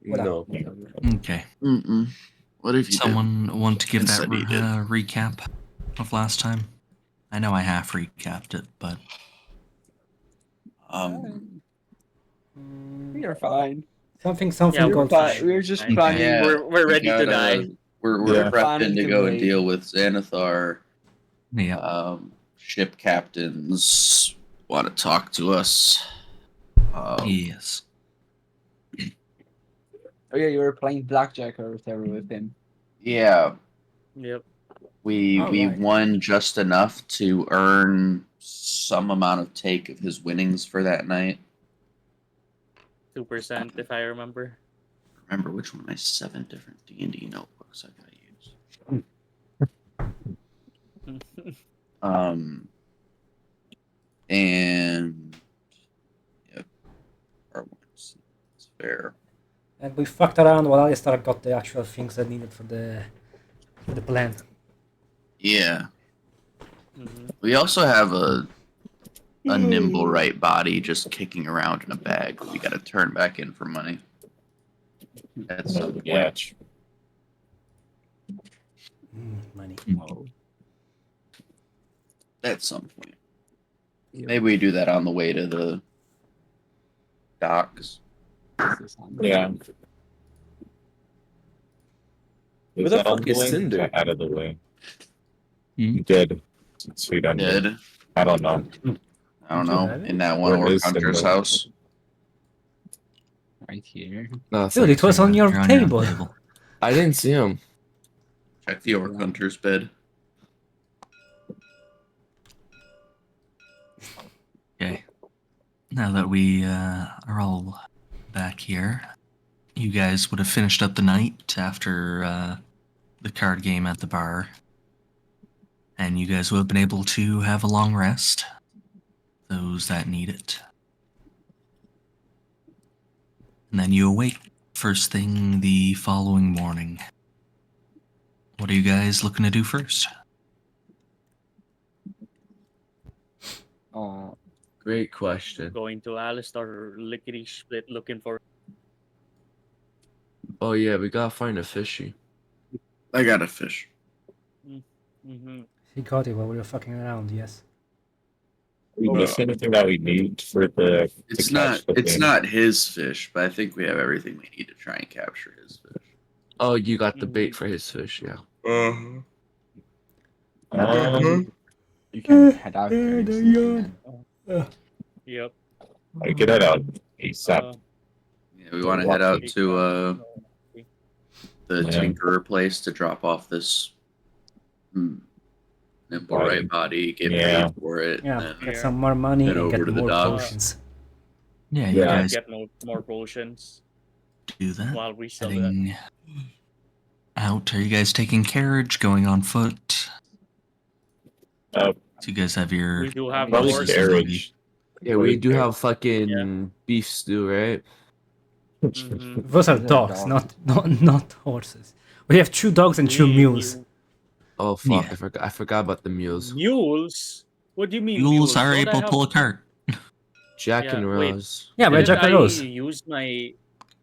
No. Okay. What if you Someone want to give that Instead he did. recap of last time? I know I half recapped it, but You're fine. Something Yeah, we're goes fine. We're just Okay. planning. Yeah, we're ready to die. We're prepping Planning to to go and raid. deal with Xanathar. yeah. Ship captains want to talk to us. Yes. Oh yeah, you were playing blackjack or whatever with him. Yeah, Yep. we Alright. won just enough to earn some amount of take of his winnings for that night. 2%, if I remember. Remember which one of my 7 different D&D notebooks I gotta use. And yep, it's fair. And we fucked around while Alistair got the actual things that needed for the plan. Yeah. We also have a nimble right body just kicking around in a bag. We got to turn back in for money. That's Money. At some point. Maybe we do that on the way to the docks. Yeah. Where the fuck is Cinder? Out of the way. Hmm? Dead. Sweet under. Dead. I don't know. I don't Did you know. have it? In that one Where orc is hunter's Cinder? house. Right here. No, Dude, it was on your You're table. I didn't see him. Check the orc hunter's bed. Okay. Now that we are all back here, you guys would have finished up the night after the card game at the bar. And you guys would have been able to have a long rest. Those that need it. And then you awake first thing the following morning. What are you guys looking to do first? Great question. Going to Alistair lickety split looking for. Oh yeah, we gotta find a fishy. I got a fish. He got it while we were fucking around, yes. We miss anything that we need for the. It's not his fish, but I think we have everything we need to try and capture his fish. Oh, you got the bait for his fish, yeah. You can head out there. Yep. I get that out ASAP. Yeah, we want to head out to the Tinkerer place to drop off this nimble right body, get paid for it, Yeah, and get some more money head and over get to the more docks. potions. Yeah, you guys Get more potions. do that. While we sell Heading out. Are you guys taking carriage, going on foot? So you guys have your. We do have Probably horses. carriage. Yeah, we do have fucking beef stew, right? Those are dogs, not horses. We have 2 dogs and 2 mules. Oh fuck! Yeah. I forgot about the mules. Mules? What do you mean Mules are Don't I able to pull a cart. Jack and wait. Rose. Yeah, we're Didn't Jack and I Rose. use my...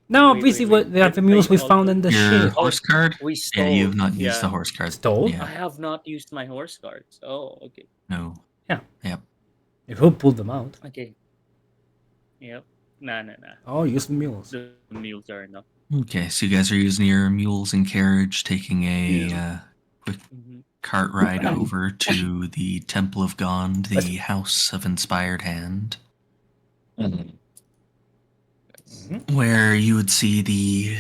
No, Wait, obviously wait. they are the mules we found in the Your ship. horse card? We stole. Yeah, you have not used the horse card. Stole? I Yeah. have not used my horse cards. Oh, okay. No. Yeah. Yep. If who pulled them out? Okay. Yep. Nah. Oh, use the mules. The mules are enough. Okay, so you guys are using your mules and carriage, taking a quick cart ride over to the Temple of Gond, the House of Inspired Hand, where you would see the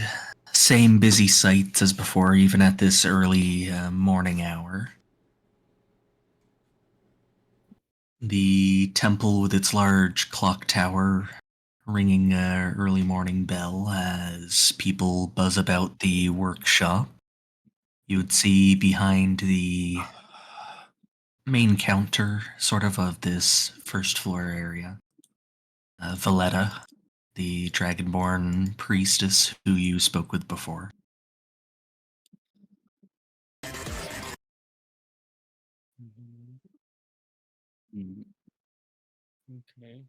same busy sights as before, even at this early morning hour. The temple with its large clock tower ringing a early morning bell as people buzz about the workshop. You would see behind the main counter, sort of this first floor area, Valletta, the Dragonborn priestess who you spoke with before. Okay.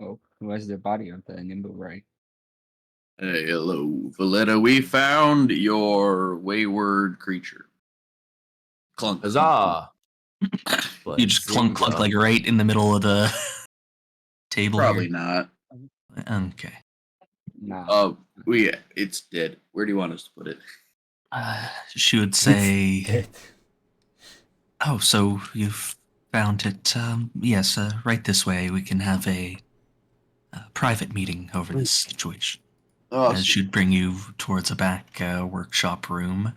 Oh, who has the body of the nimble right? Hey, hello, Valletta. We found your wayward creature. Clunk. Huzzah! You just clunk like right in the middle of the table. Probably here. not. Okay. Nah. It's dead. Where do you want us to put it? She would say, Dead. "Oh, so you've found it? Yes. Right this way. We can have a private meeting over this situation." Oh, As she'd bring you towards a back workshop room.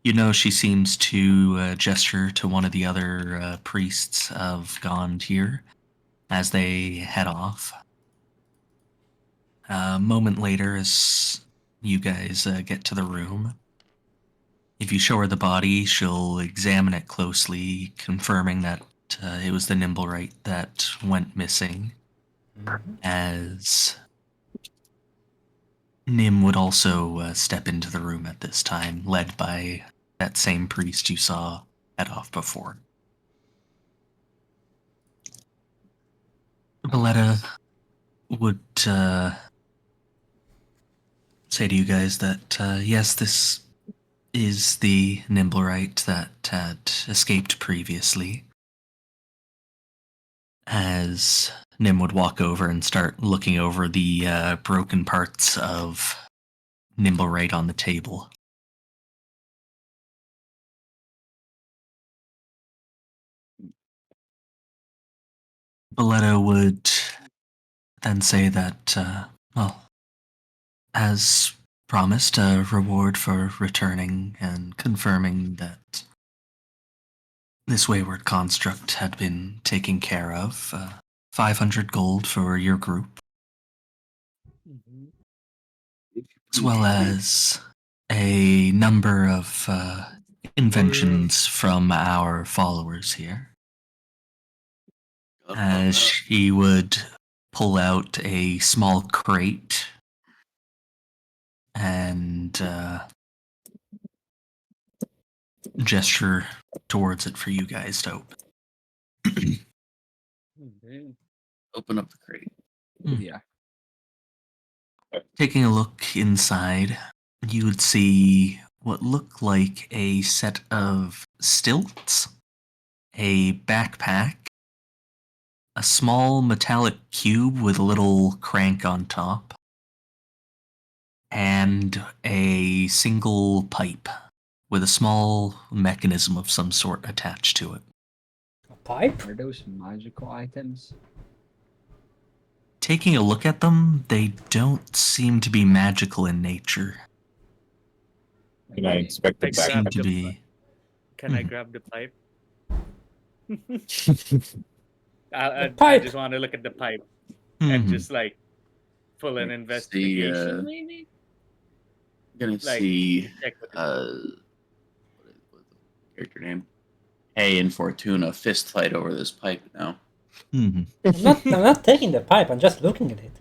You know, she seems to gesture to one of the other priests of Gond here as they head off. A moment later, as you guys get to the room, if you show her the body, she'll examine it closely, confirming that it was the Nimblewright that went missing. As Nim would also step into the room at this time, led by that same priest you saw head off before. Valletta would say to you guys that, yes, this is the Nimblewright that had escaped previously. As Nim would walk over and start looking over the broken parts of Nimblewright on the table. Valletta would then say that, well, as promised, a reward for returning and confirming that this wayward construct had been taken care of. 500 gold for your group, as well as a number of inventions from our followers here. As she would pull out a small crate and gesture towards it for you guys to open. Open up the crate. Yeah. Taking a look inside, you would see what looked like a set of stilts, a backpack, a small metallic cube with a little crank on top, and a single pipe with a small mechanism of some sort attached to it. A pipe? Are those magical items? Taking a look at them, they don't seem to be magical in nature. Can I expect the Like Seem grab backpack? to the be. Can I Mhm. grab the pipe? The I pipe. just want to look at the pipe and Mhm. just like full an See, investigation, maybe. I'm gonna Like, see check what what the character name? Hey, and Fortuna fist fight over this pipe now. Mhm. I'm not taking the pipe, I'm just looking at it.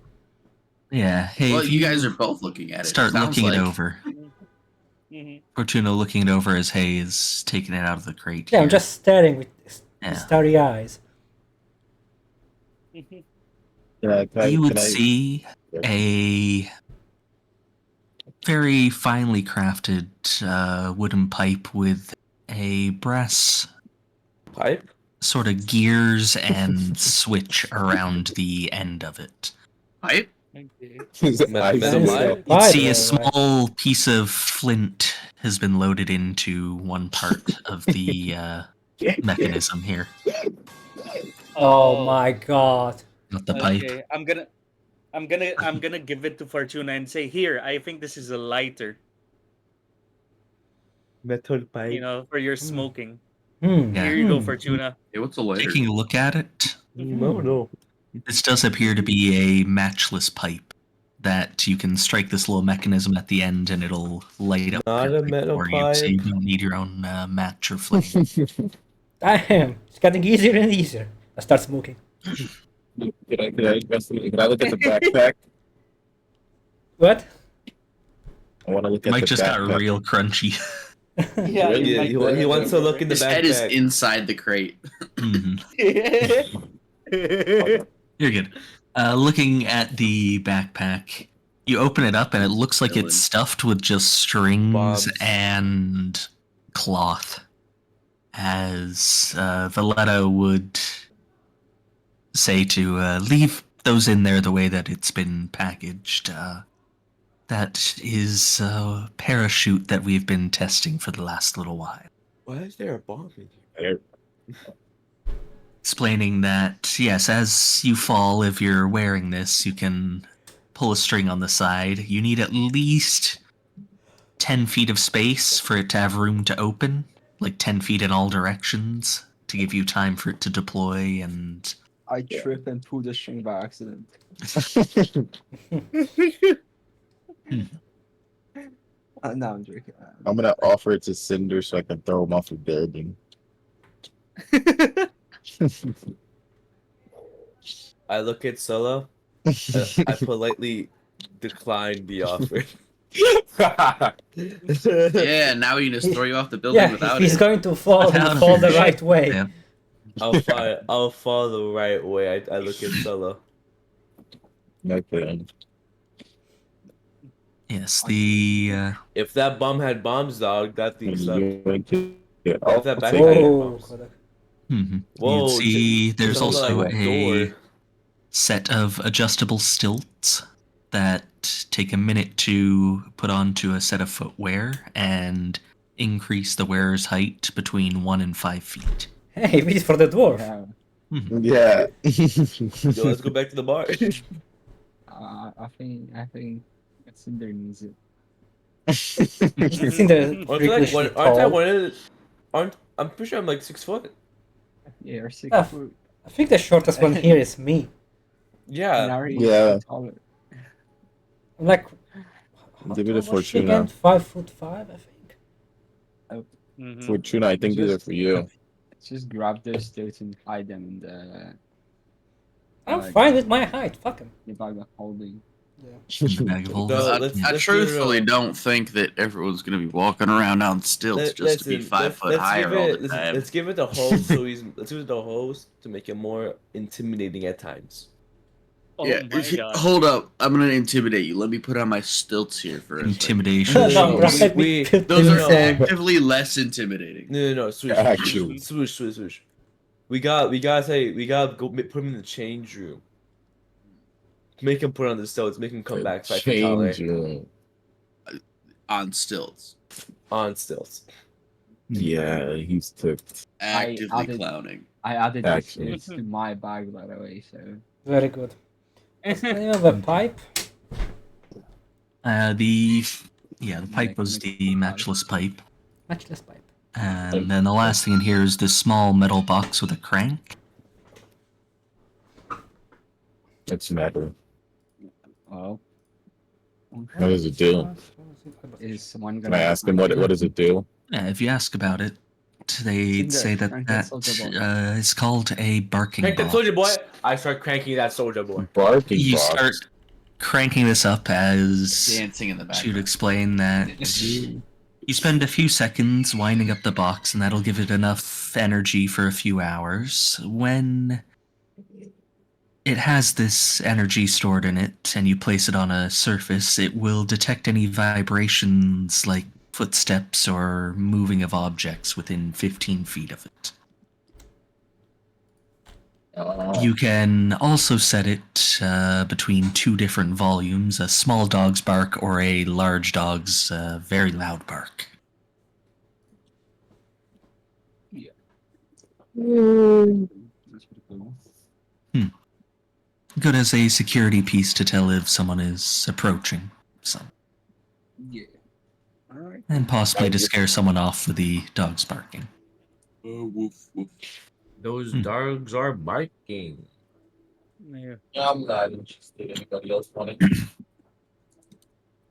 Yeah, hey, Well, if you guys are both looking at it. start Sounds looking like it over. Mhm. Fortuna looking it over as Hay is taking it out of the crate. Yeah, here. I'm just staring with Yeah. starry eyes. You would see a very finely crafted wooden pipe with a brass Pipe? sort of gears and switch around the end of it. pipe. Okay. Metal You'd see a Right. small piece of flint has been loaded into one part of the mechanism here. Oh my god. Not the pipe. Okay, I'm gonna give it to Fortuna and say, here, I think this is a lighter, Metal pipe. you know, for your smoking. Hmm. Yeah. Here you go, Hmm. Fortuna. Hey, what's a lighter? Taking a look at it, No. this does appear to be a matchless pipe that you can strike this little mechanism at the end and it'll light up Not your a pipe metal for you, so you pipe. don't need your own match or flame. Damn. It's getting easier and easier. I start smoking. Can I look at the backpack? What? I want to look It at might the just got backpack. real crunchy. Yeah, Yeah, he wants to look in the His head is backpack. inside the crate. Mhm. in. You're good. Looking at the backpack, You open it up and it looks like Villain. it's stuffed with just strings Bobs. and cloth. As Valletta would say to leave those in there the way that it's been packaged. That is a parachute that we've been testing for the last little while. Why is there a bomb in here? Explaining that, yes, as you fall, if you're wearing this, you can pull a string on the side. You need at least 10 feet of space for it to have room to open, like 10 feet in all directions, to give you time for it to deploy and... I trip and pull the string by accident. No, I'm joking. I'm gonna offer it to Cinder so I can throw him off the building. I look at Solo. I politely decline the offer. Yeah, now we can just throw you off the building Yeah, if without he's it. going to fall, he'll Without fall the it. right way. Yeah. I'll fall the right way. I look at Solo. Okay. Yes, the... If that bomb had bombs, dog, that thing sucked. Yeah, If that back take it. Whoa. Whoa, You'd see there's sounds also like a door. set of adjustable stilts that take a minute to put onto a set of footwear and increase the wearer's height between 1 and 5 feet. Hey, wait for the dwarf. Yeah. Yeah. Yo, let's go back to the bar. I think Cinder needs it. Cinder Aren't I freakishly like aren't I tall. one of the, I'm pretty sure I'm like 6 foot. Yeah, you're 6 Ah, foot. I think the shortest one here is me. And Yeah. Ari Yeah. is taller. I'm like, Give it a how was she Fortuna. again? 5'5", I think. Mhm. Fortuna, I think these are for you. Just grab those stilts and hide them in the I'm fine with my height. Fuck him. bag of holding. The bag of holding. No, I, let's- I let's truthfully do it. don't think that everyone's gonna be walking around on stilts just to be 5 foot higher all the time. Let's give it the host so let's give it the host to make it more intimidating at times. Oh Yeah, my god. hold up. I'm gonna intimidate you. Let me put on my stilts here for a second. Intimidation. No, No, right, we- put Those them are down. actively less intimidating. No, swoosh, Actually. swoosh. We gotta go put him in the change room. Make him put on the stilts. Make him come back 5 feet taller Change room. On stilts. on stilts. Yeah, he's took. Actively added- clowning. I added these Actually. stilts to my bag, by the way, so... Very good. What's the name of a pipe? The pipe was the matchless pipe. Matchless pipe. And then the last thing in here is this small metal box with a crank. It's metal. Well, What does it do? is someone Can gonna... I ask him what does it do? If you ask about it, they'd Cinder, say that crank that soldier boy. is called a barking Crank that box. soldier boy. I start cranking that soldier boy. Barking You box. start cranking this up as Dancing in the should background. explain that you spend a few seconds winding up the box, and that'll give it enough energy for a few hours. When it has this energy stored in it, and you place it on a surface, it will detect any vibrations like footsteps or moving of objects within 15 feet of it. You can also set it between 2 different volumes, a small dog's bark or a large dog's very loud bark. That's pretty cool. Good as a security piece to tell if someone is approaching, Yeah. Alright. and possibly to scare someone off with the dog's barking. Woof, woof. Those Hmm. dogs are barking. Yeah. I'm not interested. Anybody else want it?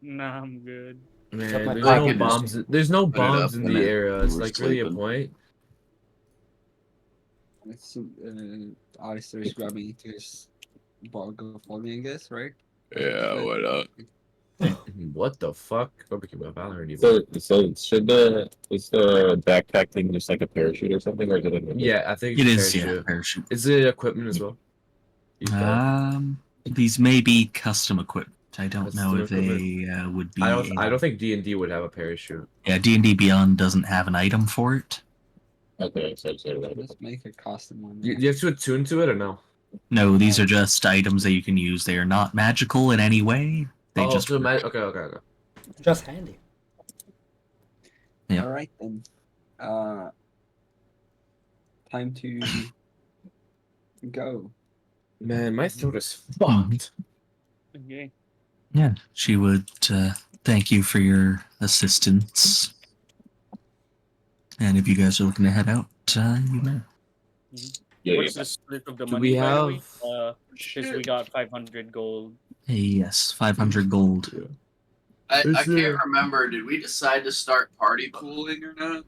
Nah, I'm good. Man, my there's pocket no is- bombs. There's no Put it bombs up in and the then area. It's we're like really a sleeping. point. It's, Alistair is grabbing his bag of holding, I guess, right? Yeah, what up? What the fuck? Barbecue my Valorant. So should is the backpack thing just like a parachute or something, or is it? Yeah, I think It it's is, yeah, parachute. parachute. Is it equipment as well? These may be custom equipment. I don't Let's know do if it. they would be. I don't think D&D would have a parachute. Yeah, D&D Beyond doesn't have an item for it. Okay, so that. Let's make a custom one. You have to attune to it or no? No, these are just items that you can use. They are not magical in any way. They just so work. okay. Just handy. Yeah. All right then. Time to go. Man, my throat is fucked. Okay. Yeah, she would thank you for your assistance. And if you guys are looking to head out, you may. Yeah, What's the split of the Do money, we by the way? have- Because we got 500 gold. Yes, 500 gold. I Is there- can't remember. Did we decide to start party pooling or not?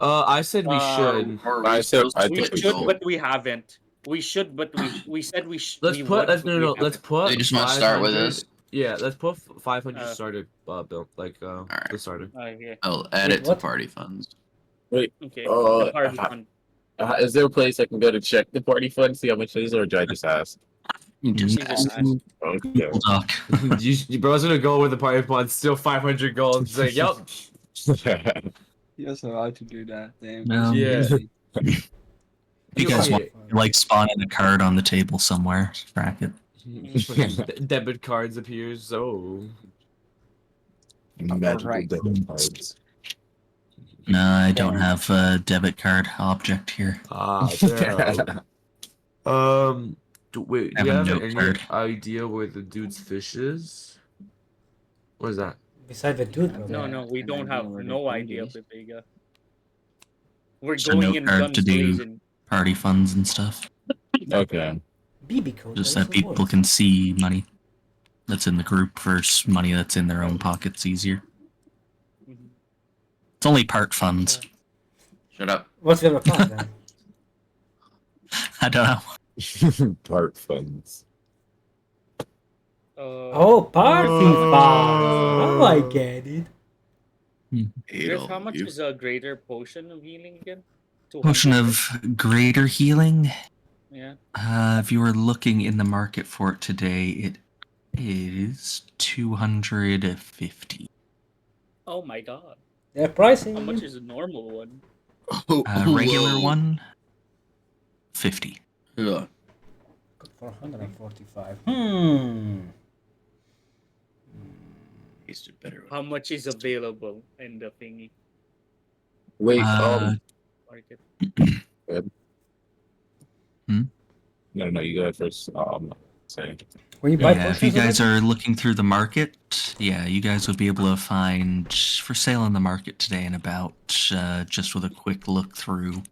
I said we should. Or are I we said- still I We think split we should, gold? but we haven't. We should, but we said we should. Let's put let's Let's put. They just want to start with 500 this. Yeah, let's put 500 Uh, starter bill, like Alright. the starter. Okay. I'll add Wait, it to what? party funds. Okay. The party fund. Is there a place I can go to check the party fund, see how much it is, or do I just ask? You just You ask. just ask. Okay. People talk. you bro's gonna go with the party fund, still 500 gold. He's like, yep. You're so allowed to do that. Damn. No. Yeah. If you guys want, like, spawning a card on the table somewhere, crack it. Debit cards appears. So Magical Alright. debit cards. No, I don't have a debit card object here. damn. Wait, I do you have have a note any card. idea where the dude's fish is? What is that? Beside the dude, bro. No, we And don't I have know where the no food idea, is. Pepega. We're Just a going note in card guns to do. blazing. Party funds and stuff. Okay. BB code. Just also that people works. can see money that's in the group versus money that's in their own pockets easier. Mhm. It's only part funds. Shut up. What's the other part then? I don't know. Part funds. Oh, party fun. Oh, I get it. Griff, how much is a greater potion of healing again? Potion 200? of greater healing. Yeah. If you were looking in the market for it today, it is 250. Oh my god. They're pricing. How much is a normal one? Regular one, 50. Yeah. 445. Tasted better. How much is available in the thingy Wait, market? Hmm? no, you go first. Say. When you buy Yeah, if you potions guys already? are looking through the market, yeah, you guys would be able to find for sale in the market today and about just with a quick look through.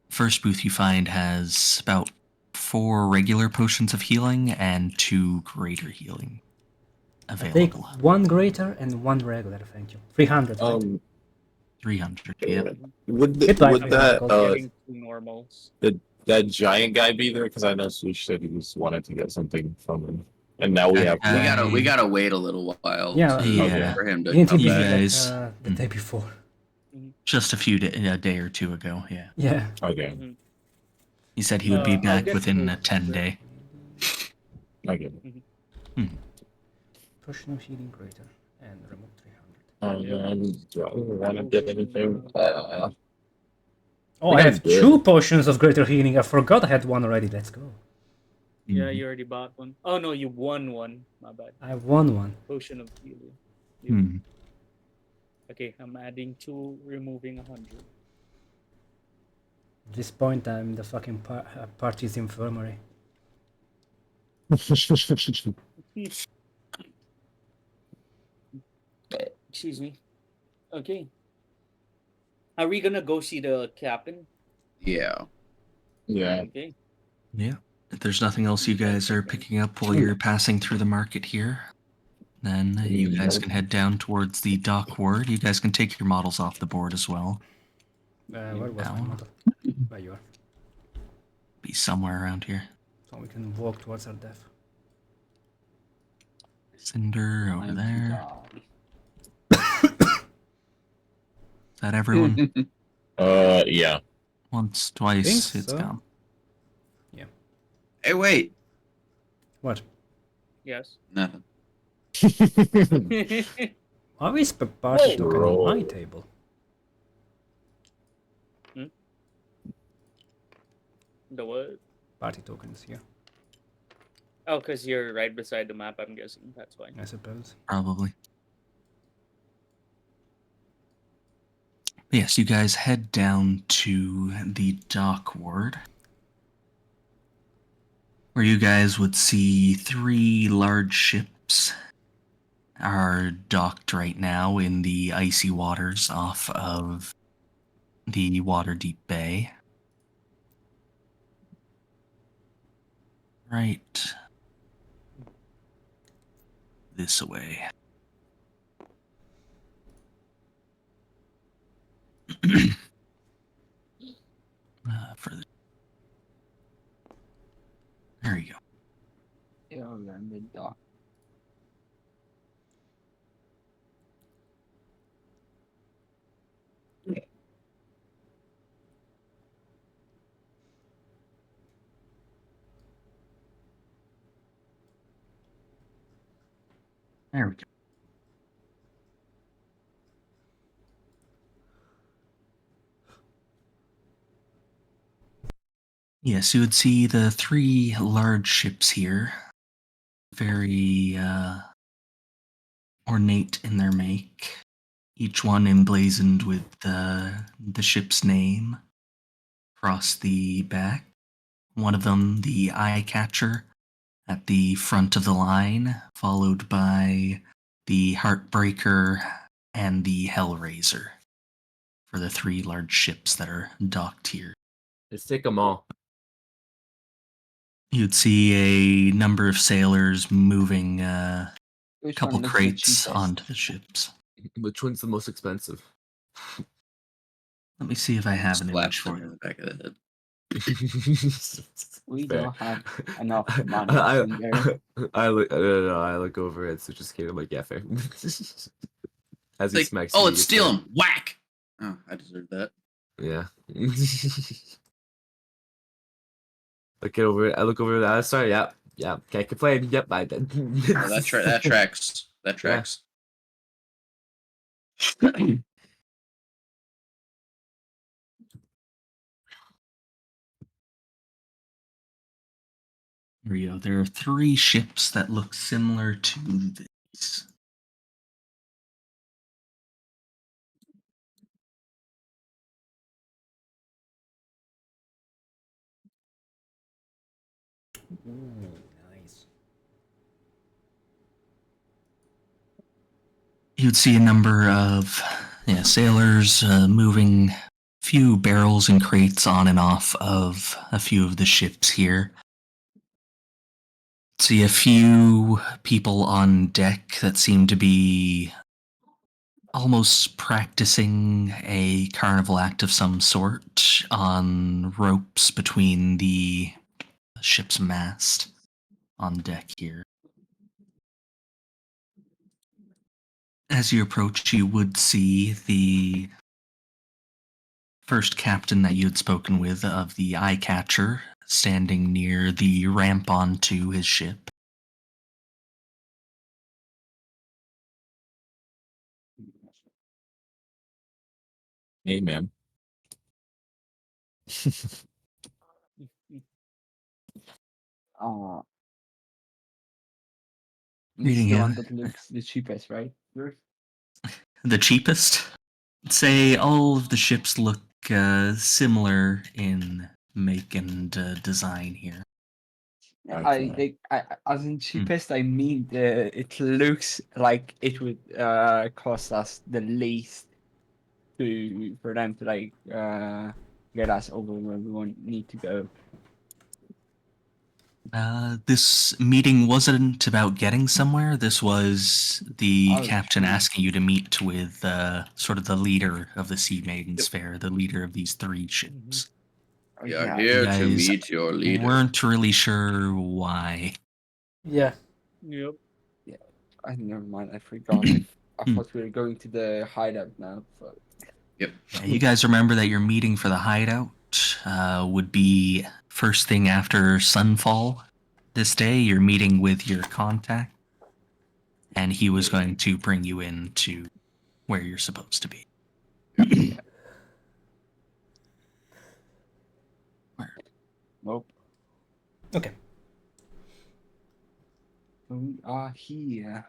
First booth you find has about 4 regular potions of healing and 2 greater healing I take available. 1 greater and 1 regular, thank you. 300. right? 300. Yeah. Would Hit by would that Getting two normals. that giant guy be there? Because I know Swoosh said he was wanted to get something from him, and now we have. We gotta wait a little while. Yeah, Yeah. For him to You need to come be You back. guys- the day before. Just a day or two ago, yeah. Yeah. Okay. He said he would be I'll back get within to- a 10 day. Okay. Potion of healing greater and remove 300. Do I want to get anything? Oh, I I think have I'm good. 2 potions of greater healing. I forgot I had 1 already. Let's go. Yeah, you already bought one. Oh no, you won one. My bad. I have 1. Potion of healing. Hmm. Okay, I'm adding 2, removing 100. At this point, I'm the fucking party's infirmary. Excuse me. Okay. Are we gonna go see the captain? Yeah. Yeah. Okay. Yeah. If there's nothing else you guys are picking up while you're passing through the market here, then you guys can head down towards the dock ward. You guys can take your models off the board as well. Where was my Down. model? There you are. Be somewhere around here. So we can walk towards our death. Cinder over Time to there. die. Is that everyone? Yeah. Once, twice, Think it's so. gone. Hey, wait. What? Yes. Nothing. Why is the party Whoa. token on my table? The what? Party tokens here, Oh, because you're right beside the map, I'm guessing. That's why. I suppose. Probably. Yes, you guys head down to the dock ward, where you guys would see 3 large ships are docked right now in the icy waters off of the Waterdeep Bay. Right this way. Further. There you go. Yeah, around the dock. There we go. Yes, you would see the 3 large ships here. Very ornate in their make. Each one emblazoned with the ship's name across the back. One of them, the Eye Catcher, at the front of the line, followed by the Heartbreaker and the Hellraiser for the 3 large ships that are docked here. Let's take them all. You'd see a number of sailors moving Which couple one looks the crates cheapest? onto the ships. Which one's the most expensive? Let me see if I have an Slap image for them in you. the back of the head. We Fair. don't have enough money in there. I look. No, I look over it. So just kidding. I'm like, yeah, fair. As he Like, smacks. oh, me, it's you stealing. Whack. Oh, I deserve that. Yeah. Look it over. I look over. Sorry. Yeah. Yeah. Can't complain. Yep. I did. Oh, that tracks. That tracks. Here we go. There are 3 ships that look similar to this. Ooh, nice. You'd see a number of sailors moving few barrels and crates on and off of a few of the ships here. See a few people on deck that seem to be almost practicing a carnival act of some sort on ropes between the ship's mast on deck here. As you approach, you would see the first captain that you had spoken with of the Eye Catcher standing near the ramp onto his ship. Hey, man. Uh, Reading it's the it. one that looks the cheapest, right? The cheapest? Say all of the ships look similar in make and design here. Okay. As in cheapest, I mean it looks like it would cost us the least for them to get us over where we need to go. This meeting wasn't about getting somewhere. This was the Oh, captain true. asking you to meet with sort of the leader of the Sea Maidens Fair, the leader of these 3 ships. Oh, We are yeah, here to guys meet your leader. Weren't really sure why. Yeah. Yep. never mind. I forgot. I thought we were going to the hideout now. But Yep. Yeah, you guys remember that your meeting for the hideout would be first thing after sunfall this day, you're meeting with your contact, and he was going to bring you in to where you're supposed to be. Nope. Okay. We are here.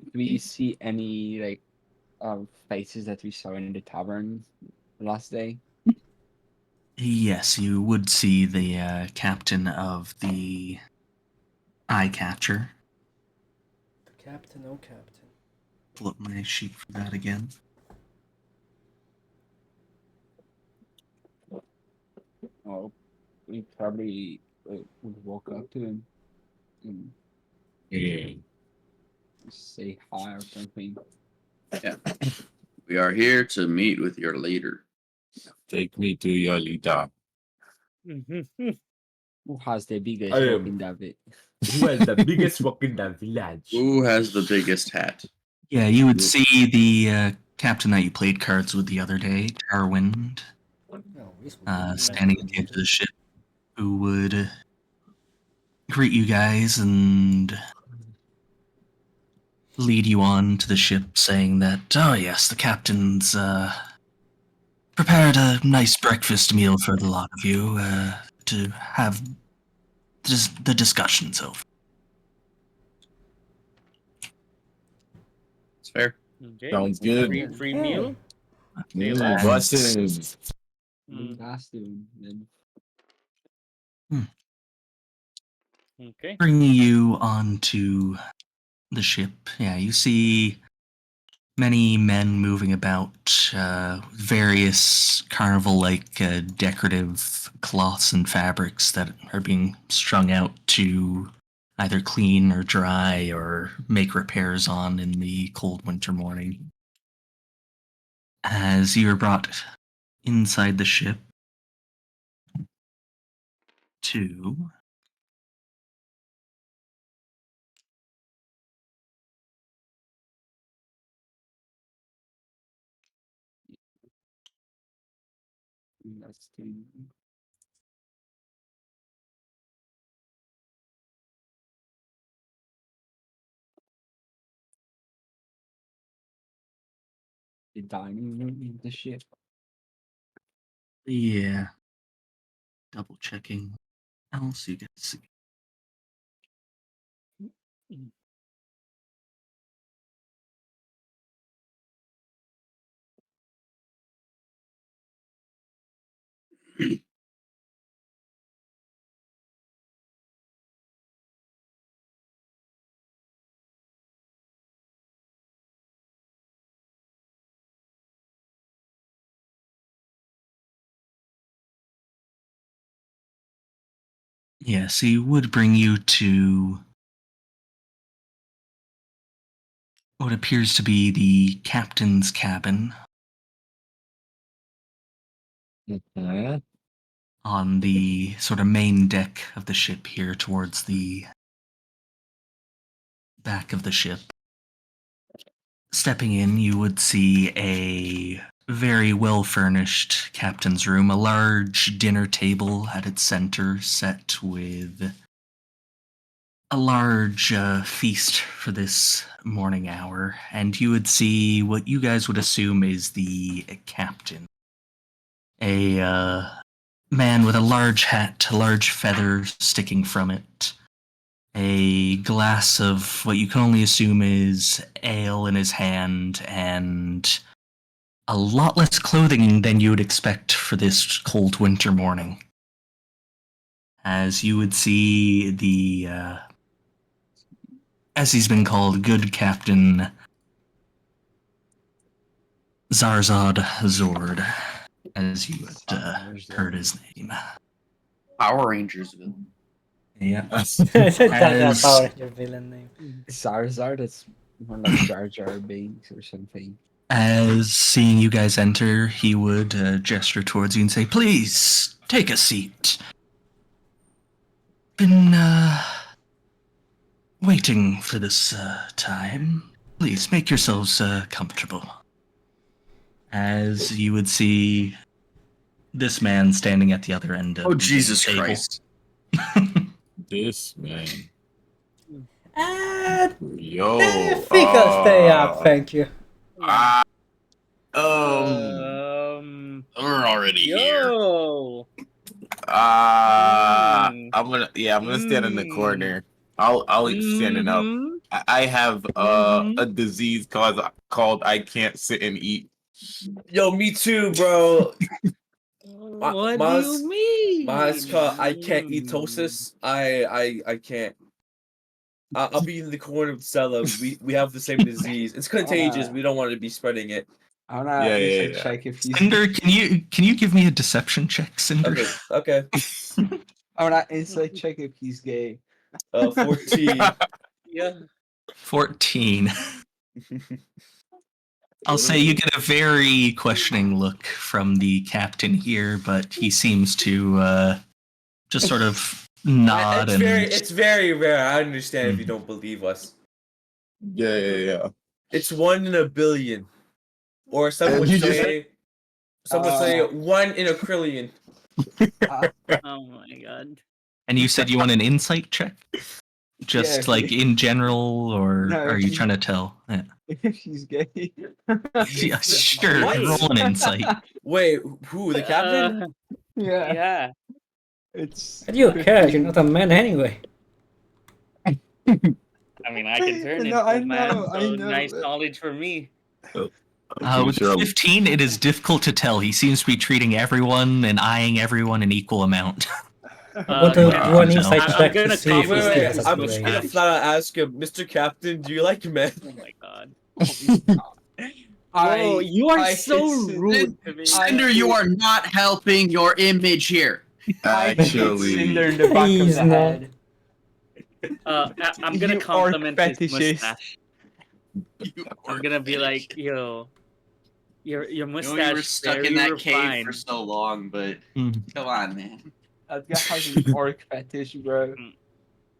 Do we see any like faces that we saw in the tavern last day? Yes, you would see the captain of the Eye Catcher. The captain, oh captain. Pull up my sheet for that again. Oh, we probably would walk up to him and say hi or something. Yeah. We are here to meet with your leader. Take me to your leader. Who has the biggest I rock am. in that bit? Who has the biggest rock in the village? Who has the biggest hat? Yeah, you would see the captain that you played cards with the other day, Tarwind, Oh, this would be standing at the edge of the ship, who would greet you guys and lead you on to the ship, saying that, oh yes, the captain's prepared a nice breakfast meal for the lot of you to have the discussions over. It's fair. Okay. Sounds good. Free meal. Mm, busted. That's the then. Okay. Bringing you onto the ship, yeah, you see many men moving about, various carnival-like decorative cloths and fabrics that are being strung out to either clean or dry or make repairs on in the cold winter morning. As you are brought inside the ship to That's the. The dining room of the ship. the double checking else you get to see. Yeah, so he would bring you to what appears to be the captain's cabin Mhm. on the sort of main deck of the ship here towards the back of the ship. Stepping in, you would see a very well furnished captain's room, a large dinner table at its center, set with a large feast for this morning hour, and you would see what you guys would assume is the captain. A man with a large hat, a large feather sticking from it, a glass of what you can only assume is ale in his hand, and a lot less clothing than you would expect for this cold winter morning. As you would see the, as he's been called, good Captain Zarzad Zord, as you had heard his name. Power Rangers villain. Yeah. That's As- our your villain name. Zarzar, that's more like Jar Jar Binks or something. As seeing you guys enter, he would gesture towards you and say, "Please, take a seat. Been waiting for this time. Please, make yourselves comfortable." As you would see this man standing at the other end of Oh, the Jesus table. Christ. This man. I Yo. think I'll stay up, thank you. Ah, We're already here. Yo. I'm gonna stand in the corner. I'll eat standing up. Mhm. I have a disease called I can't sit and eat. Yo, me too, bro. What do Mine's- you mean? Mine's called I can't eat tosis. I can't. I'll be in the corner of the cellar. We have the same disease. It's contagious. We don't want to be spreading it. I wanna Yeah. check if he's. Cinder, can you give me a deception check, Cinder? Okay. I wanna insight check if he's gay. 14. Yeah. 14. I'll say you get a very questioning look from the captain here, but he seems to just sort of nod It's very rare. I understand if you don't believe us. Yeah. It's 1 in a billion, or some And would you just- say, some would say 1 in a trillion. Oh my god. And you said you want an insight check? Just Yeah, like in general, or No, are you he- trying to tell? Yeah, If he's gay. yeah sure. Wait. Roll an insight. Wait, who? The captain? Yeah. Yeah. It's. But you care, you're not a man anyway. I mean, I can turn No, into I a man, know, I so know, nice but- knowledge for me. With 15, it is difficult to tell. He seems to be treating everyone and eyeing everyone an equal amount. What do yeah. one No. insight I'm check gonna to see if he Wait, still wait, has a I'm just gonna brain? flat out ask him, Mr. Captain, do you like men? Oh my god. I- Whoa, you are I so hate rude to me. Cinder, you are not helping your image here. Actually, Cinder in the back of He's the not. head. I'm gonna You compliment orc his fetishist. mustache. I'm gonna be like, yo, your I know mustache you were stuck very in that cave refined. for so long, but Mhm. come on, man. That guy has an orc fetish, bro.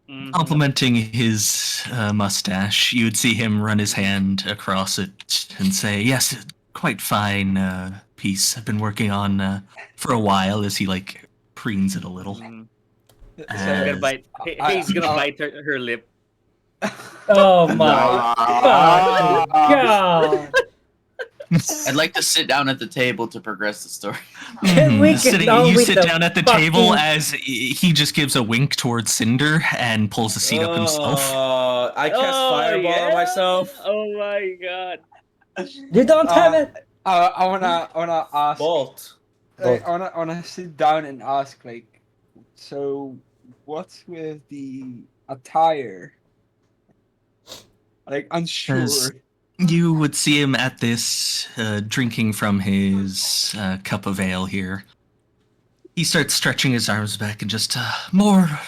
Mhm. Complimenting his mustache, you would see him run his hand across it and say, "Yes, quite fine piece. I've been working on for a while." As he like preens it a little. Mhm. So, He's gonna bite. He's gonna bite her lip. Oh my god! God! I'd like to sit down at the table to progress the story. Can we get on You with sit the down at the table fucking- as he just gives a wink towards Cinder and pulls a seat up himself. I cast fireball on myself. Oh my god. You don't have it! I wanna ask. Bolt. Like, I wanna sit down and ask, like, so what's with the attire? Like, unsure. Yes. You would see him at this, drinking from his cup of ale here. He starts stretching his arms back and just more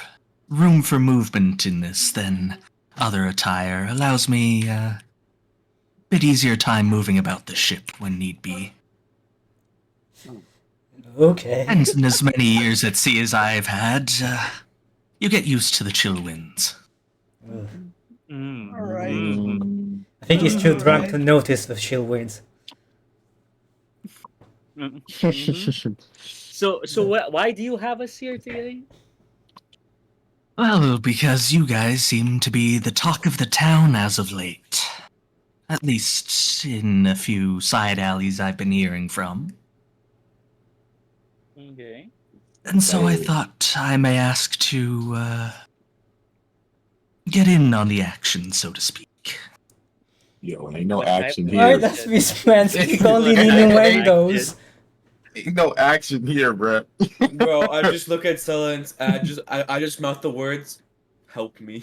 room for movement in this than other attire. Allows me a bit easier time moving about the ship when need be. Okay. And in as many years at sea as I've had, you get used to the chill winds. Mm. All right. Mm. I think he's too drunk to notice the chill winds. Mhm. So why do you have us here today? Well, because you guys seem to be the talk of the town as of late. At least in a few side alleys I've been hearing from. Okay. And so I thought I may ask to get in on the action, so to speak. Yo, ain't no action Why here. does this man speak only in Yeah. innuendos? Ain't no action here, bro. Bro, I just look at Stella and I just mouth the words, "Help me."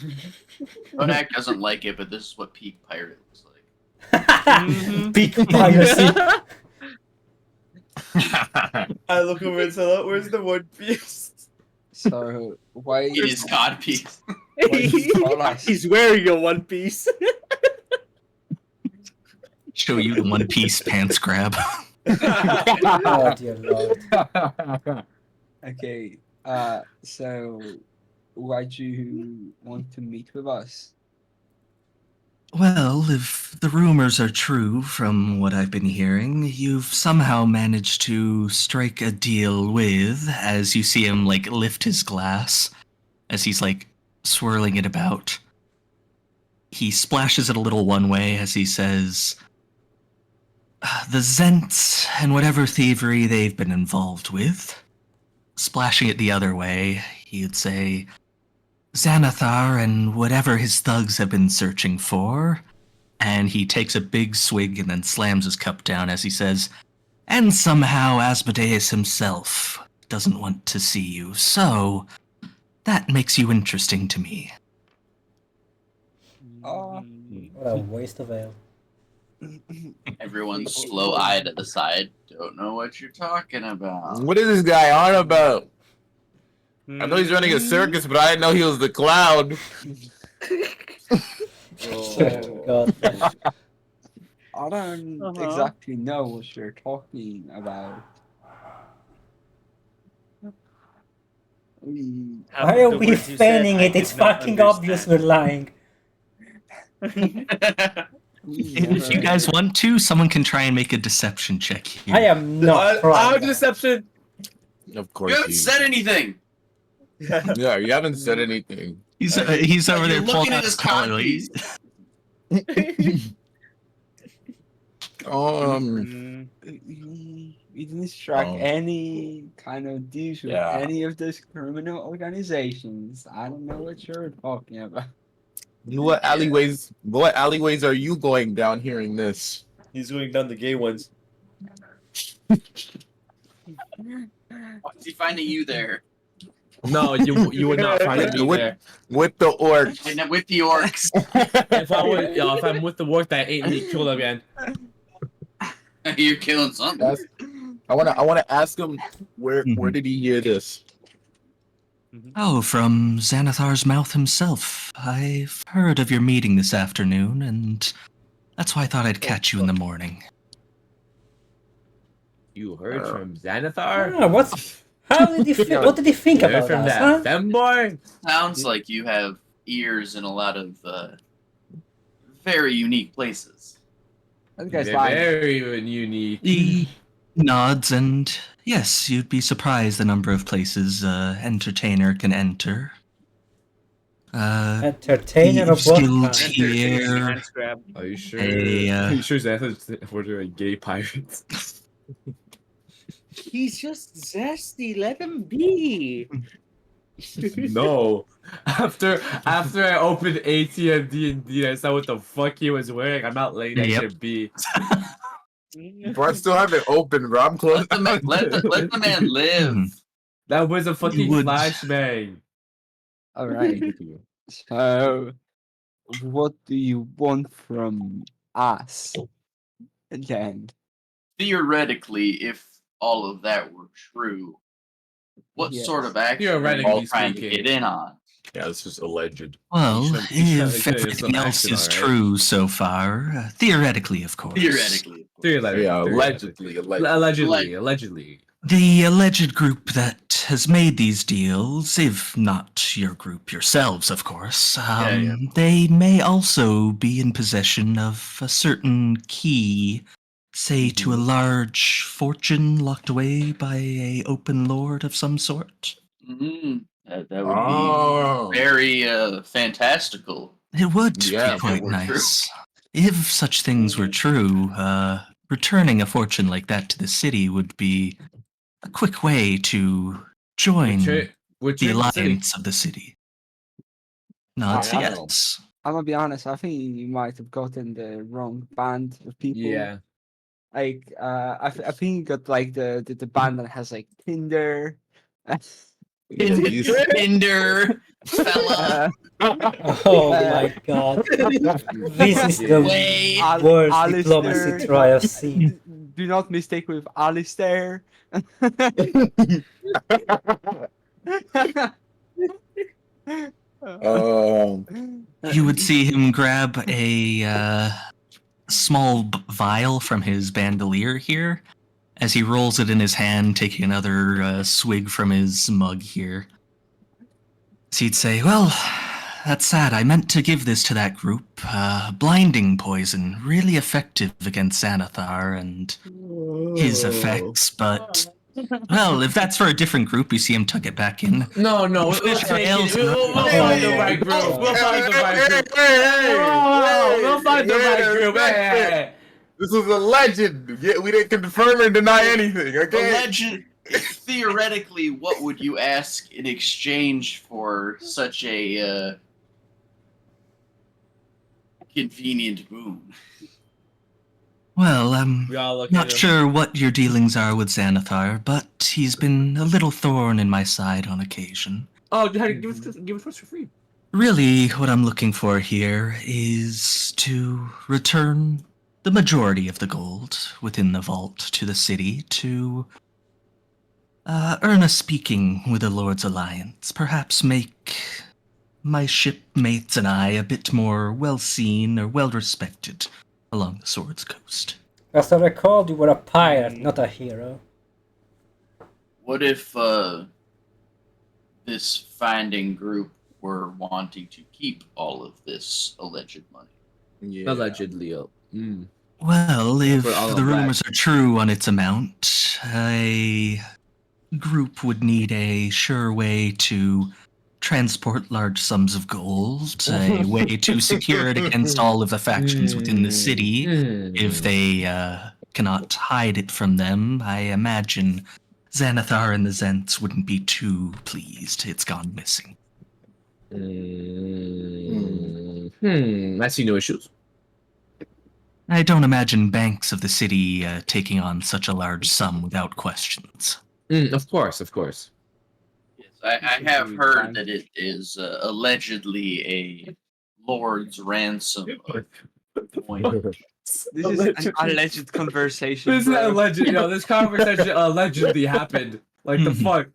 Kodak doesn't like it, but this is what peak pirate looks like. Mhm. Big piracy. I look over at Stella. Where's the One Piece? So why? It is God piece. He's wearing a one piece. Show you the one piece pants grab. Oh dear lord. Okay. So why'd you want to meet with us? Well, if the rumors are true from what I've been hearing, you've somehow managed to strike a deal with, as you see him like lift his glass, as he's like swirling it about. He splashes it a little one way as he says, the Zents and whatever thievery they've been involved with. Splashing it the other way, he'd say, Xanathar and whatever his thugs have been searching for. And he takes a big swig and then slams his cup down as he says, and somehow Asmodeus himself doesn't want to see you, so that makes you interesting to me. What a waste of ale. Everyone's slow-eyed at the side. Don't know what you're talking about. What is this guy on about? I know he's running a circus, but I didn't know he was the clown. God. I don't exactly know what you're talking about. Why are we feigning it? It's fucking obvious we're lying. If you guys want to, someone can try and make a deception check here. I am not I trying. have deception. Of course. You haven't said anything. Yeah, you haven't said anything. He's over there You're pulling looking out at his his collar. We didn't strike any kind of deals with Yeah. any of those criminal organizations. I don't know what you're talking about. What alleyways are you going down hearing this? He's going down the gay ones. Why's he finding you there? No, you would not find me With- there. With the orcs. And with the orcs. If I'm with the work that ate me, kill them, man. You're killing something. I wanna ask him where did he hear this? Oh, from Xanathar's mouth himself. I've heard of your meeting this afternoon, and that's why I thought I'd catch you in the morning. You heard from Xanathar? Ah, what did he think You heard about from us, that huh? femboy? Sounds like you have ears in a lot of very unique places. That guy's They're lying. very unique. He nods, and yes, you'd be surprised the number of places entertainer can enter. Entertainer of what skilled kind? here. Hands grab. Are you sure? Hey, Are you sure Xanathar's for a gay pirate? He's just zesty. Let him be. No. After I opened AT&D and I saw what the fuck he was wearing, I'm not letting that Yep. shit be. Bro, I still have it open, bro. I'm close. Let the man live. That was a fucking would- flashbang. All right. So, what do you want from us? Again, Theoretically, if all of that were true, what Yes. sort of action are you Theoretically all trying to speaking. get in on? Yeah, this is alleged. Well, You should- if you should- everything some else action, is alright? true so far, theoretically, of course. Theoretically. Yeah, allegedly. Allegedly. The alleged group that has made these deals, if not your group yourselves, of course, Yeah. they may also be in possession of a certain key, say to a large fortune locked away by a open lord of some sort. Mm-hmm. That would Oh. be very fantastical. It would Yeah, be if quite it were true. nice. If such things were true, returning a fortune like that to the city would be a quick way to join Which the alliance of the city. Nods Wow. yes. I'm gonna be honest. I think you might have gotten the wrong band of people. Yeah. Like, I think you got like the band that has like Tinder. Tinder, fella. Oh my god. This is the Way. worst Alistair. diplomacy try I've seen. Do not mistake with Alistair. You would see him grab a small vial from his bandolier here as he rolls it in his hand, taking another swig from his mug here. So he'd say, well, that's sad. I meant to give this to that group. Blinding poison, really effective against Xanathar and his effects, but Well, if that's for a different group, we see him tuck it back in. No, we'll Fish take it. ales We'll and- find the right group. We'll find the right group. We'll find the right group. Hey. This was a legend. Yeah, we didn't confirm or deny anything. Okay. Alleged. Theoretically, what would you ask in exchange for such a convenient boon? Well, I'm We all look not at him. sure what your dealings are with Xanathar, but he's been a little thorn in my side on occasion. Oh, give us for free. Really, what I'm looking for here is to return the majority of the gold within the vault to the city to earn a speaking with the Lord's Alliance. Perhaps make my shipmates and I a bit more well-seen or well-respected along the Sword's Coast. As I recall, you were a pirate, not a hero. What if this finding group were wanting to keep all of this alleged money? Yeah. Allegedly. Well, if For all the of that. rumors are true on its amount, a group would need a sure way to transport large sums of gold, a way to secure it against all of the factions within the city. If they cannot hide it from them, I imagine Xanathar and the Zents wouldn't be too pleased it's gone missing. I see no issues. I don't imagine banks of the city taking on such a large sum without questions. Of course. Yes, I have heard that it is allegedly a lord's ransom. This is an alleged conversation. This is bro. alleged. This conversation allegedly happened. Like the fuck.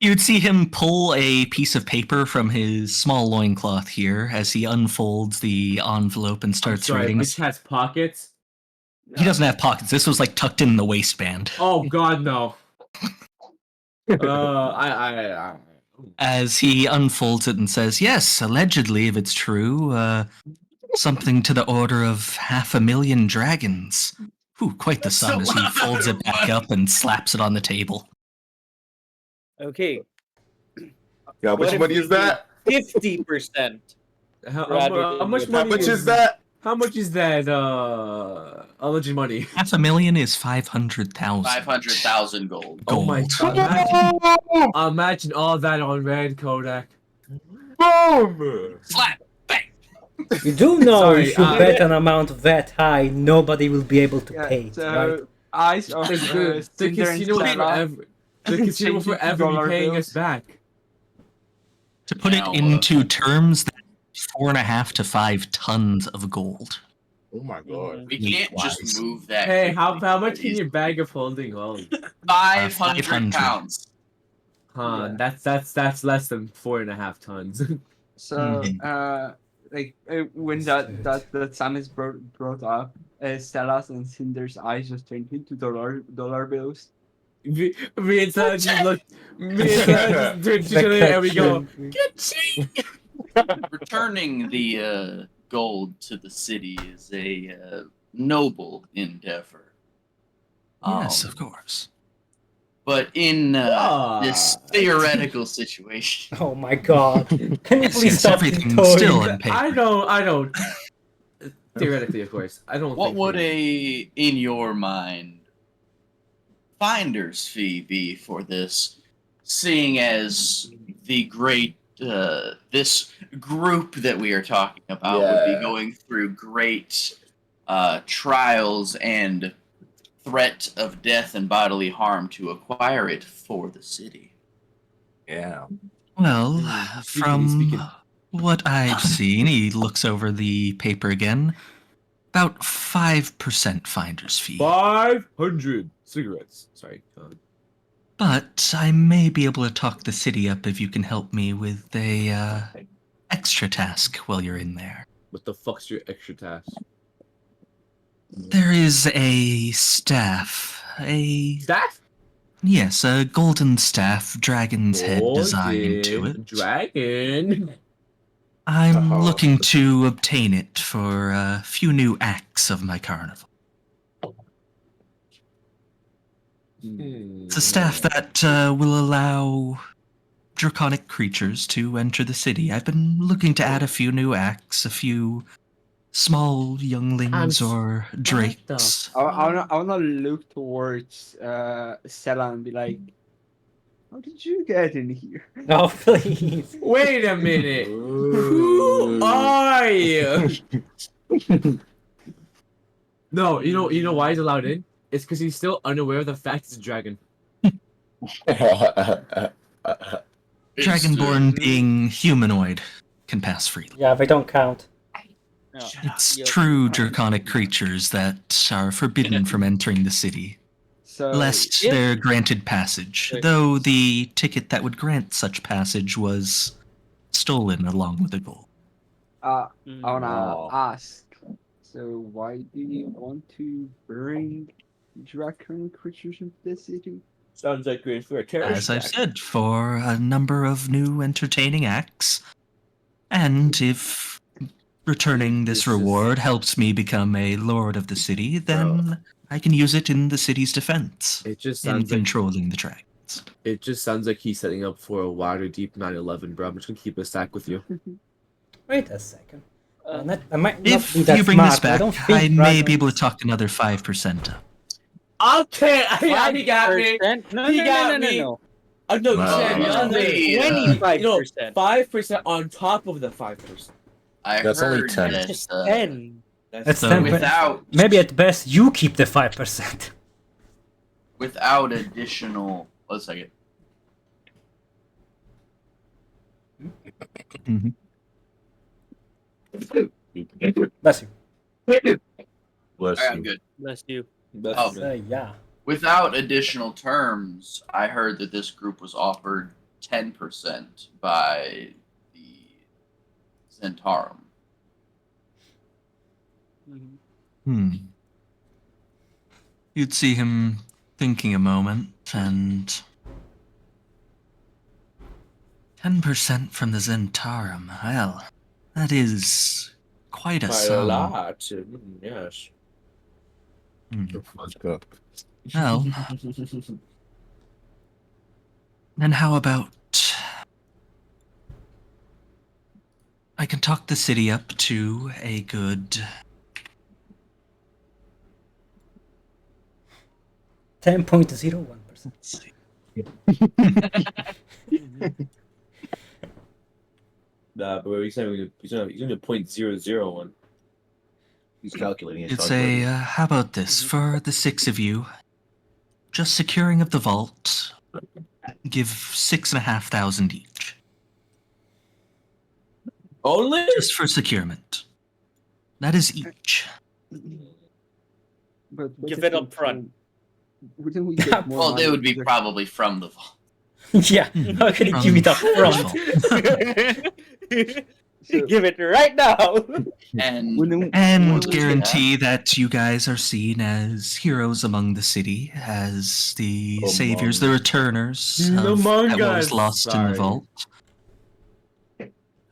You'd see him pull a piece of paper from his small loincloth here as he unfolds the envelope and starts reading. This has pockets. He doesn't have pockets. This was like tucked in the waistband. Oh God, no. I As he unfolds it and says, yes, allegedly, if it's true, something to the order of 500,000 dragons. Ooh, quite the sum as he folds it back up and slaps it on the table. Okay, Yeah, how much What if money we is that? 50%. how Rather much than- How money much is that? How much is that? Alleged money. 500,000 is 500,000. 500,000 gold. Oh my Gold. God! Imagine all that on red Kodak. Boom! Slap! Bang! You do know Sorry, if you bet an amount that high, nobody will be able to Yeah, pay it, so right? eyes of The Cinder and casino will Stella. forever. The casino will Changing to forever be dollar paying bills. us back. To put Now, it into terms, that's 4.5 to 5 tons of gold. Oh my god. We can't just Weight-wise. move that. Hey, quickly. how much can your bag of holding hold? 500 500. pounds. Han, that's less than 4.5 tons. So, Mhm. when that Sam is brought up, Stella's and Cinder's eyes just turned into dollar bills. me and Stella just look. Me and Stella just turn to each other and we go. Returning the gold to the city is a noble endeavor. Yes, of course. But in this Ah. theoretical situation, Oh my god. Can you Yes, please yes, stop everything's tiptoeing? still in paper. I don't. Theoretically, of course, I don't. what think would we- in your mind, finder's fee be for this, seeing as the great this group that we are talking about would Yeah. be going through great trials and threat of death and bodily harm to acquire it for the city? Yeah. Well, from speaking. what I've seen, he looks over the paper again. About 5% finder's fee. 500 cigarettes. Sorry. But I may be able to talk the city up if you can help me with a extra task while you're in there. What the fuck's your extra task? There is a staff. Staff? Yes, a golden staff, dragon's head design to Golden it. Dragon. I'm Oh. looking to obtain it for a few new acts of my carnival. It's a staff that will allow draconic creatures to enter the city. I've been looking to add a few new acts, a few small younglings or drakes. I wanna look towards Stella and be like, how did you get in here? Oh, please. Wait a minute. Who are you? No, you know why he's allowed in? It's because he's still unaware of the fact it's a dragon. Dragonborn being humanoid can pass freely. Yeah, they don't count. Yeah. It's Yep. true draconic creatures that are forbidden from entering the city, So lest if- they're granted passage, Right. though the ticket that would grant such passage was stolen along with the gold. I Mm. wanna ask. So why do you want to bring draconic creatures into the city? Sounds like great for a terrorist As I've attack. said, for a number of new entertaining acts, and if returning this This is- reward helps me become a lord of the city, then I can use it in the city's defense, It just in sounds like controlling the dragons. he's setting up for a Waterdeep 9/11, bro. I'm just gonna keep a stack with you. Wait a second. I might not If be that you bring smart, this but I back, don't I, think may be able to dragons- talk another 5% up. Okay, he got me. 5%? No, He no, got no, no, me. no, No, No, Sam, no, you're on no. the 25%. 5% on top of the 5%. I That's only heard 10. that, Just uh, 10. That's So 10%. without Maybe at best you keep the 5%. without additional. 1 second. Bless you. Bless Alright, I'm you. good. Bless you. That's Oh. Yeah. Without additional terms, I heard that this group was offered 10% by the Zentarum. Mhm. You'd see him thinking a moment, and 10% from the Zentarum. Well, that is quite a quite a sum. lot. Yes. Hmm. Fuck up. Well, then how about I can talk the city up to a good 10.01%. Nah, bro, he's gonna 0.001. He's calculating his It's a, how about this? For the 6 of you, just securing of the vault, give 6,500 each. Only? Just for securement. That is each. But what Give if it we up front. Wouldn't we get more Well, money they would be if- probably from the vault. Yeah, how can you give it up front? So- Give it right now. And And What was guarantee that you guys are seen as heroes among the city, as the Among- saviors, the returners of Among that what was us, lost in sorry. the vault.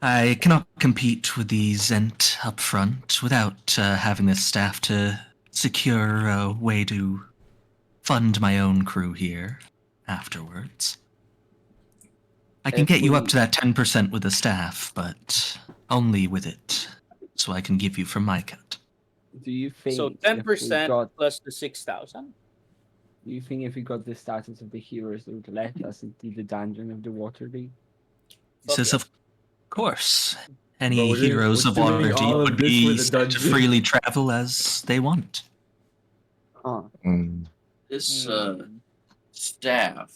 I cannot compete with the Zent up front without having the staff to secure a way to fund my own crew here afterwards. I can If get you we- up to that 10% with the staff, but only with it, so I can give you from my cut. Do you think So if we 10% got- plus the 6,000. Do you think if we got the status of the heroes, they would let us into the dungeon of the Waterdeep? He says, of course, any But we're doing- heroes we're of doing all Waterdeep of would this be for the set to dungeon. freely travel as they want. Huh. this Hmm. staff,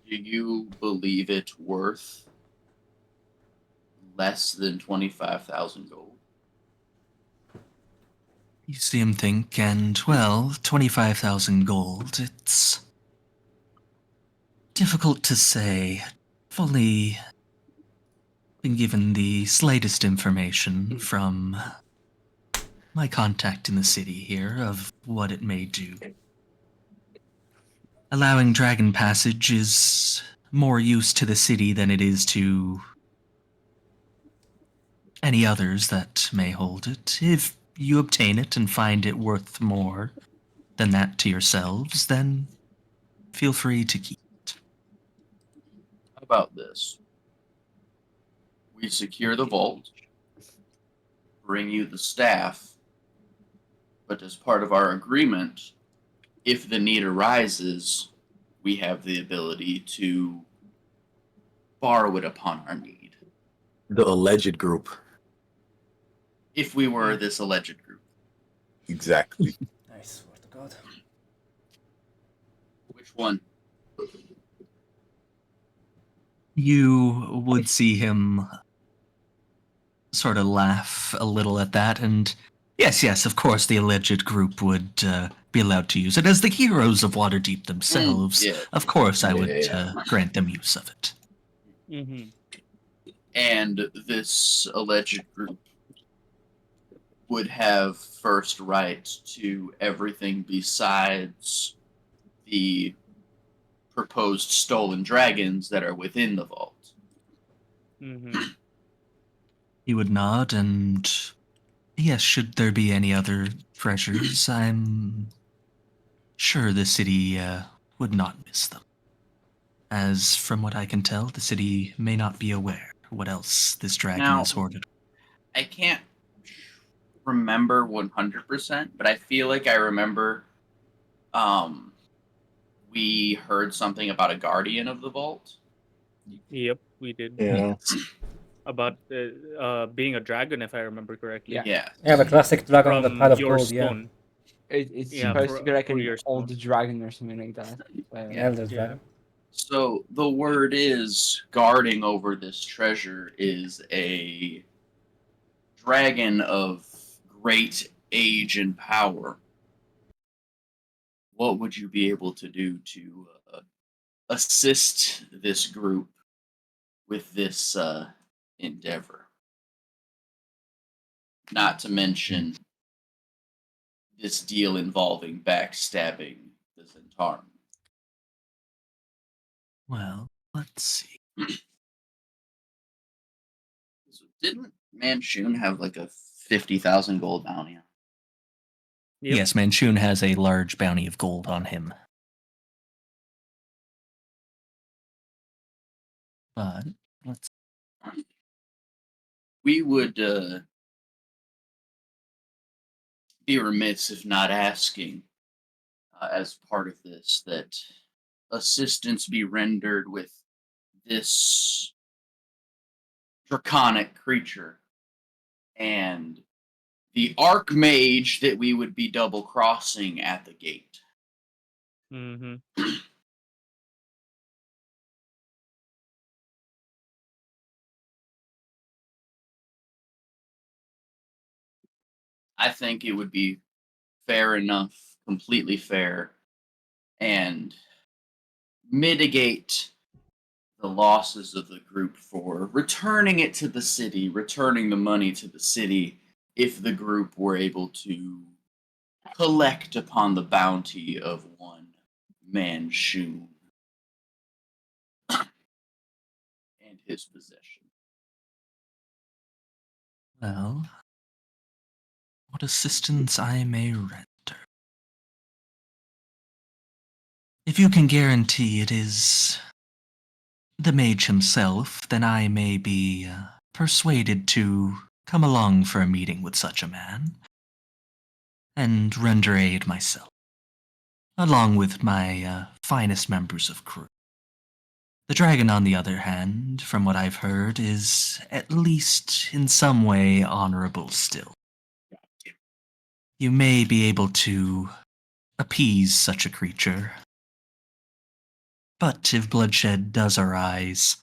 do you believe it worth less than 25,000 gold? You see him think, and, well, 25,000 gold, it's difficult to say. I've only been given the slightest information from my contact in the city here of what it may do. Allowing dragon passage is more use to the city than it is to any others that may hold it. If you obtain it and find it worth more, than that to yourselves, then feel free to keep it. How about this? We secure the vault, bring you the staff, but as part of our agreement, if the need arises, we have the ability to borrow it upon our need. The alleged group. If we were this alleged group. Exactly. Nice, swear to God. Which one? You would see him sort of laugh a little at that, and yes, of course, the alleged group would be allowed to use it as the heroes of Waterdeep themselves. Yeah. Of course, I would Yeah. grant them use of it. Mm-hmm. And this alleged group would have first right to everything besides the proposed stolen dragons that are within the vault. Mm-hmm. He would nod, and yes, should there be any other treasures, I'm sure the city would not miss them. As from what I can tell, the city may not be aware what else this dragon Now- has hoarded. I can't remember 100%, but I feel like I remember we heard something about a guardian of the vault. Yep, we did. Yeah. About being a dragon, if I remember correctly. Yeah. Yeah. Yeah, the classic dragon on the From pile of your gold, yeah. stone. It's Yeah, supposed to be like for an your old stone. dragon or something like that. An elder Yeah. dragon. So the word is guarding over this treasure is a dragon of great age and power. What would you be able to do to assist this group with this endeavor? Not to mention this deal involving backstabbing the Zentarum. Well, let's see. So didn't Manchun have like a 50,000 gold bounty? Yep. Yes, Manchun has a large bounty of gold on him. But let's. We would be remiss if not asking, as part of this, that assistance be rendered with this draconic creature and the archmage that we would be double crossing at the gate. Mm-hmm. I think it would be fair enough, completely fair, and mitigate the losses of the group for returning it to the city, returning the money to the city, if the group were able to collect upon the bounty of one Manchun and his possession. Well, what assistance I may render. If you can guarantee it is the mage himself, then I may be persuaded to come along for a meeting with such a man and render aid myself, along with my finest members of crew. The dragon, on the other hand, from what I've heard, is at least in some way honorable still. You may be able to appease such a creature, but if bloodshed does arise,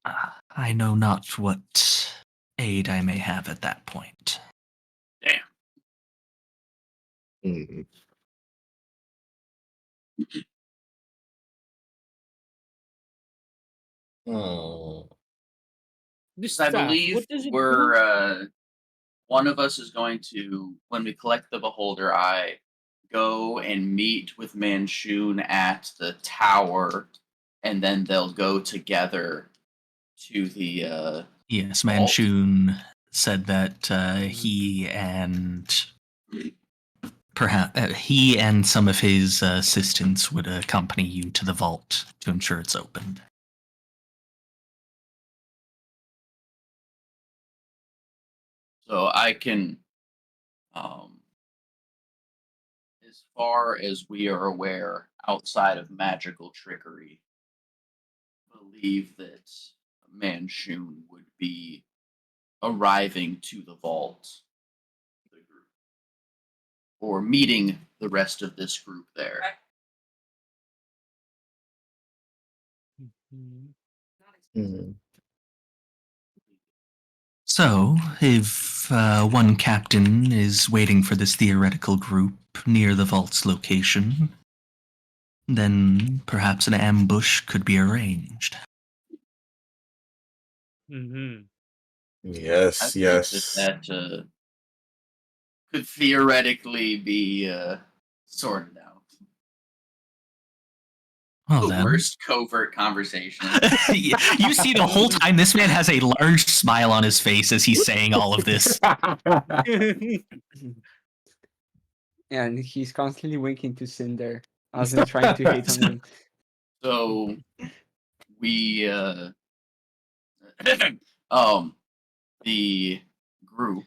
I know not what aid I may have at that point. Mm. Oh. This I staff, believe what does it we're one of us is going to, when we collect the beholder eye, go and meet with Manchun at the tower, and then they'll go together to the Yes, Vault? Manchun said that he and perhaps he and some of his assistants would accompany you to the vault to ensure it's opened. So I can, as far as we are aware, outside of magical trickery, believe that Manchun would be arriving to the vault, the group, or meeting the rest of this group there. Mhm. So, if one captain is waiting for this theoretical group near the vault's location, then perhaps an ambush could be arranged. Mm-hmm. I Yes, think yes. that could theoretically be sorted out. Well, The then. worst covert conversation. You see the whole time this man has a large smile on his face as he's saying all of this. And he's constantly winking to Cinder as in trying to hit on him. So we the group.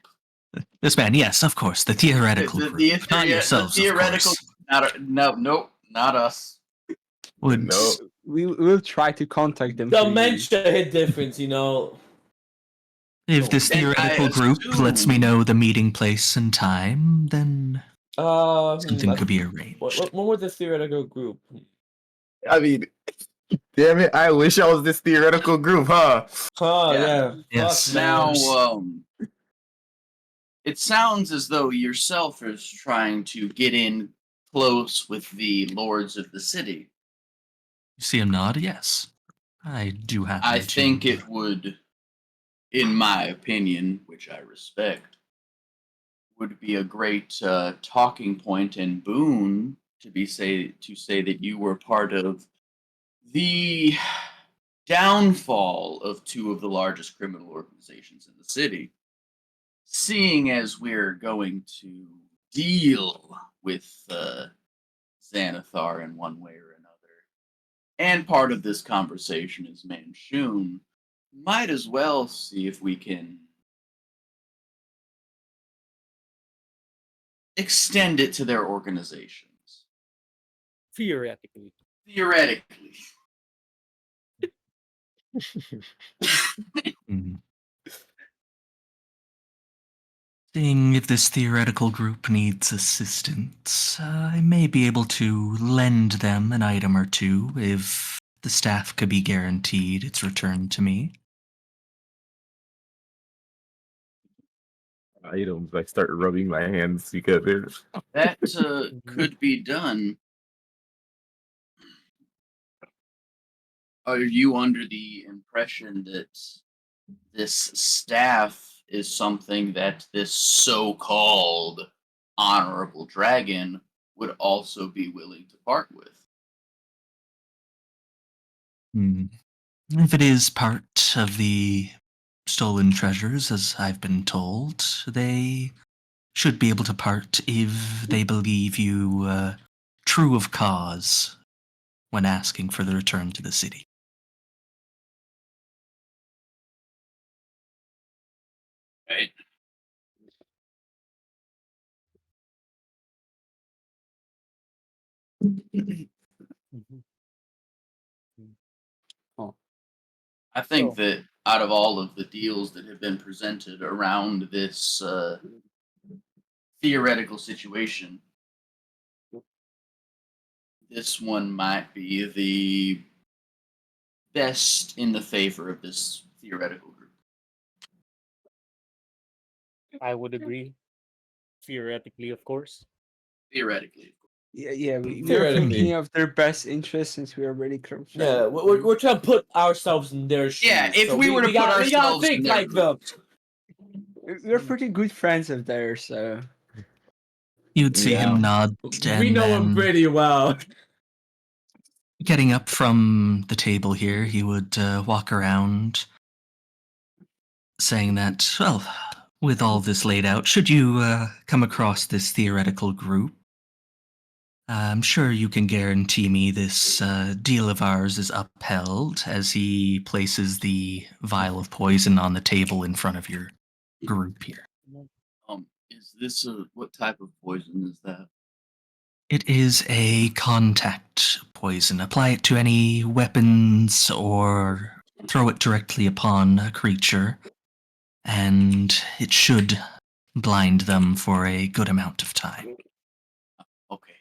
This man, yes, of course, the theoretical group, not yourselves, the theoretical, of course. nope, not us. Would No. We will try to contact them. Dementia hit difference, you know. if this And I theoretical group lets me assume- know the meeting place and time, then something could be arranged. What was the theoretical group? I mean, damn it! I wish I was this theoretical group, huh? Yeah. Yes. Fuck, Now, man. it sounds as though yourself is trying to get in close with the lords of the city. You see him nod? Yes. I do happen I to. think it would, in my opinion, which I respect, would be a great talking point and boon to say that you were part of the downfall of two of the largest criminal organizations in the city. Seeing as we're going to deal with Xanathar in one way or another, and part of this conversation is Manchun, might as well see if we can extend it to their organizations. Theoretically. Theoretically. Mhm. Seeing if this theoretical group needs assistance, I may be able to lend them an item or two if the staff could be guaranteed its return to me. Items. I start rubbing my hands together. That could be done. Are you under the impression that this staff is something that this so-called honorable dragon would also be willing to part with? If it is part of the stolen treasures, as I've been told, they should be able to part if they believe you true of cause when asking for the return to the city. Right. I think that out of all of the deals that have been presented around this theoretical situation, this one might be the best in the favor of this theoretical group. I would agree. Theoretically, of course. Theoretically. Yeah, we are Theoretically. thinking of their best interest since we are really close. Yeah, we're trying to put ourselves in their shoes. Yeah, if so we were to put we gotta ourselves in think their like them. We're pretty good friends of theirs, so You'd see Yeah. him nod. We and know him then, pretty well. getting up from the table here, he would walk around, saying that, well, with all this laid out, should you come across this theoretical group, I'm sure you can guarantee me this deal of ours is upheld, as he places the vial of poison on the table in front of your group here. Is this what type of poison is that? It is a contact poison. Apply it to any weapons or throw it directly upon a creature, and it should blind them for a good amount of time. Okay.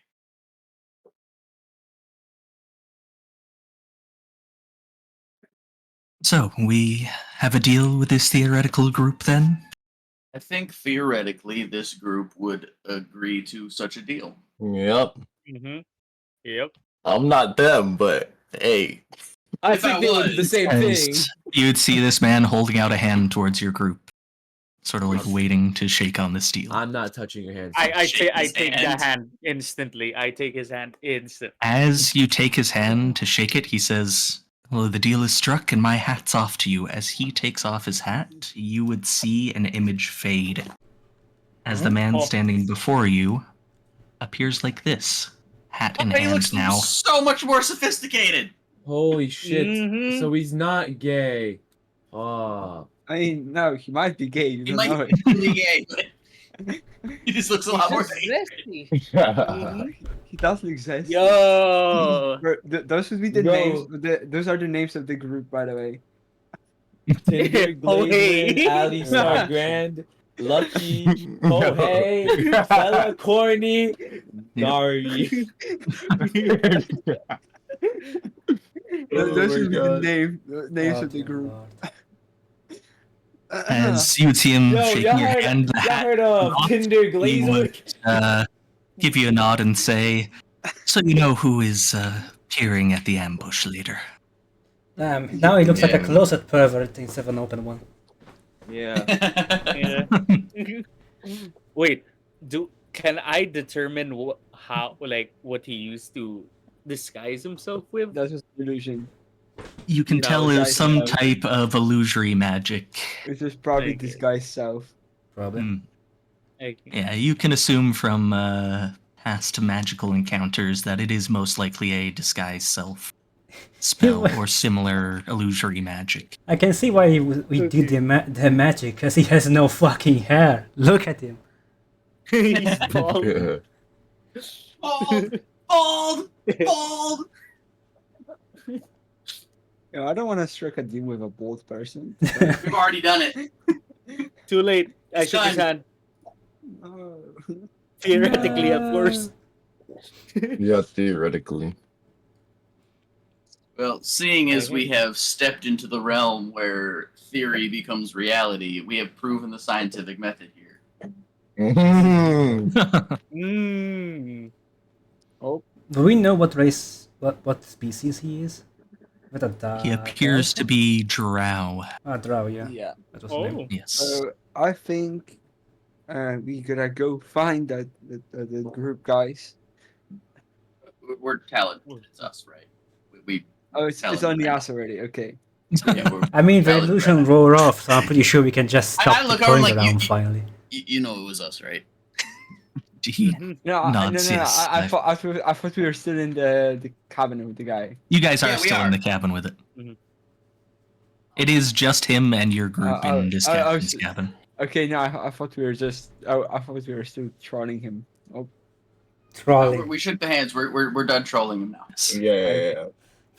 So, we have a deal with this theoretical group then? I think theoretically this group would agree to such a deal. Yep. Mm-hmm. Yep. I'm not them, but hey. I If think I they would do the was, same thing. As you would see this man holding out a hand towards your group, sort of like waiting to shake on this deal. I'm not touching your hands. I Shake his take hand. the hand instantly. I take his hand instantly. As you take his hand to shake it, he says, well, the deal is struck and my hat's off to you. As he takes off his hat, you would see an image fade. As the man Oh. standing before you appears like this, hat in He looks hand now. so much more sophisticated. Holy shit. Mhm. So he's not gay. Oh. I mean, no, he might be gay. You He don't know might it. be gay, but he just looks a lot more. He does look zesty. Yo. Bro, those would be the Yo. names. Those are the names of the group, by the way. Tinder, Oh, hey. Glazeman, Ali Star Grand, Lucky, Oh Hey, Fella Corny, Dari. Those my would be the God. names Oh, of the dear group. Lord. As you would see him Yo, shaking y'all your heard, hand, the y'all hat heard of not Tinder he Glazer? would give you a nod and say, so you know who is peering at the ambush later. Now he looks like a Yeah. closet pervert instead of an open one. Yeah. Yeah. Wait. Can I determine what he used to disguise himself with? That's just illusion. You can No, tell it was guys, some no. type of illusory magic. It's just probably Okay. disguised self. Probably. Hmm. Okay. Yeah, you can assume from past magical encounters that it is most likely a disguise self spell or similar illusory magic. I can see why we did the magic, because he has no fucking hair. Look at him. He's bald. Bald, bald, bald. Yo, I don't want to strike a deal with a bald person. We've already done it. Too late. I It's shook his done. hand. No. Theoretically, of course. Yeah, theoretically. Well, seeing as we have stepped into the realm where theory becomes reality, we have proven the scientific method here. Mhm. Mm. Do we know what race, what species he is? What a He appears to be drow. Drow, yeah. Yeah. That was the name. Oh. Yes. So I think we gotta go find the group guys. We're talented. It's us, right? We Oh, it's Talent, on the right? ass already. Okay. yeah, we're, I mean, the Valid, illusion right. wore off, so I'm pretty sure we can just I stop look the over going like, around you- finally. you know it was us, right? He No, nods, yes. I thought we were still in the cabin with the guy. You guys are Yeah, we still in are. the cabin with it. Mhm. It is just him and your group in this I captain's was- cabin. Okay, no, I thought we were just. I thought we were still trolling him. Oh, Trolling. We shook the hands. We're done trolling him now. Yes. Yeah.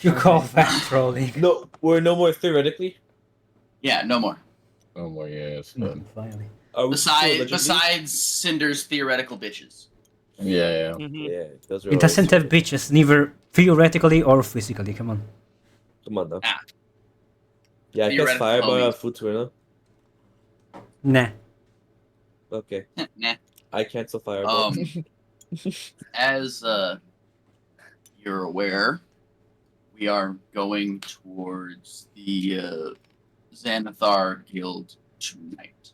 You call that trolling. No, we're no more theoretically. Yeah, no more. Oh my yeah, it's fun. Finally. Are we still allegedly? Besides Cinder's theoretical bitches. Yeah. Mhm. Yeah, those are It doesn't always- have bitches, neither theoretically or physically. Come on. Come on now. Ah. Yeah, I guess Theoretical fireball homies. on foot winner. Nah. Okay, Nah. I cancel fireball. As you're aware, we are going towards the Xanathar Guild tonight.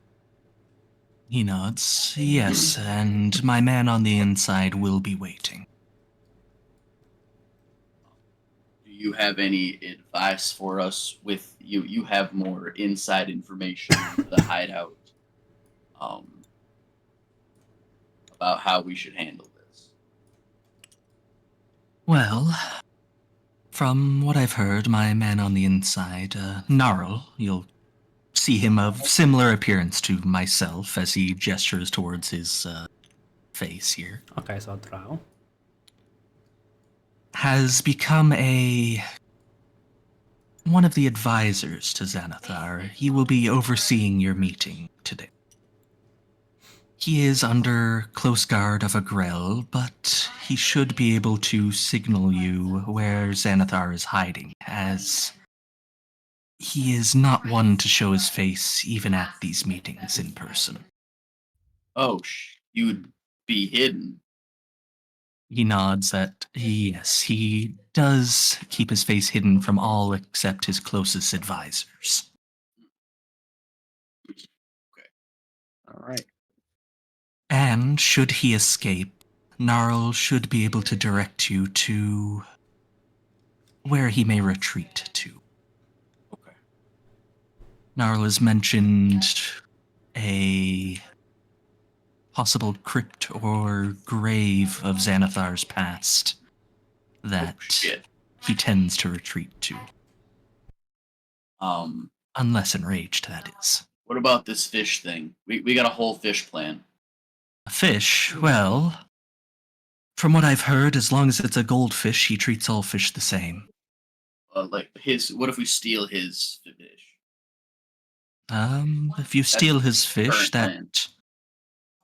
He nods. Yes, and my man on the inside will be waiting. Do you have any advice for us with you? You have more inside information into the hideout about how we should handle this. Well, from what I've heard, my man on the inside, Gnarl, you'll see him of similar appearance to myself as he gestures towards his face here, Okay, so Drow. has become one of the advisors to Xanathar. He will be overseeing your meeting today. He is under close guard of a Grell, but he should be able to signal you where Xanathar is hiding, as he is not one to show his face even at these meetings in person. Oh, you'd be hidden. He nods that yes, he does keep his face hidden from all except his closest advisors. All right. And should he escape, Gnarl should be able to direct you to where he may retreat to. Okay. Gnarl has mentioned a possible crypt or grave of Xanathar's past that Shit. he tends to retreat to. Um, Unless enraged, that is. what about this fish thing? We got a whole fish plan. A fish, well, from what I've heard, as long as it's a goldfish, he treats all fish the same. Like what if we steal his fish? If you steal his fish, current plan. that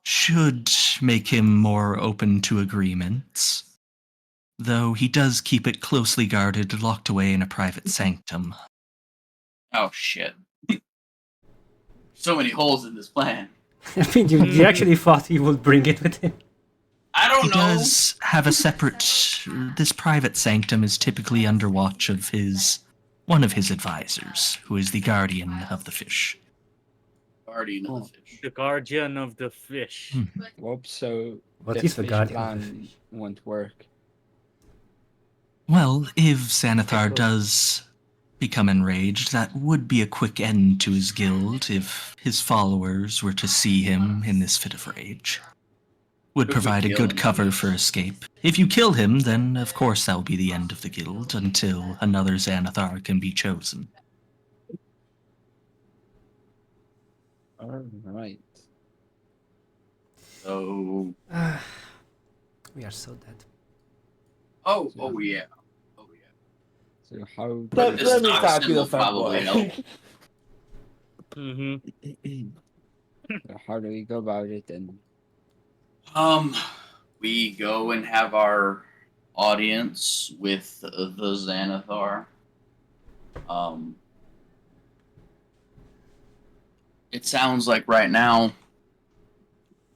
should make him more open to agreements. Though he does keep it closely guarded, locked away in a private sanctum. Oh shit. So many holes in this plan. I mean, you actually thought he would bring it with him. I don't He know. does have a separate... This private sanctum is typically under watch of one of his advisors, who is the guardian of the fish. Guardian of the fish. The guardian of the fish. Whoops, so What the is the fish guardian of the plan fish? won't work. Well, if Xanathar does become enraged, that would be a quick end to his guild if his followers were to see him in this fit of rage. Would If we provide a kill good him, cover then- for escape. If you kill him, then of course that will be the end of the guild until another Xanathar can be chosen. All right. So We are so dead. oh yeah. Oh yeah. So how Let- This let me stock talk to symbol the fuck probably boy. help. how do we go about it then? We go and have our audience with the Xanathar. It sounds like right now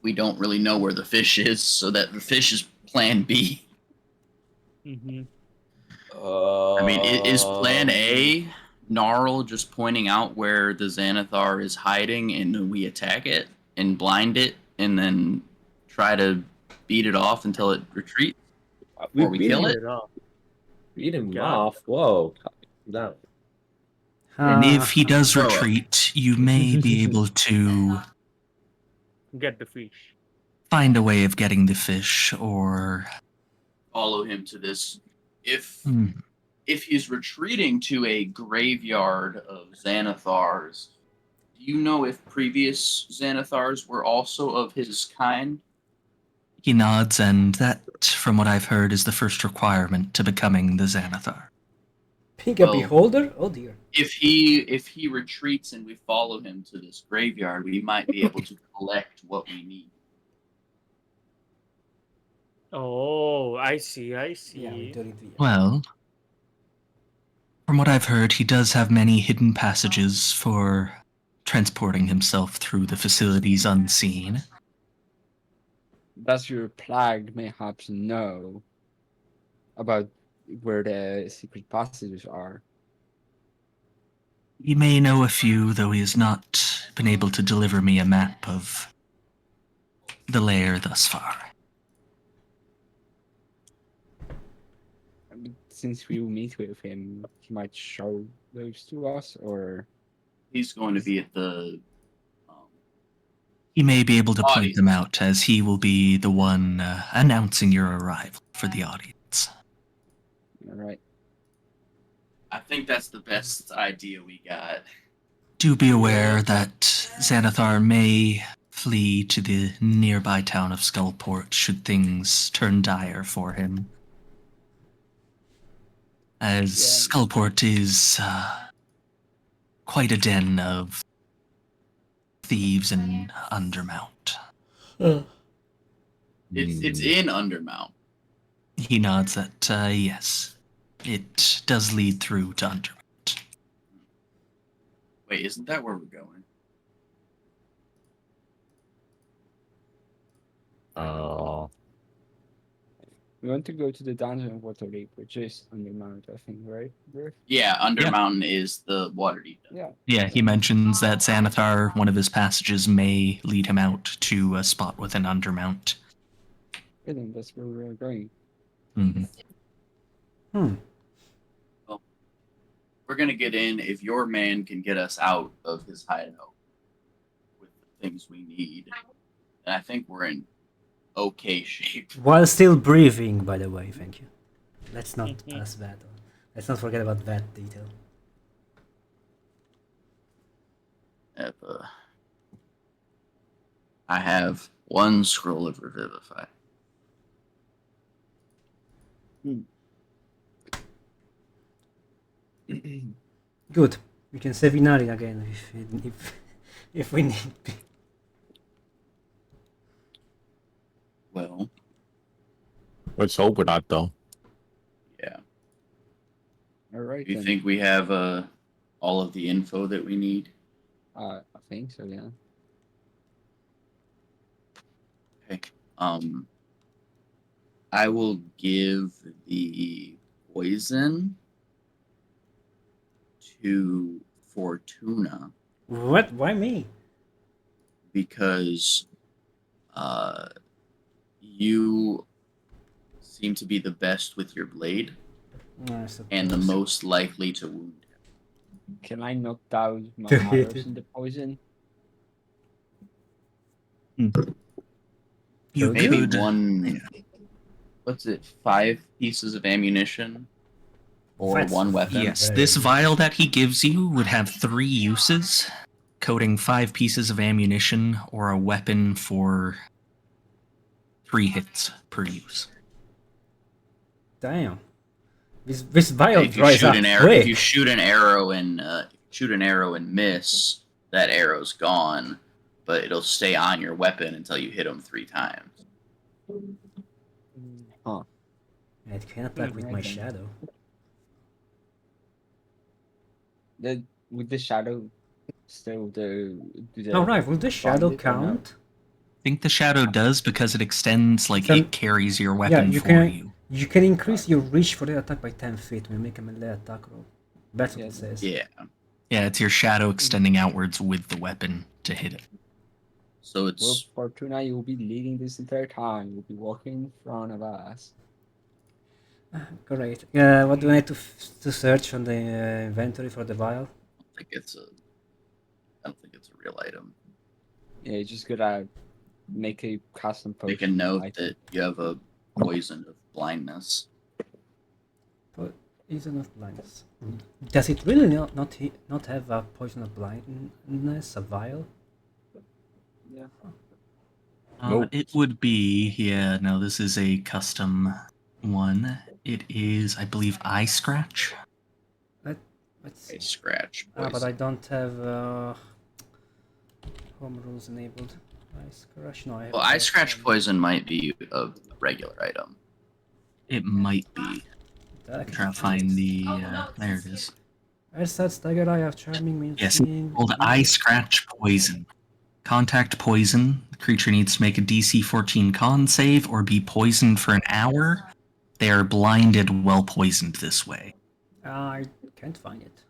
we don't really know where the fish is, so that the fish is plan B. Mm-hmm. I mean, is plan A Gnarl just pointing out where the Xanathar is hiding and we attack it and blind it and then try to beat it off until it retreats? We Or we beat kill him, it? beat him God. off. Whoa. Calm down. And if he does Throw it. retreat, you may be able to Get the fish. find a way of getting the fish, or... Follow him to this. If Hmm. if he's retreating to a graveyard of Xanathars, do you know if previous Xanathars were also of his kind? He nods, and that, from what I've heard, is the first requirement to becoming the Xanathar. Being a Well- beholder? Oh dear. If he retreats and we follow him to this graveyard, we might be able to collect what we need. Oh, I see. I see. Yeah, we do need to. Well, from what I've heard, he does have many hidden passages for transporting himself through the facilities unseen. Does your plague mayhaps know about where the secret passages are? He may know a few, though he has not been able to deliver me a map of the lair thus far. since we will meet with him, he might show those to us, or He's going to be at the. He may be able to point Audience. them out, as he will be the one announcing your arrival for the audience. all right. I think that's the best idea we got. Do be aware that Xanathar may flee to the nearby town of Skullport should things turn dire for him. As Yeah. Skullport is quite a den of thieves and Undermount. It's in Undermount. He nods that, yes, it does lead through to Undermount. Wait, isn't that where we're going? Oh, We want to go to the dungeon of Waterdeep, which is on the mount, I think, right? Griff? Yeah, Yeah. Undermountain is the Waterdeep. Yeah. Yeah, he mentions that Xanathar, one of his passages, may lead him out to a spot with an Undermount. I think that's where we're going. Mhm. We're gonna get in if your man can get us out of his hideout with the things we need. And I think we're in okay shape. While still breathing, by the way, thank you. Let's not pass that on. Let's not forget about that detail. I have one scroll of Revivify. Good. We can save Inari again if we need. Well, let's hope we're not though. yeah. All right. Do you then. think we have all of the info that we need? I think so. Yeah. Okay. I will give the poison to Fortuna What? Why me? because you seem to be the best with your blade I and the suppose. most likely to wound him. Can I knock down my To hit arrows it. in the poison? You Maybe could. one. What's it? 5 pieces of ammunition or That's one weapon. Yes, Very this good. vial that he gives you would have 3 uses, coating 5 pieces of ammunition or a weapon for 3 hits per use. Damn. This vial If you dries shoot up an arrow, if you quick. shoot an arrow and miss, that arrow's gone, but it'll stay on your weapon until you hit them 3 times. Huh. It can attack with Right my then. shadow. With the shadow, still do the. Oh right, will the shadow it or no? count? I think the shadow does because it extends, like So- it carries your weapon you for can- you. You can increase your reach for the attack by 10 feet when you make a melee attack roll. That's what Yeah, it says. Yeah. Yeah, it's your shadow extending outwards with the weapon to hit it. So Well, it's Fortuna, you will be leading this entire time. You'll be walking in front of us. Great. What do I need to search on the inventory for the vial? I don't think it's a real item. Yeah, you just gotta make a custom potion. Make a note like- that you have a poison of blindness. Poison of blindness. Does it really not have a poison of blindness, a vial? Yeah. It would be, yeah, no, this is a custom one. It is, I believe, Eye Scratch. Let's A see. scratch poison. But I don't have home rules enabled. Eye Scratch? No, I have. Well, eye scratch poison might be a regular item. It might be. That I I'm can trying to find the, there it is. Ersatz, Stagger Eye of Charming means. Yes, called Eye Scratch Poison. Contact poison. The creature needs to make a DC 14 con save or be poisoned for an hour. They are blinded while poisoned this way. I can't find it.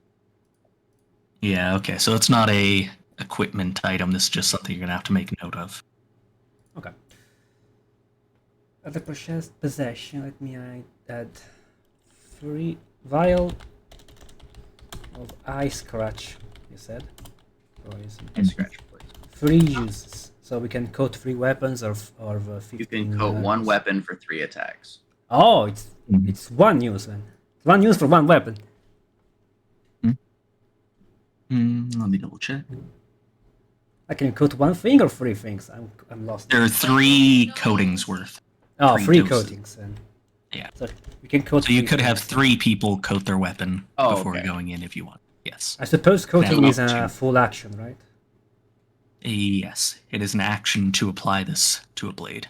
Yeah, okay, so it's not a equipment item. This is just something you're gonna have to make note of. Okay. At the possession, let me add 3 vial of ice scratch. You said. Poison. Scratch poison. 3 uses. So we can coat 3 weapons or 15. You can coat one uses. weapon for 3 attacks. Oh, it's 1 use then. 1 use for 1 weapon. Let me double check. I can coat 1 thing or 3 things. I'm lost. There are 3 coatings worth. Oh, 3 3 doses. coatings then. Yeah. So we can coat. So you 3 could have things. 3 people coat their weapon Oh, before okay. going in if you want. Yes. I suppose coating Now, is up a to- full action, right? Yes. It is an action to apply this to a blade.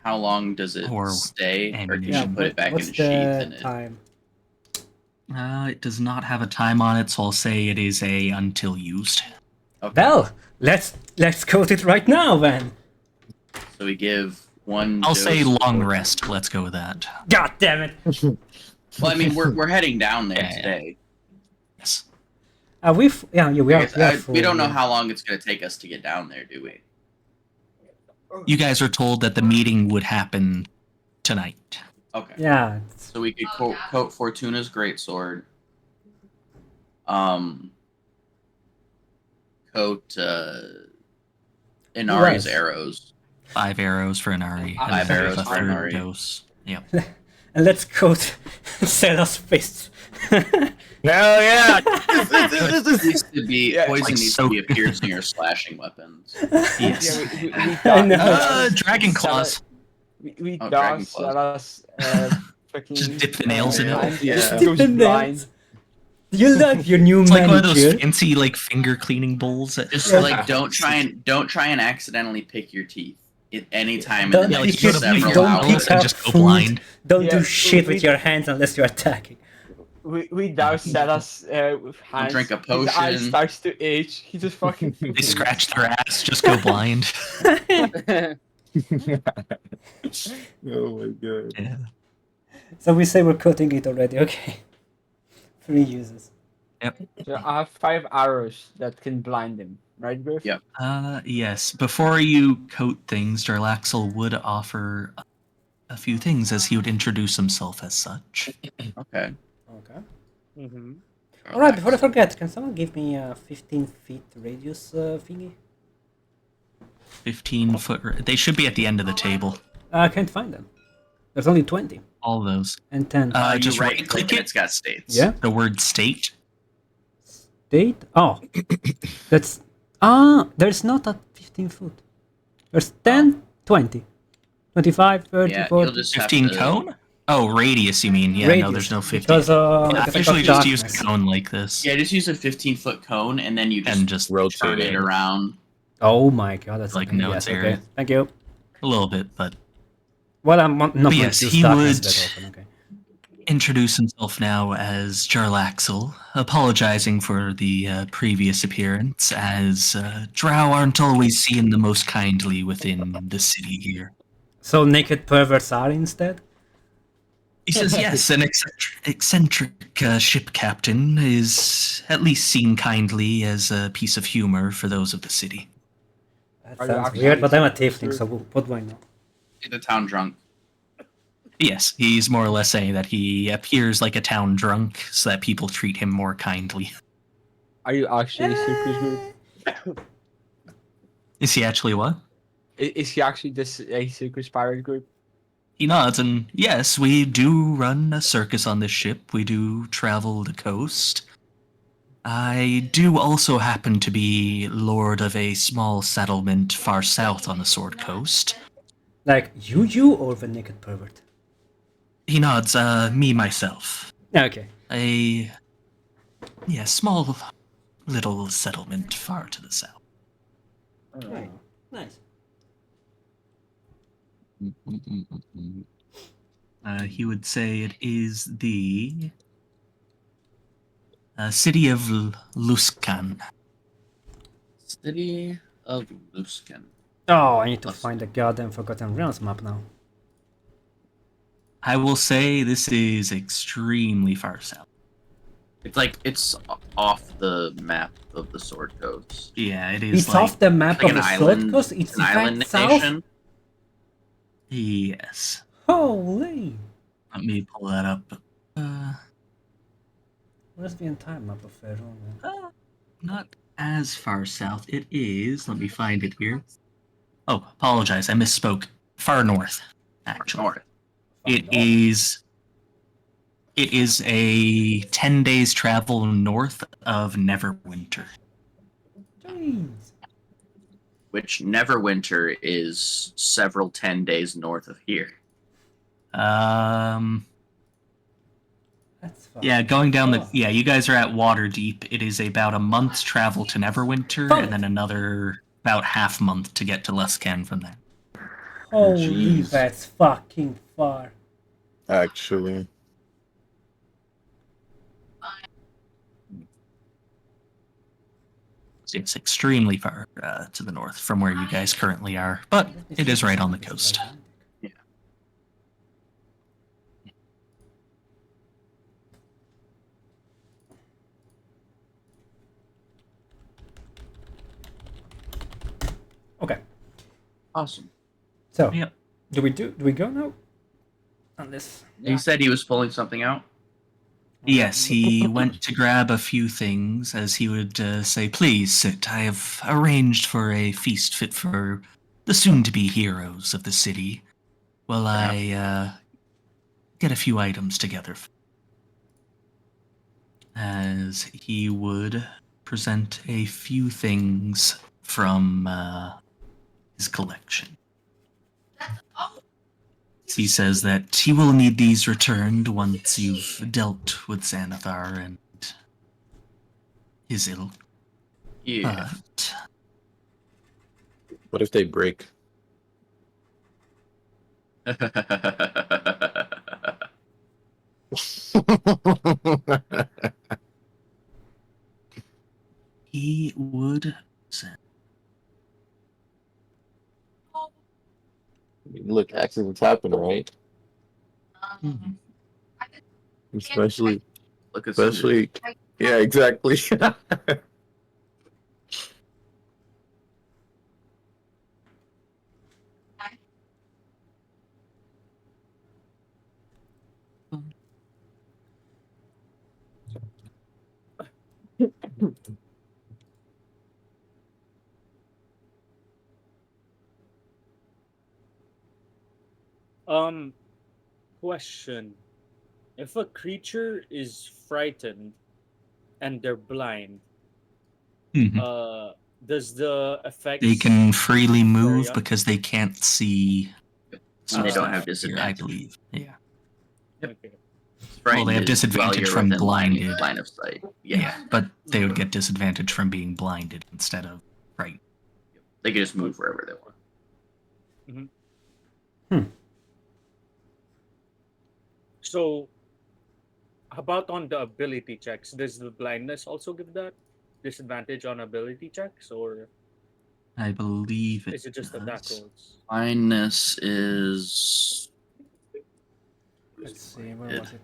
How long does it Or stay? Or can ammunition. you put it back in what's the sheath the and it? time? It does not have a time on it, so I'll say it is a until used. Okay. Well, let's coat it right now then. So we give 1. I'll say dose long for- rest. Let's go with that. God damn it! Well, I mean, we're heading down there Yeah, yeah. today. Yes. We are. Because, full, we don't know yeah. how long it's going to take us to get down there, do we? You guys are told that the meeting would happen tonight. Okay. Yeah. So we could coat Fortuna's greatsword. Coat Inari's else? arrows. 5 arrows for Inari. and 5 then arrows a for third Inari. dose. Yep. And let's coat Sella's fists. No, yeah. Needs to be Yeah, poison like needs so- to be a piercing or slashing weapons. Yes. Yeah, we I know. Dragon claws. We Oh, dodge Dragon Claws. Sellers fucking. Just dip the nails in it. blind. Yeah. Just Dip goes the blind. nails. You love your new It's like one of those manicure. fancy like finger cleaning bowls. That, Just Yeah. like don't try and accidentally pick your teeth at any time Don't in the yeah, like next you pick go to your- pick several your don't hours. pick nails and up just go food. blind. Don't Yeah, do shit we- with your hands unless you're attacking. We douse Sellers with hands. drink a His eye potion. starts to itch. He just fucking. They scratch their ass, just go blind. Oh my god. Yeah. So we say we're coating it already. Okay. 3 uses. So I have 5 arrows that can blind him, right, Griff? Yep. Yes. Before you coat things, Jarlaxle would offer a few things as he would introduce himself as such. Okay. Okay. Mm-hmm. Alright, before I forget, can someone give me a 15 feet radius thingy? 15-foot. They should be at the end of the table. I can't find them. There's only 20 All those. and 10. Just you right click and it. it's got states. Yeah? The word state. Date? Oh. That's. There's not a 15 foot. There's 10, 20, 25, 30, Yeah, 40. you'll just have 15 to- cone? Oh, radius, you mean? Yeah, no, Radius, there's no 15. Because, Yeah, because I usually got just use darkness. a cone like this. Yeah, just use a 15-foot cone and then you just, And just Rotate turn it around. Oh my god, that's Like, a pain. no, Yes, it's okay. area. Thank you. a little bit, but Well, I'm not going yes, to use he darkness would- that often, okay. introduce himself now as Jarlaxle, apologizing for the previous appearance, as drow aren't always seen the most kindly within the city here. So naked perverts are instead? He says, yes, an eccentric ship captain is at least seen kindly as a piece of humor for those of the city. That Are you sounds actually weird, but I'm a sure? tiefling, so what do I know? Get the town drunk. Yes, he's more or less saying that he appears like a town drunk so that people treat him more kindly. Are you actually a circus group? Is he actually what? Is he actually this a circus pirate group? He nods, and yes, we do run a circus on this ship. We do travel the coast. I do also happen to be lord of a small settlement far south on the Sword Coast. Like, you or the naked pervert? He nods, me myself. Okay. Small little settlement far to the south. Right. Nice. He would say it is the city of Luskan. City of Luskan. Oh, I need to Awesome. find the goddamn Forgotten Realms map now. I will say this is extremely far south. It's off the map of the Sword Coast. Yeah, it is It's off the map like of an the Sword island. Coast? It's an in island fact south? nation. Yes. Holy! Let me pull that up. Where's the entire map of Faerun? Not as far south. It is. Let me find it here. Oh, apologize. I misspoke. Far north, actually. North. It is. It is a 10 days travel north of Neverwinter. Jeez. Which Neverwinter is several 10 days north of here. That's far. Yeah, going down the. Oh. Yeah, you guys are at Waterdeep. It is about a month's travel to Neverwinter, Fuck. and then another about half month to get to Luskan from there. Holy, Jeez. that's fucking far. Actually, It's extremely far to the north from where you guys currently are, but it is right on the coast. Okay, Awesome. so Yep. do we go now? On this. He said he was pulling something out. Yes, he went to grab a few things, as he would say, "Please sit. I have arranged for a feast fit for the soon-to-be heroes of the city, while I get a few items together." As he would present a few things from his collection. He says that he will need these returned once you've dealt with Xanathar and his ilk. Yeah. But what if they break? he would send. Look, accidents happen, right? Mhm. Especially, Look at yeah, exactly. Question. If a creature is frightened and they're blind, Mhm. does the effects They can freely move carry on? because they can't see. And they don't stuff have here, I disadvantage. believe. Yeah. Okay. Well, they have Frightened is while disadvantage you're from within blinded. line of sight. Yeah. Yeah. But they would get disadvantage from being blinded instead of frightened. They can just move wherever they want. So, how about on the ability checks? Does the blindness also give that disadvantage on ability checks, or I believe it is it just attack does. rolls? Blindness is Let's see, where was it?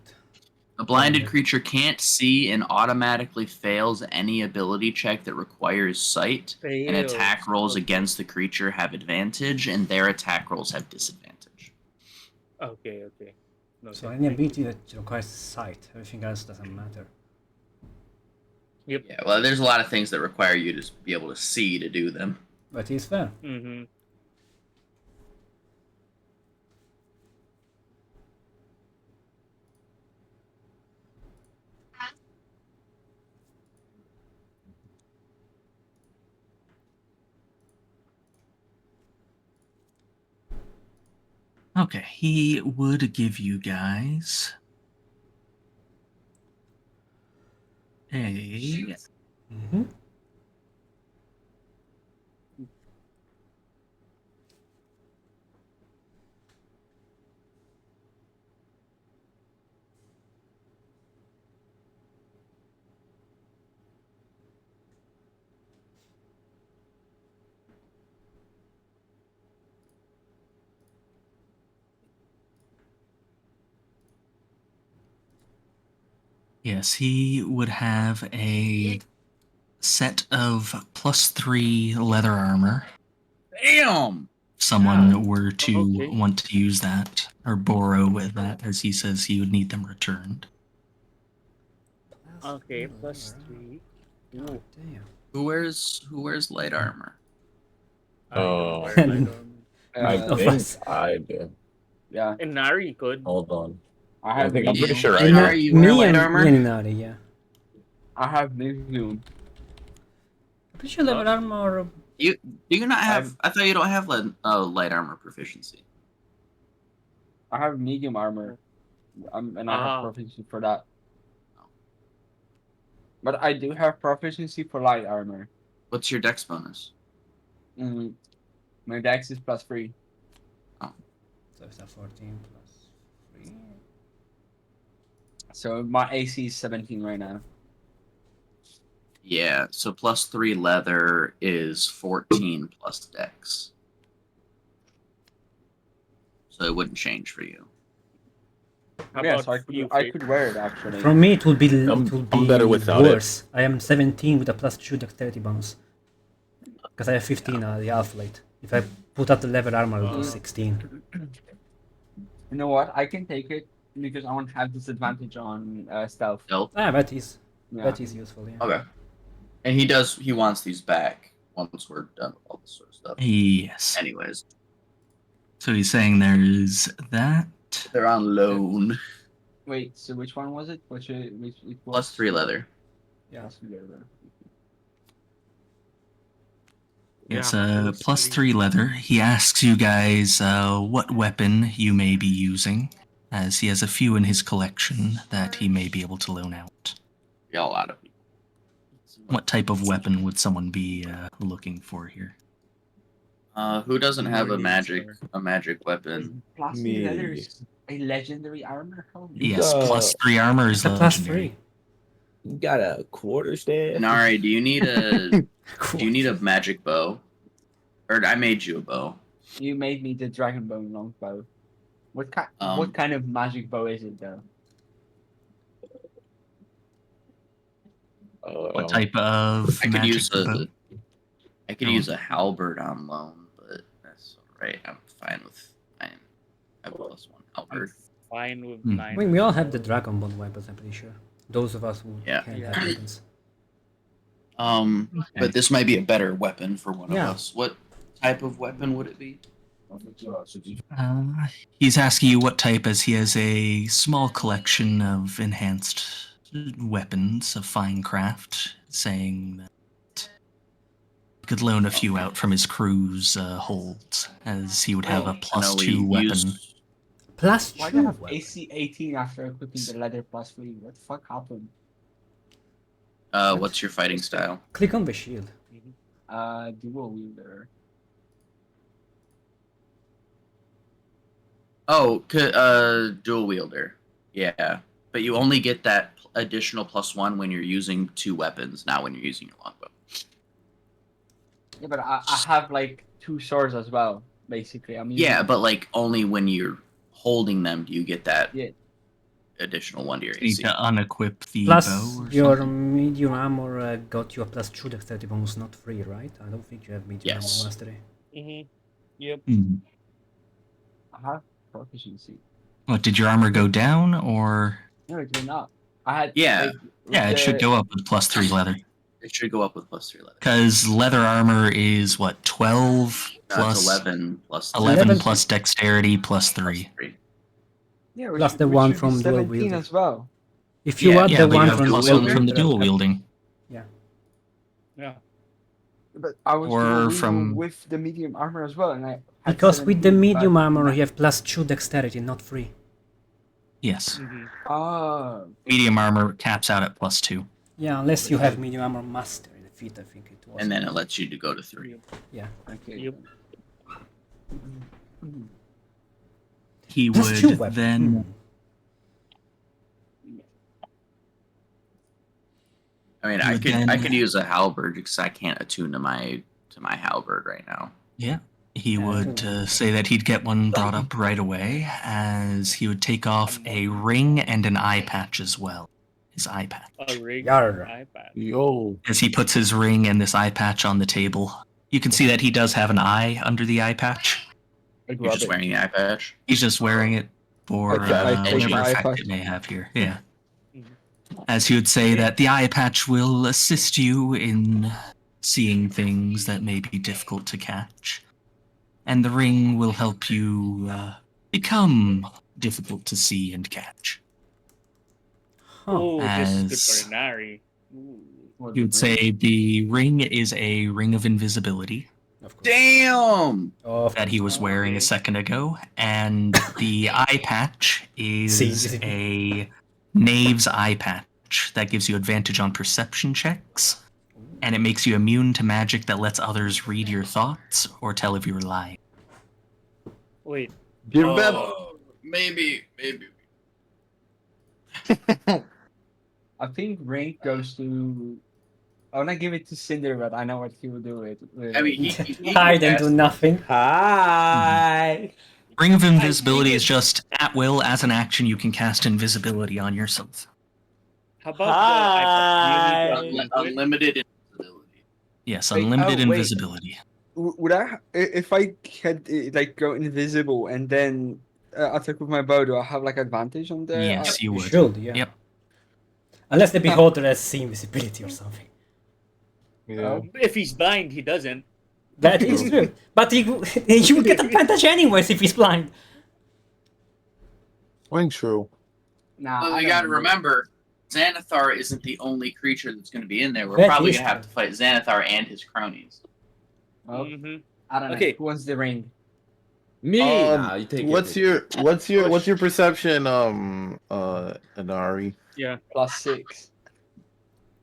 a blinded Blinded. creature can't see and automatically fails any ability check that requires sight. And attack Fails. rolls Okay. against the creature have advantage, and their attack rolls have disadvantage. Okay. No, So thank any you. ability that requires sight, everything else doesn't matter. Yep. Yeah, well, there's a lot of things that require you to be able to see to do them. But he's fair. Mm-hmm. Okay, he would give you guys a Mm-hmm. Yes, he would have a set of +3 leather armor. Damn! If someone were to Okay. want to use that or borrow with that, as he says he would need them returned. Okay, +3. Ooh, Damn. Who wears light armor? I don't Oh. wear light armor. I Of think us. I do. Yeah, And Nari could. Hold on. I I have think I'm pretty medium. sure I Inari, do. you wear light and armor? me and Inari, yeah. I have medium. I'm pretty sure level armor. Do you not have? I thought you don't have light armor proficiency. I have medium armor. And I Ah. have proficiency for that. But I do have proficiency for light armor. What's your dex bonus? Mm, my dex is +3. So it's a 14 plus 3. So my AC is 17 right now. Yeah, so +3 leather is 14 plus dex. So it wouldn't change for you. How Yeah, about so you, I Faith? could wear it actually. From me, it will be I'm better without it. worse. I am 17 with a +2 dexterity bonus. Because I have 15 the alpha light. If I put up the level armor, it will be 16. You know what? I can take it because I won't have disadvantage on stealth. Stealth? Ah, that is Yeah. useful, yeah. Okay. And he wants these back once we're done with all this sort of stuff. Yes. Anyways, So he's saying there's that. they're on loan. Wait, so which one was it? Which it was? +3 leather. Yeah. +3 leather. Yes, Yeah, +3 leather. He asks you guys what weapon you may be using, as he has a few in his collection that he may be able to loan out. Y'all out of people. What type of weapon would someone be looking for here? Who doesn't have a Warriors magic weapon? +3 leather Me. is a legendary armor? Holy Yes, Uh, +3 armor It's is a legendary. +3. You got a quarter staff? Nari, do you need a Cool. do you need a magic bow? Or I made you a bow. You made me the dragon bone longbow. What kind of magic bow is it though? What type of I could magic use bow? I could use a halberd on loan, but that's alright. I'm fine with I have +1 halberd. Fine with Hmm. 9. I mean, we all have the Dragon Ball weapons, I'm pretty sure. Those of us who Yeah. can't Yeah. have weapons. But this might be a better weapon for one Yeah. of us. What type of weapon would it be? He's asking you what type, as he has a small collection of enhanced weapons of fine craft, saying that he could loan a few out from his crew's holds, as he would have a I know +2 we weapon. use- Why do I have +2 weapon. AC 18 after equipping the leather +3? What the fuck happened? What's your fighting style? Click on the shield. Dual wielder. Oh, dual wielder. Yeah, but you only get that additional +1 when you're using 2 weapons, not when you're using your longbow. Yeah, but I have like 2 swords as well, basically. I'm using Yeah, but like only when you're holding them do you get that Yeah. additional 1 to your Need AC. to unequip the Plus, bow or your something? medium armor got you a +2 dexterity bonus, not 3, right? I don't think you have medium Yes. armor mastery. Mm-hmm. Yep. Hmm. I have proficiency. What, did your armor go down, or? No, it did not. I had Yeah. Yeah, it should go up with +3 leather. It should go up with +3 leather. Because leather armor is what, 12 That's plus 11 plus 11 11 plus dexterity plus 3. 3. Yeah, Plus the one should be from dual 17 wielder. as well. If you Yeah, add Yeah, the but you one have from plus dual 1 from the wielder, dual wielding. Yeah. But I was Or dual wielding from- with the medium armor as well, and I had because with the 17, medium but- armor you have +2 dexterity, not 3. Yes. Mm-hmm. Oh, Medium armor caps out at +2. Yeah, unless you have medium armor mastery, the feat I think it was. And then it lets you to go to 3. okay. Yep. He +2 would weapon. then. I mean, You I would could then- use a halberd because I can't attune to my halberd right now. Yeah. He Yeah. would say that he'd get one brought up right away, as he would take off a ring and an eye patch as well. His eye patch. A rig Yarr. iPad. Yo. As he puts his ring and this eye patch on the table, you can see that he does have an eye under the eye patch. You're just wearing the eye patch. He's just wearing it for Okay, I take whatever my eye effect patch. it may have here. Yeah. As he would say that the eye patch will assist you in seeing things that may be difficult to catch, and the ring will help you become difficult to see and catch. Oh, this is good As- for Inari. Ooh. You would say the ring is a ring of invisibility Of course. Damn! Of that he was wearing Okay. a second ago, and the eye patch is invisible. a knave's eye patch that gives you advantage on perception checks, and it makes you immune to magic that lets others read your thoughts or tell if you're lying. Wait. Give that. Oh, maybe. I think rank goes to. I wanna give it to Cinder, but I know what he will do it. I mean, he Hide and do has- nothing. Hi. Ring of Invisibility is just at will as an action you can cast invisibility on yourself. How about the iPad? Do you need to unli- upload it? unlimited invisibility. Yes, Wait, unlimited oh, wait. invisibility. Would I, if I had like go invisible and then attack with my bow, do I have like advantage on the? Yes, you You would. should, yeah. Yep. Unless the beholder has seen invisibility or something. Yeah. If he's blind, he doesn't. That is true. But he will get advantage anyways if he's blind. Ain't true. Nah, But I we don't gotta know. remember, Xanathar isn't the only creature that's going to be in there. We're That probably is going to have to fight Xanathar and his cronies. Well, Mhm. I don't know. Okay. Who wants the ring? Me? Nah, you take What's it. your perception, Inari? +6.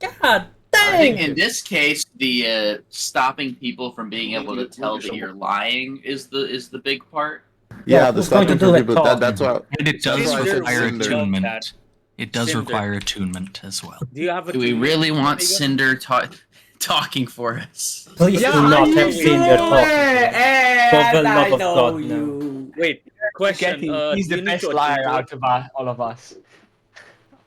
God I think dang! in this case, the stopping people from being able to tell that you're lying is the big part. Yeah, the who's going to stopping do for it, people. Tom? That's why. And it does That's why I said require Cinder. attunement. That. It does Cinder. require attunement as well. Do you have a Do we two- really want There you go. Cinder talking for us? Please do not have seen their talk. For the love of God, no. you. Wait, question. He's do the you need best to liar attune to out of all of us.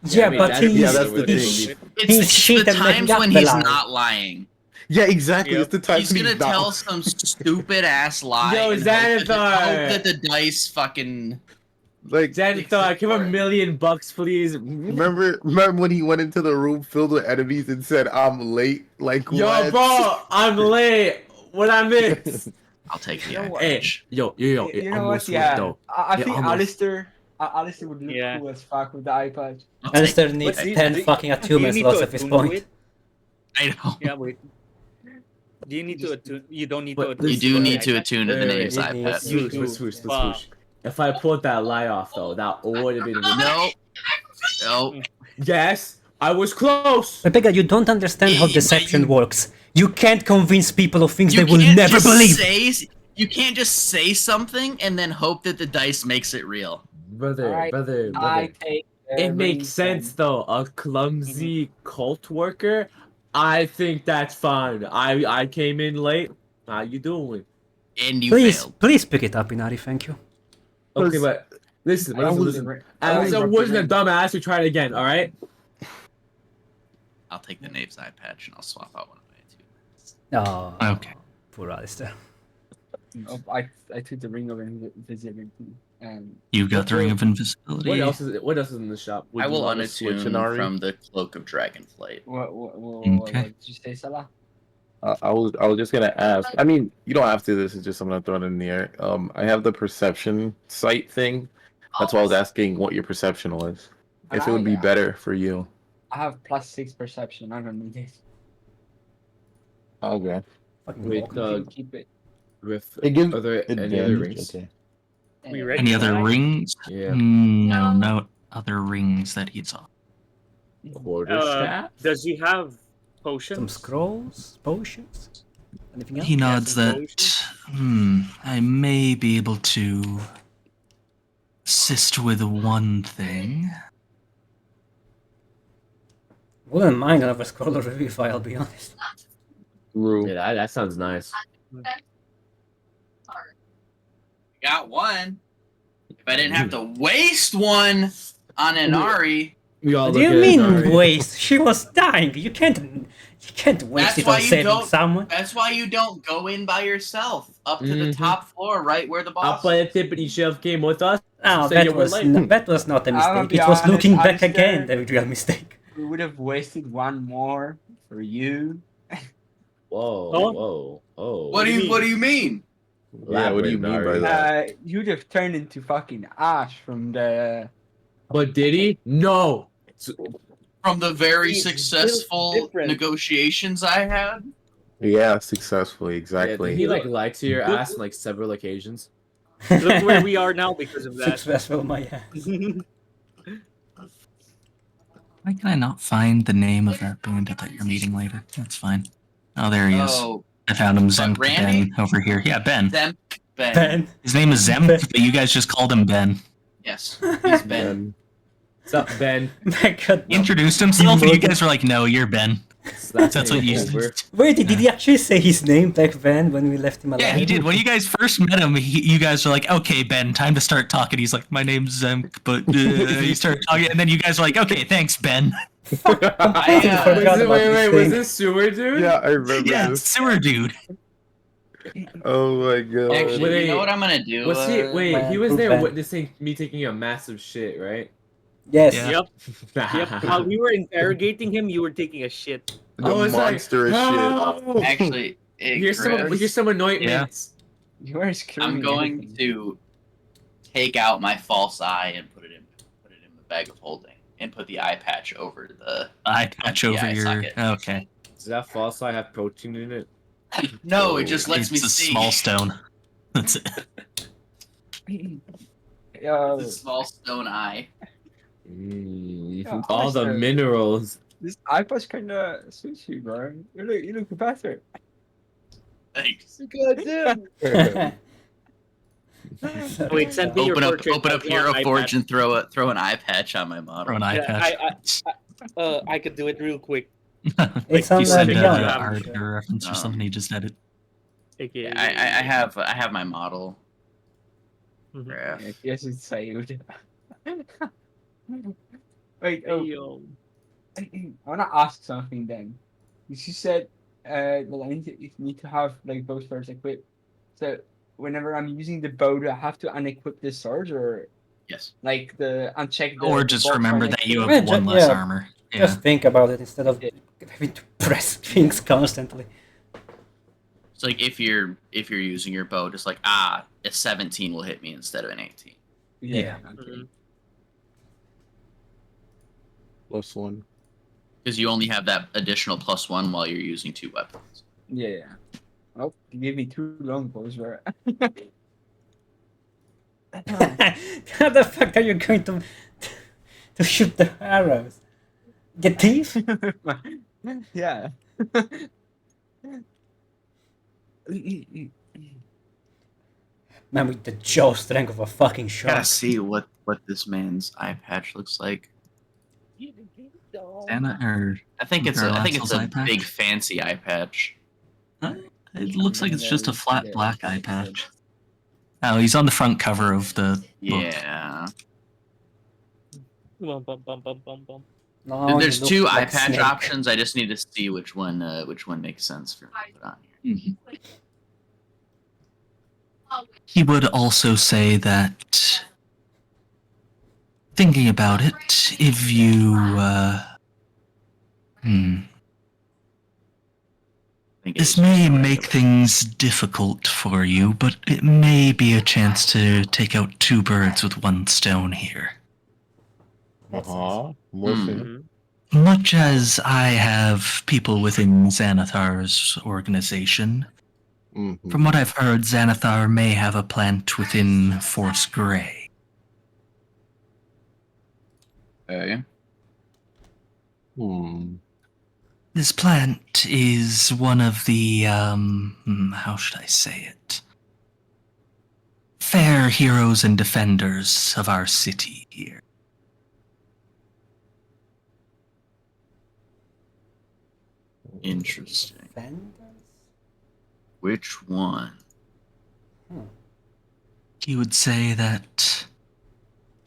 Yeah, but that's- he's, that's the he's thing. He's It's shit the at making times up when the he's lie. not lying. Yeah, exactly. Yep. It's the time He's gonna not- tell some stupid ass lie. Yo, and hope Xanathar! that the dice fucking. like. Xanathar, give $1 million, please. Remember when he went into the room filled with enemies and said, "I'm late." Like, Yo, what? bro, I'm late. What I missed? I'll take the You know what? edge. Yo, You know what? almost Yeah, worked, though. I Yeah, think almost. Alistair would look Yeah. cool as fuck with the iPad. I'll take Alistair it. needs But 10 do- fucking do you attunement need slots to at this attune to point. it? I know. Yeah, wait. Do you need to attune? You don't need to But attune. You do to need the to iPad. attune to the Wait, name's wait, iPad. wait. Swoosh, do. swoosh, swoosh, Wow. swoosh. If I pulled that lie off, though, that would have been. No. Yes, I was close. Rebecca, you don't understand how But deception you- works. You can't convince people of things You they will can't never just believe. you can't just say something and then hope that the dice makes it real. Brother, Alright, brother, I brother. take. It makes sense, though. A clumsy cult worker, I think that's fine. I came in late. How you doing? And you Please, failed. please pick it up, Inari, thank you. Okay, but listen, I was- listen. Alistair wasn't a dumbass who tried again, alright? I'll take the knave's eye patch and I'll swap out one of my two. Oh, Okay. poor Alistair. Oh, I took the ring of invisibility and You got the ring of invisibility. What else is in the shop? Would I you will wanna switch, unattune Inari? from the cloak of dragonflight. what Okay. did you say, Salah? I was just gonna ask. I mean, you don't have to. This is just something I'm throwing in the air. I have the perception sight thing. That's why I was asking what your perception was. If it would be better for you. I have +6 perception. I don't need it. Okay. Fucking Wait, walk. You can keep it. With It gives are there any other advantage. rings? Okay. We ready? Any other Right? rings? Yeah. No other rings that he's on. Quarterstaff? Does he have Some potions? scrolls, potions, anything else? He nods some that, potions. I may be able to assist with one thing. Wouldn't mind another scroll of revivify, I'll be honest. True. Yeah, that sounds nice. Got one. If I didn't have to waste one on Inari, We all What do look you at mean Inari. waste? She was dying. You can't waste That's it why on you saving don't- someone. that's why you don't go in by yourself up to the Mhm. top floor, right where the boss. Up by the tippity shelf came with us. Oh, Say that you were was late. that was not a I'll mistake. be It was honest, looking back Alistair. again the real mistake. we would have wasted one more for you. Whoa, Oh. whoa, oh. What do you mean? Yeah, what do you mean by that? You'd have turned into fucking Ash from the. But did he? No. From the very It's successful different. negotiations I had? Yeah, successfully, Yeah, exactly. did he like lie to your ass on like several occasions? Look where we are now because of that. Successful, my ass. Why can I not find the name of that bandit that you're meeting later? That's fine. Oh, there he is. Oh, I found him, Zemp Randy? Ben, over here. Yeah, Ben. Ben. Ben. His name is Zemp, but you guys just called him Ben. Yes, he's Ben. And What's up, Ben? My God. He introduced himself, and you guys were like, "No, you're Ben." That's what you Uber. said. Wait, did he actually say his name back then when we left him alive? Yeah, he did. When you guys first met him, you guys were like, "Okay, Ben, time to start talking." He's like, "My name's Zemp," but you started talking, and then you guys were like, "Okay, thanks, Ben." Completely I, forgot about Wait, this was thing. this sewer dude? yeah, I remember Yeah, this. sewer dude. Oh my god. Actually, Wait, you know what I'm gonna do? Was he? Wait, man, he was too there bad. witnessing me taking a massive shit, right? Yes. Yeah. Yep. Yep. While we were interrogating him, you were taking a shit. The I was like, monstrous "No!" Actually, hey, Here's Chris, some anointments. You are screaming. I'm going everything. to take out my false eye and put it in the bag of holding, and put the eye patch over the. Eye patch Yeah, over I your. suck it. Okay. Does that false eye have protein in it? No, it just lets It's me a see. small stone. That's it. Yo, It's a small stone eye. Yeah, All the honestly. minerals. this iPad's kind of suits you, bro. You look better. Thanks. Wait, send me your Open up portrait. Hero iPad. Forge and throw an eye patch on my model. Or an eye Yeah, patch. I could do it real quick. It's He on said Beyond. art or reference or something. He just said it. Okay. Yeah, I have my model. Mhm. Graph. Yes, it's saved. Wait, Hey, yo. I want to ask something then. You said that I need to have like both swords equipped. So whenever I'm using the bow, do I have to unequip the swords or Yes. like uncheck the? Or the just bolt remember right that you next have one less Yeah. armor. Yeah. Just think about it instead of having to press things constantly. It's like if you're using your bow, just like a 17 will hit me instead of an 18. to it? Yeah. Yeah. Okay. Mhm. +1. Because you only have that additional +1 while you're using 2 weapons. Yeah. Oh, you gave me 2 longbows, bro. How the fuck are you going to shoot the arrows? Get teeth? Yeah. Man with the jaw strength of a fucking shark. Gotta see what this man's eye patch looks like. Anna, or I think it's Parallaxal's a eye patch? big fancy eye patch. it looks like it's just a flat black eye patch. Oh, he's on the front cover of the book. Yeah. Bum, bum, bum, bum, bum, bum. No, There's he looks 2 eye like patch Snake. options. I just need to see which one makes sense for me to put on here. Mhm. He would also say that, thinking about it, if you, I think this it may is make things difficult for you, but it may be a chance to take out 2 birds with 1 stone here. Uh-huh. Listen. Mhm. Much as I have people within Xanathar's organization, Mhm. from what I've heard, Xanathar may have a plant within Force Grey. Okay. This plant is one of the, how should I say it? Fair heroes and defenders of our city here. Interesting. Defenders? Which one? He would say that,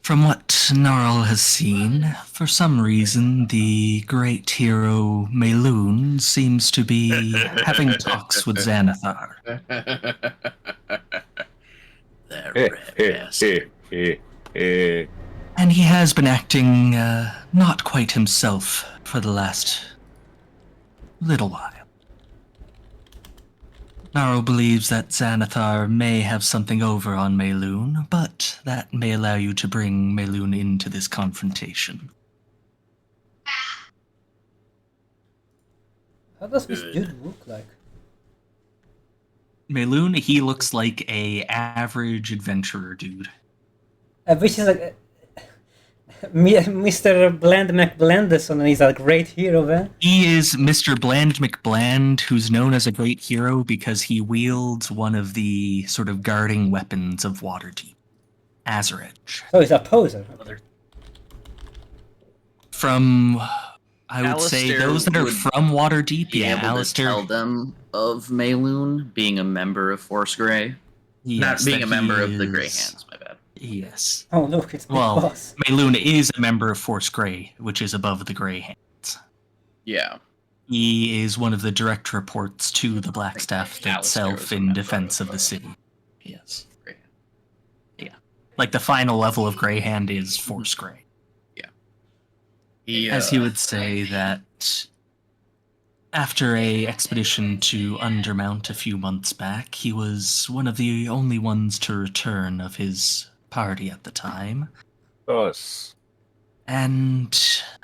from what Gnarl has seen, for some reason the great hero Meloon seems to be having talks with Xanathar. That Eh, rat eh, bastard. eh, eh, eh. And he has been acting not quite himself for the last little while. Naro believes that Xanathar may have something over on Mayloon, but that may allow you to bring Mayloon into this confrontation. How does this Good. dude look like? Mayloon, he looks like a average adventurer dude. Which is like Mr. Bland McBlandison, he's a great hero, man. He is Mr. Bland McBland, who's known as a great hero because he wields one of the sort of guarding weapons of Waterdeep, Azur Edge. So he's a poser. From, I would say, Alistair those that are would from Waterdeep, Be yeah, able Alistair. to tell them of Mayloon being a member of Force Grey. Yes, Not being that a member he of the Grey is- Hands, my bad. Yes. Oh look, it's Big Well, Boss. Mayloon is a member of Force Grey, which is above the Grey Hands. Yeah. He is one of the direct reports to the Blackstaff Alistair itself was a in member defense of, of the city. Yes. Grey. Like the final level of Grey Hand is Force Grey. He, As he would say that after a expedition to Undermount a few months back, he was one of the only ones to return of his party at the time. Us. And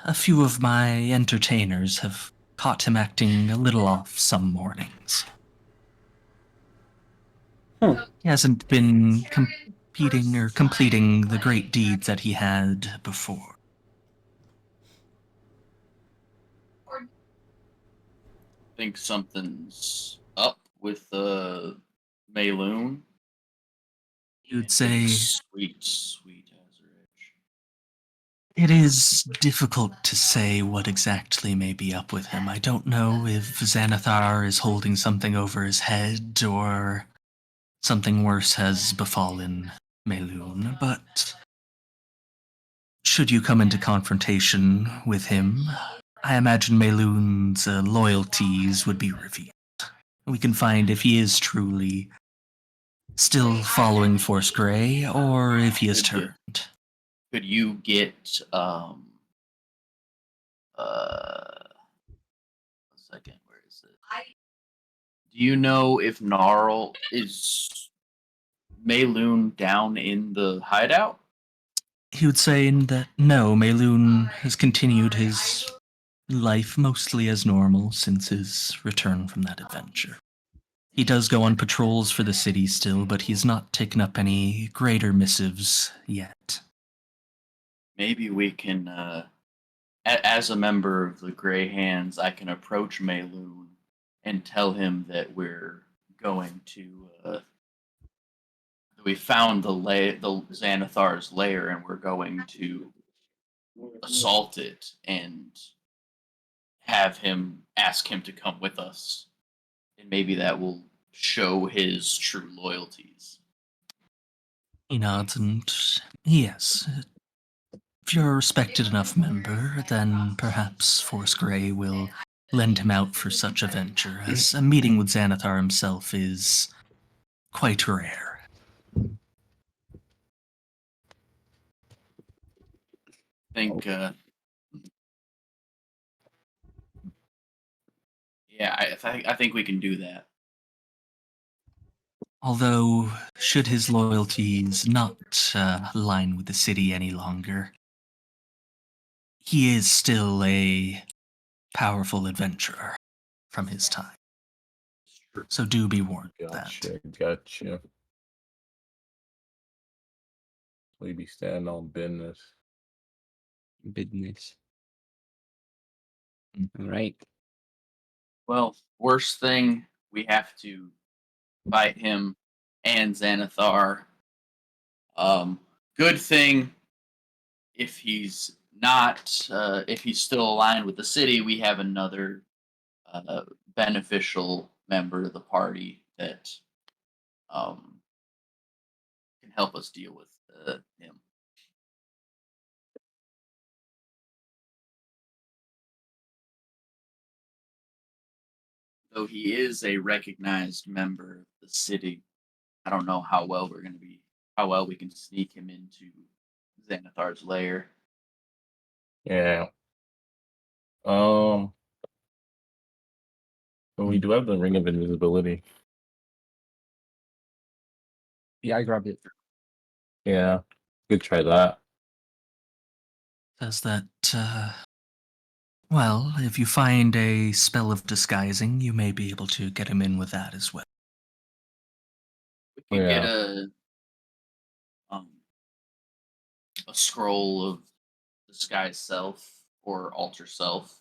a few of my entertainers have caught him acting a little off some mornings. He hasn't been competing or completing the great deeds that he had before. think something's up with Mayloon. You'd say Sweet Azur Edge. it is difficult to say what exactly may be up with him. I don't know if Xanathar is holding something over his head or something worse has befallen Mayloon, but should you come into confrontation with him, I imagine Mayloon's loyalties would be revealed. We can find if he is truly still following Force Grey or if he has turned. Could you get a second, where is it? Do you know if Gnarl is Mayloon down in the hideout? He would say that no, Mayloon has continued his life mostly as normal since his return from that adventure. He does go on patrols for the city still, but he's not taken up any greater missives yet. Maybe we can, as a member of the Grey Hands, I can approach Mayloon and tell him that we're going to, we found the Xanathar's lair and we're going to assault it and ask him to come with us. And maybe that will show his true loyalties. He nods and, yes, if you're a respected enough member, then perhaps Force Grey will lend him out for such a venture, as a meeting with Xanathar himself is quite rare. I think, yeah, I think we can do that. Although, should his loyalties not align with the city any longer, he is still a powerful adventurer from his time. So do be warned of that. Gotcha. We be standing on business. Business. All right. Well, worst thing, we have to fight him and Xanathar. Good thing, if he's not, if he's still aligned with the city, we have another beneficial member of the party that can help us deal with him. Though he is a recognized member of the city, I don't know how well we can sneak him into Xanathar's lair. Yeah. But we do have the ring of invisibility. Yeah, I grabbed it. Yeah, could try that. Says that, well, if you find a spell of disguising, you may be able to get him in with that as well. We could get Yeah. a scroll of disguise self or alter self.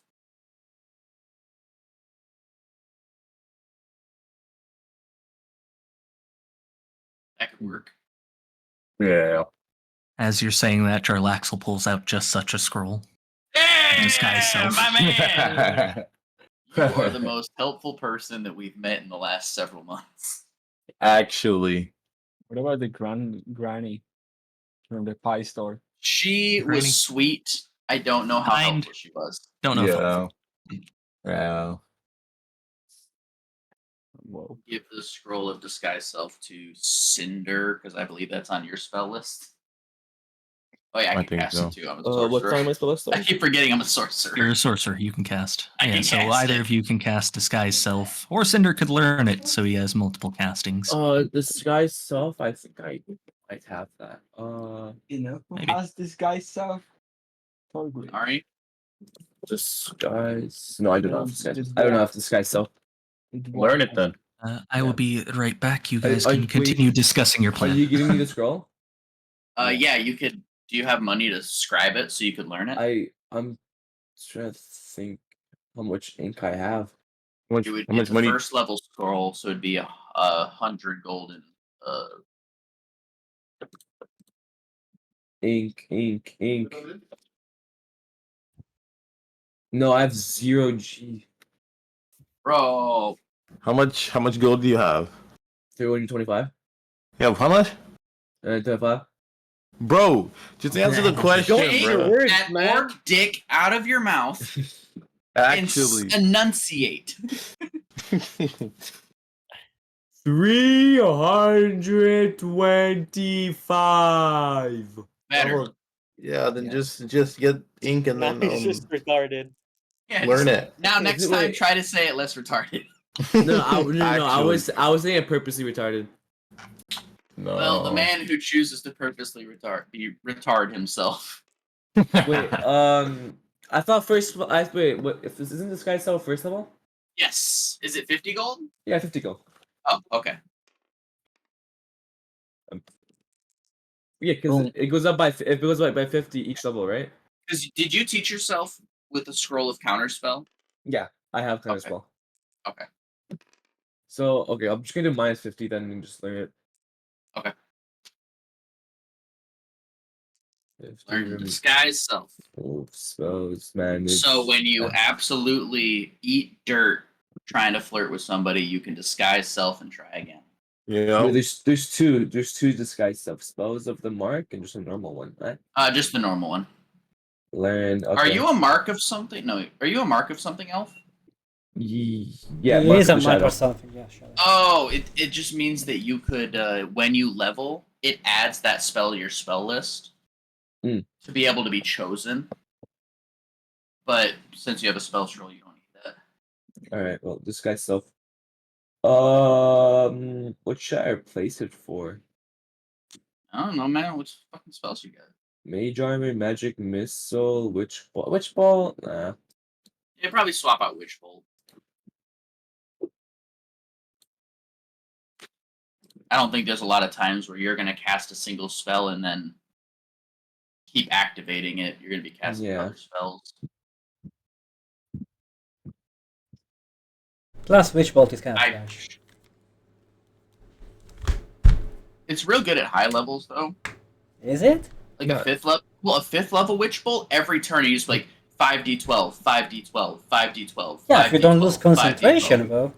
That could work. Yeah. As you're saying that, Jarlaxle pulls out just such a scroll. Hey, Disguise self. my man! You are the most helpful person that we've met in the last several months. Actually, What about the granny from the pie store? She Granny. was sweet. I don't know how Kind. helpful she was. Don't know if yeah. Yeah. Whoa. Give the scroll of disguise self to Cinder, because I believe that's on your spell list. Oh yeah, I I can think cast so. it too. I'm a sorcerer. What's on my spell list? I keep forgetting I'm a sorcerer. you're a sorcerer, you can cast. I Yeah, can so cast either it. of you can cast Disguise Self, or Cinder could learn it, so he has multiple castings. Disguise self. I think I might have that. You know, who Maybe. has this guy self? Totally. Alright. Disguise. No, I do not have disguise. Just I don't walk. have disguise self. Learn it then. I will be right back. You guys Are- can wait, continue discussing your Are plan. you giving me the scroll? Yeah, you could. Do you have money to scribe it so you could learn it? I'm trying to think how much ink I have. How much, It would, how much it's a money? first level scroll, so it'd be 100 gold and Ink. No, I have 0 G. bro. How much gold do you have? 325. Yeah, how much? 25. Bro, just answer the question, Take bro. words, that man. orc dick out of your mouth Actually. and enunciate. 325. Better. Yeah, then Yeah. just get ink and then He's just retarded. Yeah, learn just- it. Now next time Wait. try to say it less retarded. No, I was Actually. saying it purposely retarded. No. Well, the man who chooses to purposely retard himself. Wait, I thought first. Wait. What? If this isn't disguise self first level? Yes. Is it 50 gold? Yeah, 50 gold. Oh, okay. Yeah, because it goes up by 50 each level, right? Because did you teach yourself with the scroll of counterspell? Yeah, I have kind of Okay. spell. Okay. So okay, I'm just gonna do minus 50 then and just learn it. Okay. 50 Learn to disguise self. spells, man. So when you absolutely eat dirt trying to flirt with somebody, you can disguise self and try again. Yeah. Wait, there's two disguise stuff. Spells of the mark and just a normal one, right? Just the normal one. Learn. Okay. Are you a mark of something? No. Are you a mark of something, Elf? Yeah, He Mark is of a the mark Shadow. or something. Yeah, sure. Oh, it just means that you could, when you level, it adds that spell to your spell list Mm. to be able to be chosen. But since you have a spell scroll, you don't need that. All right. Well, disguise self. What should I replace it for? I don't know, man. What fucking spells you got? Mage armor, magic missile, witch ball. Witch ball? Nah. You probably swap out Witch Bolt. I don't think there's a lot of times where you're going to cast a single spell and then keep activating it. You're going to be casting Yeah. other spells. Plus, Witch Bolt is kind of I- trash. It's real good at high levels, though. Is it? Like Yeah. a fifth level. Well, a fifth level Witch Bolt, every turn you just like 5d12, 5d12, 5d12. Yeah, if you don't lose 5d12, concentration, though.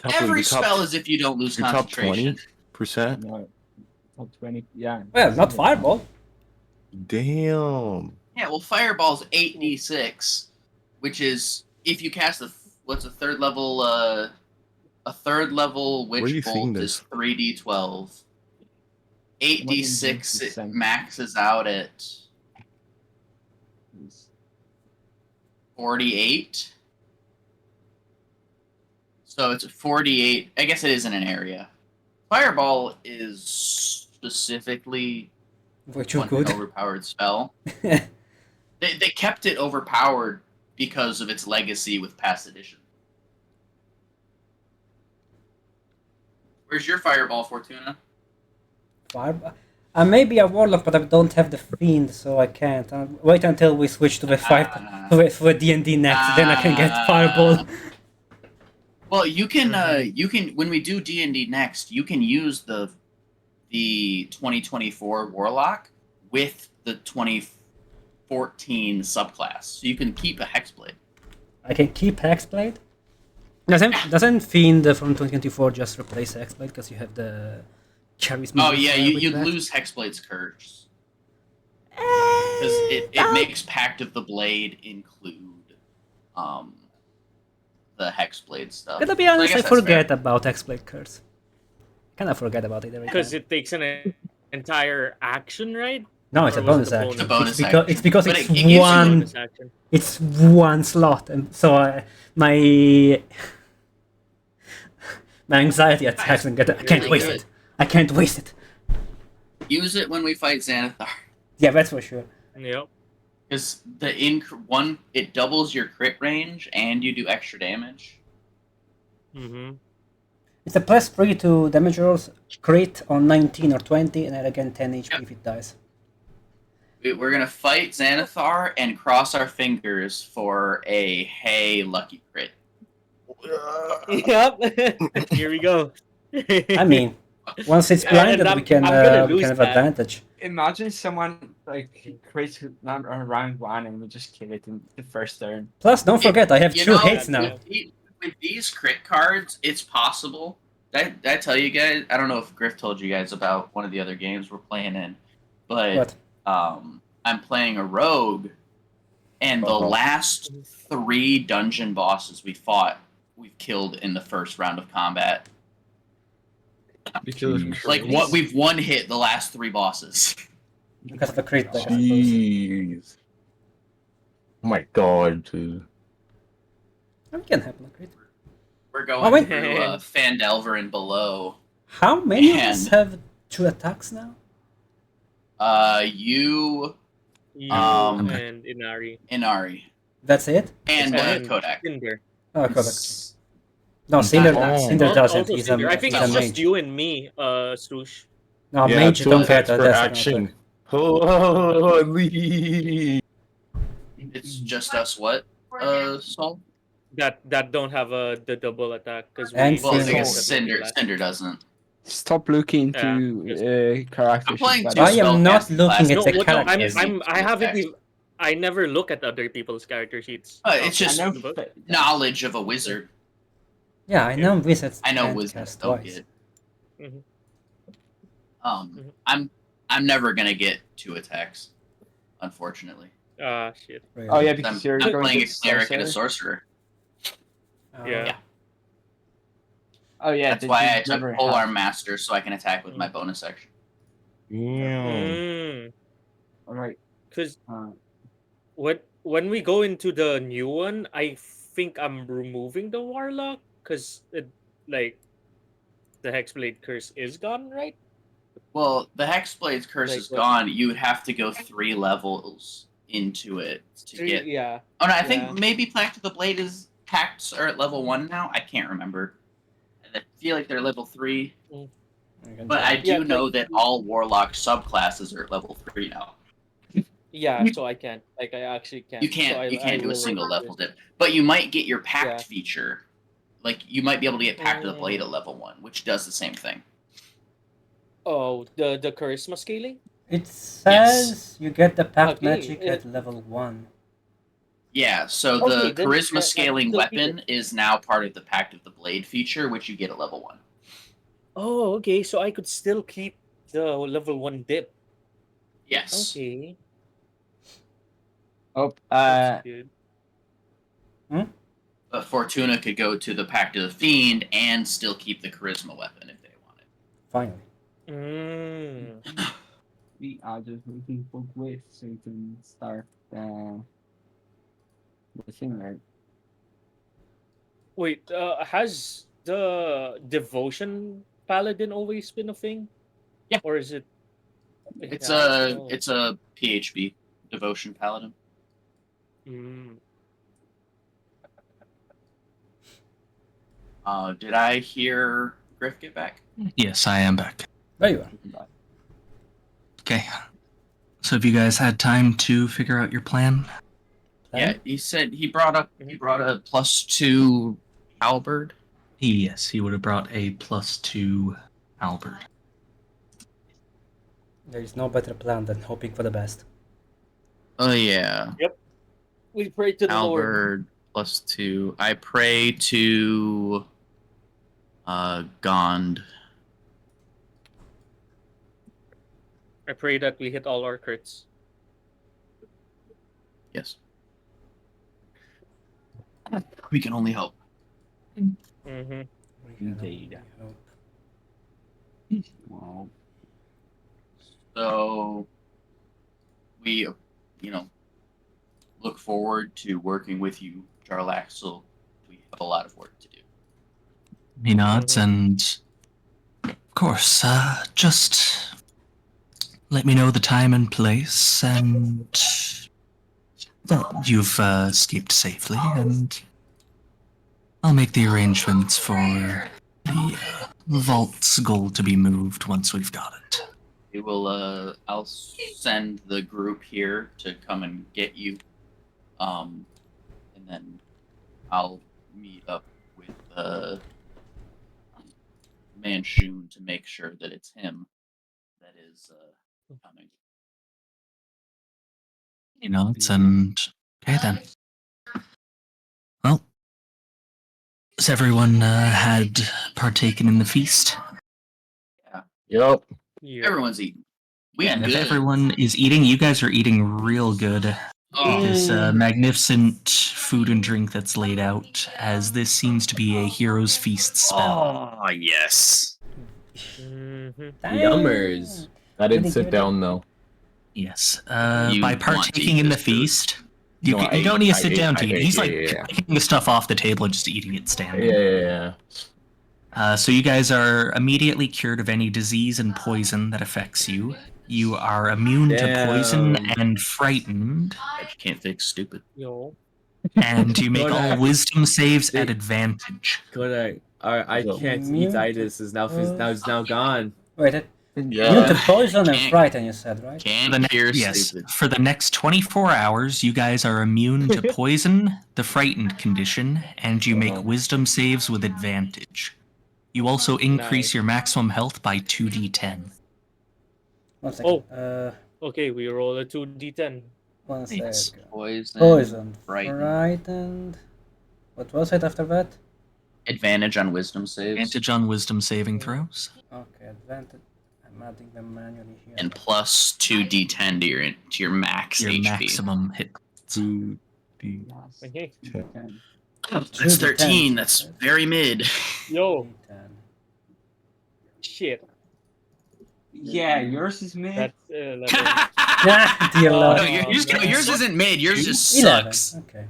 Every your top- spell is if you don't lose Your top concentration. 20%? No, top 20. Yeah. Well, not Fireball. Damn. Yeah, well, Fireball's 8d6, which is if you cast what's a third level Where are you Witch seeing Bolt is this? 3d12. 8d6 it 100%. maxes out at 48. So it's 48. I guess it is in an area. Fireball is specifically Which you an could. overpowered spell. They kept it overpowered because of its legacy with past edition. Where's your Fireball, Fortuna? Fire. I may be a warlock, but I don't have the fiend, so I can't. Wait until we switch to the for D&D next, then I can get fireball. Well, you can when we do D&D next, you can use the 2024 Warlock with the 2014 subclass. So you can keep a Hexblade. I can keep Hexblade. Doesn't fiend from 2024 just replace Hexblade because you have the charisma? Oh yeah, you lose Hexblade's curse. Because it makes Pact of the Blade include the Hexblade stuff. Gotta be honest, So I guess that's forget fair. about Hexblade Curse. Kinda forget about it every time. Because it takes an entire action, right? No, it's Or a was bonus it a action. bonus It's action? because But it's it gives you one. Bonus action. It's one slot, and so my anxiety attacks and I can't Really waste good. it. I can't waste it. Use it when we fight Xanathar. Yeah, that's for sure. Yep. Because it doubles your crit range and you do extra damage. Mm-hmm. It's a +3 to damage rolls, crit on 19 or 20, and then again 10 HP Yep. if it dies. We're gonna fight Xanathar and cross our fingers for a hey lucky crit. Yep. Here we go. I mean, once it's Yeah, blinded, and we can I'm gonna we lose can have that. advantage. Imagine someone like creates on round one and we just kill it in the first turn. Plus, don't forget, I have You 2 know, hits now. With these crit cards, it's possible. Did I tell you guys? I don't know if Griff told you guys about one of the other games we're playing in, but What? I'm playing a rogue, and the last 3 dungeon bosses we've killed in the first round of combat. Because Like what we've one hit the last 3 bosses. Because of the crit, I suppose. Jeez. Oh my god, dude. It can happen, a crit. We're Oh, going wait. through Fandelver and below. How many of us And- have 2 attacks now? You, You Okay. and Inari. Inari, That's it? and And Kodak. Cinder. Oh, Kodak. S- No, Cinder, Oh. Cinder doesn't. Also He's Cinder. a, I think he's a it's just mage. you and me, Swoosh. No, Yeah, mage you 2 don't get attacks a per death action. Holy. It's just us. What? Sol? That don't have the double attack because And Well, I Cinder. guess Cinder doesn't. stop looking to characters. I'm playing but two I am not spellcasting looking classes. at No, the what, no, characters. I haven't even. I never look at other people's character sheets. It's just I know, the book. knowledge of a wizard. Yeah, I know wizards I know can't wizards cast don't twice. get. Mhm. I'm never gonna get 2 attacks, unfortunately. Ah, shit. Really. Oh yeah, I'm, because you're I'm going playing to a cleric and a sorcerer. sorcerer. Yeah. Yeah. Oh yeah, That's they why just I took never Polearm have- Master so I can attack with my bonus action. Damn. All right. Because Uh, when we go into the new one, I think I'm removing the warlock because like the Hexblade curse is gone, right? Well, the Hexblade's curse Like is what- gone. You would have to go 3 levels into it to get. Yeah. Oh no, I Yeah. think maybe Pact of the Blade is pacts are at level 1 now. I can't remember. I feel like they're level 3, but I do Yeah, know like- that all Warlock subclasses are at level 3 now. Yeah, so I can't. Like I actually can't. You So can't I you can't do a will- single level dip, but you might get your pact Yeah. feature. Like you might be able to get Pact of the Blade at level 1, which does the same thing. Oh, the charisma scaling. It says you get the pact Okay, magic at level 1. Yeah, so Okay, the then- charisma then scaling still keep weapon is now part of the Pact of the Blade feature, which you get at level 1. Oh, okay. So I could still keep the level 1 dip. Yes. Okay. oh, That's good. But Fortuna could go to the Pact of the Fiend and still keep the charisma weapon if they wanted. Finally. we are just looking for quests so you can start the thing, right? Wait, has the devotion paladin always been a thing? Yeah. Or is it? It's has, a it's a PHB devotion paladin. Mm. Did I hear Griff get back? Yes, I am back. There you are. Okay. So have you guys had time to figure out your plan? Yeah, he said he brought a +2 halberd. Yes, he would have brought a +2 halberd. There is no better plan than hoping for the best. Oh yeah, We pray to the Lord. halberd +2. I pray to Gond. I pray that we hit all our crits. Yes. We can only hope. Mm-hmm. We can Indeed. only hope. Well, So we, look forward to working with you, Jarlaxle. We have a lot of work to do. He nods, and of course, just let me know the time and place, and well, you've escaped safely, and I'll make the arrangements for the vault's gold to be moved once we've got it. We will. I'll send the group here to come and get you, and then I'll meet up with Manchun to make sure that it's him that is coming. He nods, and okay then. Well, has everyone had partaken in the feast? Yup. Yeah. Everyone's eating. We And good. if everyone is eating, you guys are eating real good. Oh, This magnificent food and drink that's laid out, as this seems to be a hero's feast spell. oh yes. Mm-hmm. Yummers. I didn't Really sit good. down though. Yes. You By want to partaking eat in the this food. feast, you, No, you don't need to I sit ate- down I to eat. ate, He's yeah, like yeah. picking the stuff off the table and just eating it standing. Yeah. So you guys are immediately cured of any disease and poison that affects you. You are immune to poison Damn. and frightened, You can't fix stupid. Yo. and you make all Kodak. wisdom saves at They- advantage. Kodak, I So- can't eat Mute. itis. Is now now gone. Wait, Yeah. immune to poison and Can't- frighten, you said, right? For Can't the cure yes, stupid. for the next 24 hours, you guys are immune to poison, the frightened condition, and you make Wow. wisdom saves with advantage. You also increase Nice. your maximum health by 2d10. 1 second. Okay, we roll a 2d10. 1 Yes. second. Poison. Poison, frightened. frightened. What was it after that? Advantage on wisdom saves. Advantage on wisdom saving throws. Okay, advantage. I'm adding them manually here. And plus 2d10 to your max Your HP. maximum hit. Okay. That's 2d10, 13. That's right? very mid. Yo. D10. Shit. yeah, yours is mid. That's 11. Ah, dear Oh, lord. No, yours isn't mid. Yours just 11. sucks. Okay,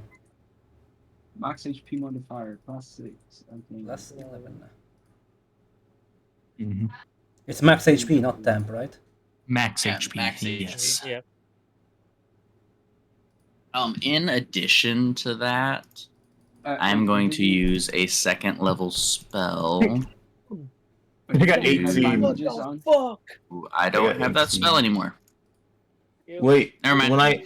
Max HP modifier +6. Okay. plus 11. Mm-hmm. It's max HP, not temp, right? Max Yeah, HP. max HP. Yes. Yeah. In addition to that, I'm going to use a second level spell. I got 18. What the fuck? Ooh, I don't have that 18. spell anymore. Wait. Never mind.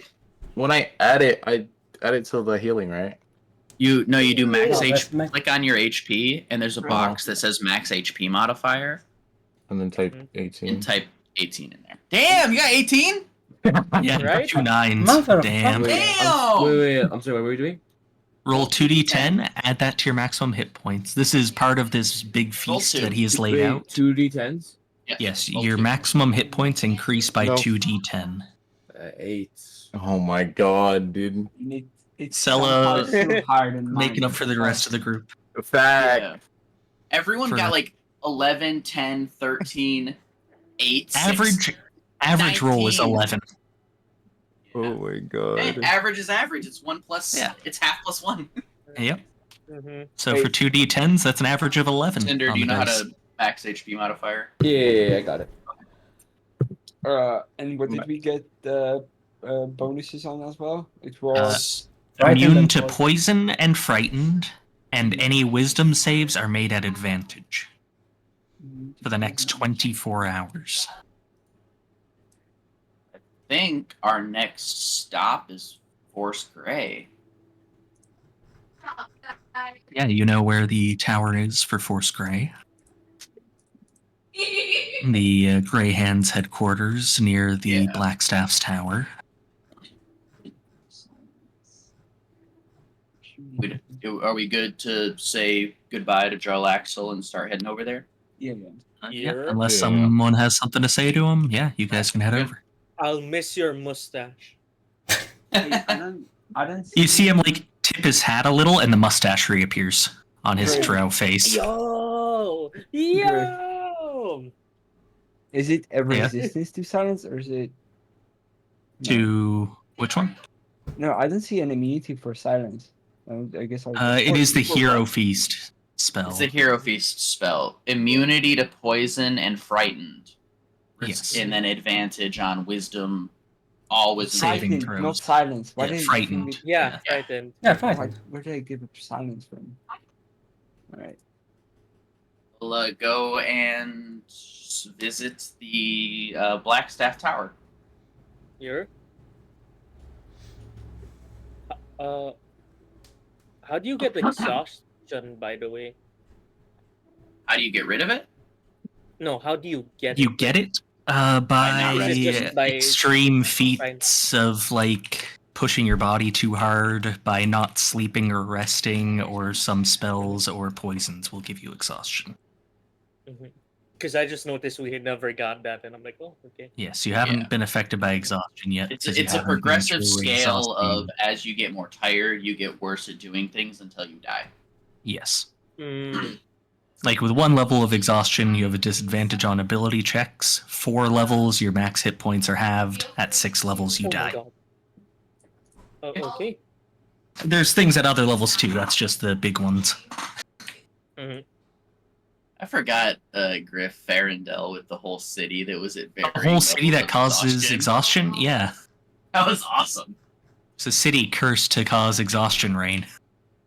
When I add it, I add it to the healing, right? You do max Oh, that's HP. Click on your HP, and there's a box that says max HP modifier, And then type and 18. type 18 in there. Damn, you got 18? Yeah, Right? 2 9s. Motherfucker. Damn. Damn! Wait. I'm sorry. What were we doing? Roll 2d10, add that to your maximum hit points. This is part of this big Roll feast 2. that he has laid Wait, out. 2d10s. Yes, roll your 2. maximum hit points increase by No. 2d10. 8. Oh my god, dude. It's Sella somehow so hard in Making mine. up for the rest of the group. Fact. Yeah. Everyone For- got like 11, 10, 13, 8, 6. Average roll is 19. 11. Oh my god. Average is average. It's 1 plus. Yeah. It's half plus 1. Yep. Mm-hmm. So Wait. for 2d10s, that's an average of 11. Tinder, on do you the know how dice. to max HP modifier? Yeah, I got it. And what did we get bonuses on as well? It was Frightened Immune and to poisoned. poison and frightened, and any wisdom saves are made at advantage for the next 24 hours. I think our next stop is Force Gray. Yeah, you know where the tower is for Force Grey. The Grey Hands headquarters near the Yeah. Blackstaff's tower. Are we good to say goodbye to Jarl Axel and start heading over there? yeah. Yeah, Here. unless Yeah. someone has something to say to him, yeah, you guys can head Good. over. I'll miss your mustache. I don't You see him like tip his hat a little, and the mustache reappears on his Great. drow face. Yo! Yo! Is it a Yeah. resistance to silence or is it To which one? No, I don't see an immunity for silence. I guess I'll It is the for Hero what? Feast spell. It's the Hero Feast spell. Immunity to poison and frightened. Yes. And then advantage on wisdom. All wisdom Saving saving throws. not silence. Why Yeah, did frightened. Yeah, Yeah. frightened. Yeah, Why, frightened. where did I give up silence from? Alright. We'll go and visit the Blackstaff Tower. Here. How do you get exhaustion, by the way? How do you get rid of it? No, how do you get You it? get it not by resting. Is it just by- extreme feats of like pushing your body too hard, by not sleeping or resting, or some spells or poisons will give you exhaustion. Because I just noticed we had never got that, and I'm like, oh, okay. Yes, you haven't Yeah. been affected by exhaustion yet. It's 'cause you it's a haven't been progressive truly scale of exhausted. as you get more tired, you get worse at doing things until you die. Yes. Mm. Like with 1 level of exhaustion, you have a disadvantage on ability checks. 4 levels, your max hit points are halved. At 6 levels, you Oh my die. god. Okay. There's things at other levels too. That's just the big ones. I forgot Griff Farendel with the whole city that was at A varying whole city levels that of causes exhaustion? Yeah. That was awesome. It's a city cursed to cause exhaustion rain.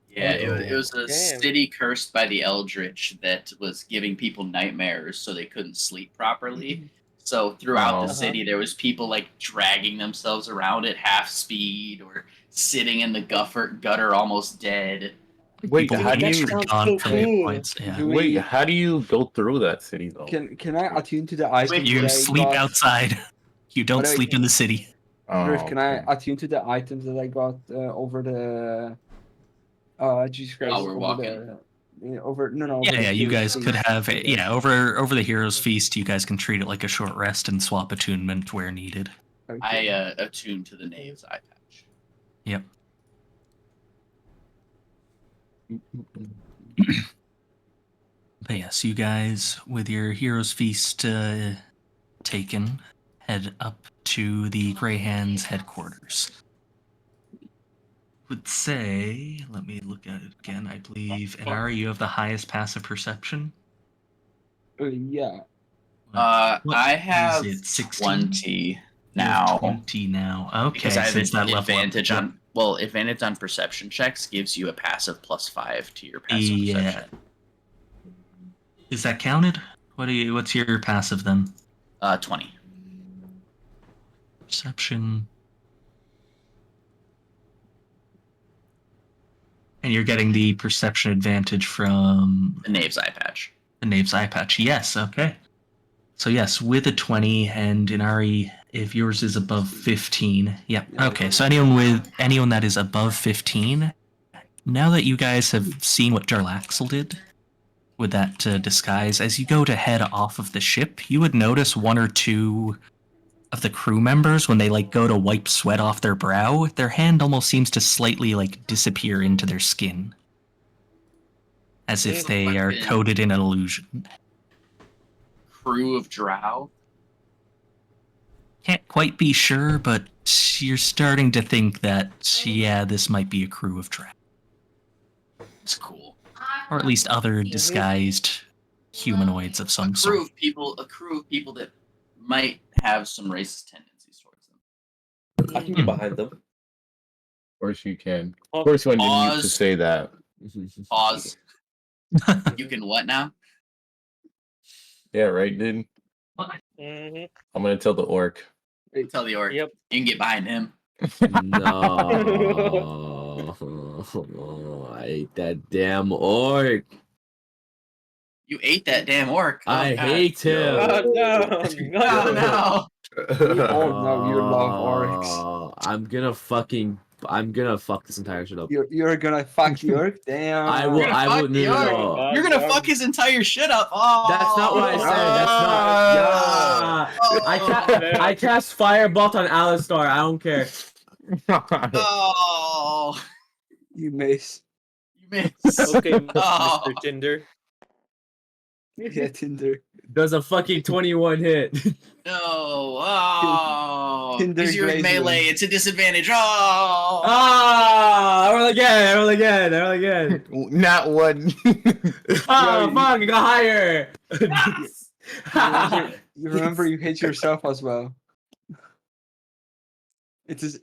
Yeah, it was a Damn. city cursed by the Eldritch that was giving people nightmares so they couldn't sleep properly. So throughout the Oh. city, there was people like dragging themselves around at half speed or sitting in the gutter almost dead. Wait, People how do extra you Sounds gone so for hit cool. points. Yeah. Do wait? we- How do you go through that city though? Can I attune to the items You that I sleep got? outside. You don't What do I sleep in the city. Griff, can I okay. attune to the items that I got over the Jesus Christ, While we're over walking? over no Yeah, over the yeah. You Heroes guys could Feast. have it. Yeah, over the Heroes Feast, you guys can treat it like a short rest and swap attunement where needed. Okay. I attuned to the Knave's eye patch. Yep. But yes, you guys, with your Heroes Feast taken, head up to the Grey Hands headquarters. Would say, let me look at it again. I believe, Inari, you have the highest passive perception. Yeah. What I is have it, 16? 20 You have now 20 now. Okay, because I have since that level up. advantage Yep. on advantage on perception checks gives you a passive +5 to your passive Yeah. perception. Is that counted? What's your passive then? 20. Perception. And you're getting the perception advantage from The Knave's eye patch. the Knave's eye patch. Yes, okay. So yes, with a 20, and Inari, if yours is above 15. Yep. Yeah. Okay, so anyone that is above 15, now that you guys have seen what Jarlaxle did with that disguise, as you go to head off of the ship, you would notice 1 or 2 of the crew members, when they like go to wipe sweat off their brow, their hand almost seems to slightly like disappear into their skin, as if they are coated in an illusion. Crew of Drow. Can't quite be sure, but you're starting to think that, yeah, this might be a crew of dragons. It's cool. Or at least other disguised humanoids of some A sort. crew of people that might have some racist tendencies towards them. I can get behind them. Of course you can. Oh, Of course you didn't used to Oz. say that. Pause. You can what now? Yeah, right, dude? Mhm. I'm gonna tell the orc. Tell the orc. Yep. You can get behind him. No, I ate that damn orc. You ate that damn orc. Oh, I God. hate him. Oh, no, Oh no. We all know you love orcs. Oh, I'm gonna fuck this entire shit up. You're gonna fuck the orc? Damn. I will. You're gonna I fuck will. the No, no, orc. no. You're gonna fuck his entire shit up. Oh. That's not what I said. That's not. Yeah. I cast Firebolt on Alistar. I don't care. Oh. You miss. You missed. Okay, Oh. Mr. Tinder. Yeah, Tinder. Does a fucking 21 hit? No. Oh. Tinder Because you're in glazed melee. one. It's a disadvantage. Oh. Ah! I roll again. Not one. Oh, fuck! I got higher. You remember you hit yourself as well. It's just,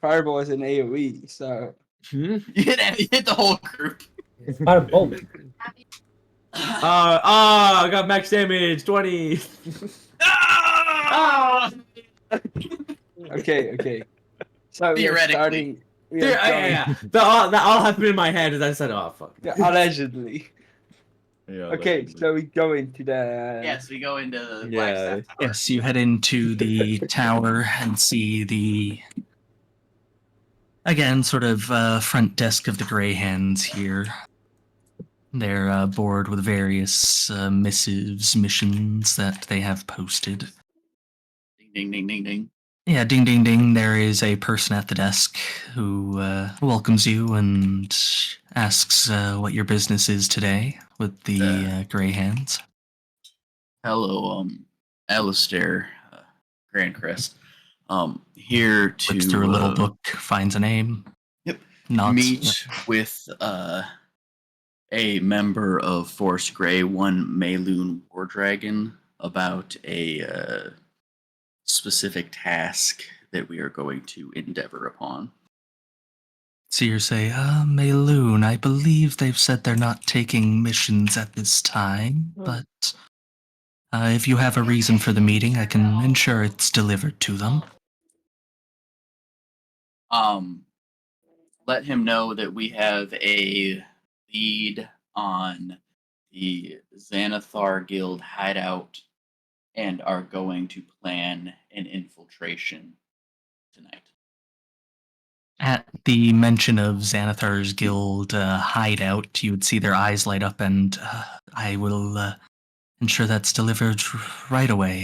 Fireball is an AoE, so You hit the whole group. Fireball. I got max damage 20. Ah! okay. So we are Theoretically. starting. We are Yeah. That all happened in my head, and I said, "Oh fuck." Yeah, allegedly. Yeah, Okay, allegedly. so we go into the. Yes, we go into the Yeah. Flagstaff Tower. Yes, you head into the tower and see the, again, sort of front desk of the Grey Hands here. They're bored with various missives, missions that they have posted. Ding, ding, ding, ding, ding. Yeah, ding, ding, ding. There is a person at the desk who welcomes you and asks what your business is today with the Grey Hands. Hello, Alistair Grandcrest. Here to Flips through a little book, finds a name. Yep. Nods. meet with a member of Force Grey, one Mayloon War Dragon, about a specific task that we are going to endeavor upon. Seer say, Mayloon, I believe they've said they're not taking missions at this time, but if you have a reason for the meeting, I can ensure it's delivered to them. Let him know that we have a lead on the Xanathar Guild hideout and are going to plan an infiltration tonight. At the mention of Xanathar's guild hideout, you would see their eyes light up, and I will ensure that's delivered right away.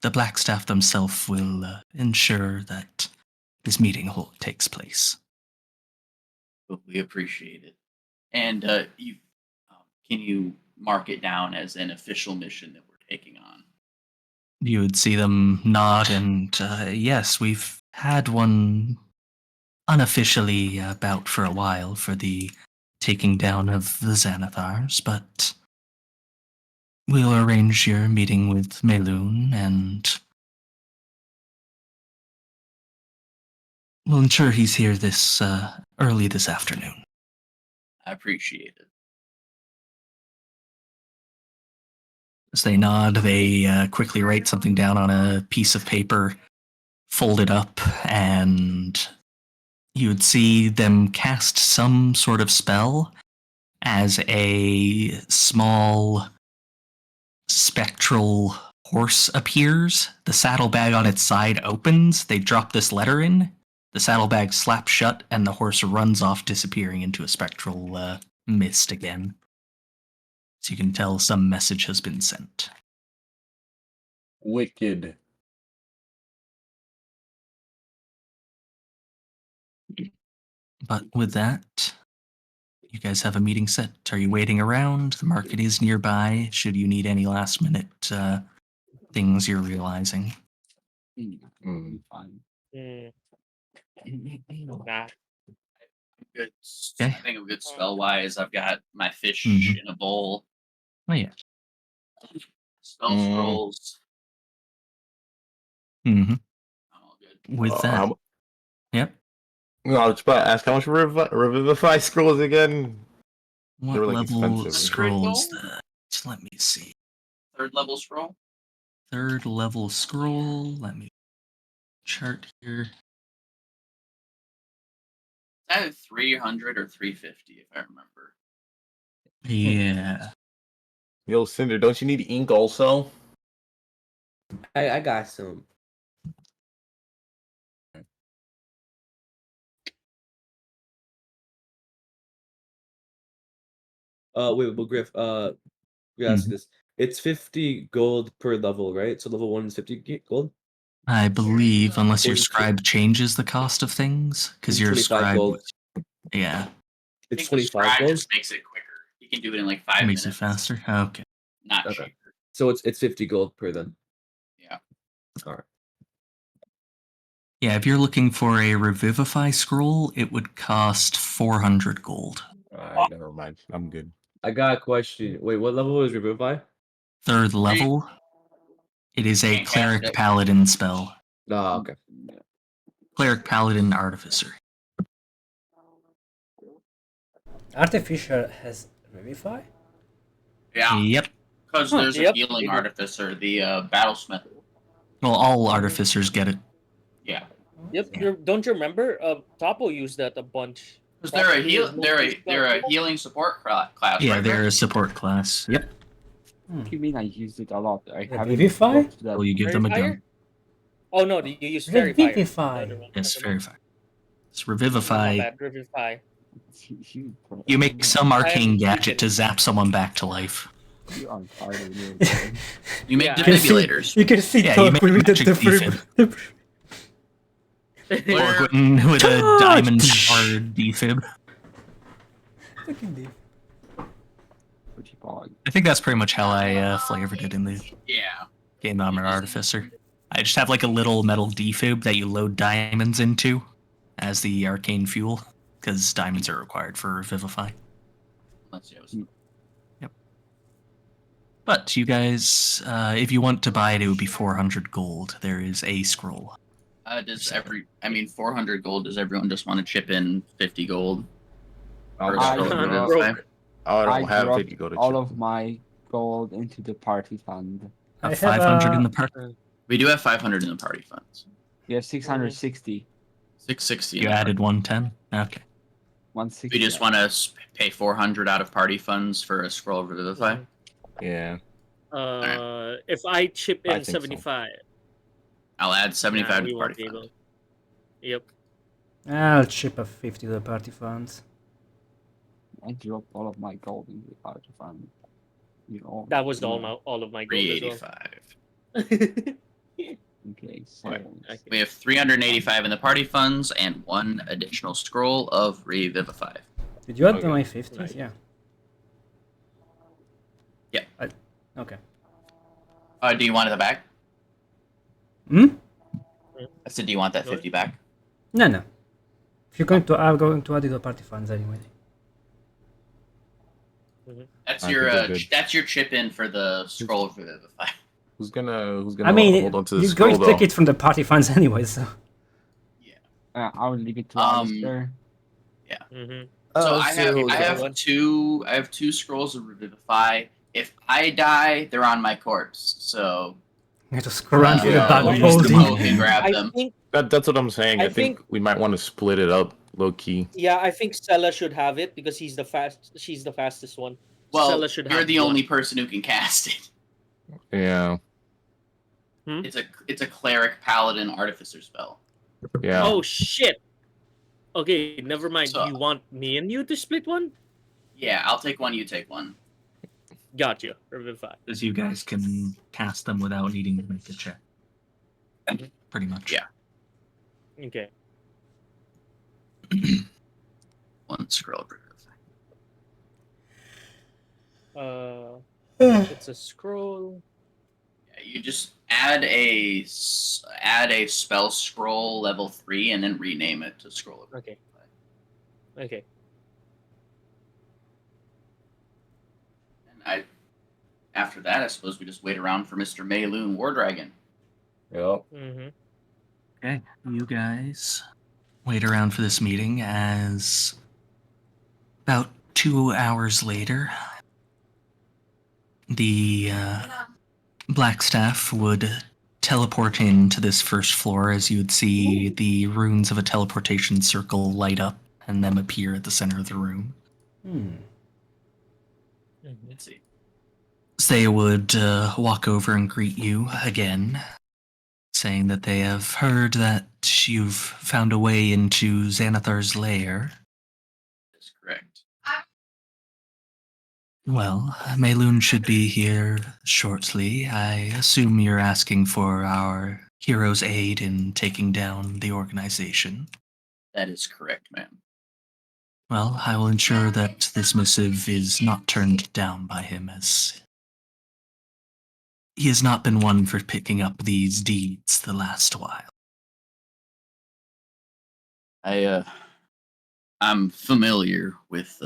The Blackstaff themselves will ensure that this meeting takes place. But we appreciate it. And you can you mark it down as an official mission that we're taking on? You would see them nod, and yes, we've had one unofficially bout for a while for the taking down of the Xanathars, but we'll arrange your meeting with Mayloon, and we'll ensure he's here this early this afternoon. I appreciate it. As they nod, they quickly write something down on a piece of paper, fold it up, and you would see them cast some sort of spell as a small spectral horse appears. The saddlebag on its side opens. They drop this letter in. The saddlebag slaps shut, and the horse runs off, disappearing into a spectral mist again. So you can tell some message has been sent. Wicked. But with that, you guys have a meeting set. Are you waiting around? The market is nearby. Should you need any last minute things you're realizing? Mm. Fine. Mm, nah. Good. Okay. I think I'm good spell wise. I've got my fish Mhm. in a bowl. Oh yeah. Spell scrolls. hmm All good. With that, yep. No, I was just about to ask how much Revivify scrolls again? What were, like, level expensive. scroll is Gold? that? Let me see. Third level scroll. Third level scroll. Let me chart here. It's either 300 or 350, if I remember. Yeah. Yo, Cinder, don't you need ink also? I got some. Wait, but Griff, we ask this. It's 50 gold per level, right? So level 1 is 50 gold. I believe, unless Or your is it scribe changes the cost of things, because It's your 25 scribe, gold. yeah, I It's think the 25 scribe gold. just makes it quicker. You can do it in like 5 makes minutes. it faster. Okay. Not Okay. cheaper. So it's 50 gold per then. Yeah. All right. Yeah, if you're looking for a revivify scroll, it would cost 400 gold. Alright, never mind. I'm good. I got a question. Wait, what level is Revivify? Third level, it is a Can't cast cleric it. paladin spell. Ah, okay. Cleric paladin artificer. Artificer has Revivify? Yeah. Yep. Because Huh. there's a Yep, healing they do. artificer, the battlesmith. Well, all artificers get it. Yeah. Yep. Yeah. Don't you remember? Topo used that a bunch. Because they're a Probably his most they're used a spell. healing support class, Yeah, right? they're Rick? a support class. Yep. What do you mean I used it a lot? I haven't Revivify? got to that. Well, you give them a gun. Verifier? Oh no, you use Fairy Fire. Revivify. The other one. Yes, Never mind. verify. It's My revivify. bad, Revivify. You make some arcane I'm gadget to vegan. zap someone back to life. You are part of the You make Yeah. You can see, defibrillators. you can see Yeah, you Torque make with the magic defib. Where- Orgwin with a Charge! diamond hard defib. Fucking div. What you call it? I think that's pretty much how I flavored it in the Yeah. game that I'm an artificer. I just have like a little metal defib that you load diamonds into as the arcane fuel, because diamonds are required for Revivify. Let's see. I was- But you guys, if you want to buy it, it would be 400 gold. There is a scroll. Does 400 gold, does everyone just want to chip in 50 gold? For a I scroll of broke- Revivify? I don't have dropped 50 gold to all chip. of my gold into the party fund. I have 500 in a- the park. We do have 500 in the party funds. We have 660. 660. You added 110. Okay. 160. We just want to pay 400 out of party funds for a scroll of Revivify. Yeah. If I chip I in think so. 75, I'll add 75 we to won't party be fund. able. Yep. I'll chip a 50 to the party funds. I dropped all of my gold into the party fund. You know. That was you all know. all of my gold as well. 385. Okay, so Right. We have 385 in the party funds and 1 additional scroll of Revivify. Did you add Okay. my 50s? Nice. Yeah. Yeah. Okay. Do you want it back? Hmm? I said, do you want that Go 50 back? No, no. If you're going to, I'm going to add it to the party funds anyway. That's I your think we're good. that's your chip in for the scroll of Revivify. Who's gonna I mean, hold on to the you're scroll going to though? take it from the party funds anyway, so. I will leave it to Um, Alistair. Mm-hmm. So let's see who's I got have one. two scrolls of Revivify. If I die, they're on my corpse. So You have to scrounge for the yeah, bag we'll of use the holding. Mo can grab I them. think That's what I'm saying. I I think think- we might want to split it up low key. I think Stella should have it because she's the fastest one. Well, Stella should you're have the one. only person who can cast it. Yeah. It's a cleric paladin artificer spell. Yeah. Oh shit. Okay, never mind. So- You want me and you to split one? Yeah, I'll take one. You take one. Gotcha. Revivify. Because you guys can cast them without needing to make a check. Pretty much. Yeah. Okay. One scroll of Revivify. It's a scroll. Yeah, you just add a spell scroll level 3 and then rename it to scroll of Okay. Okay. And after that, I suppose we just wait around for Mr. Mayloon War Dragon. Yep. Mm-hmm. Okay, you guys wait around for this meeting as about 2 hours later, the Blackstaff would teleport into this first floor as you would see the runes of a teleportation circle light up and them appear at the center of the room. Let's see. They would walk over and greet you again, saying that they have heard that you've found a way into Xanathar's lair. That's correct. Well, Mayloon should be here shortly. I assume you're asking for our hero's aid in taking down the organization. That is correct, ma'am. Well, I will ensure that this missive is not turned down by him, as he has not been one for picking up these deeds the last while. I'm familiar with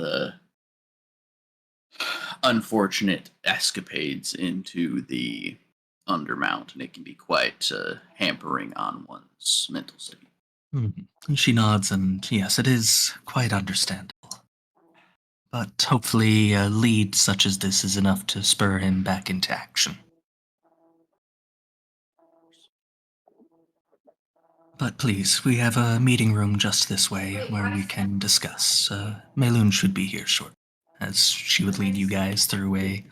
unfortunate escapades into the Undermount, and it can be quite hampering on one's mental state. She nods, and yes, it is quite understandable. But hopefully a lead such as this is enough to spur him back into action. But please, we have a meeting room just this way where we can discuss. Mayloon should be here shortly, as she would lead you guys through a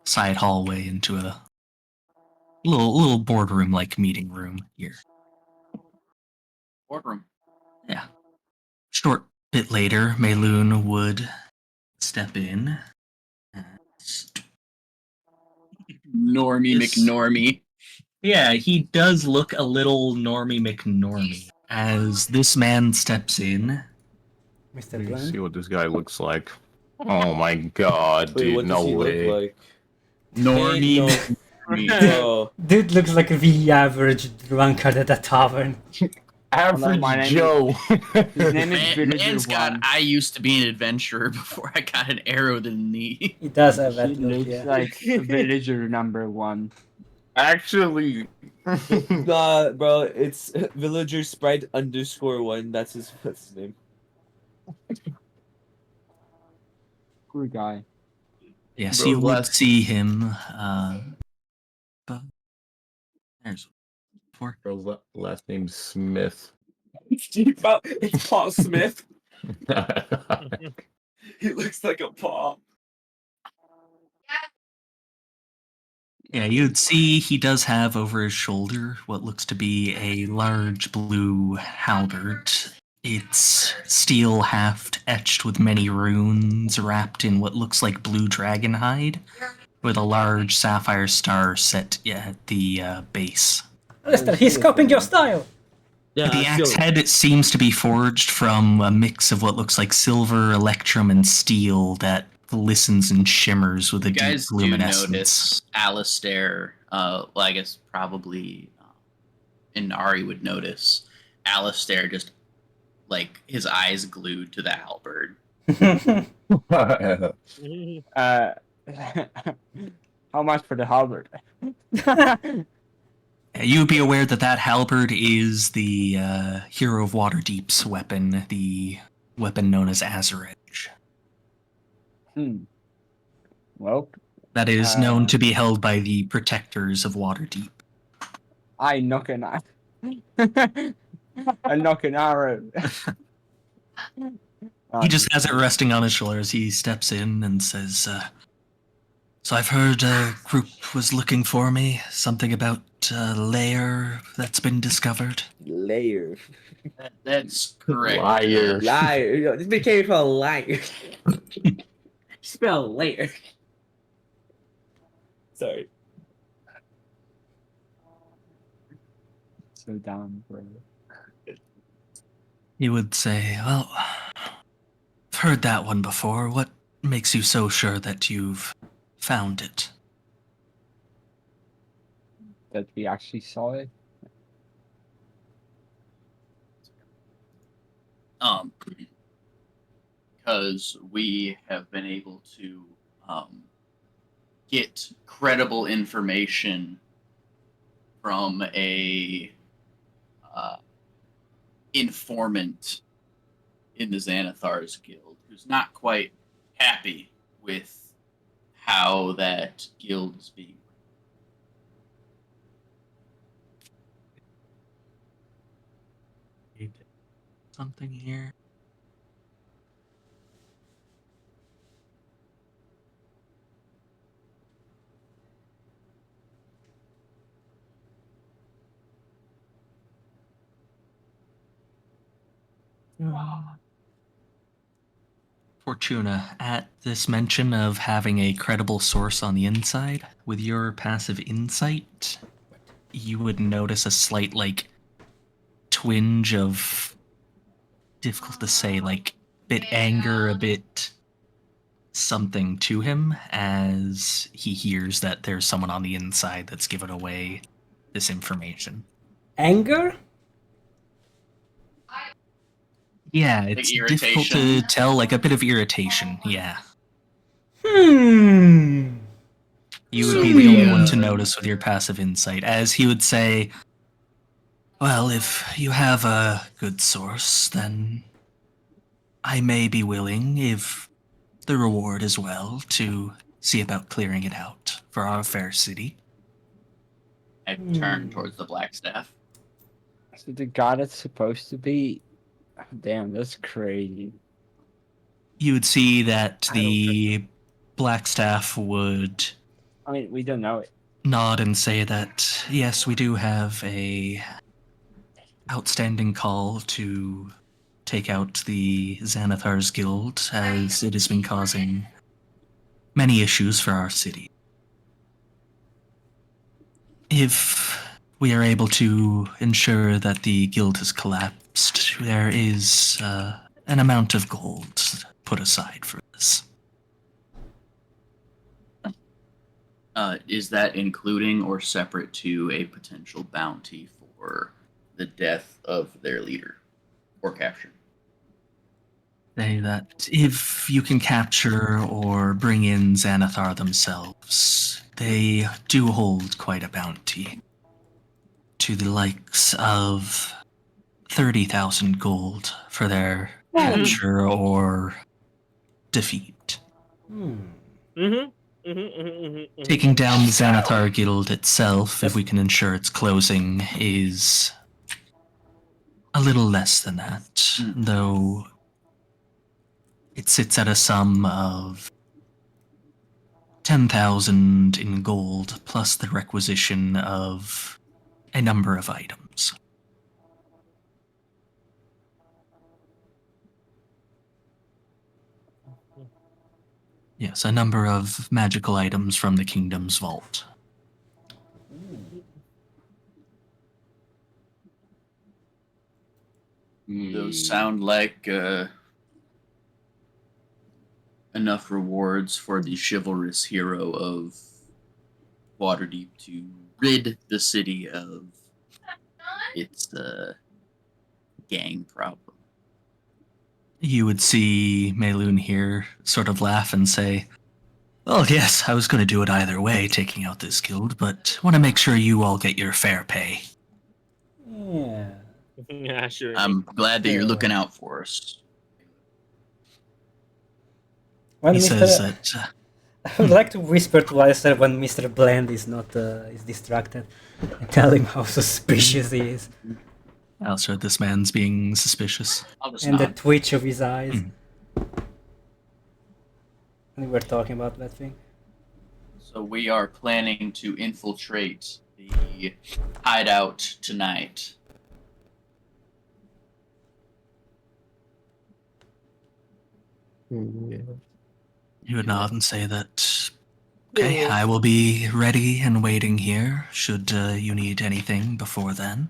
side hallway into a little boardroom-like meeting room here. Boardroom. Yeah. Short bit later, Mayloon would step in. Normie Yes. McNormie. Yeah, he does look a little Normie McNormie. As this man steps in, Mr. Let me Blunt. see what this guy looks like. Oh my god, Wait, dude, what no does he way. look like? Normie Bro, Dude looks like the average drunkard at a tavern. Average my name Joe. His name is Villager Man's got, One. I used to be an adventurer before I got an arrow to the knee. He does have He that look, looks yeah. like Villager #1. Actually, nah, bro, it's Villager Sprite _1. That's his name. Good guy. yes, Bro, you would last- see him. But there's four. Bro's last name's Smith. It's Paul Smith. He looks like a paw. Yeah, you'd see he does have over his shoulder what looks to be a large blue halberd. It's steel haft etched with many runes wrapped in what looks like blue dragon hide, with a large sapphire star set at the base. Alistair, he's copying your style! Yeah, The I feel- axe head, it seems to be forged from a mix of what looks like silver, electrum, and steel that glistens and shimmers with a You deep guys do luminescence. notice Alistair, well, I guess probably Inari would notice Alistair just, like, his eyes glued to the halberd. How much for the halberd? You would be aware that that halberd is the hero of Waterdeep's weapon, the weapon known as Azar Edge. Well, That is known to be held by the protectors of Waterdeep. I knock an I knock an arrow. He just has it resting on his shoulder as he steps in and says, so I've heard a group was looking for me, something about a lair that's been discovered. Layer. That's correct. Liar. Liar. This became for a liar. Spell layer. Sorry. So down, bro. He would say, well, I've heard that one before. What makes you so sure that you've found it? that we actually saw it. Because we have been able to get credible information from a informant in the Xanathar's guild who's not quite happy with how that guild is being Something here. Fortuna, at this mention of having a credible source on the inside, with your passive insight, you would notice a slight, like, twinge of, difficult to say, like, bit anger, a bit something to him as he hears that there's someone on the inside that's given away this information. Anger? Yeah, it's difficult to irritation. tell, like a bit of irritation, yeah. Hmm. You would So be the we, only one to notice with your passive insight, as he would say, well, if you have a good source, then I may be willing, if the reward as well, to see about clearing it out for our fair city. I turn towards the Blackstaff. So the guy that's supposed to be, damn, that's crazy. You would see that the Blackstaff would I mean, we don't know it. nod and say that, yes, we do have a outstanding call to take out the Xanathar's Guild, as it has been causing many issues for our city. If we are able to ensure that the guild has collapsed, there is an amount of gold put aside for this. Is that including or separate to a potential bounty for the death of their leader or capture? Say that if you can capture or bring in Xanathar themselves, they do hold quite a bounty, to the likes of 30,000 gold for their capture or defeat. Taking down the Xanathar Guild itself, if we can ensure its closing, is a little less than that, though it sits at a sum of 10,000 in gold, plus the requisition of a number of items. Yes, a number of magical items from the kingdom's vault. Those sound like enough rewards for the chivalrous hero of Waterdeep to rid the city of its gang problem. You would see Mayloon here sort of laugh and say, well, yes, I was going to do it either way, taking out this guild, but want to make sure you all get your fair pay. Yeah. Yeah, sure. I'm glad that you're looking out for us. When He Mr. says that I would like to whisper to Alistair when Mr. Bland is not is distracted, and tell him how suspicious he is, Alistair, this man's being suspicious. and the twitch of his eyes. And we were talking about that thing. So we are planning to infiltrate the hideout tonight. You would nod and say that, okay, I will be ready and waiting here, should you need anything before then.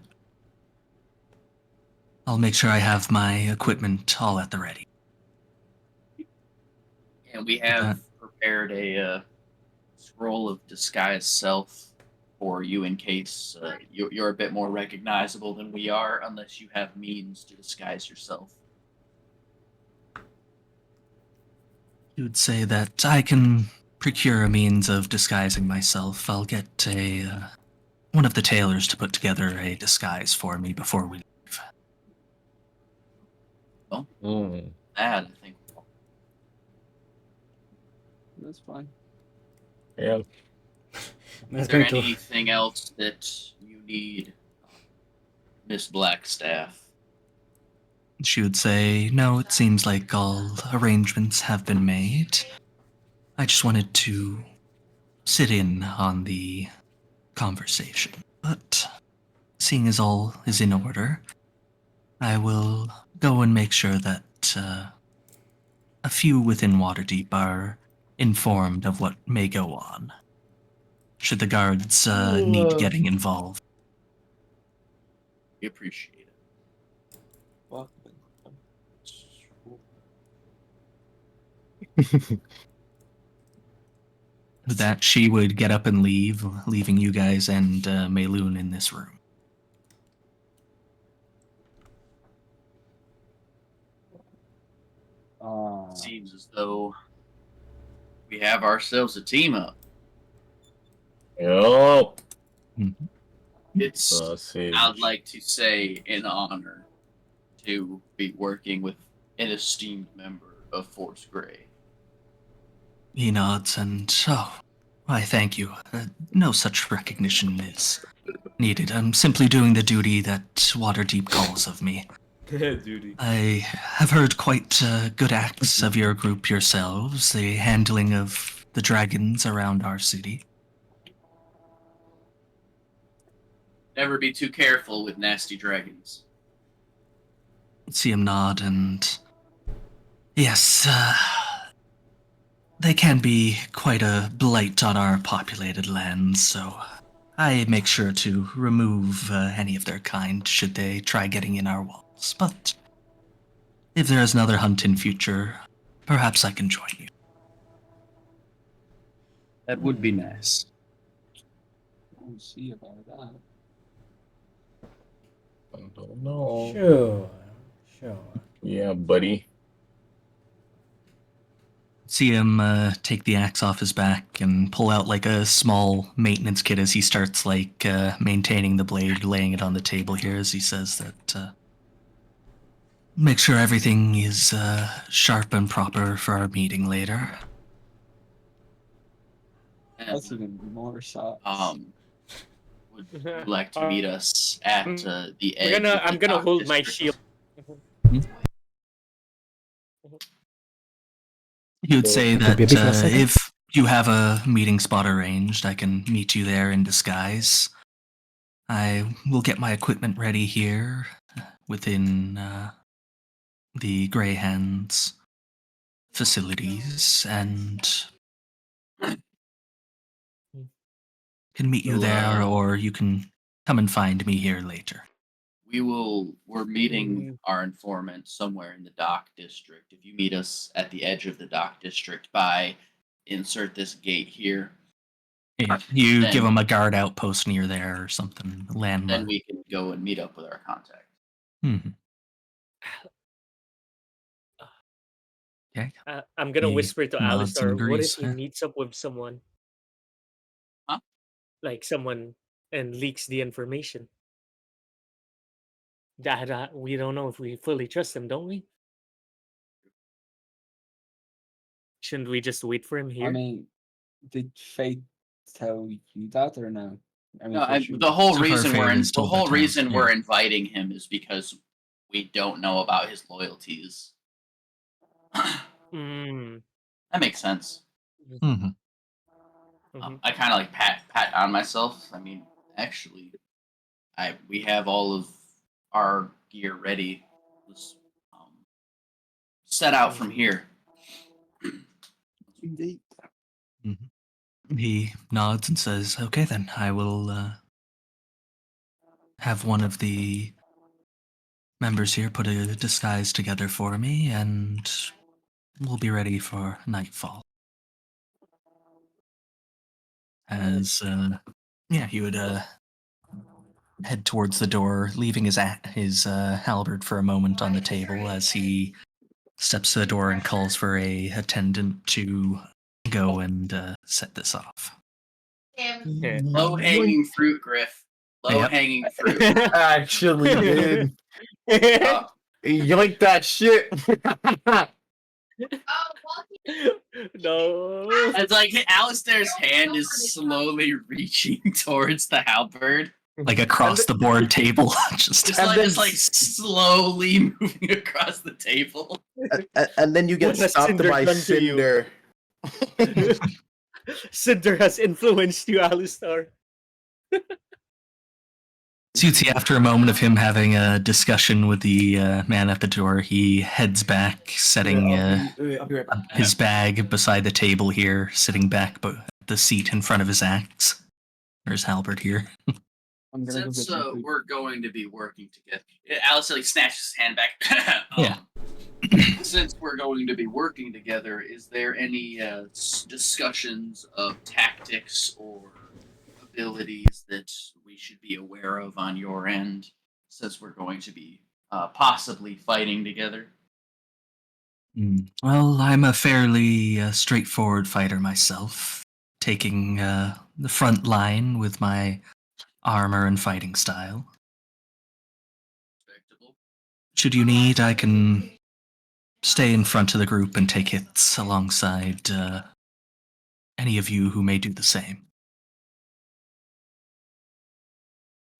I'll make sure I have my equipment all at the ready. And we have prepared a scroll of disguise self for you in case you're a bit more recognizable than we are, unless you have means to disguise yourself. You would say that I can procure a means of disguising myself. I'll get one of the tailors to put together a disguise for me before we leave. That, I think. That's fine. Yeah. Is there anything else that you need, Miss Blackstaff? She would say, no, it seems like all arrangements have been made. I just wanted to sit in on the conversation. But seeing as all is in order, I will go and make sure that a few within Waterdeep are informed of what may go on, should the guards need getting involved. We appreciate it. With that, she would get up and leave, leaving you guys and Mayloon in this room. Seems as though we have ourselves a team up. Yo. It's, I'd like to say, an honor to be working with an esteemed member of Force Grey. He nods and, I thank you. No such recognition is needed. I'm simply doing the duty that Waterdeep calls of me. Duty. I have heard quite good acts of your group yourselves, the handling of the dragons around our city. Never be too careful with nasty dragons. See him nod and... Yes, they can be quite a blight on our populated lands, so I make sure to remove any of their kind should they try getting in our walls. But if there is another hunt in future, perhaps I can join you. That would be nice. We'll see about that. I don't know. Sure. Yeah, buddy. See him take the axe off his back and pull out like a small maintenance kit as he starts like maintaining the blade, laying it on the table here as he says that make sure everything is sharp and proper for our meeting later. That's even more shots. Would you like to meet us at the edge? I'm gonna hold my shield. He would say Could that be a bit less second. if you have a meeting spot arranged, I can meet you there in disguise. I will get my equipment ready here within the Grey Hands facilities and can meet you there, or you can come and find me here later. We're meeting our informant somewhere in the dock district. If you meet us at the edge of the dock district by insert this gate here, You Then- give him a guard outpost near there or something, then landmark. we can go and meet up with our contact. Okay. I'm gonna He whisper to nods and Alistar, what agrees, if he yeah. meets up with someone? Huh? Like someone and leaks the information. That we don't know if we fully trust him, don't we? Shouldn't we just wait for him here? I mean, did Fate tell you that or no? I mean, No, for sure. the whole So far, reason Faye was the told whole that to him, reason yeah. we're inviting him is because we don't know about his loyalties. Mm. That makes sense. Mhm. I kind of like pat down myself. I mean, actually, we have all of our gear ready. Let's set out from here. Indeed. He nods and says, okay then, I will have one of the members here put a disguise together for me, and we'll be ready for nightfall. As Yeah, he would head towards the door, leaving his halberd for a moment on the table as he steps to the door and calls for a attendant to go and set this off. Low hanging fruit, Griff. Low hanging fruit. Actually did. Oh, Yoink that shit. No. it's like Alistair's hand is slowly reaching towards the halberd. Like across the board table. just Just like slowly moving across the table. And then you get What has stopped Cinder by done to you? Cinder. Cinder has influenced you, Alistar. Suitsy, after a moment of him having a discussion with the man at the door, he heads back, setting I'll be right back. his bag beside the table here, sitting back the seat in front of his axe. Or his halberd here. I'm gonna go Since get my food. we're going to be working together, Alistair like snatches his hand back. Yeah. Since we're going to be working together, is there any discussions of tactics or abilities that we should be aware of on your end, since we're going to be possibly fighting together? Well, I'm a fairly straightforward fighter myself, taking the front line with my armor and fighting style. Respectable. Should you need, I can stay in front of the group and take hits alongside any of you who may do the same.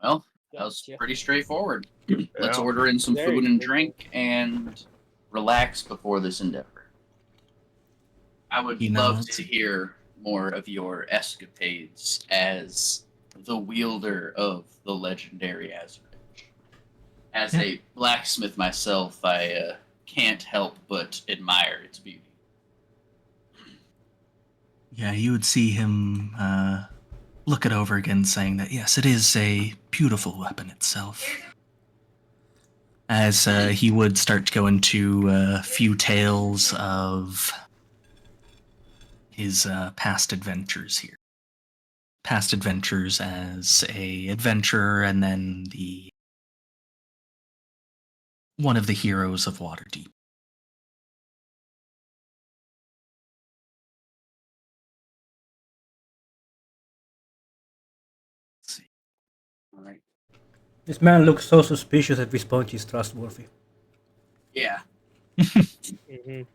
Well, that was pretty straightforward. Let's Yeah. order in some Very food and straightforward. drink and relax before this endeavor. I would He love nods. to hear more of your escapades as the wielder of the legendary Azurich. As Yeah. a blacksmith myself, I can't help but admire its beauty. Yeah, you would see him look it over again, saying that yes, it is a beautiful weapon itself. As he would start to go into a few tales of his past adventures here. Past adventures as a adventurer, and then one of the heroes of Waterdeep. Let's see. All right. This man looks so suspicious at this point. He's trustworthy. Yeah, Mhm.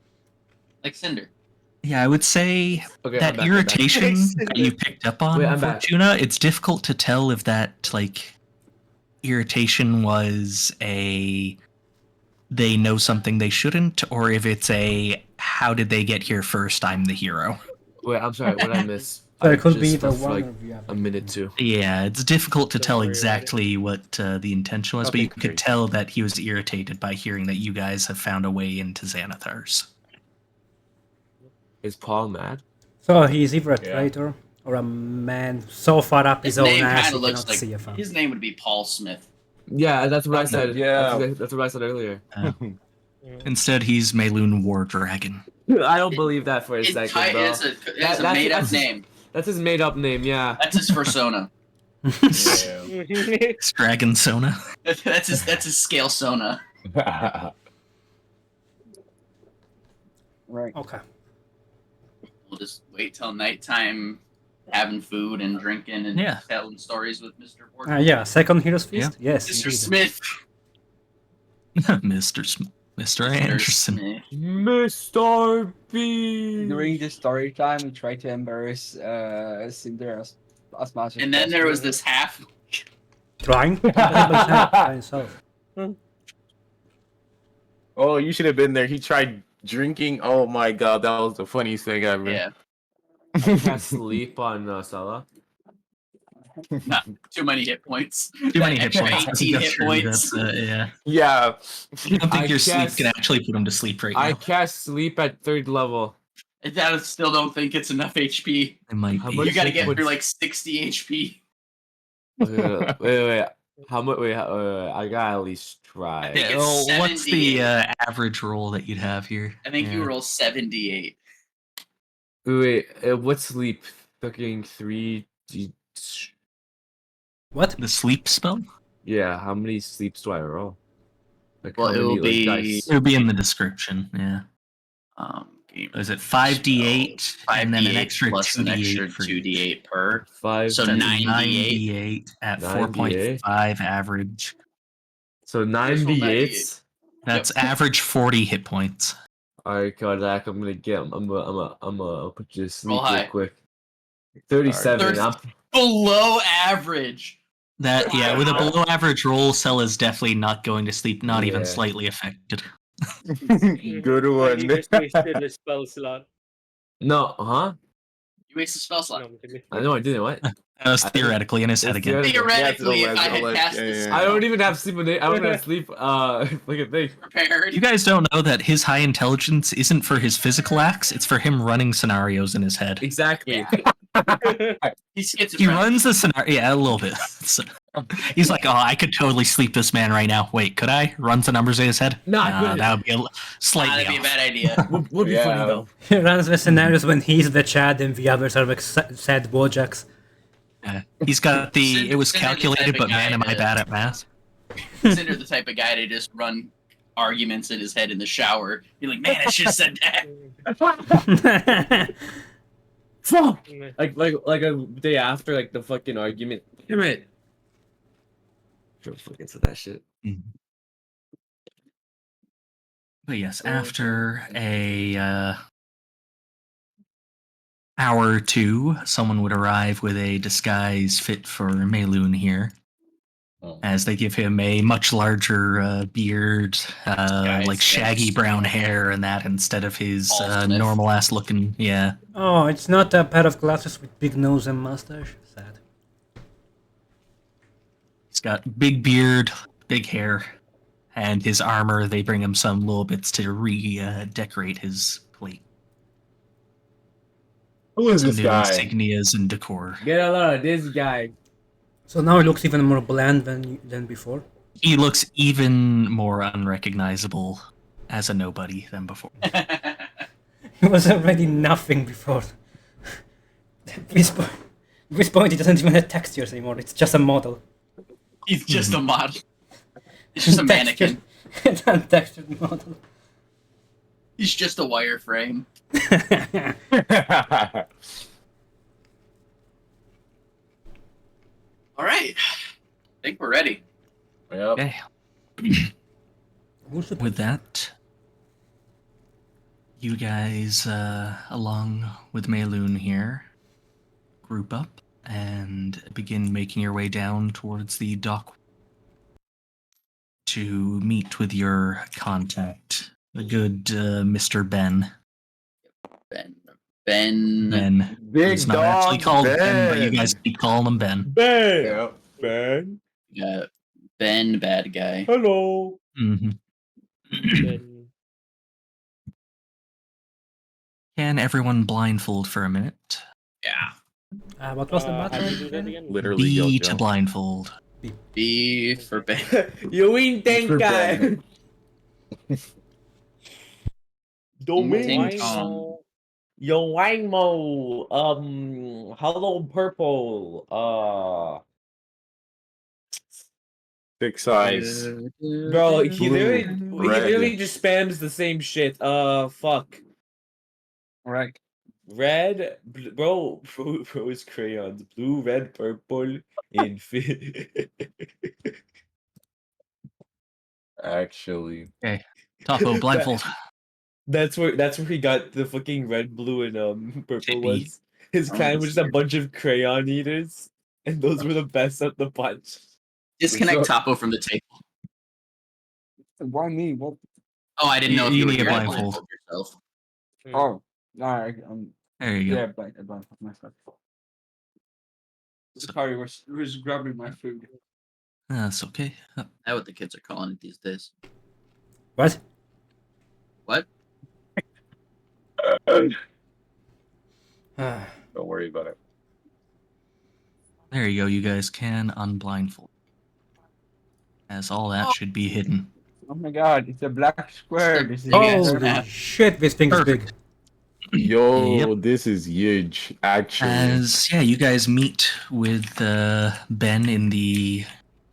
like Cinder. Yeah, I would say Okay, that I'm back, irritation that you picked up on, Wait, I'm back. Fortuna, it's difficult to tell if that irritation was a they know something they shouldn't, or if it's a how did they get here first? I'm the hero. Wait, I'm sorry. What did I miss? So I it could be just the for one like of the other. a minute too. Yeah, it's difficult to Don't tell worry about it. exactly what the intention was, but you Nothing could crazy. tell that he was irritated by hearing that you guys have found a way into Xanathar's. Is Paul mad? So he's either a Yeah. traitor or a man so far up his, His own name ass kind he of looks cannot like see a phone. his name would be Paul Smith. Yeah, that's what I said. Yeah. That's what I said earlier. Instead, he's Melun War Dragon. I don't believe that for a second, bro. It's a That's- made up that's- name. That's his made up name, yeah. That's his persona. It's Dragon Sona. that's his scale sona. Right. Okay. We'll just wait till nighttime, having food and drinking and Yeah. telling stories with Mr. Ward. Yeah, second Hero's Feast? Yes, Mr. indeed. Smith. Mr. Anderson. Smith. Mr. B. During the story time, we try to embarrass Cinder as much as And then there was possible. this half. Trying? By himself. Oh, you should have been there. He tried drinking. Oh my god, that was the funniest thing ever. Yeah, I can't sleep on Salah. too many hit points. Too many hit Extra points. 18 That's hit true, points. that's, yeah. Yeah. I don't think I your sleep guess- can actually put him to sleep right I now. can't sleep at 3rd level. I still don't think it's enough HP. It might How be. much You gotta hit get points? through like 60 HP. Wait. How much? Wait, I gotta at least try. think Yeah, it's well, what's the 78. average roll that you'd have here? I think you Yeah. roll 78. Wait, what's sleep? Fucking 3. What? The sleep spell? Yeah, how many sleeps do I roll? Like, Well, how it will many, be- dice? It would be in the description. Yeah. Game Is it 5d8 and then an 5d8 extra plus an 2d8 extra for 2d8 per. 5, So ten, 9d8. 9d8 at 9d8. 4.5 average. So 9d8s. That's average 40 hit points. Alright, Kodak, I'm gonna put you to sleep high. real quick. 37. I'm Below average. That yeah, with a Wow. below average roll, Cell is definitely not going to sleep, not even Yeah. slightly affected. Good one. He just wasted his spell slot. no, huh? You wasted spell No, slot. I'm kidding. I know I didn't. What? That was I- theoretically in his head it's again. Theoretically, Yeah, if I had like, cast yeah, this yeah. I don't even have sleep. I don't have sleep. Fucking thing. prepared. You guys don't know that his high intelligence isn't for his physical acts, it's for him running scenarios in his head. Exactly. Yeah. He's He schizophrenic. runs the scenario, yeah, a little bit. So, he's like, oh, I could totally sleep this man right now. Wait, could I? Runs the numbers in his head? Nah, That would be slightly That'd be a off. bad idea. Would be funny Yeah. though. He runs the scenarios when he's the Chad and the others are like sad Wojaks. Yeah. He's got the, it was Cinder the calculated, type of but man, guy am I to- bad at math. Cinder the type of guy to just run arguments in his head in the shower. Be like, man, I should have said that. Fuck. Like a day after, like the fucking argument. Damn it. Don't fucking say that shit. But yes, after a hour or two, someone would arrive with a disguise fit for Mayloon here. As they give him a much larger beard, like shaggy brown hair and that instead of his Paul Smith. normal ass looking, yeah. Oh, it's not a pair of glasses with big nose and mustache. Sad. He's got big beard, big hair, and his armor, they bring him some little bits to decorate his plate. Who is Some this new guy? insignias and decor. Get a lot of this guy. So now he looks even more bland than before. He looks even more unrecognizable as a nobody than before. He was already nothing before. At this point, he doesn't even have textures anymore. It's just a model. He's just a model. He's just a mannequin. It's a textured model. He's just a wireframe. All right. I think we're ready. Yep. Okay. With that, you guys, along with Mayloon here, group up and begin making your way down towards the dock to meet with your contact, the good Mr. Ben. Ben. Ben. Big He's not actually called Ben, but you Ben. guys keep calling him Ben. Ben. Yep. Ben. Ben, bad guy. Hello. Mm-hmm. Then Can everyone blindfold for a minute? Yeah. What was the how do you do that button? again? Literally, B Jojo. to blindfold. B for Ben. You ain't think For guy. Ben. Domain. Ting tong. Yo, Wangmo. Hello, purple. Big size. Bro, he Blue, literally red. just spams the same shit. Fuck. Alright. Red, bro is crayons. Blue, red, purple, and Actually. Topo, blindfold. That's where he got the fucking red, blue, and purple Tippy. ones. His Oh, clan that's was just a weird. bunch of crayon eaters, and those were the best of the bunch. Disconnect So- Topo from the table. Why me? What? Oh, I didn't know if You you were need a here to blindfold. blindfold yourself. Oh, no, There you go. yeah, but myself. Sorry, was grabbing my food. That's okay. That's what the kids are calling it these days. What? What? Ah, Don't worry about it. There you go. You guys can unblindfold. As all that should be hidden. Oh my god, it's a black square. This is Big ass Holy map. shit, this thing is big. Yo, Yep. this is huge. Actually, As you guys meet with Ben in the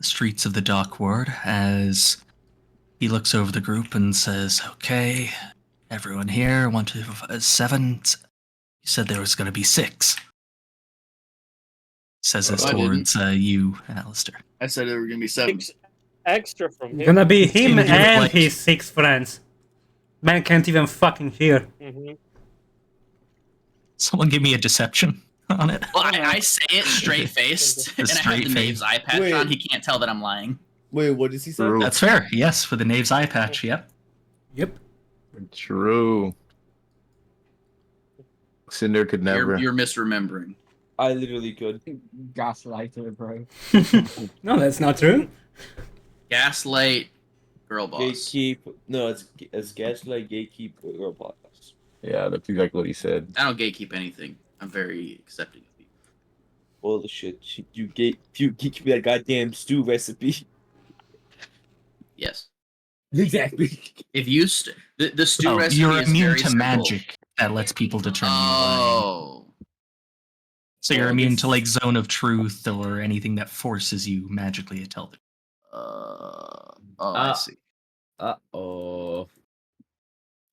streets of the dock ward as he looks over the group and says, "Okay, everyone here, 1, 2, 7. You said there was going to be 6." Says this I didn't. towards you, Alistair. I said there were gonna be 7. 6 extra from him. Gonna be him Seems and like- his 6 friends. Man can't even fucking hear. Mhm. Someone give me a deception on it. Well, I say it straight faced, and I have straight the Knave's eye patch Wait. on. He can't tell that I'm lying. Wait, what does he say? True. That's fair. Yes, for the knave's eye patch. Yep. Yep. true. Cinder could never. You're misremembering. I literally could. Gaslighter, bro. No, that's not true. Gaslight, girl boss. Gatekeep. No, it's gaslight, gatekeep, girl boss. Yeah, that's exactly what he said. I don't gatekeep anything. I'm very accepting of people. Bullshit. You gatekeep that goddamn stew recipe. Yes. Exactly. If you the stew Oh, recipe you're is immune very to simple. magic that lets people determine your lying. Oh. So you're Well, immune this- to like zone of truth or anything that forces you magically to tell the I see. Oh.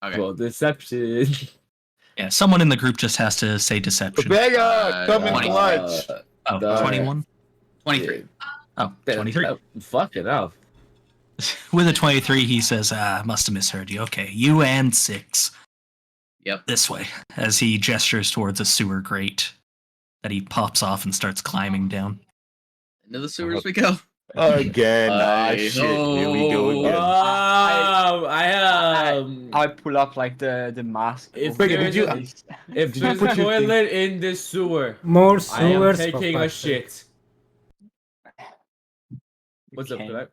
Okay. Well, deception. Yeah, someone in the group just has to say deception. Vega, come in 20. clutch. Oh, the- 21? 23. Oh, 23. Fuck it up. With a 23, he says, must have misheard you. Okay, you and 6. Yep. This way, as he gestures towards a sewer grate that he pops off and starts climbing down. Into the sewers we go. Again. Hi-ho. Shit. Here we go again. I pull up like the mask. If over there's the a- face. If Did you there's put a your thing- toilet in this sewer, More I am sewers. taking for a fuck's sake. shit. What's up, Okay. Black?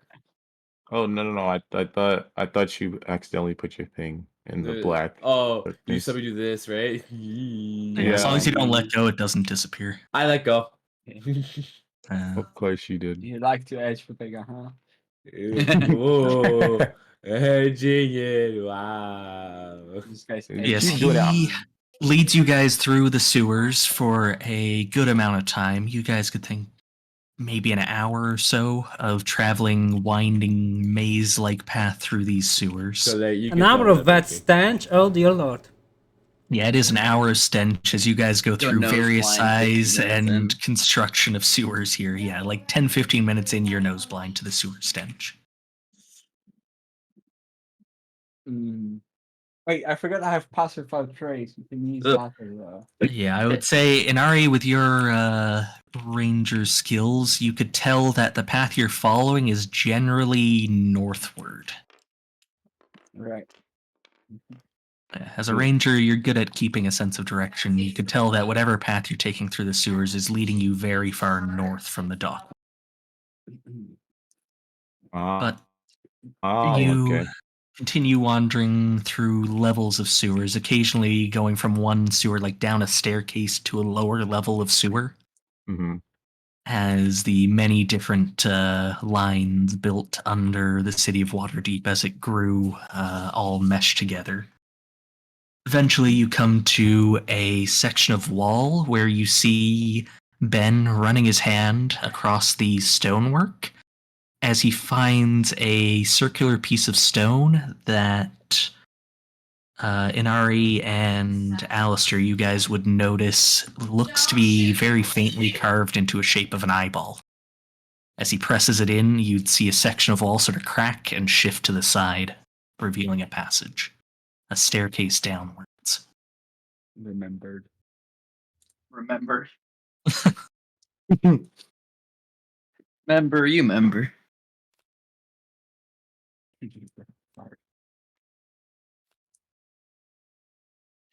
Oh no! I thought you accidentally put your thing in the black. Oh, you Nice. saw me do this, right? Yeah, as long as you don't let go, it doesn't disappear. I let go. Of course you did. You like to edge for bigger, huh? Whoa. Edging it. Wow. This guy's Yes, Keep doing it. he leads you guys through the sewers for a good amount of time. You guys could think maybe an hour or so of traveling, winding maze-like path through these sewers. So that you An can hour tell of that okay. stench. Oh dear lord. Yeah, it is an hour's stench as you guys go Your through nose various blind 15 size minutes and in. construction of sewers here. Yeah, like 10-15 minutes in, you're nose blind to the sewer stench. Wait, I forgot I have pacified trace. You can use Ugh. that as well. Yeah, I would say, Inari, with your ranger skills, you could tell that the path you're following is generally northward. Right. As a ranger, you're good at keeping a sense of direction. You could tell that whatever path you're taking through the sewers is leading you very far north from the dock. But you Okay. continue wandering through levels of sewers, occasionally going from one sewer like down a staircase to a lower level of sewer, Mm-hmm. as the many different lines built under the city of Waterdeep as it grew all meshed together. Eventually, you come to a section of wall where you see Ben running his hand across the stonework as he finds a circular piece of stone that Inari and Alistair, you guys would notice, looks to be very faintly carved into a shape of an eyeball. As he presses it in, you'd see a section of wall sort of crack and shift to the side, revealing a passage. A staircase downwards. Remembered. Remember. Member, you member.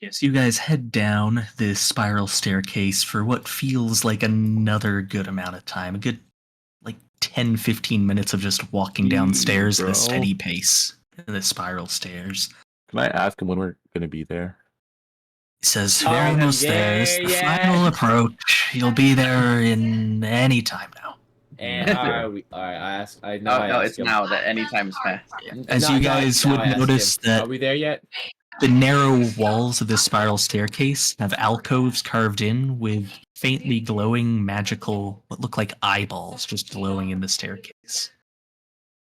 Yes, you guys head down this spiral staircase for what feels like another good amount of time. A good, like, 10-15 minutes of just walking downstairs at bro. a steady pace in the spiral stairs. Can I ask him when we're gonna be there? He says, Oh, "We're almost there. It's the yeah. final approach. You'll be there in any time now." And are we? All right, I asked. I know. No, it's now that any time is past. As you guys would notice that- Are we there yet? The narrow walls of this spiral staircase have alcoves carved in with faintly glowing magical, what look like eyeballs just glowing in the staircase,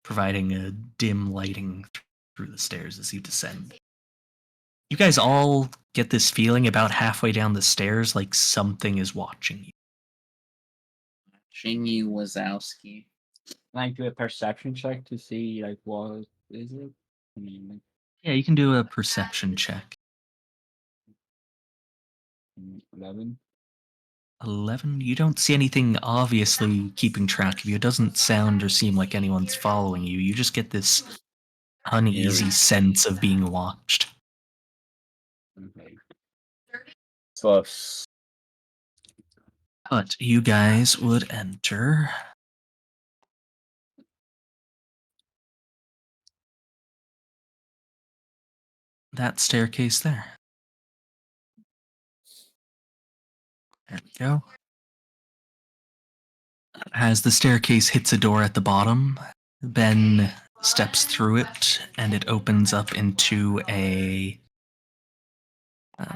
providing a dim lighting through the stairs as you descend. You guys all get this feeling about halfway down the stairs like something is watching you. Shingy Wazowski. Can I do a perception check to see like what is it? I mean, like, Yeah, you can do a perception check. 11. 11. You don't see anything obviously keeping track of you. It doesn't sound or seem like anyone's following you. You just get this uneasy sense of being watched. Okay. Plus. But you guys would enter that staircase there. There we go. As the staircase hits a door at the bottom, Ben steps through it and it opens up into a...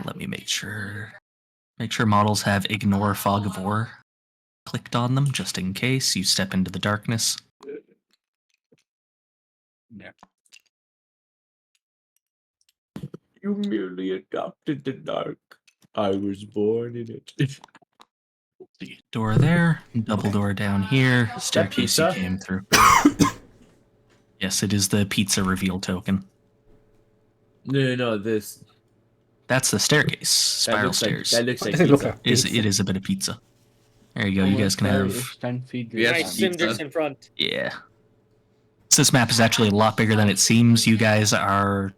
let me make sure models have ignore fog of war clicked on them, just in case you step into the darkness. Yeah. You merely adopted the dark. I was born in it. Door there, double door down here, staircase you pizza? came through. Yes, it is the pizza reveal token. No, this. That's the staircase, spiral stairs. That looks What like does it look pizza. like? It is a bit of pizza. There you go. You guys can have 10 feet. We have Nice pizza. cinders in front. Yeah. So this map is actually a lot bigger than it seems. You guys are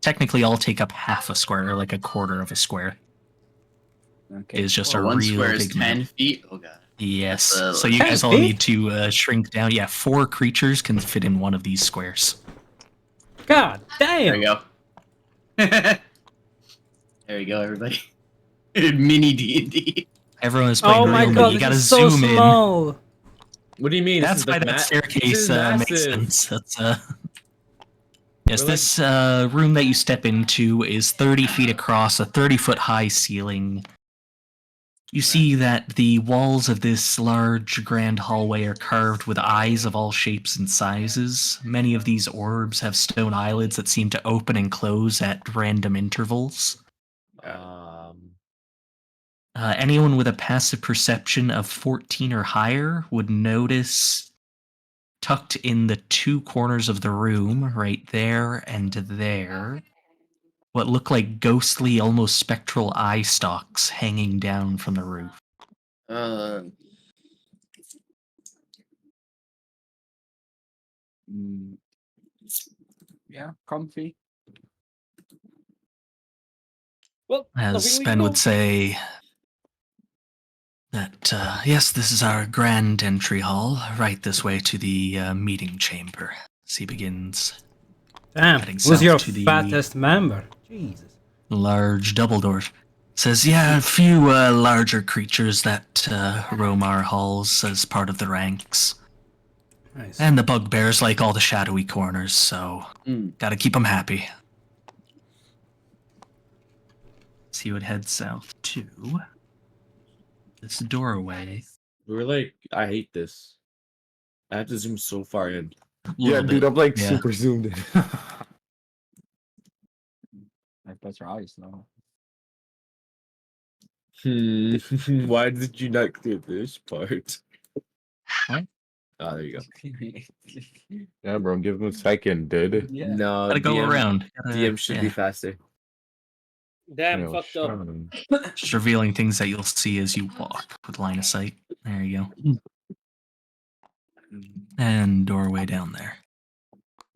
technically all take up half a square, or like a quarter of a square. Okay. It is just Oh, a one real square is big map. 10 feet. Oh god. Yes. That's, So you 10 guys all feet? need to shrink down. Yeah, 4 creatures can fit in one of these squares. God There damn! we go. There you go, everybody. Mini D&D. Everyone is playing Oh my real, god, but you this gotta is so zoom in. small! What do you mean? That's why that staircase makes sense. That's yes, We're this room that you step into is 30 feet across, a 30-foot high ceiling. You see that the walls of this large grand hallway are carved with eyes of all shapes and sizes. Many of these orbs have stone eyelids that seem to open and close at random intervals. Anyone with a passive perception of 14 or higher would notice tucked in the 2 corners of the room, right there and there, what look like ghostly, almost spectral eye stalks hanging down from the roof. Yeah, comfy. Well, As nothing we Ben can would do. say, that, yes, this is our grand entry hall, right this way to the meeting chamber. As he begins Damn, heading who's south your to the fattest member? Jesus. large double door. Says, yeah, a few larger creatures that roam our halls as part of the ranks. Nice. And the bugbears like all the shadowy corners, so gotta keep them happy. So you would head south to this doorway. We're like, I hate this. I have to zoom so far in. Yeah, Little dude, bit, I'm like yeah. super zoomed in. Like better eyes now. Why did you not clear this part? What? Oh, there you go. Yeah, bro, give him a second, dude. Yeah. No, Gotta go DM, around. DM should be faster. Damn, Yo, fucked up. Sean. Just revealing things that you'll see as you walk with line of sight. There you go. And doorway down there.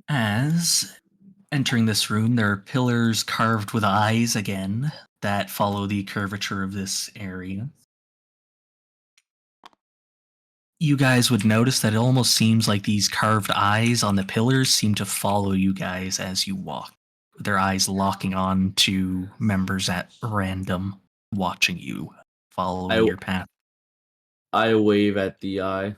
As entering this room, there are pillars carved with eyes again that follow the curvature of this area. You guys would notice that it almost seems like these carved eyes on the pillars seem to follow you guys as you walk. Their eyes locking on to members at random, watching you follow your path. I wave at the eye.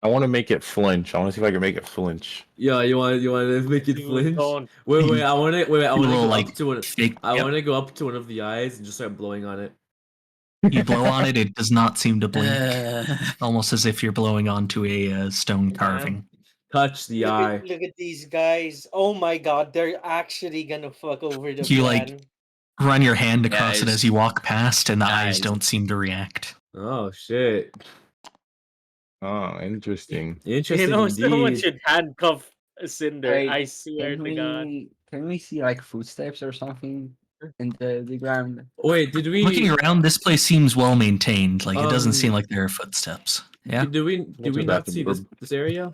I want to make it flinch. I want to see if I can make it flinch. Yeah, you want to make it Dude, flinch? don't. Wait, I want to You go will, up to one. fake. I Yep. want to go up to one of the eyes and just start blowing on it. You blow on it, it does not seem to blink. Almost as if you're blowing onto a stone carving. Touch the Look eye. at, look at these guys. Oh my god, they're actually gonna fuck over the You, plan. like, run your hand across it Guys. as you walk past, and the eyes Guys. don't seem to react. Oh shit! Oh, interesting. Interesting You know, someone indeed. should handcuff Cinder. Hey, I swear to God. Can we see like footsteps or something in the ground? Wait, did we? Looking around, this place seems well maintained. Like, it doesn't seem Um, like there are footsteps. Yeah, Did we What's not about the see this area?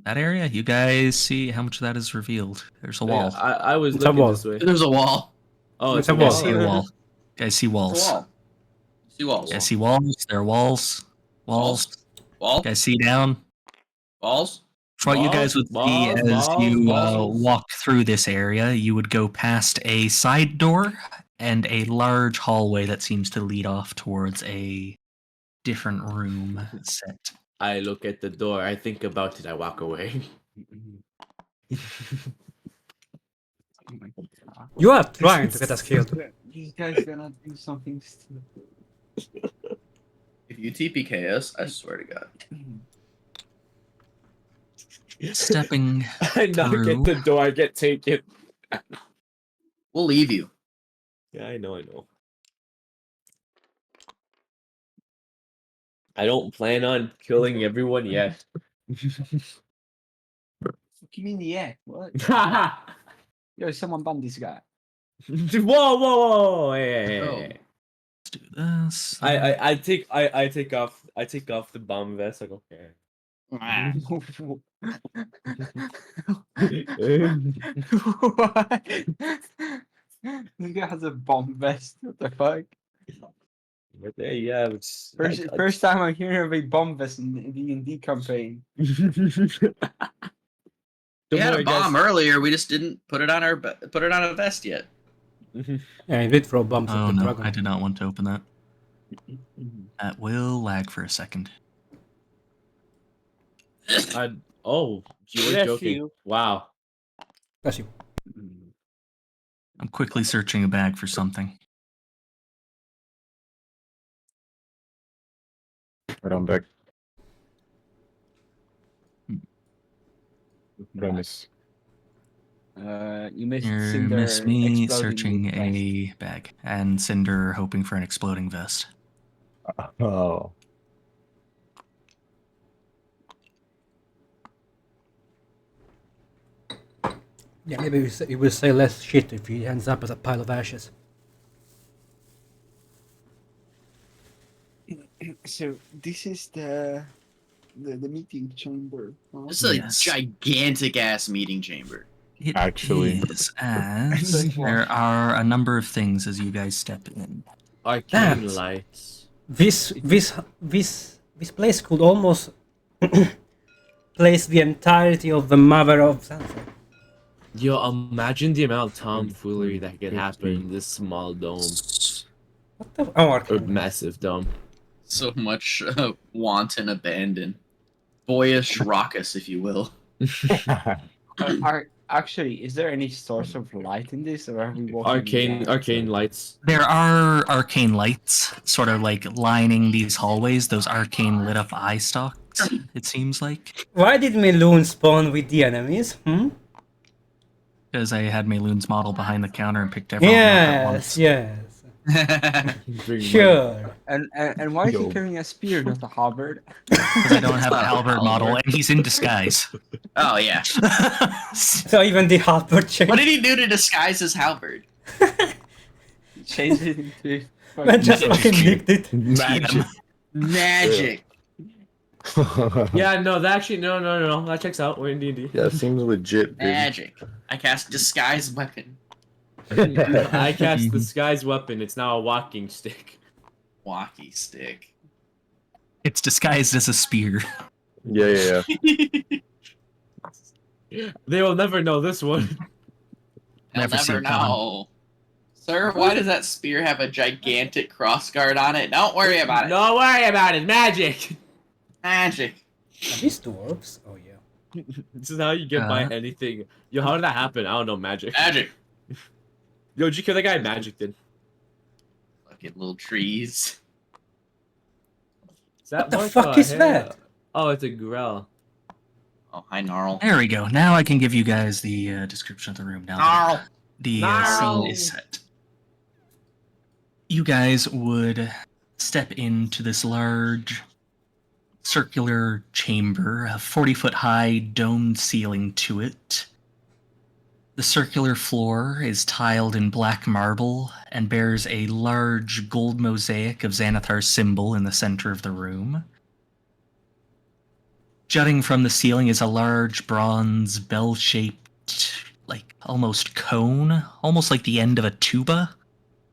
that area. You guys see how much of that is revealed? There's a Yeah, wall. I was It's a looking wall. this way. There's a wall. Oh, It's it's a You guys wall. see a wall. You guys see There's walls. a wall. See walls. You guys see walls. There are walls. Walls. Wall. You guys see down. Walls. What you guys would see as you walls. walked through this area, you would go past a side door and a large hallway that seems to lead off towards a different room set. I look at the door. I think about it. I walk away. Oh my God. You are trying to get us killed. These guys gonna do something stupid. If you TPK us, I swear to God. Stepping I knock through. at the door. I get taken. We'll leave you. Yeah, I know. I don't plan on killing everyone yet. What you mean yeah? What? Yo, someone ban this guy. Whoa! Hey. Let's do this. I take off the bomb vest. Like okay. What? This guy has a bomb vest. What the fuck? But there you have it. First time I'm hearing of a bomb vest in the D&D campaign. We had a bomb earlier. We just didn't put it on a vest yet. Yeah, I did throw bombs Oh at the no, dragon. I did not want to open that. That will lag for a second. Oh, you were Bless joking. you. Wow. Bless you. I'm quickly searching a bag for something. Right on back. What I miss? You missed You Cinder miss me exploding searching with vest. a bag, and Cinder hoping for an exploding vest. Oh. Yeah, maybe he will say less shit if he ends up as a pile of ashes. So this is the meeting chamber. Huh? This is a Yes. gigantic ass meeting chamber. It Actually. is, as there are a number of things as you guys step in. Arcane That- lights. This place could almost place the entirety of the Mother of Sansa. Yo, imagine the amount of tomfoolery that could happen in this small dome What the? Oh, or okay. massive dome. So much wanton abandon. Boyish raucous, if you will. Actually, is there any source of light in this, or are we walking in the Arcane lights. There are arcane lights sort of like lining these hallways, those arcane lit up eye stalks, it seems like. Why did Meloon spawn with the enemies? Because I had Mayloon's model behind the counter and picked everyone up at once. Yes. Bring Sure. And why is he Yo. carrying a spear, not a halberd? Because I don't have an Albert model, and he's in disguise. Oh yeah. So even the halberd changed. What did he do to disguise his halberd? Change it into. Man just Magic. fucking nicked it. Magic. Magic. Yeah, no, that actually no. That checks out. We're in D&D. Yeah, it seems legit, dude. Magic. I cast disguise weapon. I cast disguise weapon. It's now a walking stick. Walkie stick. It's disguised as a spear. Yeah. They will never know this one. I'll Never see never it coming. know. Sir, why does that spear have a gigantic crossguard on it? Don't worry about it. Don't worry about it. Magic. Magic. Are these dwarves? Oh yeah. This is how you get by Uh. anything. Yo, how did that happen? I don't know. Magic. Magic. Yo, did you kill that guy? Magic did. Fucking little trees. Is that What the fuck is that? Oh, it's a grell. Oh, hi, Gnarl. There we go. Now I can give you guys the description of the room. Now that the scene is set. You guys would step into this large circular chamber, a 40-foot high domed ceiling to it. The circular floor is tiled in black marble and bears a large gold mosaic of Xanathar's symbol in the center of the room. Jutting from the ceiling is a large bronze bell-shaped, like almost cone, almost like the end of a tuba,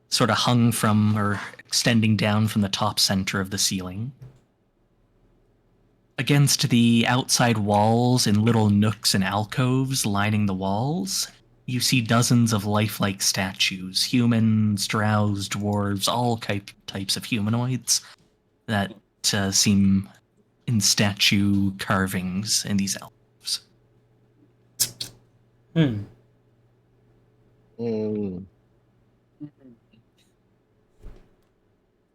sort of hung from or extending down from the top center of the ceiling. Against the outside walls, in little nooks and alcoves lining the walls, you see dozens of lifelike statues, humans, drows, dwarves, all types of humanoids that seem in statue carvings in these elves. Hmm.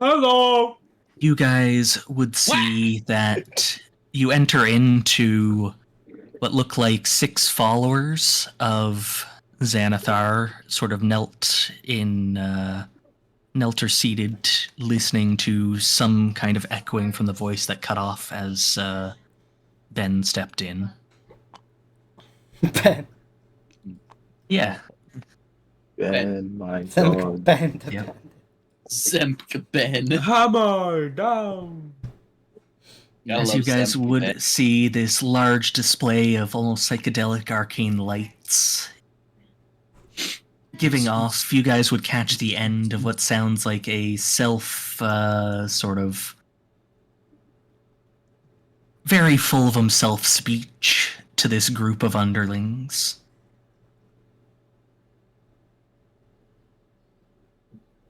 Hello. You guys would see that you enter into what look like 6 followers of Xanathar, sort of knelt or seated, listening to some kind of echoing from the voice that cut off as Ben stepped in. Ben. Yeah. Ben, my Then God. Ben the Yep. bandit. Zemka Ben. Hammer down. Gotta As love you guys Zemka would Ben. see this large display of almost psychedelic arcane lights giving off, you guys would catch the end of what sounds like a sort of very full of himself speech to this group of underlings.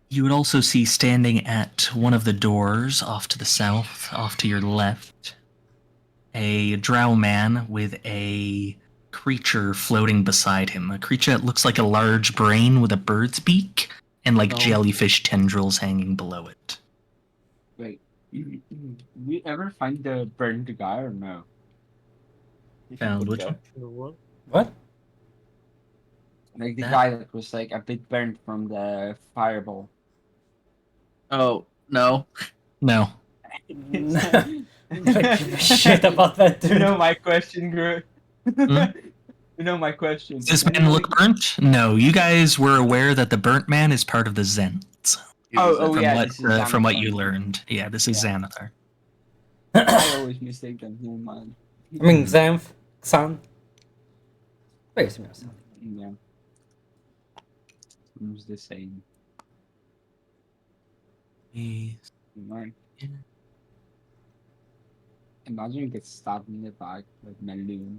You would also see standing at one of the doors off to the south, off to your left, a drow man with a creature floating beside him. A creature that looks like a large brain with a bird's beak and like jellyfish tendrils hanging below it. Wait, we ever find the burned guy or no? Found which one? What? Like the That- guy that was like a bit burned from the fireball. Oh, no. No. I don't give a shit about that You dude. know my question, Gru. Hmm? You know my question. Does this man look burnt? No. You guys were aware that the burnt man is part of the Zents. Oh, From yeah, what this is from what Xanathar. you learned. Yeah, this is Xanathar. I always mistake them. Never mind. I mean, Xanth, son. Wait a minute. Yeah. Seems the same. Right. Yeah. Imagine you get stabbed in the back with Meloon.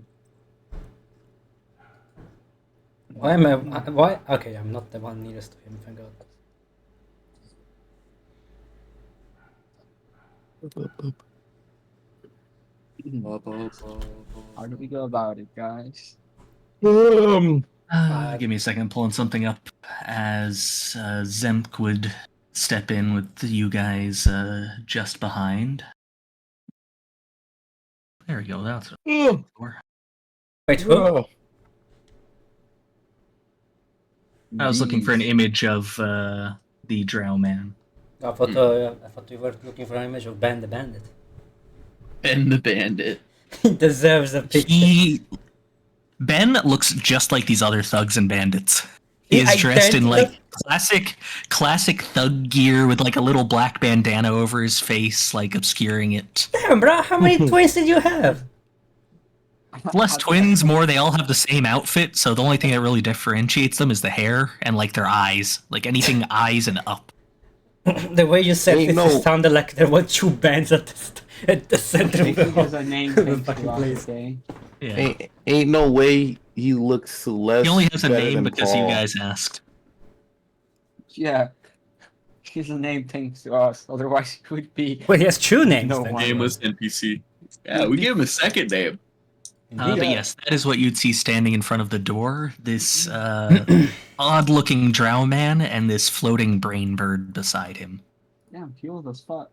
Why am I? Why? Okay, I'm not the one nearest to him. Thank God. How do we go about it, guys? Give me a second, I'm pulling something up as Zemk would step in with you guys just behind. There we go, that's what Wait, who? I was looking for an image of the Drow Man. I thought you were looking for an image of Ben the Bandit. Ben the Bandit. He deserves a picture. Ben looks just like these other thugs and bandits. He is dressed in like classic thug gear with like a little black bandana over his face, like obscuring it. Damn, bro, how many twins did you have? Less twins, more they all have the same outfit, so the only thing that really differentiates them is the hair and like their eyes. Like anything eyes and up. The way you said it sounded like there were 2 bands at the center of the whole Because a name fucking place. Yeah. Ain't no way he looks less. He only has a better name than because Paul. you guys asked. Yeah. His name thanks to us, otherwise it would be Well, he has 2 names. no then. one. Game was NPC. Yeah, we gave him a second name. But yes, that is what you'd see standing in front of the door. This odd-looking drow man and this floating brain bird beside him. Damn, he old as fuck.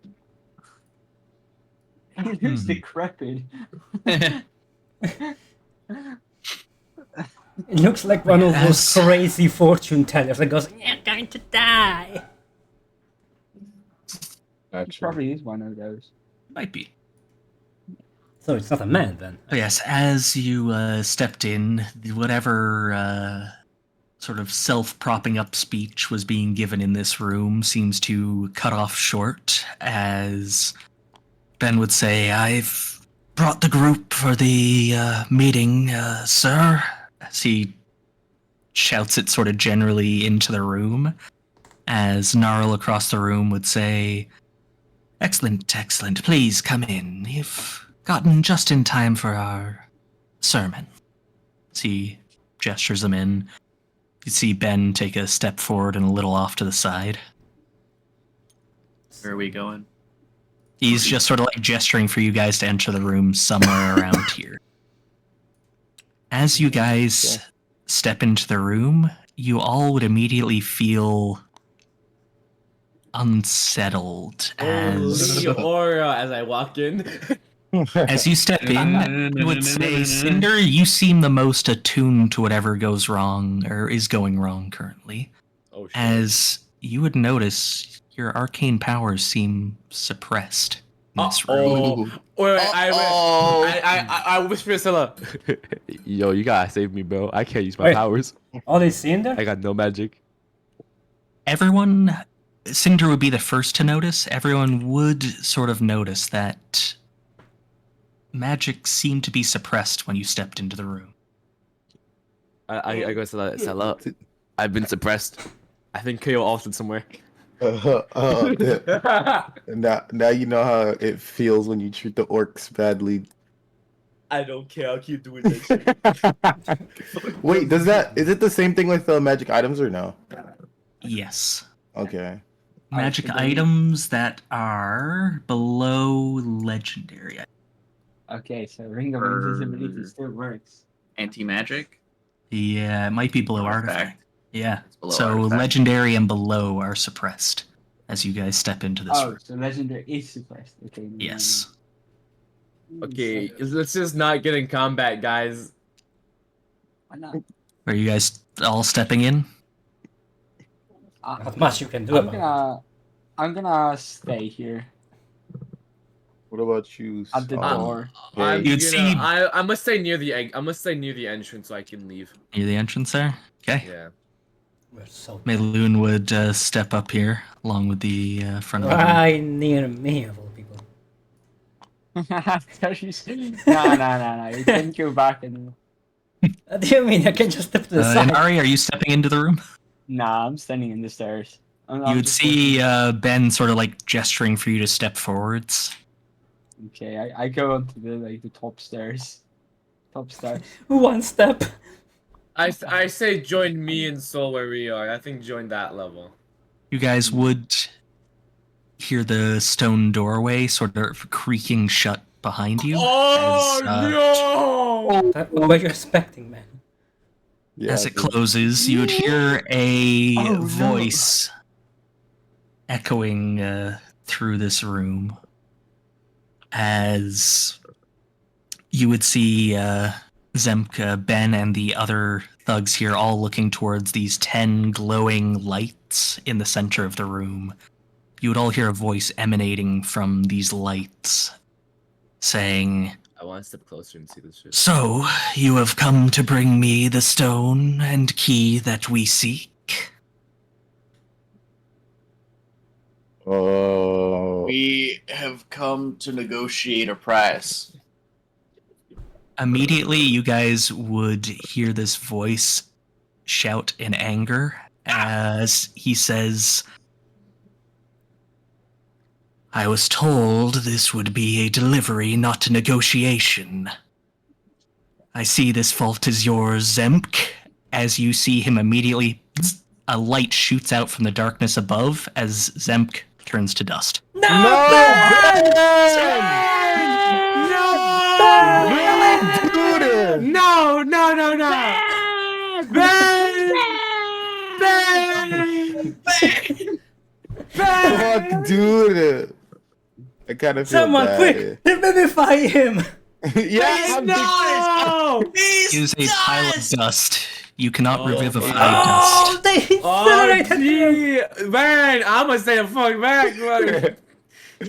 He looks decrepit. It looks like one of those crazy fortune tellers that goes, "You're going to die." He probably is one of those. Might be. So it's not a man then. Oh, yes, as you stepped in, whatever sort of self-propping up speech was being given in this room seems to cut off short, as Ben would say, "I've brought the group for the meeting, sir," as he shouts it sort of generally into the room, as Gnarl across the room would say, "Excellent, excellent, please come in. You've gotten just in time for our sermon." As he gestures them in, you see Ben take a step forward and a little off to the side. Where are we going? He's just sort of like gesturing for you guys to enter the room somewhere around here. As you guys step into the room, you all would immediately feel unsettled as Holy aura as I walk in. as you step in. I would say, Cinder, you seem the most attuned to whatever goes wrong or is going wrong currently. Oh shit. As you would notice, your arcane powers seem suppressed in this room. Wait, I whisper to Scylla. Yo, you gotta save me, bro. I can't use my Wait. powers. All is in there? I got no magic. Everyone, Cinder would be the first to notice. Everyone would sort of notice that magic seemed to be suppressed when you stepped into the room. I go to sell up. I've been suppressed. I think KO Austin somewhere. Now you know how it feels when you treat the orcs badly. I don't care. I'll keep doing this. Wait, is it the same thing with magic items or no? Yes. Okay. Magic items that are below legendary. Okay, so Ring of Invisibility still works. Anti-magic? Yeah, it might be below Artifact. artifact. Yeah. below So artifact. legendary and below are suppressed as you guys step into this Oh, room. so legendary is suppressed. Okay. no, Yes. no. Okay, let's just not get in combat, guys. Why not? Are you guys all stepping in? Not much you can do about it. I'm gonna stay here What about you? at the Saul? door. I'm, You'd see- I must stay near the egg. I must stay near the entrance so I can leave. Near the entrance there? Okay. Yeah. We're so Meloon would step up here along with the front of the room. right near me of all people. No. You can go back and. What do you mean? I can just step to the side. Ari, are you stepping into the room? Nah, I'm standing in the stairs. You would see Ben sort of like gesturing for you to step forwards. Okay, I go onto the top stairs. Top stairs. One step. I say join me and Soul where we are. I think join that level. You guys would hear the stone doorway sort of creaking shut behind you. Oh no! What were you expecting, man? Yeah, As it closes, you would hear a Oh, no. voice echoing through this room. As you would see Zemka, Ben, and the other thugs here all looking towards these 10 glowing lights in the center of the room. You would all hear a voice emanating from these lights saying, I want to step closer and see this shit. "So, you have come to bring me the stone and key that we seek?" Oh. We have come to negotiate a price. Immediately, you guys would hear this voice shout in anger as he says, "I was told this would be a delivery, not a negotiation. I see this fault is yours, Zemk." As you see him immediately, a light shoots out from the darkness above as Zemk turns to dust. No! No, no, no, no! Ben! Fuck, dude. I kind of feel Someone bad. quick! Revivify him! Yeah, I'm No! It is a pile of dust. You cannot revivify Oh, dust. they Oh, incinerated him! gee! Man, I'm gonna stay the fuck back, man.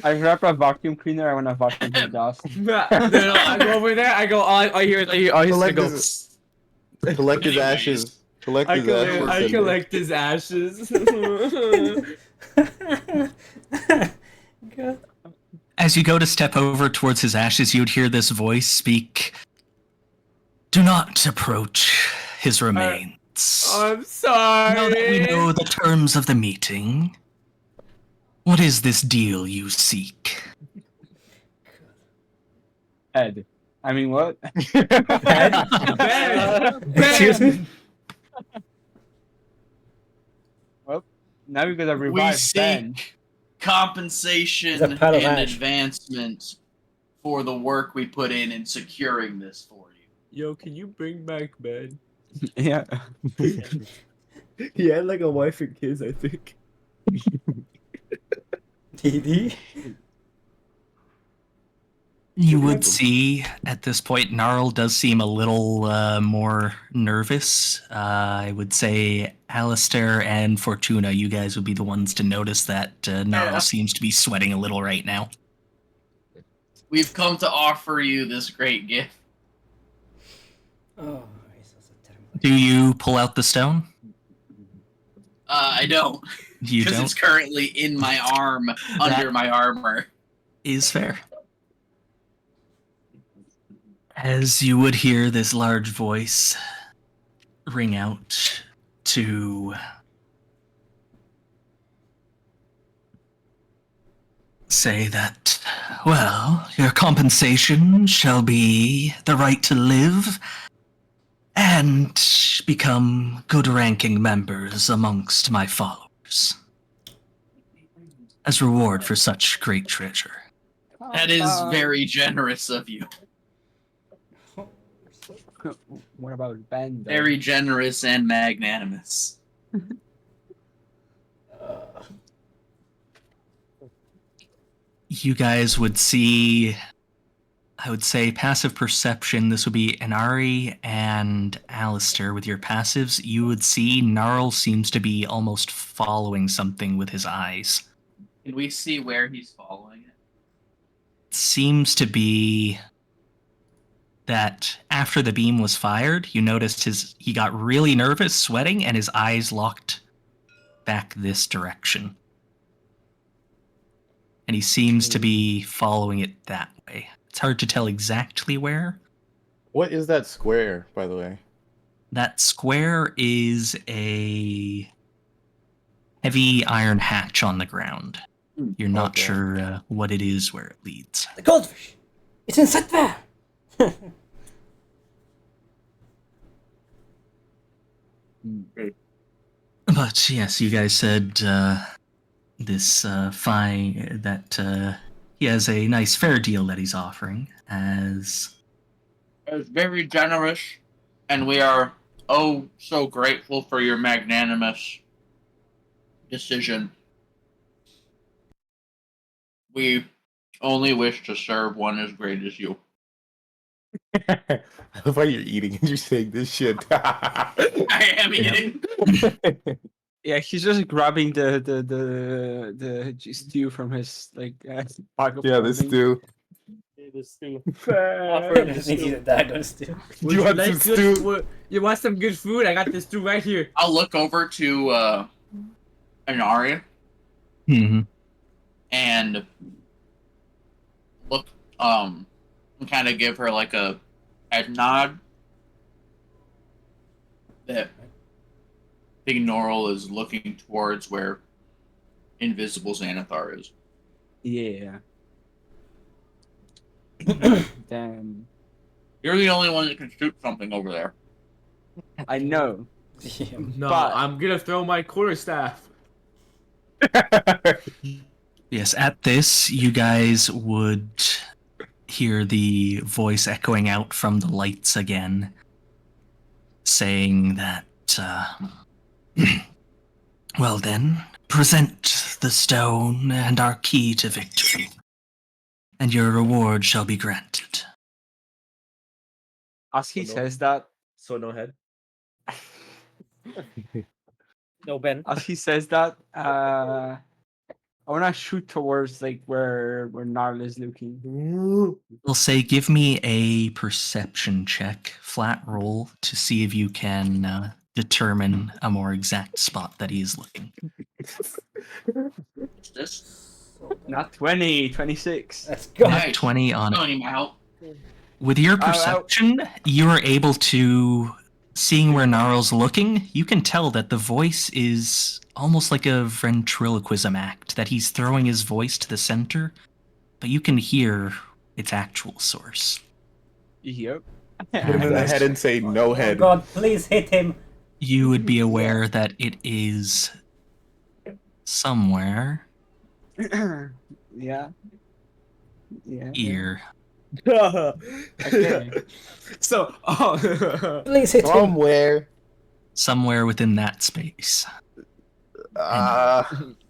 I grab a vacuum cleaner. I want to vacuum the dust. No, I go over there. I go. I hear. I Collect go. his, collect his ashes. Collect his ashes. I and- collect his ashes. God. As you go to step over towards his ashes, you'd hear this voice speak. Do not approach his remains. I'm sorry. Now that we know the terms of the meeting, what is this deal you seek? Ed. I mean, what? Ben, Excuse me? Now we gotta We revive Ben. seek compensation It's a pile of and ash. advancement for the work we put in securing this for you. Yo, can you bring back Ben? Yeah. He had like a wife and kids, I think. TD? You would see at this point, Gnarl does seem a little more nervous. I would say Alistair and Fortuna, you guys would be the ones to notice that Gnarl Yeah. seems to be sweating a little right now. We've come to offer you this great gift. Oh, he's also terrible. Do you pull out the stone? I don't, You because don't? it's currently in my arm under my armor. Is fair. As you would hear this large voice ring out to say that, well, your compensation shall be the right to live and become good ranking members amongst my followers as reward for such great treasure. That is very generous of you. What about Ben? though? Very generous and magnanimous. You guys would see, I would say, passive perception. This would be Inari and Alistair with your passives. You would see Gnarl seems to be almost following something with his eyes. Can we see where he's following it? Seems to be that after the beam was fired, you noticed he got really nervous, sweating, and his eyes locked back this direction. And he seems to be following it that way. It's hard to tell exactly where. What is that square, by the way? That square is a heavy iron hatch on the ground. You're not Okay. sure what it is, where it leads. The goldfish! It's inside there! But yes, you guys said this fine that he has a nice fair deal that he's offering as It's very generous, and we are oh so grateful for your magnanimous decision. We only wish to serve one as great as you. I love how you're eating and you're saying this shit. I am eating. Yeah, he's just grabbing the stew from his like bag of Yeah, this clothing. stew. This too. I just need a dagger still. Would You want like some good stew? fo- You want some good food? I got this stew right here. I'll look over to Inari and look and kind of give her like a head nod that Big Norl is looking towards where Invisible Xanathar is. Yeah. Damn. You're the only one that can shoot something over there. I know. Yeah. No, But- I'm gonna throw my quarterstaff. Yes, at this, you guys would hear the voice echoing out from the lights again, saying that, well then, present the stone and our key to victory, and your reward shall be granted. As he So no- says that, So no head. No, Ben. as he says that, I wanna shoot towards like where Gnarl is looking. We'll say, give me a perception check, flat roll, to see if you can determine a more exact spot that he is looking. What's this? Not 20, 26. Let's go. Nice. 20 on Telling him out. With your Ow, ow. perception, you are able to, seeing where Gnarl's looking, you can tell that the voice is almost like a ventriloquism act, that he's throwing his voice to the center, but you can hear its actual source. Yep. Hit him in the head and say no Oh head. God, please hit him. You would be aware that it is somewhere Yeah. Yeah. here. Okay. So, Please hit him. Somewhere within that space.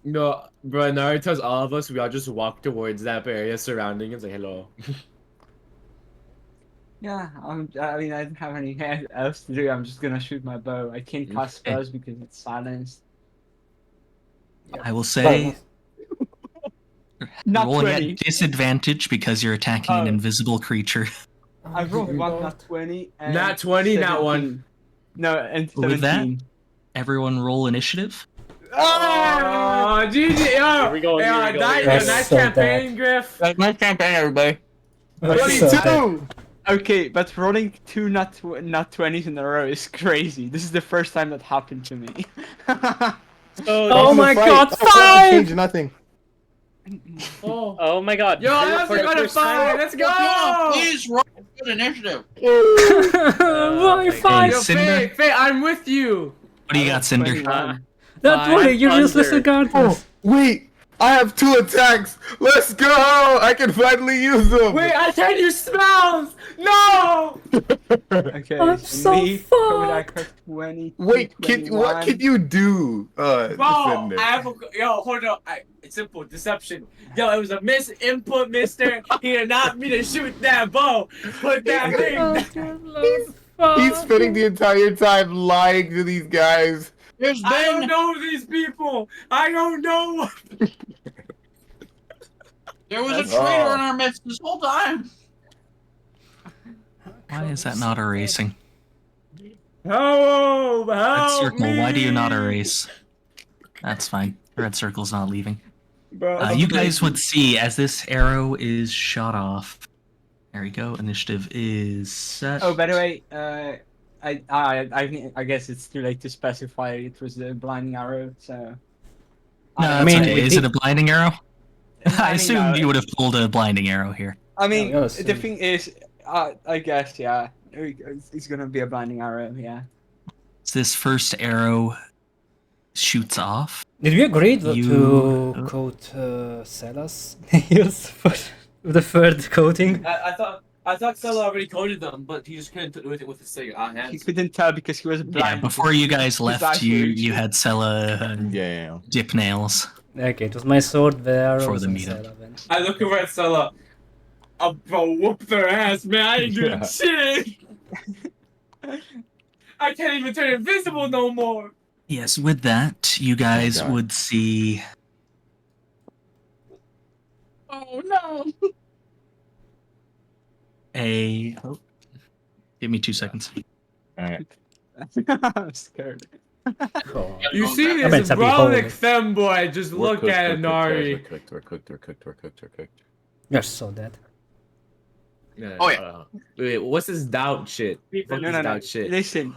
no, bro. Nari tells all of us we all just walk towards that area surrounding and say hello. Yeah, I mean, I don't have anything else to do. I'm just gonna shoot my bow. I can't cast spells because it's silenced. I will say, Not rolling 20. at disadvantage because you're attacking an Oh. invisible creature. I rolled one, not 20. And Not 20, not 17. one. No, and 17. With that, everyone roll initiative. Oh, GG, yo! Here we go, here we go, nice, here we go. nice So campaign, Griff. Nice campaign, everybody. That's so bad. Okay, but rolling two not 20s in a row is crazy. This is the first time that happened to me. Oh my Fight. God, Oh, that changed 5! nothing. Oh my God. Yo, For let's the go to first time- 5. Let's Come on, go! please roll good initiative. Why my 5? Hey, Yo, Cinder. Faye, Faye, I'm with you. What do you got, Cinder? 21. Don't worry, you're useless under. regardless. Wait, I have 2 attacks. Let's go. I can finally use them. Wait, I can't use spells. No. Okay, I'm so me, Kodak, fucked. 20. Wait, what 21. can you do? Bro, Defender? I have a yo. Hold on. It's simple deception. Yo, it was a misinput, Mister. He did not mean to shoot that bow. Put that thing. Oh, dear Lord. He's spending the entire time lying to these guys. There's I don't been know these people. I don't know. there was a That's- traitor in our midst this whole time. Why is that not erasing? Help! Red Help circle, me! why do you not erase? That's fine. Red circle's not leaving. Bro, You guys would see as this arrow is shot off. There we go. Initiative is set. Oh, by the way, I guess it's too late to specify it was the blinding arrow. So. No, I that's mean, okay. we Is did- it a blinding arrow? I mean, assumed you would have pulled a blinding arrow here. I mean, Yeah, the thing is, I guess, yeah, it's gonna be a blinding arrow, yeah. So this first arrow shoots off. Did we agree to You- coat Sella's nails for the third coating? I thought Stella already coded them, but he just couldn't do it with his hands. He couldn't tell because he was blind. Yeah, before you guys His left, eyes were you itchy. had Sella Yeah. dip nails. Okay, it was my sword, the arrows, For the and meetup. Sella then. I look over at Stella. I'll whoop their ass, man. I ain't doing Yeah. shit. I can't even turn invisible no more. Yes, with that, you guys God. would see Oh no. a. Oh, give me 2 seconds. Alright. I'm scared. You see I meant this to be brolic holy. femboy just look at Nari. We're cooked. You're so dead. Oh, yeah. Wait, what's this doubt shit? Fuck this No. doubt shit. Listen,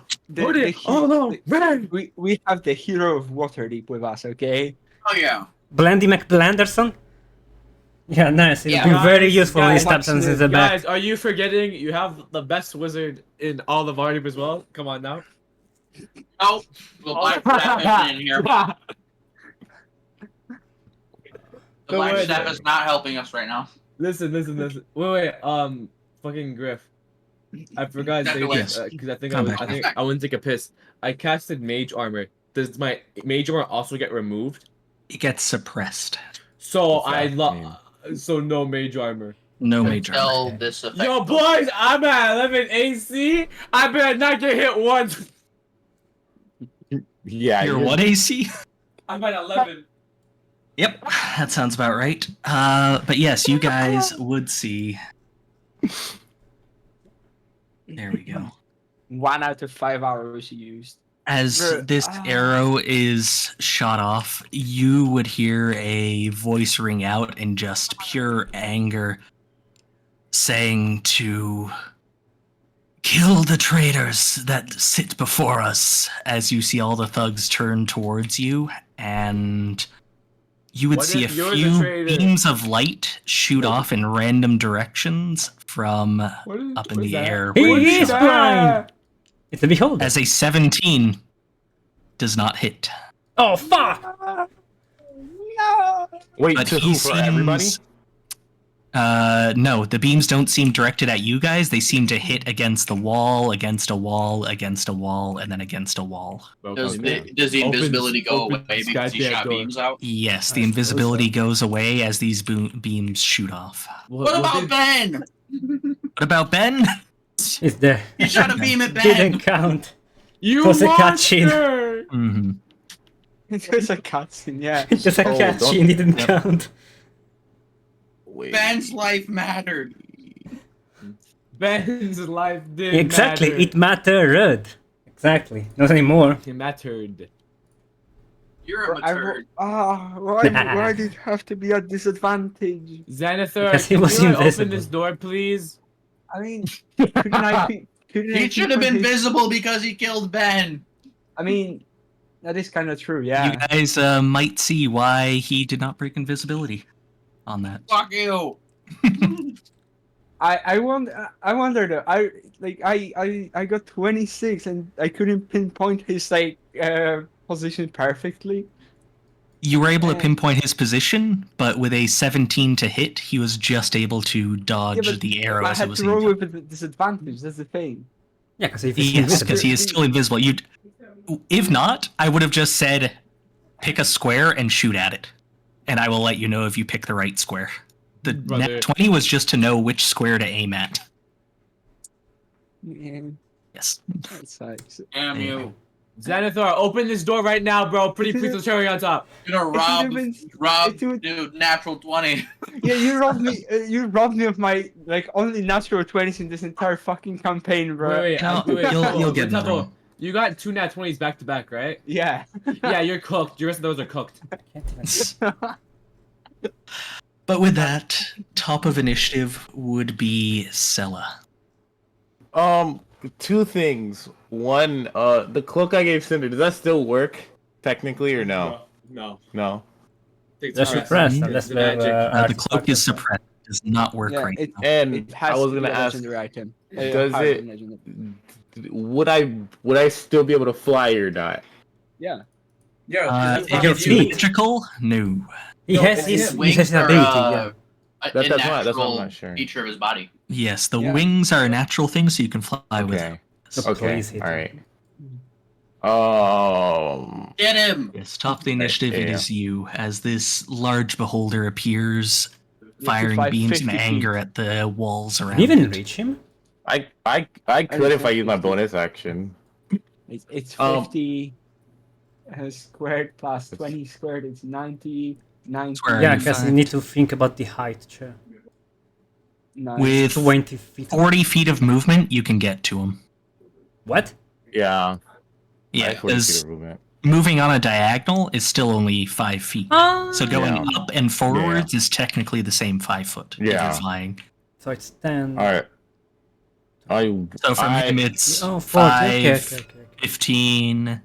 Oh no, man. we have the hero of Waterdeep with us, okay? Oh yeah. Blandy McBlanderson? Yeah, nice. It'll Yeah. be very Guys, useful when he guys, stabs us in the back. Guys, are you forgetting you have the best wizard in all of Waterdeep as well? Come on now. Oh, we'll black staff in here. The black way. staff is not helping us right now. Listen. Wait. Fucking Griff. I forgot to say this because I think I wouldn't take a piss. I casted Mage Armor. Does my Mage Armor also get removed? It gets suppressed. So What's that mean? So no Mage Armor. No major. Until this effect. Yo, boys, I'm at 11 AC. I better not get hit once. Yeah. Your what AC? I'm at 11. Yep, that sounds about right. But yes, you guys would see. There we go. 1 out of 5 hours used. As this arrow is shot off, you would hear a voice ring out in just pure anger, saying to kill the traitors that sit before us, as you see all the thugs turn towards you, and you would What see a if you're the few traitor? beams of light shoot off in random directions from up in the air. He where you is shot. blind. It's the beholder. As a 17 does not hit. Oh fuck! Wait, But to he who? For everybody? seems. No, the beams don't seem directed at you guys. They seem to hit against the wall, against a wall, against a wall, and then against a wall. Does the invisibility go away because he shot beams out? Yes, the invisibility goes away as these beams shoot off. What about Ben? What about Ben? It's there. He shot a beam at Ben. Didn't count. You was a monster! cutscene. Mm-hmm. There's a cutscene, yeah. Just a Oh, catchin didn't Yep. count. Wait. Ben's life mattered. Ben's life did Exactly, matter. it mattered. Exactly, not anymore. It mattered. You're a mature. Why did it have to be a disadvantage? Xanathar, Because he can was you open invisible. this door, please? I mean, couldn't I He should have been his- visible because he killed Ben. I mean, that is kind of true, You yeah. guys might see why he did not break invisibility on that. Fuck you. I wonder though. I got 26 and I couldn't pinpoint his position perfectly. You were able to Yeah. pinpoint his position, but with a 17 to hit, he was just able to dodge Yeah, but the arrow I as it had was to roll aimed. with a disadvantage. That's the thing. Yeah, because if he's Yes, invisible. because he is still invisible. If not, I would have just said, pick a square and shoot at it, and I will let you know if you pick the right square. The Brother. net 20 was just to know which square to aim at. Yeah, Yes. that sucks. Damn Yeah. you. Xanathar, open this door right now, bro. Pretty please, the cherry on top. You're gonna rob, it would- dude, natural 20. Yeah, you robbed me. You robbed me of my only natural 20s in this entire fucking campaign, bro. Wait, No, do it. you'll get another Tapo, one. You got 2 nat 20s back to back, right? Yeah. Yeah, you're cooked. The rest of those are cooked. Can't even- But with that, top of initiative would be Sella. Two things. One, the cloak I gave Cinder, does that still work technically or no? No. No. They're suppressed Mhm. unless The they're magic. The cloak is suppressed. It does not work Yeah, right it- now. And It has I was to gonna be a ask, legendary item. does Higher it- than legendary. would I still be able to fly or not? Yeah. Yeah, If your it's feet. magical, no. He No, has his his wings are, ability, yeah. That's why- that's why I'm natural not sure. feature of his body. Yes, the Yeah. wings are a natural thing, so you can fly with them. Okay. So Okay. please hit All him. right. Get him! Yes, top of the initiative, it yeah. is you, as this large beholder appears, You have to firing fly beams in 50 feet. anger at the walls around Can you even it. reach him? I could if I use my bonus action. It's Um, 50 squared plus 20 squared. It's 90. 90. Square. Yeah, you because you find- need to think about the height, sure. 90. With 20 feet. 40 feet of movement, you can get to him. What? Yeah. Yeah, I have 40 feet because of movement. moving on a diagonal is still only 5 feet. So going Yeah. up and forwards is technically the same 5 foot if Yeah. you're flying. So it's 10. All right. So for I- him, it's Oh, 40. 5, Okay. 15,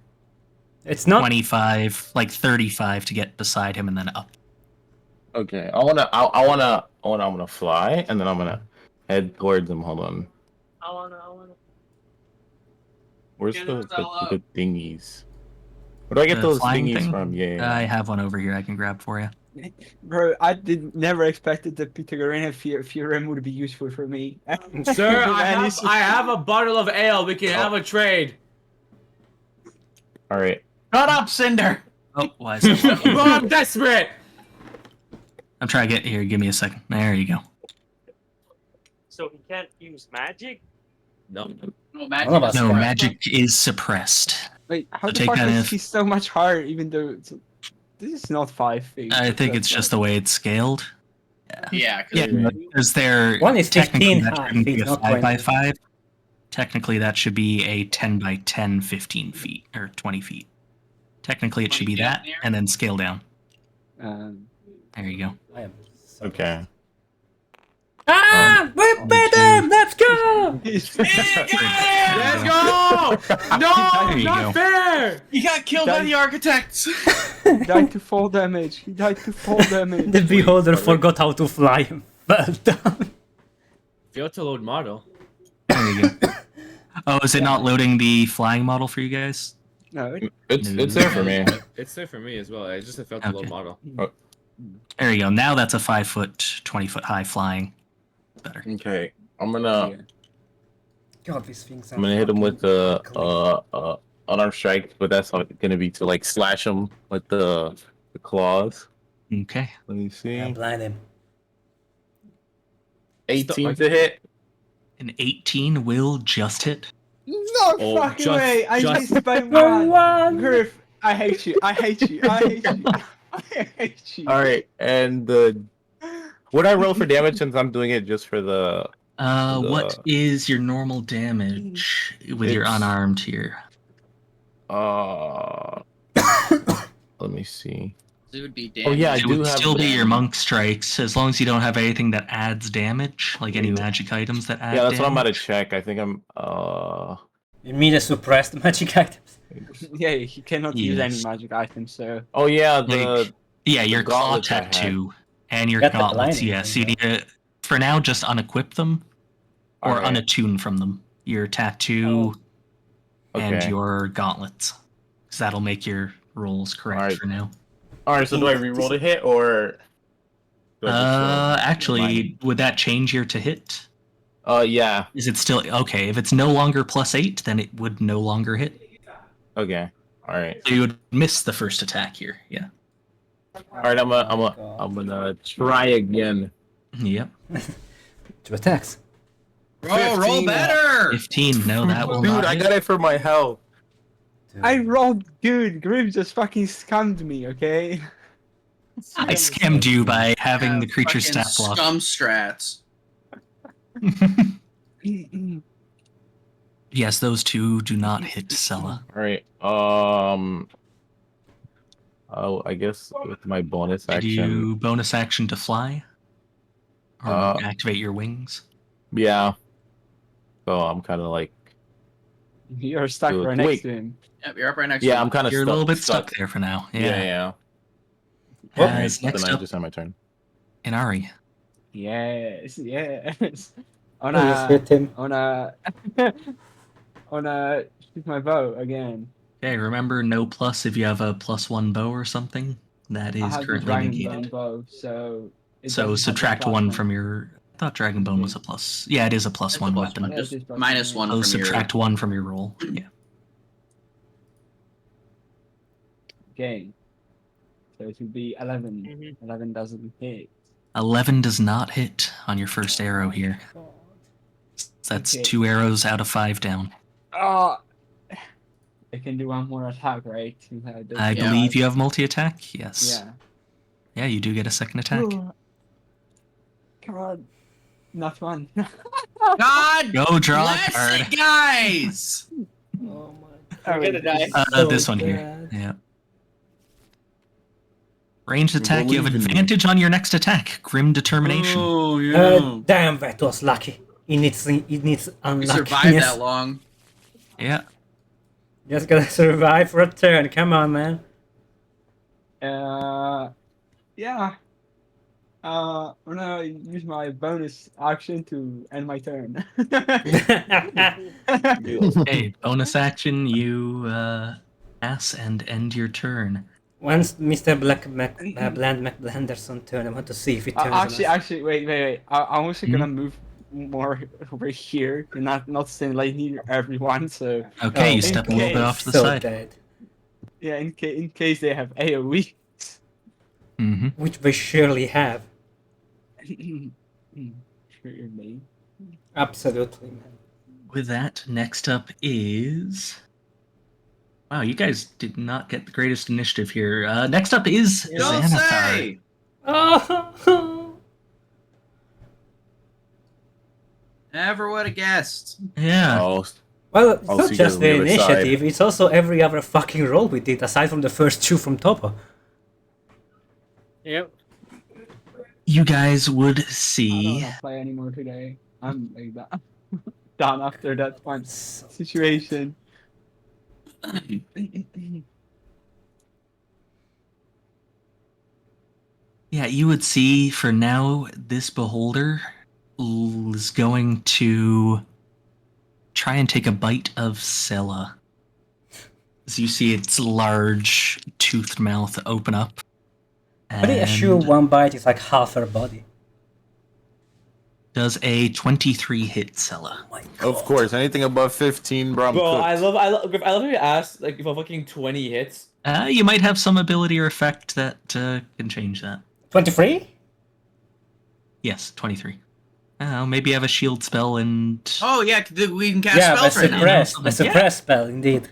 It's not. 25, like 35 to get beside him and then up. Okay. I wanna fly and then I'm gonna head towards him. Hold on. I wanna. Where's Get the, him the the thingies? Where do I get The those flying thingies thing? from? Yeah. I have one over here I can grab for you. Bro, I never expected the Pythagorean theorem would be useful for me. Sir, Man, I have a bottle of ale. We can have a trade. All right. Shut up, Cinder. Oh, why is it? Bro, I'm desperate. I'm trying to get here. Give me a second. There you go. So he can't use magic? No. No, None of us No, can. magic is suppressed. Wait, how So the take fuck that is if- he so much higher? Even though this is not 5 feet. I think it's just the way it's scaled. Yeah, Yeah, because they're One is technically 15 that shouldn't be feet, a not 5 by 20. 5. Technically, that should be a 10 by 10, 15 feet or 20 feet. Technically, it should be 20 feet that, there? and then scale down. Um, There you go. I am so Okay. Ah, we're better! Let's go! Let's There go! No, There you not go. fair! He got killed by the architects. he died to fall damage. He died to fall damage. The beholder forgot how to fly and fell down. Failed to load model. There you go. Oh, is it not loading the flying model for you guys? No, It's there for me. It's there for me as well. I just failed to load Okay. model. There you go. Now that's a 5 foot, 20 foot high flying. Better. Okay. I'm gonna God, these things are hit him with fucking the ugly. unarmed strike, but that's not gonna be to like slash him with the claws. Okay. Let me see. Yeah, blind him. 18 to hit. An 18 will just hit. no Oh, fucking just- way! I just- missed by One. one. Griff, I hate you. I hate you. I hate you. I hate you. All right, and the what I roll for damage since I'm doing it just for the What is your normal damage with your It's- unarmed here? let me see. It would be Oh yeah, I It do would have still be the- your monk strikes, as long as you don't have anything that adds damage, like any magic items that add Yeah, that's what I'm about to damage. check. I think I'm You mean the suppressed magic items? Yeah, he cannot use any Yes. magic items, so Oh yeah, the Like, Yeah, your claw gauntlets I had. tattoo and your Got the gauntlets. blinding Yeah, thing, so you need to, for now, just unequip them or Alright. unattune from them. Your tattoo and Okay. your gauntlets. Because that'll make your rolls correct Alright. for now. Alright, so do I re-roll the hit or do I just, Actually, would that change your to hit? yeah. Is it still okay? If it's no longer +8, then it would no longer hit. Okay. Alright. So you would miss the first attack here. Yeah. Alright, I'm gonna try again. Yep. 2 attacks. Bro, roll 15. better. 15. No, that will Dude, not. I hit. got it for my health. I rolled good. Griff just fucking scammed me, okay? I scammed you by having the creature Fucking stat block. Scum strats. Yes, those two do not hit Sella. Alright. Oh, I guess with my bonus Did action. you bonus action to fly? Or activate your wings? Yeah. So I'm kind of like. You're stuck Dude, right next wait. to him. Yep, you're up right next Yeah, to I'm him. kind of You're stuck. a little bit stuck there for now. Yeah, Yeah. yeah. Next Then I up, just have my turn. Inari. Yes, yes. Just hit him. On a shoot my bow again. Okay, remember no plus if you have a +1 bow or something. That I is have the currently dragon negated. bow, so it So doesn't have subtract the 1 plus from your. I thought Dragon Bone was a plus. Yeah, it is a +1 It's a plus weapon. one, Yeah, just it is plus minus one. one So from your. subtract 1 from your roll. Yeah. Okay. So it would be 11. Mhm. 11 doesn't hit. 11 does not hit on your first arrow here. So that's Okay. 2 arrows out of 5 down. Oh, I can do one more attack, right? Since I did- I Yeah. believe you have multi-attack. Yes. Yeah. Yeah, you do get a second attack. Oh, come on. Not one. God Go draw a bless card. it, guys. Oh my We're gonna die. This one here. bad. Yeah. Ranged attack, you have believe in me. advantage on your next attack. Grim Determination. Oh, Damn, that was lucky. It needs We unluckiness. survived that long. Yeah. Just gotta survive for a turn. Come on, man. Yeah. I'm gonna use my bonus action to end my turn. Okay, bonus action, you pass and end your turn. Once Mr. Bland McBlanderson turn, I want to see if he turns. Actually, wait. I'm also gonna move more over here to not stay like near everyone. So Okay, you in step a little bit case- off to the so side. dead. yeah, in case they have AOE. Mm-hmm. Which we surely have. Sure, your name. Absolutely, man. With that, next up is. Wow, you guys did not get the greatest initiative here. Next up is Don't Xanathar. say. Oh, Never would have guessed. Yeah. Oh, well, it's I'll not see you just on the the other side. initiative, it's also every other fucking roll we did, aside from the first two from Topo. Yep. You guys would I don't see. wanna play anymore today. I'm like that. Done after that one situation. Yeah, you would see for now this beholder is going to try and take a bite of Scylla. As you see its large toothed mouth open up. I would assume one bite is like half her body. Does a 23 hit Scylla. of course. Anything above 15, bro. I'm Bro, cooked. I love how you asked like if a fucking 20 hits. You might have some ability or effect that can change that. 23? Yes, 23. Maybe you have a shield spell and. Oh yeah, we can cast Yeah, the spells right now. suppress, now. the suppress spell, indeed.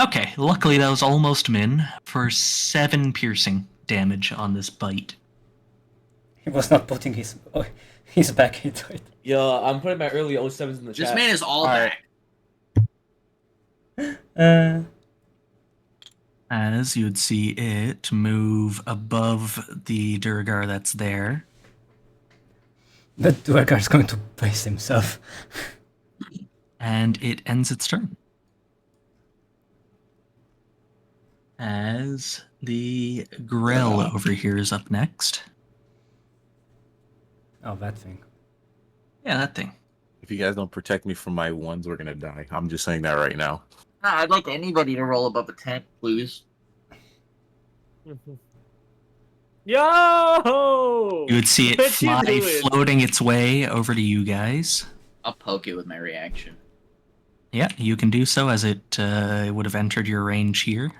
Okay, luckily that was almost min for 7 piercing damage on this bite. He was not putting his back into it. Yo, I'm putting my early 07s in the This chat. man is all Alright. back. As you would see it move above the Durgar that's there. The Duergar is going to brace himself. And it ends its turn. As the Grell over here is up next. Oh, that thing. Yeah, that thing. If you guys don't protect me from my ones, we're gonna die. I'm just saying that right now. I'd like anybody to roll above a 10, please. Yo! You would see it What you fly, doing? floating its way over to you guys. I'll poke it with my reaction. Yeah, you can do so as it would have entered your range here.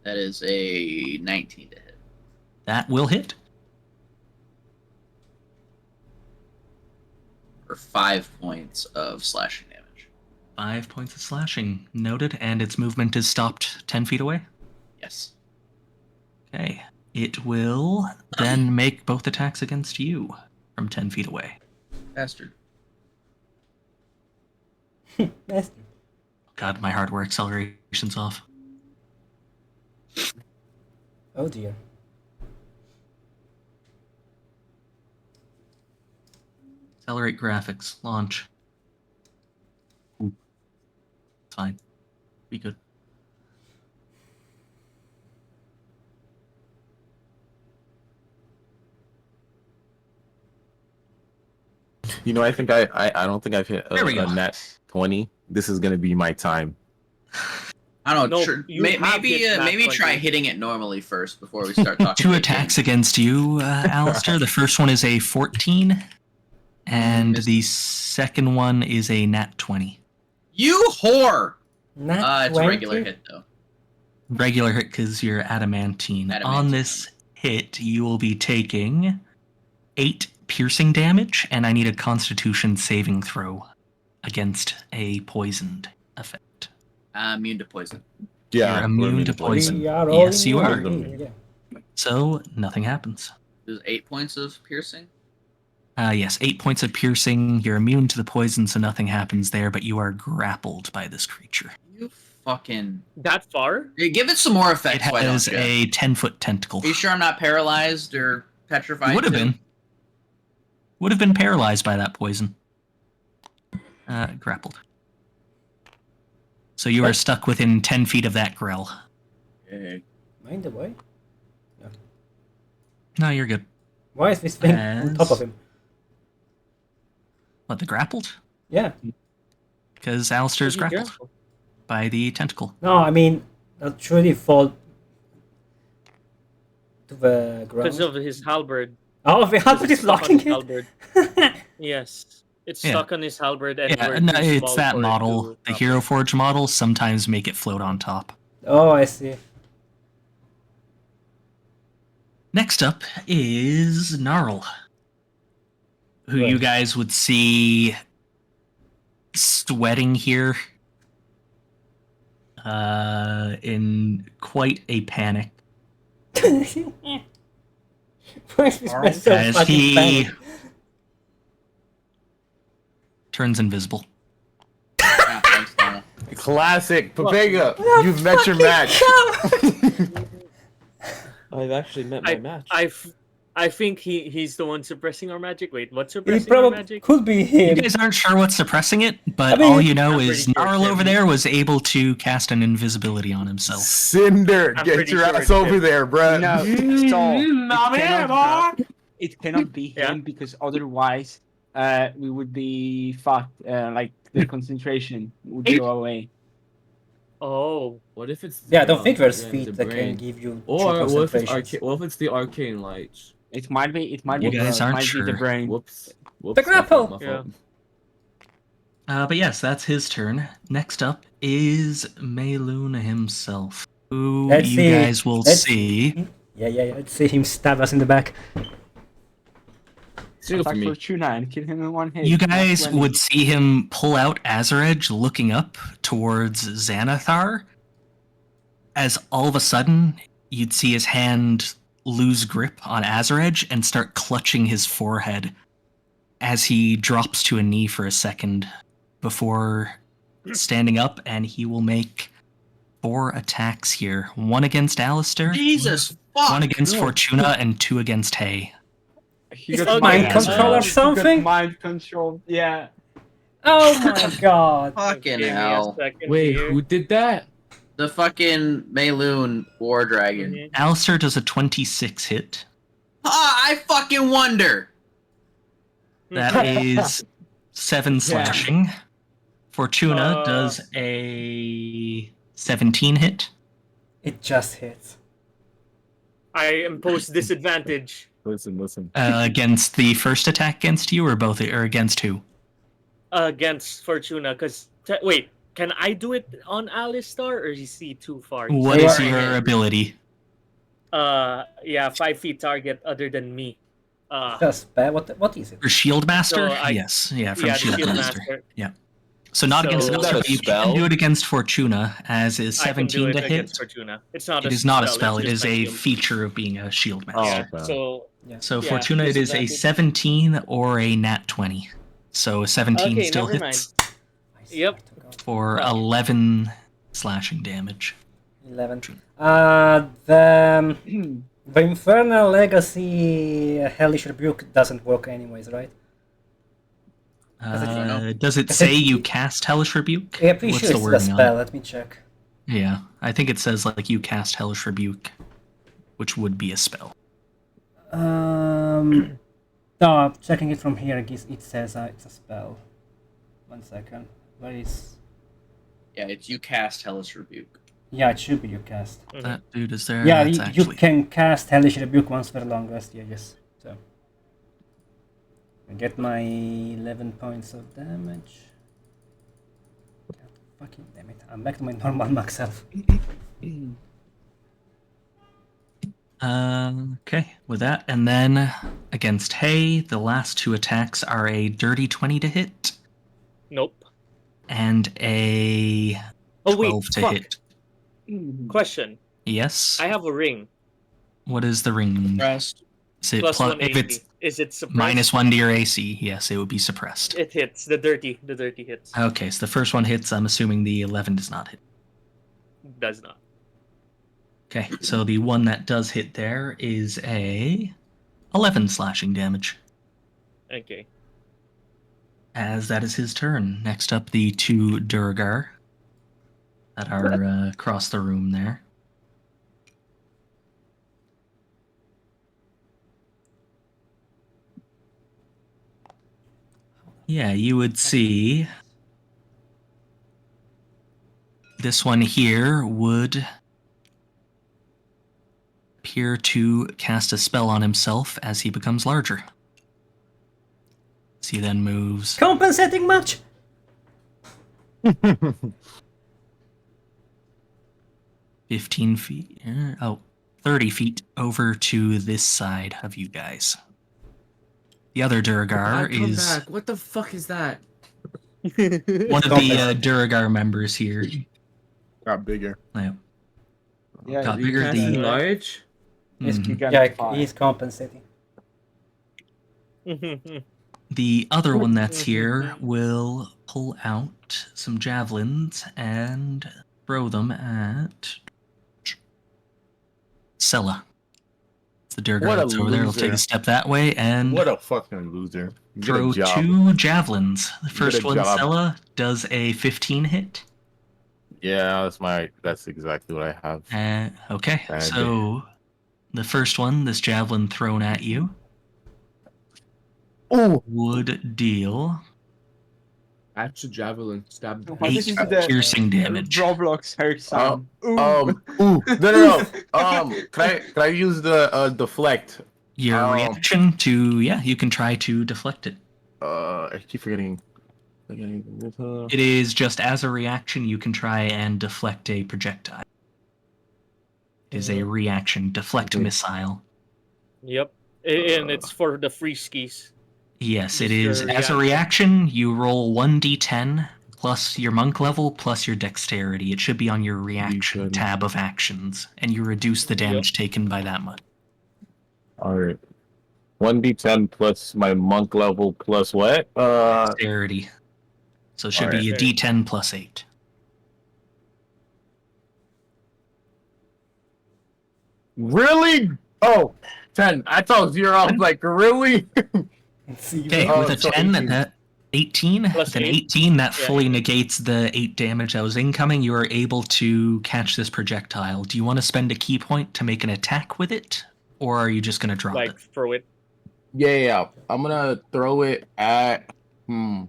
That is a 19 to hit. That will hit. For 5 points of slashing damage. 5 points of slashing. Noted. And its movement is stopped 10 feet away. Yes. Okay. It will then make both attacks against you from 10 feet away. Bastard. Bastard. God, my hardware acceleration's off. Oh dear. Accelerate graphics. Launch. Fine. Be good. You know, I think I don't think I've hit There we go. a nat 20. This is gonna be my time. I don't know. No, you have maybe hit nat maybe 20. try hitting it normally first before we start talking. 2 big attacks games. against you, Alistair. The first one is a 14, and Missed. the second one is a nat 20. You whore! Nat It's a 20? regular hit though. Regular hit because you're adamantine. On Adamantine. this hit, you will be taking 8 piercing damage, and I need a Constitution saving throw against a poisoned effect. I'm immune to poison. Yeah, You're we're immune to poison. We are all Yes, you are. immune, yeah. So nothing happens. There's 8 points of piercing. Yes, 8 points of piercing. You're immune to the poison, so nothing happens there, but you are grappled by this creature. You fucking. That far? Hey, give it some more It effects. Why don't has you? a 10-foot tentacle. Are you sure I'm not paralyzed or petrified? Would have too? been. Would have been paralyzed by that poison. Grappled. So you are stuck within 10 feet of that grell. Okay. Mind the way? No, you're good. Why is this thing on top of him? What, the grappled? Yeah. Because Alistair's Pretty grappled. careful. by the tentacle. No, I mean, not truly fall to the ground. Because of his halberd. Oh, the halberd is It's stuck on blocking his it. halberd. Yes. It's Yeah. stuck on his halberd and Yeah, we're no, too it's small that for it model. to The drop Hero it. Forge model sometimes make it float on top. Oh, I see. Next up is Gnarl, who you Right. guys would see sweating here in quite a panic. Why is this man so As fucking he panicked? turns invisible. Yeah, thanks, Donna. Classic Papega. What a You've met your fucking match. coward! I've actually met my match. I think he's the one suppressing our magic. Wait, what's He suppressing our probably magic? could be You him. guys aren't sure what's suppressing it, but I mean, all you know I'm is pretty sure Gnarl it's over him. there was able to cast an invisibility on himself. Cinder, I'm get pretty your sure ass it's over him. there, bruh. No, so it cannot be Yeah. him because otherwise we would be fucked. Like the concentration would go away. Oh. What if it's Yeah, I don't think there's the feet that can brain? give you Or true what if it's concentrations. what if it's the arcane lights? It might be. It might You be. guys It aren't might be the sure. brain. Whoops. Whoops. The grapple! My fault, my Yeah. fault. But yes, that's his turn. Next up is Mayloon himself, who Let's you see. guys will Let's see. Yeah. Let's see him stab us in the back. Single for Attack me. for Tuna and kill him in one hit. You not guys 20. would see him pull out Azarej looking up towards Xanathar. As all of a sudden, you'd see his hand lose grip on Azarej and start clutching his forehead as he drops to a knee for a second before standing up, and he will make 4 attacks here. 1 against Alistair, Jesus fuck! 1 against Fortuna, and 2 against Hay. He Is got it mind mind control or He got something? Mind control. Yeah. Oh my god. Fucking Give me a hell. second Wait, here. who did that? The fucking Mayloon War Dragon. Mhm. Alistair does a 26 hit. Ah, I fucking wonder! That is 7 slashing. Fortuna does a 17 hit. It just hits. I impose disadvantage Listen. Against the first attack against you, or both, or against who? against Fortuna. Because wait, can I do it on Alistar, or is he too far? He's What too is far your ahead. ability? Yeah, 5 feet target other than me. Just bad. What is it? For Shield Master? So I- Yes, yeah, from yeah, the Shield, Shield Master. Master. Yeah. So not So- against Is Alistair, that a but you spell? can do it against Fortuna, as is I can do 17 it to hit. against Fortuna. It's not. It is not a spell, it's it just is my a shield. feature of being a Shield Master. Yeah. okay. So So yeah, Fortuna, it is a disadvantage. 17 or a nat 20. So 17 Okay, still never hits I swear Yep. to God. for Oh. 11 slashing damage. 11. The Infernal Legacy Hellish Rebuke doesn't work anyways, right? Does it say you cast Hellish Rebuke? Yeah, pretty What's sure the it's a wording on spell. it? Let me check. Yeah, I think it says like you cast Hellish Rebuke, which would be a spell. No, I'm checking it from here. It says it's a spell. 1 second. Where is? Yeah, it's you cast Hellish Rebuke. Yeah, it should be you cast. That dude is there. Yeah, That's you actually can cast Hellish Rebuke once per long rest. Yeah, yes. So I get my 11 points of damage. God fucking damn it! I'm back to my normal max health. Okay, with that, and then against Hay, the last 2 attacks are a dirty 20 to hit nope. and a Oh 12 wait, to fuck. hit. Question. Yes. I have a ring. What is the ring? Rest. Is it Plus 1 if AC. it's Is it suppressed? -1 to your AC? Yes, it would be suppressed. It hits. The dirty hits. Okay, so the first one hits. I'm assuming the 11 does not hit. Does not. Okay, so the one that does hit there is a 11 slashing damage. Okay. As that is his turn. Next up, the 2 Durgar that are across the room there. Yeah, you would see This one here would appear to cast a spell on himself as he becomes larger. So he then moves Compensating much? 15 feet. 30 feet over to this side of you guys. The other Duragar Come is back. What the fuck is that? one of the Duragar members here. Got bigger. Yeah. Yeah, Got You bigger. casting The large? Mhm. Yeah, he's compensating. The other one that's here will pull out some javelins and throw them at Sella. The Durgar What a that's over there will take loser. a step that way and What a fucking loser. Get throw a job. 2 javelins. The first a one, job. Sella, does a 15 hit. Yeah, that's exactly what I have. Okay, Bad. so the first one, this javelin thrown at you, would deal That's a javelin. Stab. Why did you do that? piercing damage. Roblox hurt sound. No. Can I use the deflect? Your reaction to, you can try to deflect it. I keep forgetting. It is just as a reaction, you can try and deflect a projectile. It is a reaction, deflect a missile. Yep. And it's for the free skis. Yes, it Just is. your As a reaction, you roll 1d10 plus your monk level plus your dexterity. It should be on your reaction tab of actions, and you reduce the damage taken by that much. Alright. 1d10 plus my monk level plus what? Dexterity. So it should be a d10 plus 8. Really? Oh, 10. I thought 0. I was like, really? Okay, with a 10 and that 18, Plus an 8. 18 that fully negates the 8 damage that was incoming. You are able to catch this projectile. Do you want to spend a key point to make an attack with it, or are you just going to drop it? Like, throw it. Yeah. I'm gonna throw it at. You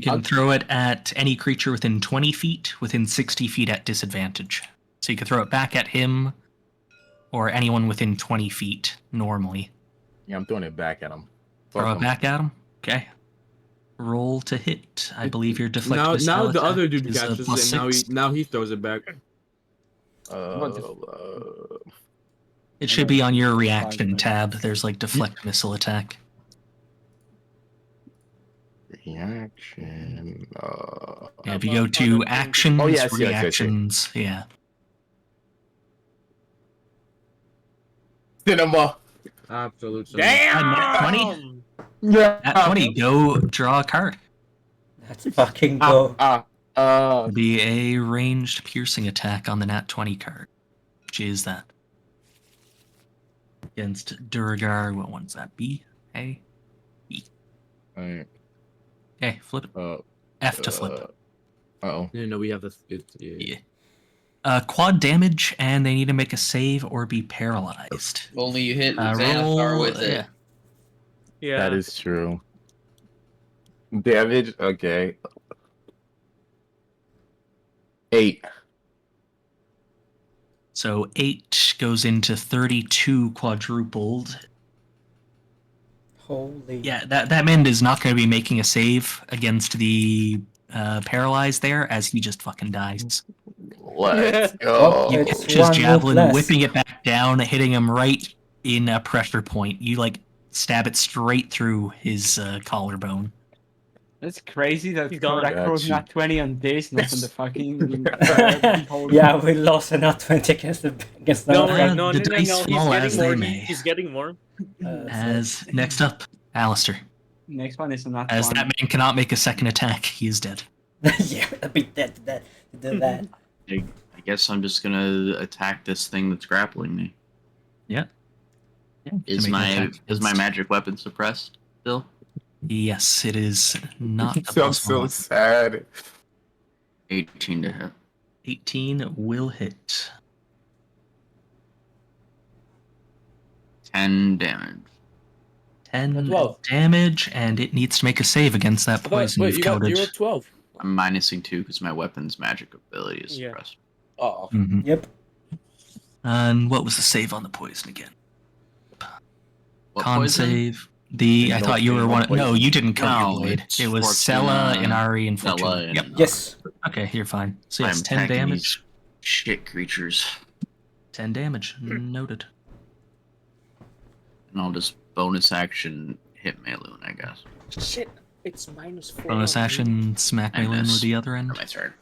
can throw it at any creature within 20 feet, within 60 feet at disadvantage. So you can throw it back at him, or anyone within 20 feet normally. Yeah, I'm throwing it back at him. Throw it back at him? Okay. Roll to hit. I believe your deflect Now missile the other attack dude is a catches plus it. And 6. now he throws it back. It should be on your reaction tab. There's like deflect missile attack. Reaction. Yeah, if you go to actions, Oh, yeah, I see. reactions, yeah. Cinema. Absolutely. Damn! 20? Yeah. At 20, go draw a card. Let's fucking go. It'll be a ranged piercing attack on the nat 20 card. Which is that? Against Duragar, what one's that? B? A? B. Alright. Okay, flip it. F to flip. Uh-oh. No, we have this. Yeah. Quad damage, and they need to make a save or be paralyzed. Only you hit Roll, Xanathar with it. Yeah. That is true. Damage, okay. 8. So 8 goes into 32 quadrupled. Holy. Yeah, that man is not going to be making a save against the paralyzed there, as he just fucking dies. Let's Oh, go. You it's catch his one javelin, move less. whipping it back down, hitting him right in a pressure point. You like stab it straight through his collarbone. That's crazy that He's gone. Kodak rolled Gotcha. not 20 on this, not on the fucking. Yeah, we lost a nat 20 against the No, Uh, no, the no, no, dice no. fall as He's they getting more. may. He's getting more. As next up, Alistair. Next one is a not As one. that man cannot make a second attack, he is dead. Yeah, a bit dead to do that. I guess I'm just gonna attack this thing that's grappling me. Yeah, Is to make an my attack is my against- magic weapon suppressed still? Yes, it is not a I'm plus so one. sad. 18 to hit. 18 will hit. 10 damage. 10 12. damage, and it needs to make a save against that poison Wait, you've you got coated. 0-12. I'm minusing 2 because my weapon's magic ability is Yeah. suppressed. Oh. Mhm. Yep. And what was the save on the poison again? What Con poison? save. I There's thought you were no one. No, poison. you didn't coat No, your blade. it's It was Fortuna, Sella, Inari, and Stella, Fortuna. and Yep. Yes. Okay, you're fine. So yes, I'm 10 attacking damage. these shit creatures. 10 damage. Noted. And I'll just bonus action hit Meloon, I guess. Shit, it's -4. Bonus action, smack I Meloon with missed. the other end. For my turn.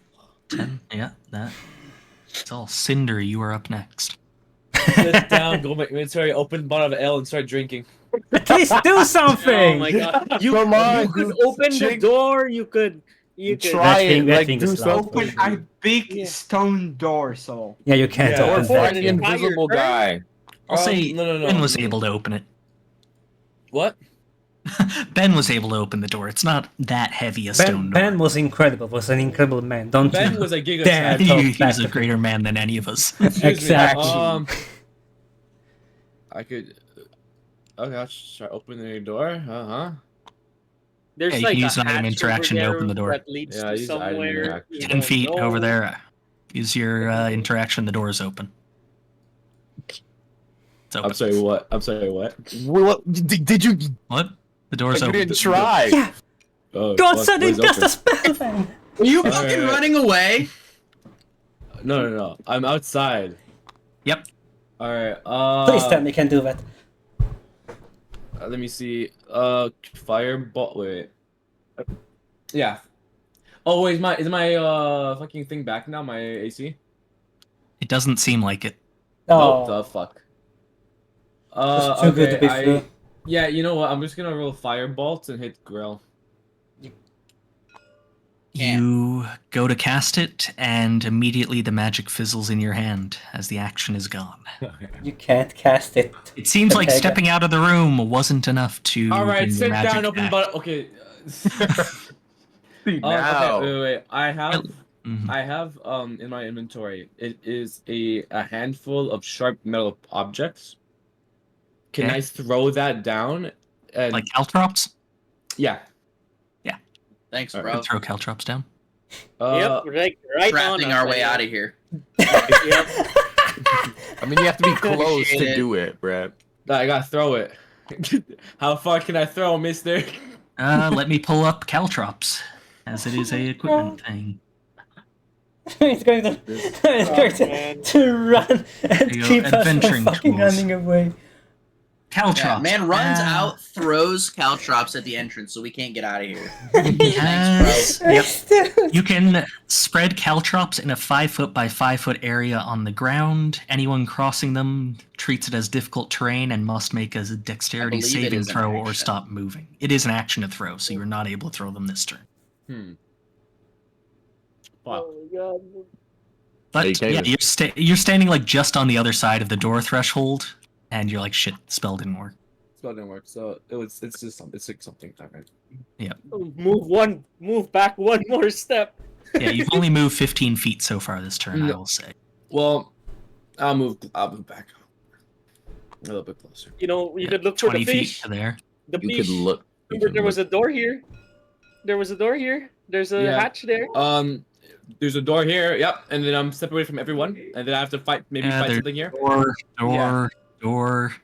10. Yeah, that. It's all Cinder. You are up next. Sit down, go my inventory, open bottle of ale, and start drinking. At least do something. Oh my god! You, Come on, you could dude. open the Chick- door. You could. Try That it. Like, thing do is loud. something. Open a big Yeah. stone door, so. Yeah, you can't Yeah. Or open find that. an thing. invisible Fire, guy. I'll say no, Ben was no. able to open it. What? Ben was able to open the door. It's not that heavy a stone Ben door. was incredible. Was an incredible man. Don't Ben you was a giga dare sad. talk He's back a to greater man than any of us. Excuse me, Exactly. I could. Okay, I'll try opening the door. There's Yeah, you like can a use an item hatch interaction over to there open the door. that leads Yeah, to use item somewhere. interaction. you 10 don't feet know. over there. Use your interaction. The door is open. It's open. I'm sorry, what? I'm sorry, what? What did you? What? The door's You open. didn't try. Yeah. Oh, God fuck, said where's it. Cast open? a spell then. Are you Alright, fucking alright. running away? No. I'm outside. Yep. Alright, Please tell me you can do that. let me see. Fireball. Wait. Yeah. Oh wait, is my fucking thing back now? My AC? It doesn't seem like it. Nope, Oh, the fuck. it's too good to be true. Yeah, you know what? I'm just gonna roll firebolt and hit Grill. You go to cast it, and immediately the magic fizzles in your hand as the action is gone. You can't cast it. It seems like Okay, stepping out of the room wasn't enough to. All right, bring the sit magic down, open back. button. Okay. Now. Okay, wait. I have Mhm. in my inventory. It is a handful of sharp metal objects. Can Okay. I throw that down? And Like caltrops? yeah. Thanks, Alright. bro. You can throw caltrops down. Yep, right on. Crafting our way out of here. Yep. I mean, you have to be close Appreciate to it. do it, Brad. I gotta throw it. How far can I throw, mister? Let me pull up caltrops, as it is a equipment thing. It's going to, it's going man. to run and There you go, keep us from adventuring fucking tools. running away. Caltrops. Yeah, man runs Ah. out, throws caltrops at the entrance, so we can't get out of here. Yes. Yep. Yep. You can spread caltrops in a 5-foot by 5-foot area on the ground. Anyone crossing them treats it as difficult terrain and must make a dexterity I believe it saving is an throw or action. stop moving. It is an action to throw, so you're not able to throw them this turn. Fuck. Oh my god. But you can't yeah, even- you're standing like just on the other side of the door threshold, and you're like, shit, the spell didn't work. Spell didn't work. So it's just something. It's like something. Right? Move back one more step. Yeah, you've only moved 15 feet so far this turn, I No. will say. Well, I'll move back a little bit closer. You know, you Yeah, could look for 20 the feet fish. to there. The You fish. could look. Remember, there was a door here. There was a door here. There's a Yeah. hatch there. There's a door here. Yep, and then I'm separated from everyone, and then I have to fight. Maybe Yeah, fight there's something here. Door.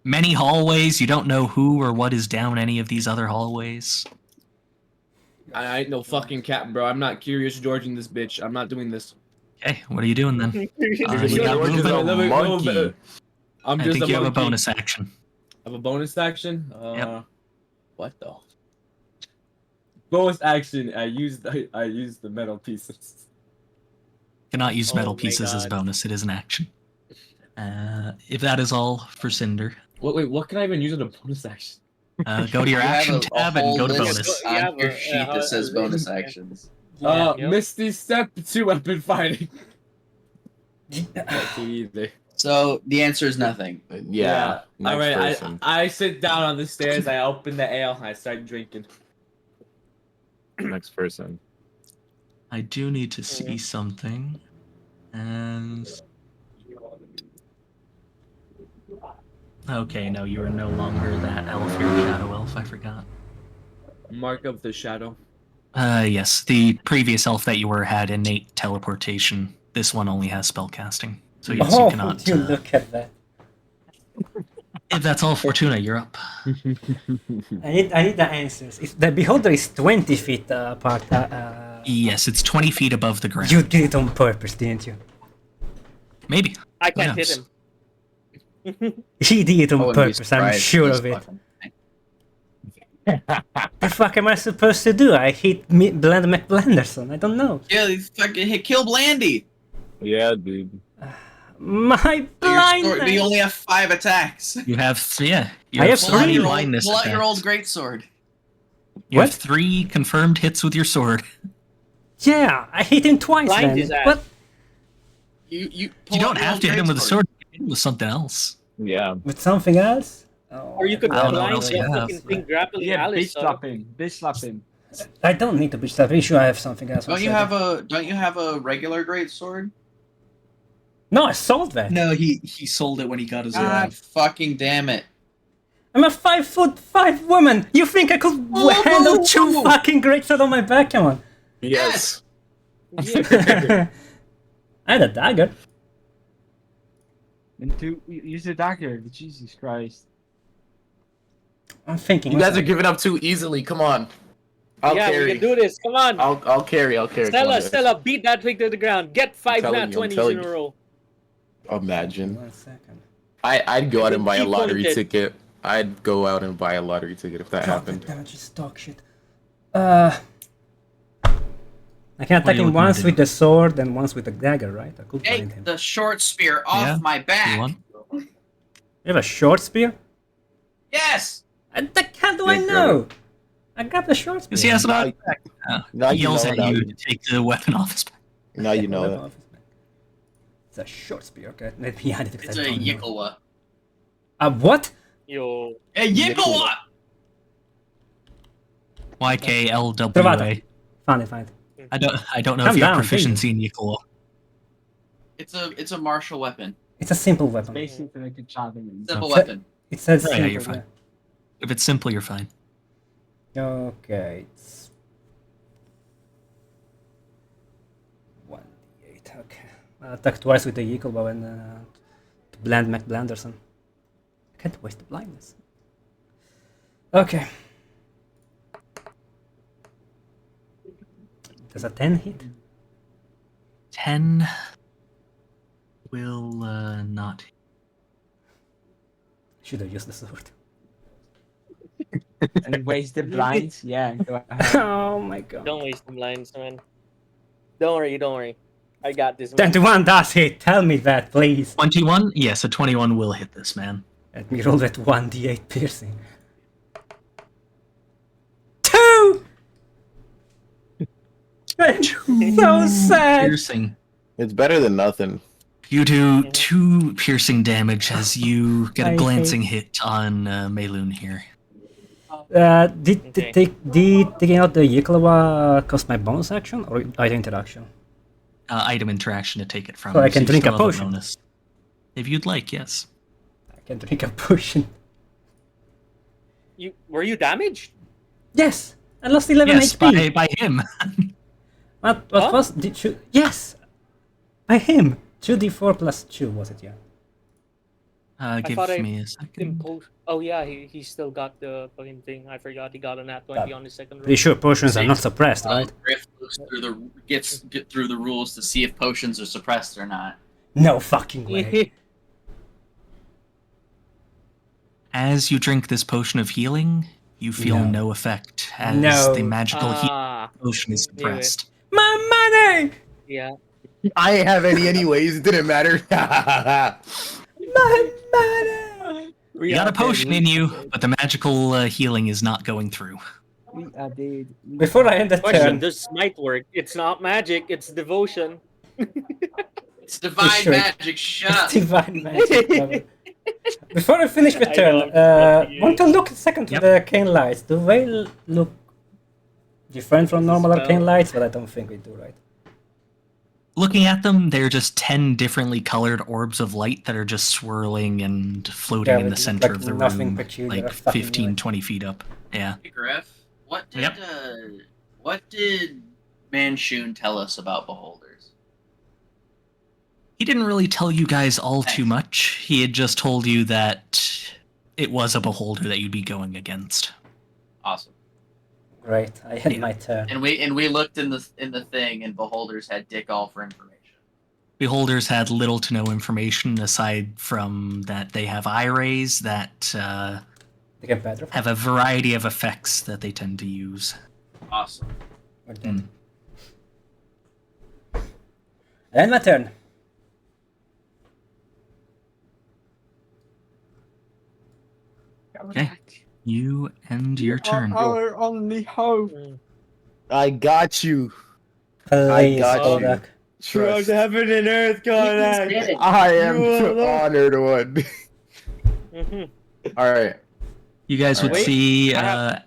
Many hallways. You don't know who or what is down any of these other hallways. I ain't no fucking cat, bro. I'm not Curious George in this bitch. I'm not doing this. Okay, what are you doing then? You got George is movement. a monkey. I'm I just think a you have a monkey. bonus action. I have a bonus action. Yep. What the? Bonus action. I used the metal pieces. Cannot use Oh metal my pieces as God. bonus. It is an action. If that is all for Cinder, Wait, what can I even use in a bonus action? go to your You have action a tab and whole go to list bonus. Yeah, on your but, sheet how- that says bonus yeah. actions. Yeah. Yep. Misty Step 2 weapon fighting. Not too easy. So the answer is nothing. Yeah. Next All right. person. I sit down on the stairs. I open the ale. I start drinking. Next person. I do need to see something. And okay, no, you are no longer that elf. You're a shadow elf. I forgot. Mark of the shadow. Yes, the previous elf that you were had innate teleportation. This one only has spellcasting. So yes, you cannot. You look at that. If that's all, Fortuna, you're up. I need the answers. If the beholder is 20 feet apart. Yes, it's 20 feet above the ground. You did it on purpose, didn't you? Maybe. I can't Who hit knows? him. He did it I on wouldn't be purpose, I'm surprised sure if of he's it. fucking- The fuck am I supposed to do? I hit Bland McBlanderson. I don't know. Yeah, you fucking hit kill Blandy. Yeah, dude. My blindness. But you only have 5 attacks. You have, you I have Pull out three. your old, blindness pull out your old effects. greatsword. You have What? 3 confirmed hits with your sword. Yeah, I hit him twice Blind then. his ass. What? You You pull out don't your have old to hit him with a greatsword. sword. You can hit him with something else. Yeah. With something else? Oh, Or you could I don't know what blind else the you have. fucking thing grappling Yeah, Alice. bitch slap him. Bitch slap him. I don't need to bitch slap. Pretty sure I have something else. Don't you have a regular greatsword? No, I sold that. No, he sold it when he got his. God fucking damn it. I'm a 5'5" woman. You think I could handle 2 fucking great swords on my back? Come on. Yes. I had a dagger. And to use the dagger. Jesus Christ. I'm thinking. You guys are giving up too easily. Come on. I'll Yeah, carry. we can do this. Come on. I'll carry. Come on, guys. Stella, beat that thing to the ground. Get 5 telling nat you, I'm 20s telling in a you. row. Imagine. 1 second. I'd go out and buy a Keep lottery pointed. ticket. I'd go out and buy a lottery ticket if that happened. Damage is dog shit. I can attack you him looking once to do? with the sword and once with the dagger, right? I could blind him. Take the short spear off Yeah, my back. You want? You have a short spear? Yes. How do I Yeah, grab know? I got the short spear. Because he has it Now on you- his back. now He you yells know, at now you you- to take the weapon off his back. Now you know that. It's a short spear, okay? Let me add it because It's I a don't know. Yikawa. What? Yo. A Yikawa! YKLWA. Trovata. Fine. I don't know Calm if you have down, proficiency in Yikoa. It's a martial weapon. It's a simple weapon. Basically like a javelin. Simple So- weapon. It says Right, yeah, simple. you're fine. If it's simple, you're fine. Yeah. Okay. It's 1d8. Okay. I'll attack twice with the eagle bow and to bland McBlanderson. I can't waste the blindness. Okay. Does a 10 hit? 10 will not. Should have used the sword. And waste the blinds. Yeah. Go ahead. Oh my god. Don't waste the blinds, man. Don't worry. I got this, man. 21 does hit. Tell me that, please. 21? Yes, a 21 will hit this man. Let me roll that 1d8 piercing. 2! So sad. Piercing. It's better than nothing. You do 2 piercing damage as you get I a glancing hit on Meilun here. Did Okay. taking out the Yiklawa cost my bonus action or item interaction? Item interaction to take it from. So I you, can you drink a still have potion. bonus. If you'd like, yes. I can drink a potion. Were you damaged? Yes, I lost 11 Yes, HP. by him. What Huh? was did you? Yes, by him. 2d4 plus 2 was it? Yeah. Give thought I me a second. Oh yeah, he still got the fucking thing. I forgot he got a nat 20 on his second roll. Pretty sure potions are not suppressed, Uh, right? Griff looks through get through the rules to see if potions are suppressed or not. No fucking way. As you drink this potion of healing, you feel No. no effect as No. the magical healing Ah, potion is knew it. suppressed. My money! yeah. I ain't have any anyways. It didn't matter. My money! You got a potion in you, but the magical healing is not going through. We are dead. Before I end the Question: turn, does smite work? It's not magic. It's devotion. It's divine Sure. magic. Shut up. divine magic. cover. Before I finish the I turn, know, I'm fucking want to look a second to Yep. the arcane lights. Do they look different from normal Spell. arcane lights? But I don't think we do, right? Looking at them, they're just 10 differently colored orbs of light that are just swirling and floating Yeah, in it the looks center like of the nothing room, peculiar, like fucking 15, light. 20 feet up. Yeah. Hey, Griff, what did Yep. What did Manchun tell us about beholders? He didn't really tell you guys all too much. He had just told you that it was a beholder that you'd be going against. Awesome. Great. I had my turn. And we looked in the thing, and beholders had dick all for information. Beholders had little to no information aside from that they have eye rays that They get better. have a variety of effects that they tend to use. Awesome. And my turn. Okay. You end your turn. Our only hope. I got you. Please, got you. Kodak. Trust. heaven and earth, Kodak. I am You the alone. honored one. All right. You guys would Wait, see, I have-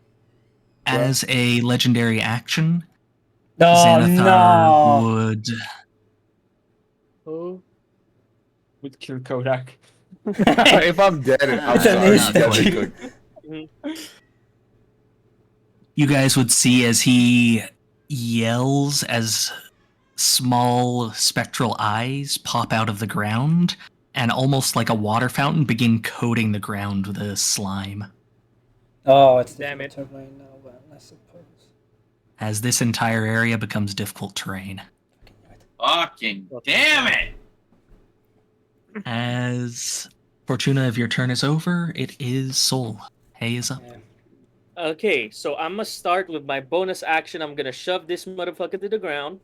as a legendary action, No, Xanathar no. would... Oh. Would kill Kodak. If I'm dead, I'm It's an sorry. issue. I'm definitely cooked. You guys would see as he yells as small spectral eyes pop out of the ground and almost like a water fountain begin coating the ground with a slime. Oh, it's Damn it. difficult terrain now, well, I suppose. As this entire area becomes difficult terrain. Fucking damn it! As Fortuna, if your turn is over, it is Soul. Hay is up. Yeah. Okay, so I'm gonna start with my bonus action. I'm gonna shove this motherfucker to the ground.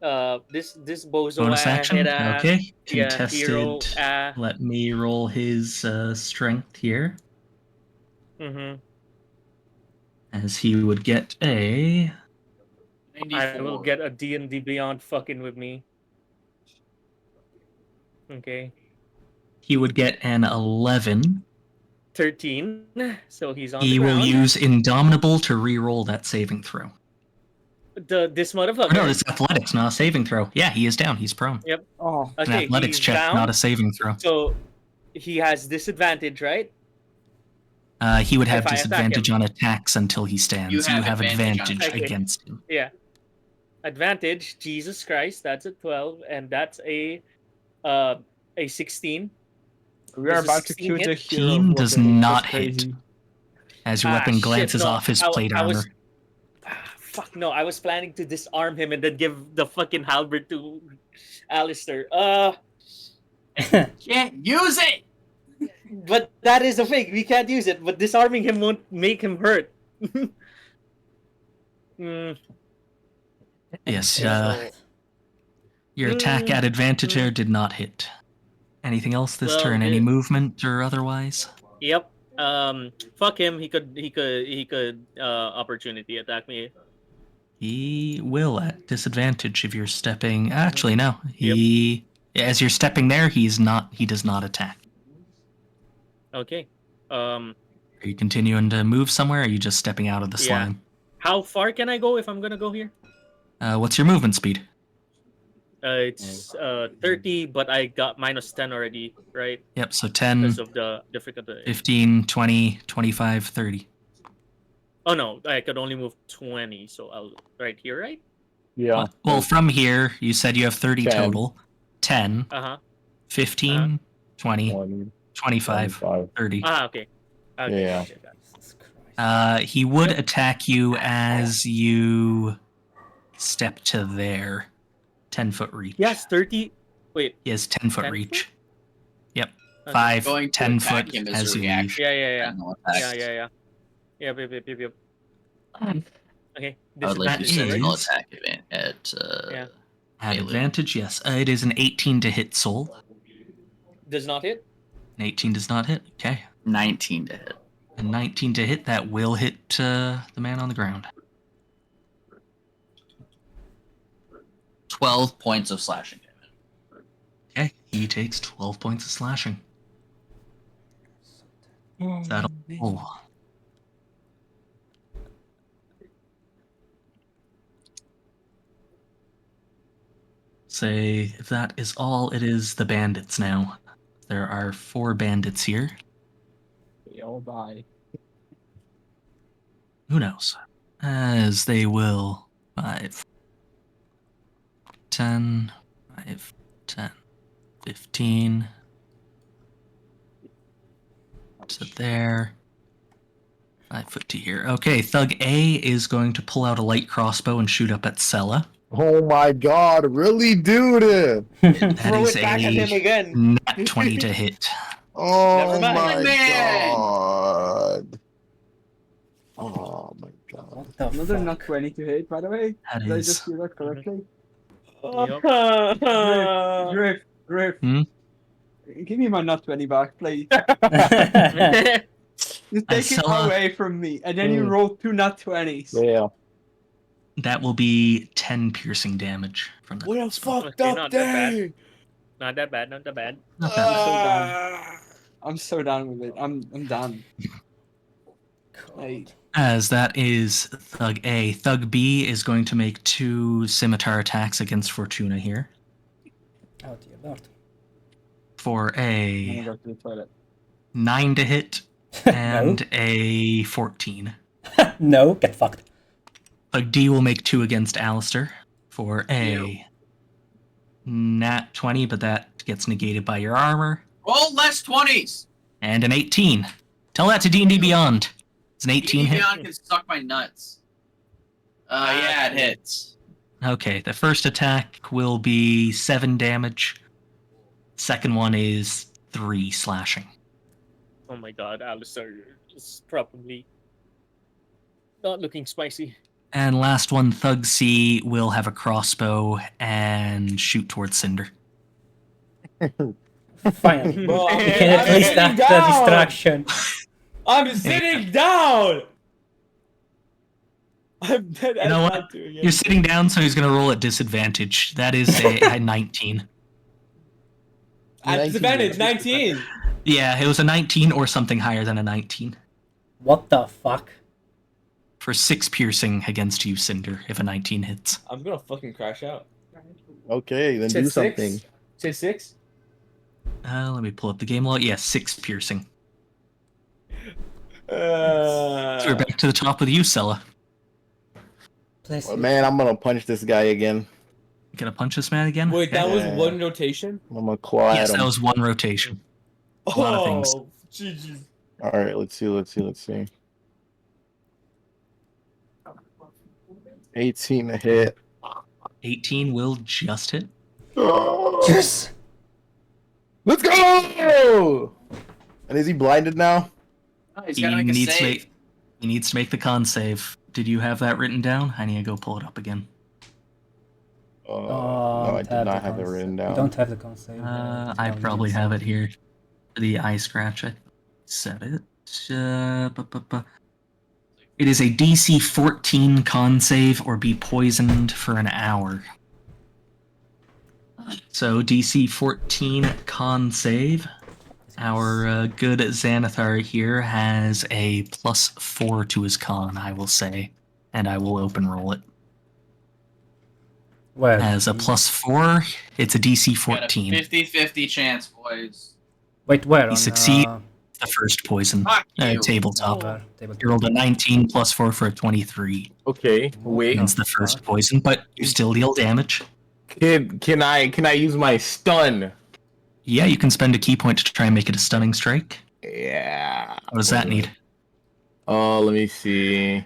This bozo Bonus action? head, Okay. yeah, Contested. hero, Let me roll his strength here. mm-hmm. As he would get a... I will get a D&D Beyond fucking with me. Okay. He would get an 11. 13. So he's on He the will ground. use Indomitable to re-roll that saving throw. This Oh, motherfucker. no, it's athletics, not a saving throw. Yeah, he is down. He's prone. Yep. Oh, An Okay, athletics he's check, down. not a saving throw. So he has disadvantage, right? He would have If I attack disadvantage him. on attacks until he stands. You You have have advantage on advantage attacks. against him. Yeah. Advantage, Jesus Christ, that's a 12, and that's a 16. we are Does a about to 16 kill the hit? hero. of 16 does Waterdeep. That's not hit. crazy. As your Ah, weapon shit, glances no, off his I- plate I armor. was- Fuck no, I was planning to disarm him and then give the fucking halberd to Alistair. Can't use it. But that is the thing. We can't use it. But disarming him won't make him hurt. Yes, So- your attack at advantage there did not hit. Anything else this Well, turn? Any it- movement or otherwise? Yep. Fuck him. He could opportunity attack me. He will at disadvantage if you're stepping. Actually, no. As you're stepping there, he does not attack. Okay. Are you continuing to move somewhere? Or are you just stepping out of the Yeah. slime? How far can I go if I'm gonna go here? What's your movement speed? It's 30, but I got minus 10 already, right? Yep, so 10, Because of the difficulty. 15, 20, 25, 30. Oh no, I could only move 20, so I'll right here, right? Yeah. Well, from here, you said you have 30 10. total. 10, Uh-huh. 15, 20, 20, 25, 25. 30. Ah, okay. Okay. Yeah. Gotcha, gotcha. He would attack you as you step to there. 10-foot reach. Yes, 30. Wait. He has 10-foot 10 reach. foot? Yep. Okay. 5, Going to 10 attack foot him as as a you reaction. leave. Yeah. No attack. Yeah. Yep. Okay. I would like to That sentinel is- attack at Yeah. At melee. advantage, yes. It is an 18 to hit Soul. Does not hit. An 18 does not hit. Okay. 19 to hit. A 19 to hit, that will hit the man on the ground. 12 points of slashing damage. Okay. He takes 12 points of slashing. Is that all? Say, if that is all, it is the bandits now. There are 4 bandits here. We all die. Who knows? As they will 5, 10, 5, 10, 15. So there. 5 foot to here. Okay, Thug A is going to pull out a light crossbow and shoot up at Sella. Oh my god, really, dude? That Throw is it back at him a again. nat 20 to hit. Oh Never mind. my Man! god. Oh my god. What the Another fuck? not 20 to hit, by the way. That Did I is- just do that correctly? Griff. Hmm? Give me my nut 20 back, please. You take it Scylla- away from me, and then you roll 2 nut 20s. Yeah. That will be 10 piercing damage from the What a crossbow. fucked Okay, up not that bad. day. Not that bad. Not that bad. Not bad. I'm so done with it. I'm done. Hey. As that is Thug A. Thug B is going to make 2 scimitar attacks against Fortuna here. Oh dear lord. For I'm a gonna go to the toilet. 9 to hit and a 14. No, get fucked. Thug D will make 2 against Alistair for a nat 20, but that gets negated by your armor. Roll less 20s. And an 18. Tell that to D&D Beyond. It's an 18 hit. Beyond can suck my nuts. Yeah, it hits. Okay, the first attack will be 7 damage. Second one is 3 slashing. Oh my god, Alistair is probably not looking spicy. And last one, Thug C will have a crossbow and shoot towards Cinder. Finally. Bro, You can at I'm least sitting act the down. distraction. I'm sitting down. I'm dead. You know what? You're sitting down, so he's going to roll at disadvantage. That is a 19. At disadvantage, 19. Yeah, it was a 19 or something higher than a 19. What the fuck? For 6 piercing against you, Cinder, if a 19 hits. I'm gonna fucking crash out. Okay, then Said do 6? something. Say 6? Let me pull up the game log. Yeah, 6 piercing. So we're back to the top with you, Sella. Please. Oh, man, I'm gonna punch this guy again. You gonna punch this man again? Wait, that was Yeah. one rotation? I'm gonna claw Yes, at that him. was 1 rotation. A lot of things. Oh, GG. Alright, let's see. 18 to hit. 18 will just hit. Yes! Let's go! And is he blinded now? Oh, he's He gotta make a needs, to save. make, he needs to make the con save. Did you have that written down? I need to go pull it up again. No, I did not have it written You down. don't have the concept. I probably have it here. The eye scratch, I said it. It is a DC 14 con save or be poisoned for an hour. So DC 14 con save. Our good Xanathar here has a +4 to his con, I will say. And I will open roll it. Well, As a +4, it's a DC Got a 14. 50-50 chance, boys. wait, where? He On, succeeds. The first poison. Fuck you. Tabletop. tabletop. You rolled a 19 +4 for a 23. Okay, wait. Against the first poison, but you still deal damage. Can I use my stun? Yeah, you can spend a key point to try and make it a stunning strike. Yeah. What does that need? Oh, let me see.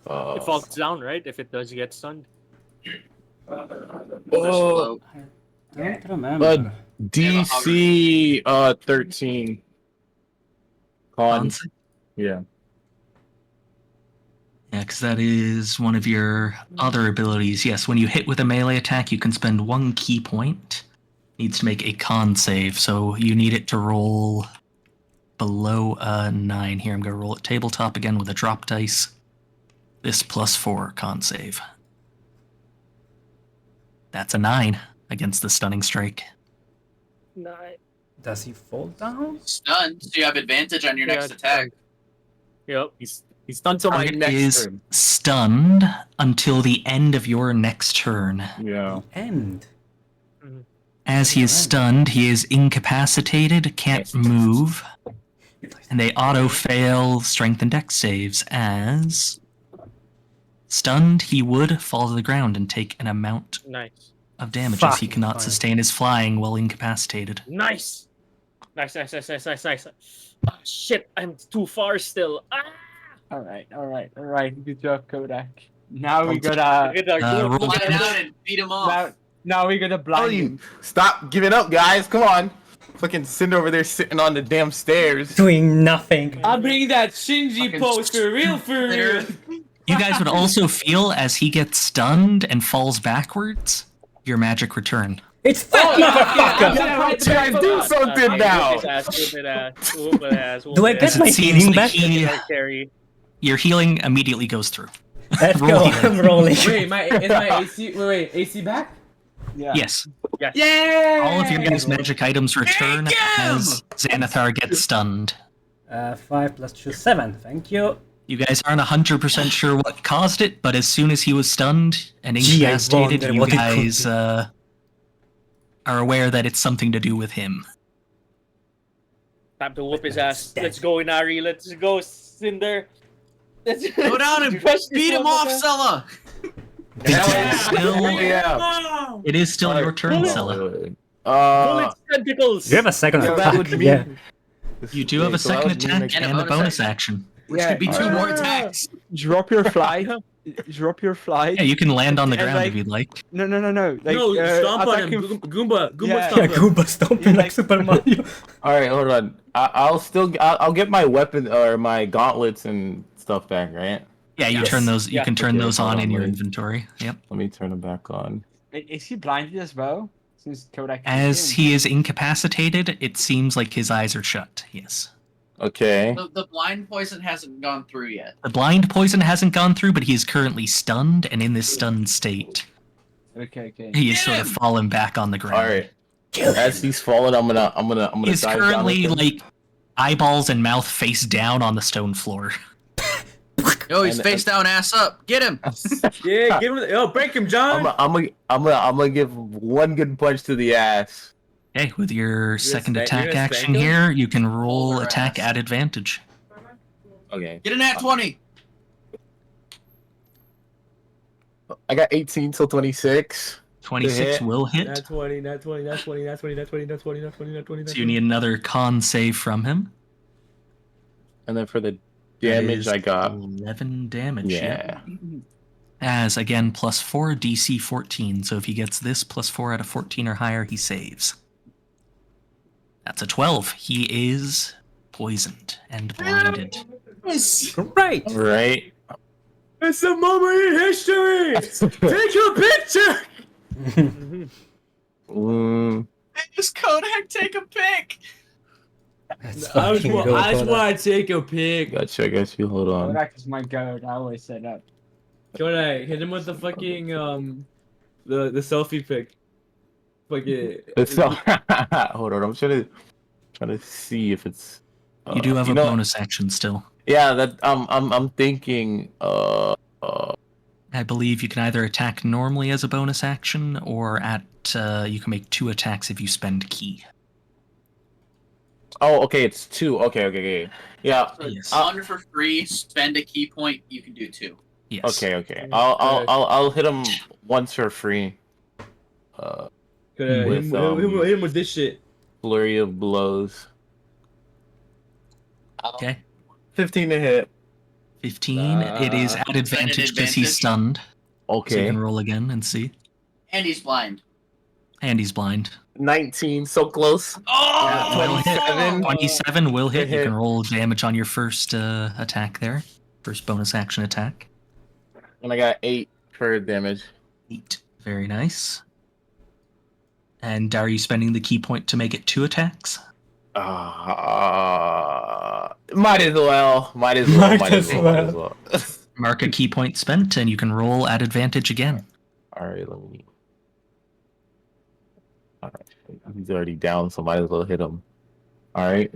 It falls down, right? If it does get stunned. Oh, I don't remember. DC 13. Con. Con save? Yeah. Yeah, because that is one of your other abilities. Yes, when you hit with a melee attack, you can spend 1 key point. Needs to make a con save, so you need it to roll below a 9. Here, I'm going to roll it tabletop again with a drop dice. This +4 con save. That's a 9 against the stunning strike. Nice. Does he fall down? Stunned, so you have advantage on your Yeah, next it's attack. Yep. He's done till my Target next is turn. stunned until the end of your next turn. Yeah. End. As he is stunned, he is incapacitated, can't move. And they auto-fail strength and dex saves as... Stunned, he would fall to the ground and take an amount Nice. of damage as he Fucking cannot fine. sustain his flying while incapacitated. Nice. Nice. Ah, shit, I'm too far still. Ah! All right. Good job, Kodak. Now we gotta. Look at roll look Fly at it that. out and beat him off. Now we gotta Tell blind you, him. stop giving up, guys. Come on. Fucking Cinder over there sitting on the damn stairs. Doing nothing. I'm bringing that Shinji Fucking pose for real, for real. You guys would also feel as he gets stunned and falls backwards, your magic return. It's that motherfucker! Guys, do something now. Whoop his ass. Do I get As my it seems healing like back? he- Carry. your healing immediately goes through. Let's Roll go. here. I'm rolling. Wait, is my AC? Wait, AC back? Yeah. Yes. Yeah. All of your guys' magic items return as Xanathar gets stunned. 5 plus 2, 7. Thank you. You guys aren't 100% sure what caused it, but as soon as he was stunned and Gee, I incapacitated, wonder you what it could guys be. are aware that it's something to do with him. Time to whoop his ass. Let's go, Inari. Let's go, Cinder. Let's Go down and beat him off, Sella. It is still your turn, Scylla. Bullet tentacles. You have a second so that attack. would mean- Yeah. You do have a So that second would mean attack I can- and a bonus action. Which could be 2 more attacks. Drop your fly. Drop your fly. Yeah, you can land on the And, ground like- if you'd like. No. Like, No, stomp on attack him. him. Goomba Yeah. stomp him. Goomba stomping like Super Mario. All right, hold on. I'll get my weapon or my gauntlets and stuff back, right? Yeah, you Yes. turn those. You Yeah. can turn Okay, those hold on on, in your wait. inventory. Yep. Let me turn them back on. Is he blinded as well? Since Kodak. As he is incapacitated, it seems like his eyes are shut. Yes. Okay. The blind poison hasn't gone through yet. The blind poison hasn't gone through, but he is currently stunned, and in this stunned state, Okay. he is sort of fallen back on the ground. All right. As he's falling, I'm gonna He's dive down currently with him. like eyeballs and mouth face down on the stone floor. Yo, he's And- face down, ass up. Get him. Yeah, give him. Yo, break him, John. I'm gonna give one good punch to the ass. Okay, with your second you're attack gonna action spank him? here, you can roll Hold her attack ass. at advantage. Okay. Get an at 20. I got 18 till 26. 26 hit. will hit. Not 20, not 20, not 20, not 20, not 20, not 20, not 20, not 20, not So you need another con save from him. And then for the That damage, is I got 11 damage. yeah. As again, +4 DC 14. So if he gets this +4 out of 14 or higher, he saves. That's a 12. He is poisoned and blinded. Right. Right. It's a moment in history. Take a picture. Mm, Just Kodak, take a pic. Let's I just fucking go for that. want to take a pic. gotcha. I guess you hold on. Kodak is my god. I always say that. Kodak, hit him with the fucking the selfie pic. Fucking. It's so, hold on. I'm trying to see if it's. You do have a know- bonus action still. Yeah, that I'm thinking. I believe you can either attack normally as a bonus action, or at you can make 2 attacks if you spend key. Oh, okay. It's 2. Okay. Yeah. So Yes. Wander for free, spend a key point, you can do 2. Yes. Okay. I'll hit him once for free. Kodak, With, hit him with this shit. Flurry of blows. Okay. 15 to hit. 15. It is at advantage because he's advantage? stunned. So you Okay. can roll again and see. And he's blind. And he's blind. 19, so close. Oh! Will hit. 27. 27 will hit. You Hit. can roll damage on your first attack there. First bonus action attack. And I got 8 for damage. 8. Very nice. And are you spending the key point to make it 2 attacks? Might as well. Might as well. Mark a key point spent, and you can roll at advantage again. Alright, let me. Alright. He's already down, so might as well hit him. Alright.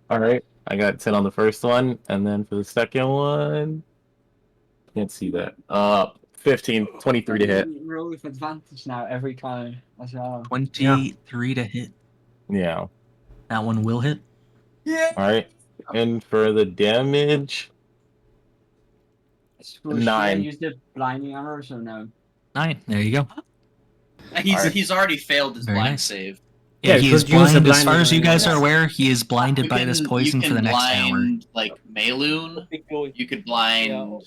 Alright. I got 10 on the first one, and then for the second one. Can't see that. 15, 23 to hit. Roll with advantage now every time as well. 23 to hit. Yeah. That one will hit. Yeah. All right. And for the damage, Should I 9. use the blinding arrows or no? 9. There you go. He's already failed his Very blind nice. save. Yeah, Yeah, he you is could use a blind. As far blinding as you guys on- are aware, he is blinded You by this poison for the next hour. blind like Mayloon. Big boy. You could blind Yeah.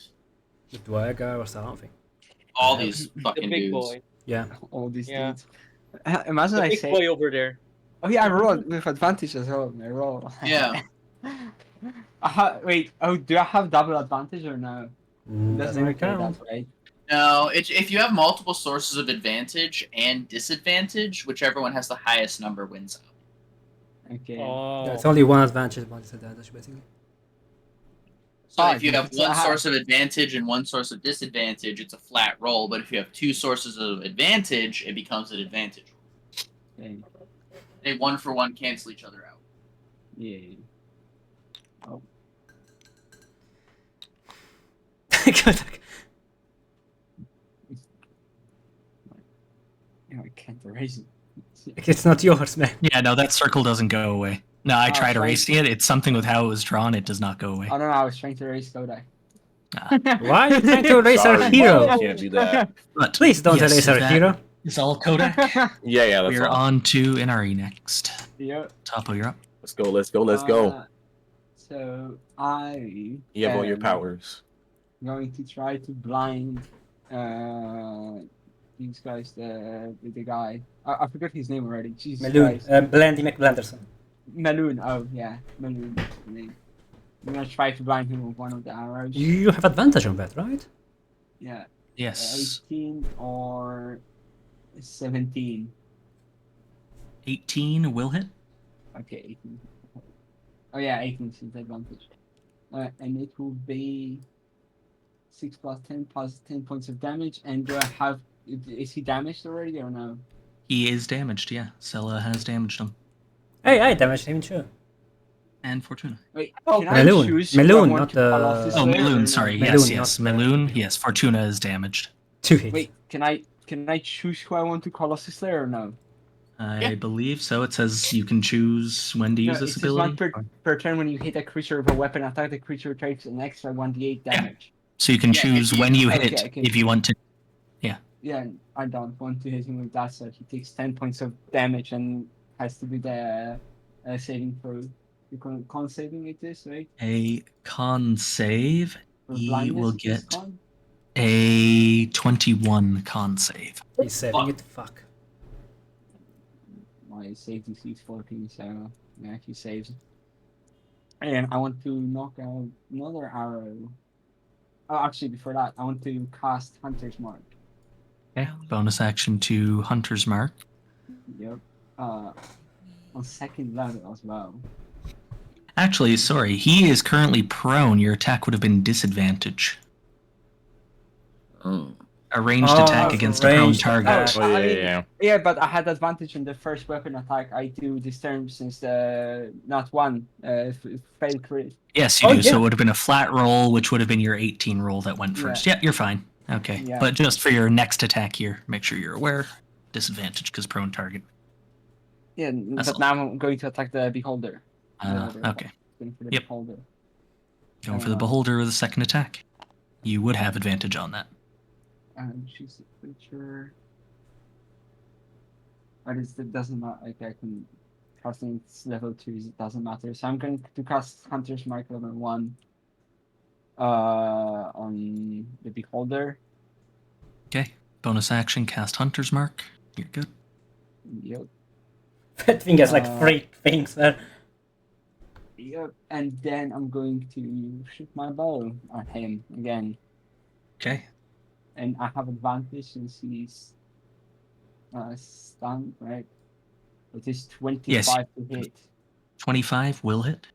The Dwarga or something. all Yeah. these The fucking big dudes. boy. Yeah. All these Yeah. dudes. Imagine The I big say, boy over there. oh yeah, I rolled with advantage as well. I roll. Yeah. Wait, oh, do I have double advantage or no? Doesn't work like count. that, right? No, if you have multiple sources of advantage and disadvantage, whichever one has the highest number wins out. Okay. Oh. Yeah, it's only one advantage, one disadvantage, basically. So Oh, if you have so I one have- source of advantage and one source of disadvantage, it's a flat roll. But if you have two sources of advantage, it becomes an advantage. Okay. They one for one cancel each other out. Yeah. Oh. Yeah, I can't erase it. It's not yours, man. Yeah, no, that circle doesn't go away. No, I Oh, tried right. erasing it. It's something with how it was drawn. It does not go away. Oh no, I was trying to erase Kodak. Why are you trying to erase our Sorry, hero? you can't do that. But Please don't yes, erase our that hero. is all Kodak. Yeah, that's We are all. on to Inari next. Yeah. Topo, you're up. Let's go. Let's go. Let's go. So I You have all your am powers. going to try to blind these guys, the guy. I forgot his name already. Jesus Meloon. Christ. Blandy McBlenderson. Meloon. Oh yeah, Meloon. I'm gonna try to blind him with one of the arrows. You have advantage on that, right? Yeah. Yes. 18 or 17. 18 will hit. Okay, 18. Oh yeah, 18 is advantage. And it will be 6 plus 10 plus 10 points of damage. And do I have? Is he damaged already or no? He is damaged, yeah. Sella has damaged him. Hey, I damaged him too. And Fortuna. Wait, Oh, can I Meloon. choose Meloon, who I want not to call off the- this Oh, way or Meloon, no? sorry. Meloon, Yes. not- Meloon. Yes, Fortuna is damaged. 2 hits. Wait, can I choose who I want to call Colossus Slayer or no? I believe so. It says you can choose when to No, use it this says one ability. per turn when you hit a creature with a weapon attack, the creature takes an extra 1d8 damage. So you can Yeah, choose if you- when you okay, hit okay. if you want to. Yeah, I don't want to hit him with that, so he takes 10 points of damage and has to do the saving throw. You con saving it is, right? A con save. For He blindness, will it is get con? a 21 con save. He's saving it. Fuck. My save DC is 14, so yeah, he saves it. And I want to knock out another arrow. Oh, actually, before that, I want to cast Hunter's Mark. Okay. Bonus action to Hunter's Mark. Yep. On second level as well. Actually, sorry, he is currently prone. Your attack would have been disadvantage. Oh. A ranged Oh, attack against a prone ranged target. attack. Oh, yeah. Yeah, but I had advantage on the first weapon attack I do this turn since the not one failed crit. Yes, you Oh, do. So yeah. it would have been a flat roll, which would have been your 18 roll that went first. Yeah, you're fine. Okay. Yeah. But just for your next attack here, make sure you're aware. Disadvantage because prone target. Yeah, That's but all. now I'm going to attack the beholder. Okay. Going for the Yep. beholder. Going for the beholder with a second attack. You would have advantage on that. And choose a creature. But it doesn't matter. Like I can casting it's level 2. It doesn't matter. So I'm going to cast Hunter's Mark level 1. On the beholder. Okay. Bonus action, cast Hunter's Mark. You're good. Yep. That thing has like 3 things there. Yep. And then I'm going to shoot my bow at him again. Okay. And I have advantage since he's stunned, right? It is 25 to hit. 25 will hit.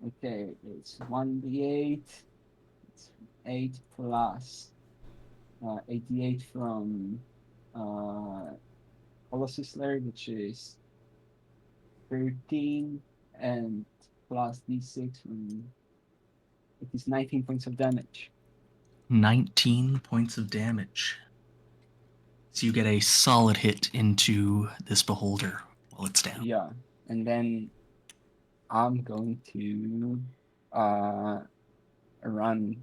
Okay, it's 1d8. It's 8 plus 88 from Colossus Slayer, which is 13, and plus d6 from. It is 19 points of damage. 19 points of damage. So you get a solid hit into this beholder while it's down. Yeah, and then I'm going to run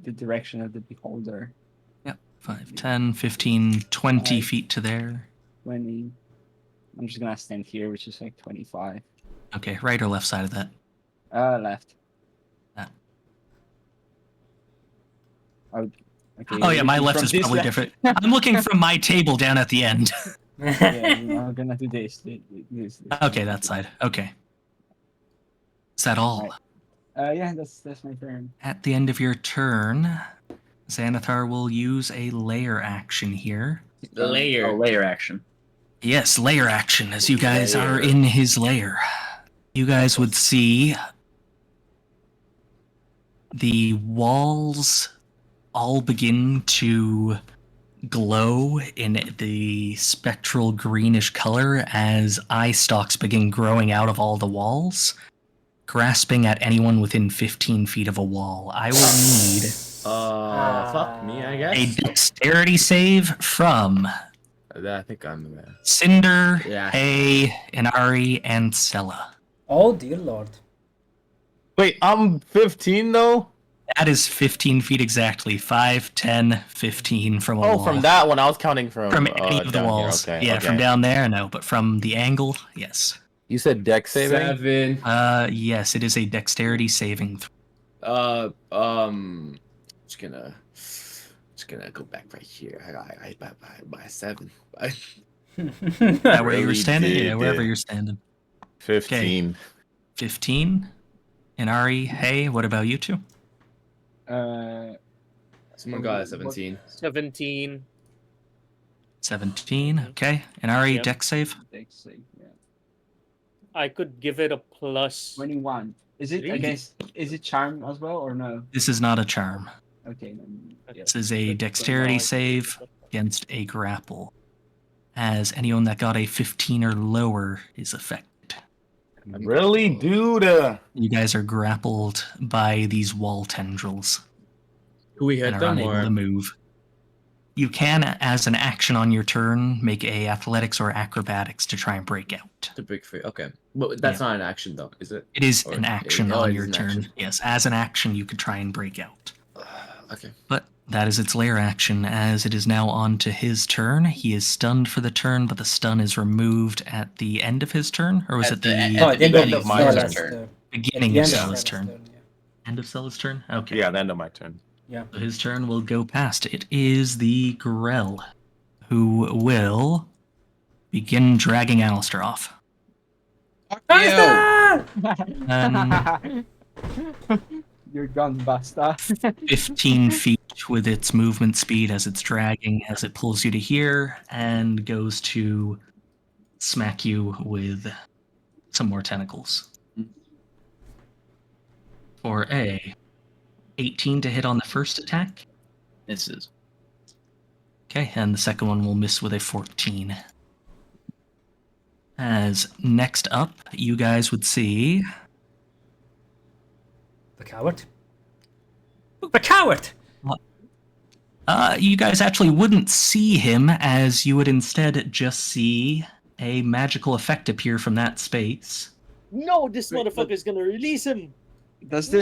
the direction of the beholder. 5, 10, 15, 20 Five. feet to there. 20. I'm just gonna stand here, which is like 25. Okay, right or left side of that? Left. That. Okay, Oh yeah, my looking left from is this probably way. different. I'm looking from my table down at the end. Yeah, I'm gonna do this. This. Okay, that side. Okay. Is that all? Right. Yeah, that's my turn. At the end of your turn, Xanathar will use a layer action here. Oh, layer action. Yes, layer action, as you guys are in his lair. You guys would see the walls all begin to glow in the spectral greenish color as eye stalks begin growing out of all the walls, grasping at anyone within 15 feet of a wall. I will need Fuck me, I a guess. dexterity save from I think I'm there. Cinder, Yeah. Hay, Inari, and Sella. Oh dear lord. Wait, I'm 15 though? That is 15 feet exactly. 5, 10, 15 from a Oh, wall. from that one. I was counting from Any of the down here. walls. Okay, Yeah, okay. from down there, no. But from the angle, yes. You said dex saving? 7. Yes, it is a dexterity saving throw. Just gonna go back right here. I by 7. Where Really you were standing? did Yeah, wherever it. you're standing. 15. 15. Inari, Hey, what about you two? Someone got a 17. 17. 17. Okay. Inari, Yep. dex save. Dex save, yeah. I could give it a plus. 21. Is it Really? against? Is it charm as well or no? This is not a charm. Okay. Then, yeah. This is a dexterity save against a grapple. As anyone that got a 15 or lower is affected. Really, dude? You guys are grappled by these wall tendrils Who we hit and are them unable or? to move. You can, as an action on your turn, make a athletics or acrobatics to try and break out. The big free. Okay. But that's not an action though, is it? It is Or- an action oh, on it your is an turn. action. Yes, as an action, you could try and break out. Okay. But that is its lair action, as it is now on to his turn. He is stunned for the turn, but the stun is removed at the end of his turn? Or was At it the the end- Oh, at at the the end beginning of of my my last turn. beginning the of end of Stella's Stella's turn? turn, End of Stella's turn? Okay. Yeah, the end of my turn. Yeah. So his turn will go past. It is the Grell, who will begin dragging Alistair off. You're gone, basta. 15 feet with its movement speed as it's dragging, as it pulls you to here, and goes to smack you with some more tentacles. For a 18 to hit on the first attack. Misses. Okay, and the second one will miss with a 14. As next up, you guys would see The coward. The coward! you guys actually wouldn't see him, as you would instead just see a magical effect appear from that space. No, this Wait, motherfucker's gonna release him. Does the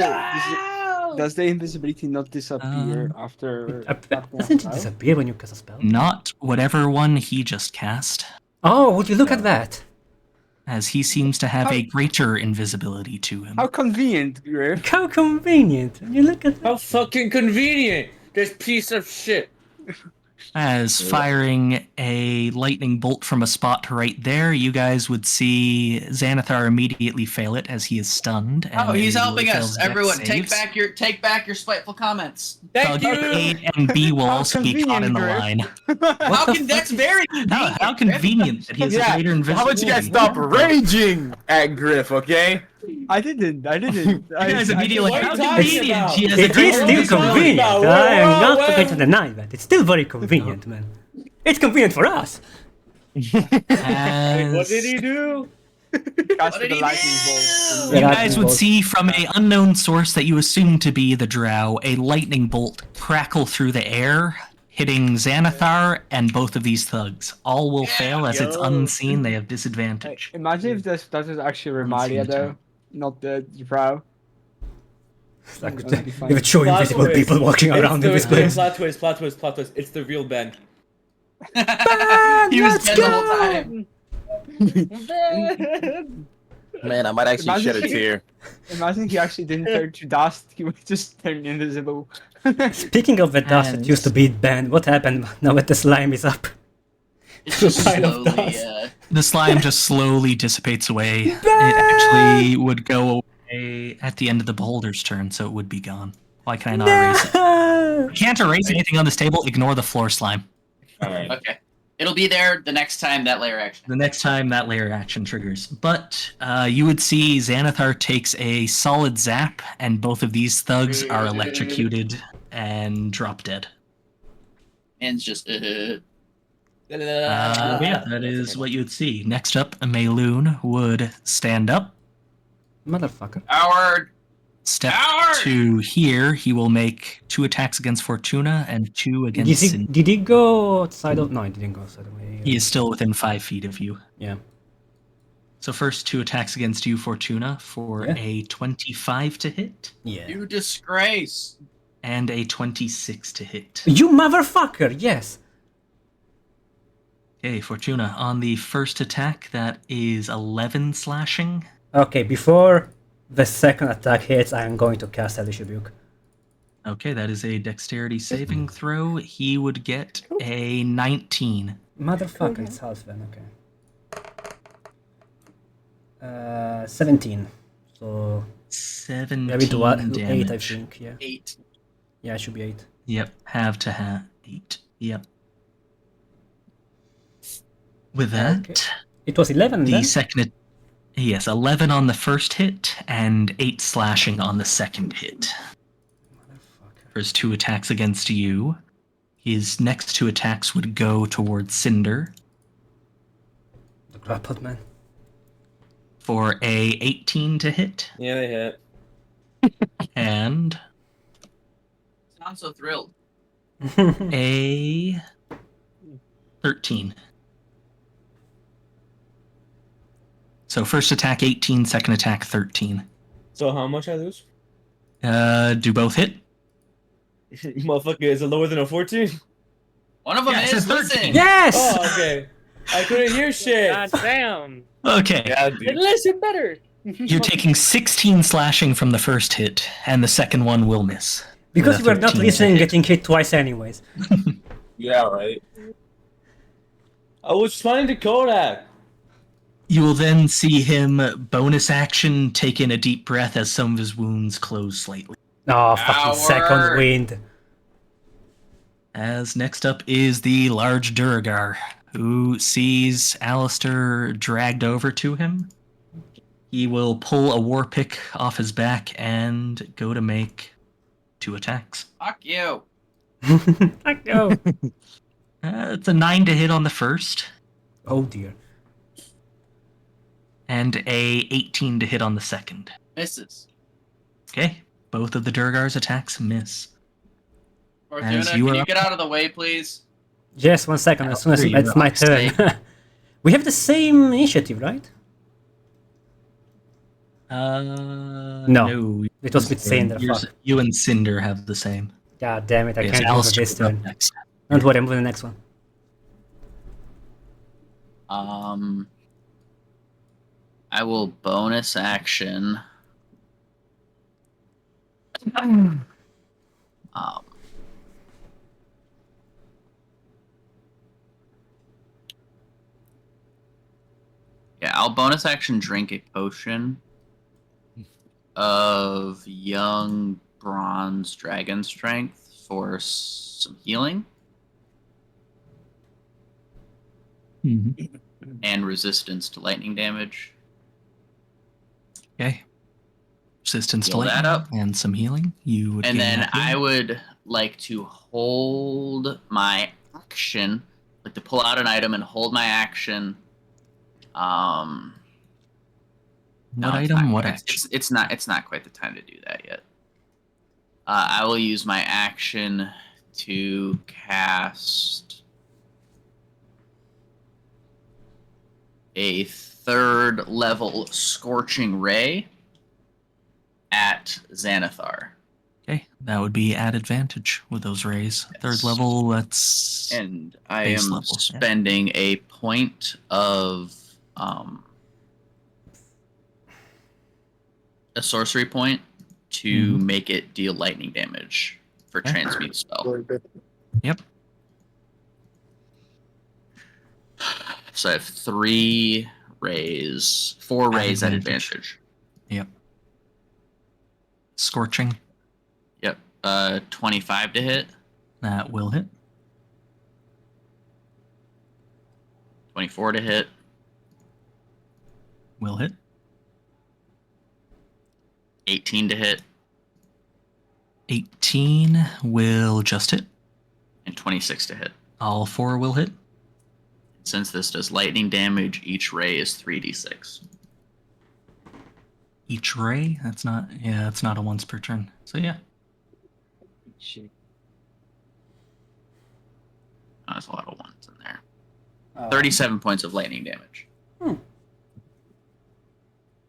invisibility not disappear after? Doesn't it disappear when you cast a spell? Not whatever one he just cast, Oh, would you look at that? as he seems to have a greater invisibility to him. How convenient, Griff. How convenient. You look at that. How fucking convenient! This piece of shit. As firing a lightning bolt from a spot right there, you guys would see Xanathar immediately fail it as he is stunned. Oh, and he's immediately helping fails us. dex Everyone, saves. take back your spiteful comments. Thank you. A and B will How also be caught in the convenient, line. How can Dex vary? How convenient that he has a greater invisibility. How about you guys stop raging at Griff, okay? I didn't. You guys immediately What how are you talking convenient about? he has a It greater is still invisibility. convenient. Whoa, I am whoa, not whoa. going to deny that. It's still very convenient, man. It's convenient for us. As What did he do? Cast did the he lightning do? bolt. You Yeah, guys would see from a unknown source that you assume to be the drow, a lightning bolt crackle through the air, hitting Xanathar and both of these thugs. All will fail as it's unseen. They have disadvantage. Imagine if that was actually Unseen Remalia attack. though, not the Drow. It's like That would be fine. with two Plot invisible twist. people walking It's around in this the place. plot twist. It's the real Ben. He was let's dead the whole time. Man, I might actually Imagine shed a he- tear. Imagine he actually didn't turn to dust. He would just turn invisible. Speaking of the dust that And- used to be banned, what happened now that the slime is up? It's just Pile of slowly. dust. The slime just slowly dissipates away. It actually would go away at the end of the beholder's turn, so it would be gone. Why can I not erase it? No! Can't erase anything on this table. Ignore the floor slime. Alright. Okay. It'll be there the next time that layer action. The next time that layer action triggers. But you would see Xanathar takes a solid zap, and both of these thugs are electrocuted and drop dead. And it's just. Yeah, that is what you would see. Next up, Mayloon would stand up. Motherfucker. Howard! Step Howard! to here. He will make 2 attacks against Fortuna and 2 against Sin. Did he go outside of... No, he didn't go outside of me. He is still within 5 feet of you. Yeah. So first 2 attacks against you, Fortuna, for Yeah. a 25 to hit Yeah. You disgrace! and a 26 to hit. You motherfucker! Yes! Okay, Fortuna, on the first attack, that is 11 slashing. Okay, before the second attack hits, I am going to cast Hellish Rebuke. Okay, that is a dexterity saving throw. He would get a 19. Motherfucker, it's half then, okay. 17. So, 17 yeah, we do what? 8, I damage. think, yeah. 8. Yeah, it should be 8. Yep, have to have 8. Yep. With that, Okay. It was 11 the then? second... Yes, 11 on the first hit and 8 slashing on the second hit. Motherfucker. For his 2 attacks against you. His next 2 attacks would go towards Cinder The grappled man. for a 18 to hit Yeah, they hit. and Sound so thrilled. a 13. So first attack 18, second attack 13. So how much I lose? Do both hit? Motherfucker, is it lower than a 14? One of them Yeah, it is says 13. listen. Yes! Oh, okay. I couldn't hear shit. God damn. Okay. Yeah, dude. Listen better. You're taking 16 slashing from the first hit, and the second one will miss. Because The you were not 13 listening, hit. getting hit twice anyways. Yeah, right. I was trying to Kodak. You will then see him bonus action take in a deep breath as some of his wounds close slightly. Oh, fucking second Howard. wind. As next up is the large Duragar, who sees Alistair dragged over to him. He will pull a war pick off his back and go to make 2 attacks. Fuck you. Fuck no. It's a 9 to hit on the first, Oh dear. and a 18 to hit on the second. Misses. Okay, both of the Duragar's attacks miss. Fortuna, As can you are you up- get out of the way, please? Just 1 second, as soon as There you it's go. my turn. We have the same initiative, right? No. It was with Cinder, Yours- fuck. You and Cinder have the same. God damn it, I Yes, can't do Alistair this is up turn. next. Don't worry, I'm doing the next one. I will bonus action. Yeah, I'll bonus action drink a potion of young bronze dragon strength for some healing Mhm. and resistance to lightning damage. Okay. Resistance to Heal that lightning up. and some healing. You would And gain then that I healing. would like to hold my action, like to pull out an item and hold my action. What no, it's item? not- What it's- action? It's not quite the time to do that yet. I will use my action to cast a 3rd level Scorching Ray at Xanathar. Okay, that would be at advantage with those rays. Yes. 3rd level, that's And I base am level, yeah. spending a point of a sorcery point to make it deal lightning damage for Okay. transmute spell. Yep. So I have 4 rays at advantage. Yep. Scorching, Yep. 25 to hit. that will hit. 24 to hit. Will hit. 18 to hit. 18 will just hit. And 26 to hit. All 4 will hit. Since this does lightning damage, each ray is 3d6. Each ray? That's not a once per turn. So yeah. Shit. Oh, there's a lot of ones in there. 37 points of lightning damage.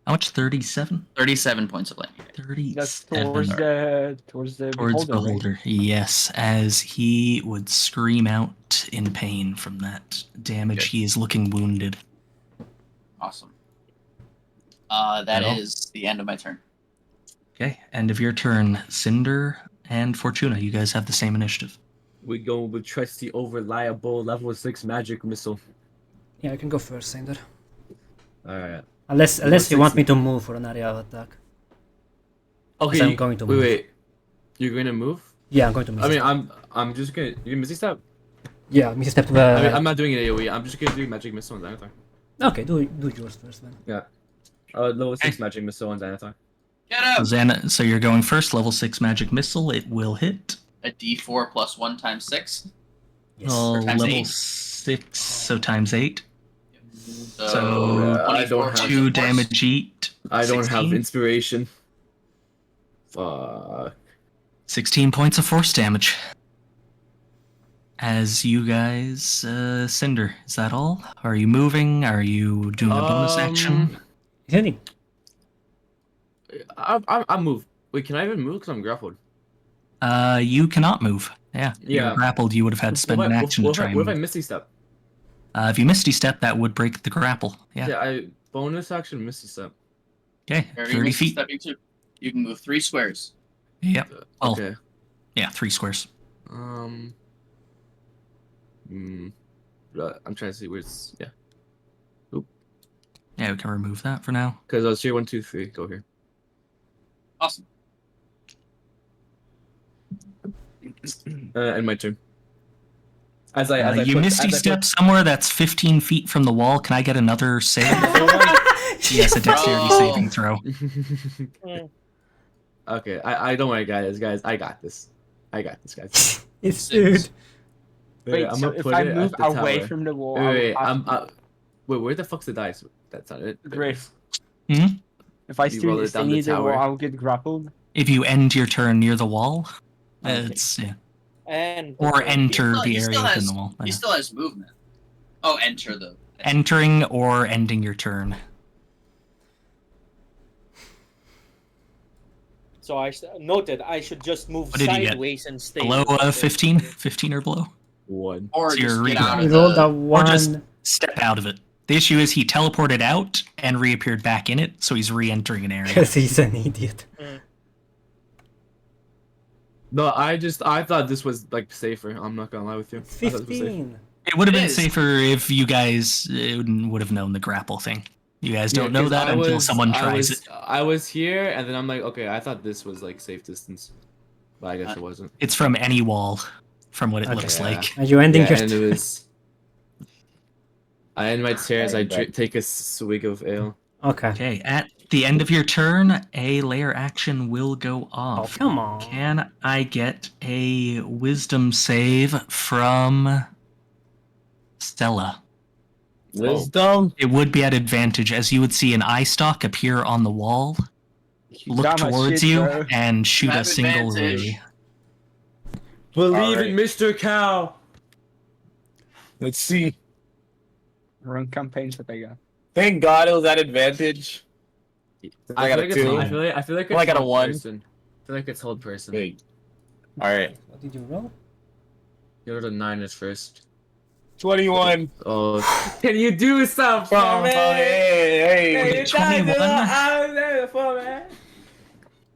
How much? 37? 37 points of lightning damage. 37. That's towards the Towards beholder. Right? Yes, as he would scream out in pain from that damage. Good. He is looking wounded. Awesome. That Well. is the end of my turn. Okay, end of your turn. Cinder and Fortuna, you guys have the same initiative. We go with trusty, reliable level 6 magic missile. Yeah, I can go first, Cinder. Alright. Unless you want me to move for an area of attack. Okay, I'm going to move. Wait. You're gonna move? Yeah, I'm going to move. I mean, I'm just gonna. You Misty Step? Yeah, Missy Step to the... I mean, I'm not doing an AoE. I'm just gonna do magic missile on Xanathar. Okay, do yours first then. Yeah. Level 6 magic missile on Xanathar. Get up! So you're going first, level 6 magic missile. It will hit. A d4 plus 1 times 6. Yes. Or times Level 8. 6, so times 8. So, So, I don't 24 have- points 2 of force. damage each. I don't have 16? inspiration. Fuck. 16 points of force damage. As you guys, Cinder, is that all? Are you moving? Are you doing a bonus action? Is anything? I move. Wait, can I even move? Because I'm grappled. You cannot move. Yeah. Yeah. You're grappled. You would have had to spend an action to try and What if I move. Misty Step? If you Misty Step, that would break the grapple. Yeah. Yeah, I bonus action Misty Step. Okay. Very 30 Misty feet. Stepping too. You can move 3 squares. Yep. Well, Okay. yeah, 3 squares. I'm trying to see where it's. Yeah. Yeah, we can remove that for now. Because I was here 1, 2, 3. Go here. Awesome. And my turn. As I You put- Misty as I put- Step somewhere that's 15 feet from the wall. Can I get another save? Yes, a dexterity Bro. saving throw. Okay, I don't worry, guys. I got this. Guys. It's dude. Wait, I'm so gonna if put I it move at the away tower. from the wall, Wait, I will have to- wait, where the fuck's the dice? That's not it. Griff. Hmm? If I You roll still it stay down the near the wall, tower. I'll get grappled. If you end your turn near the wall, Okay. it's yeah. And Or enter He the still area within has- the wall. He Yeah. still has movement. Oh, enter the. Entering or ending your turn. so noted. I should just move What did you get? sideways and stay Below within. 15? 15 or below? 1. Or So just you're get out We of rolled a the. Or just 1. step out of it. The issue is he teleported out and reappeared back in it, so he's re-entering an area. Because he's an idiot. No, I thought this was like safer. I'm not gonna lie with you. I thought this was safer. 15. It would have It been is. safer if you guys would have known the grapple thing. You guys don't know 'cause that until someone tries it. I was here, and then I'm like, okay, I thought this was like safe distance, but I guess it wasn't. It's from any wall, from what it Okay. looks Yeah. like. Are you ending Yeah, your and it turn? was. I end my chair as I take a swig of ale. Okay. Okay, at the end of your turn, a layer action will go Oh, off. come on. Can I get a wisdom save from Stella? Wisdom. It would be at advantage, as you would see an eye stalk appear on the wall, look Damn it, towards shit, you, bro. and shoot You a have single advantage. ray. Believe Alright. in Mr. Cow. Let's see. Run campaigns that I got. Thank God it was at advantage. I got a I 2. feel like it's Well, I got a hold 1. person. I feel like it's hold person. Hey. Alright. What did you roll? You rolled a 9 at first. 21. Oh, can you do something, Oh, man? hey. you tried to 21. I was there before, man.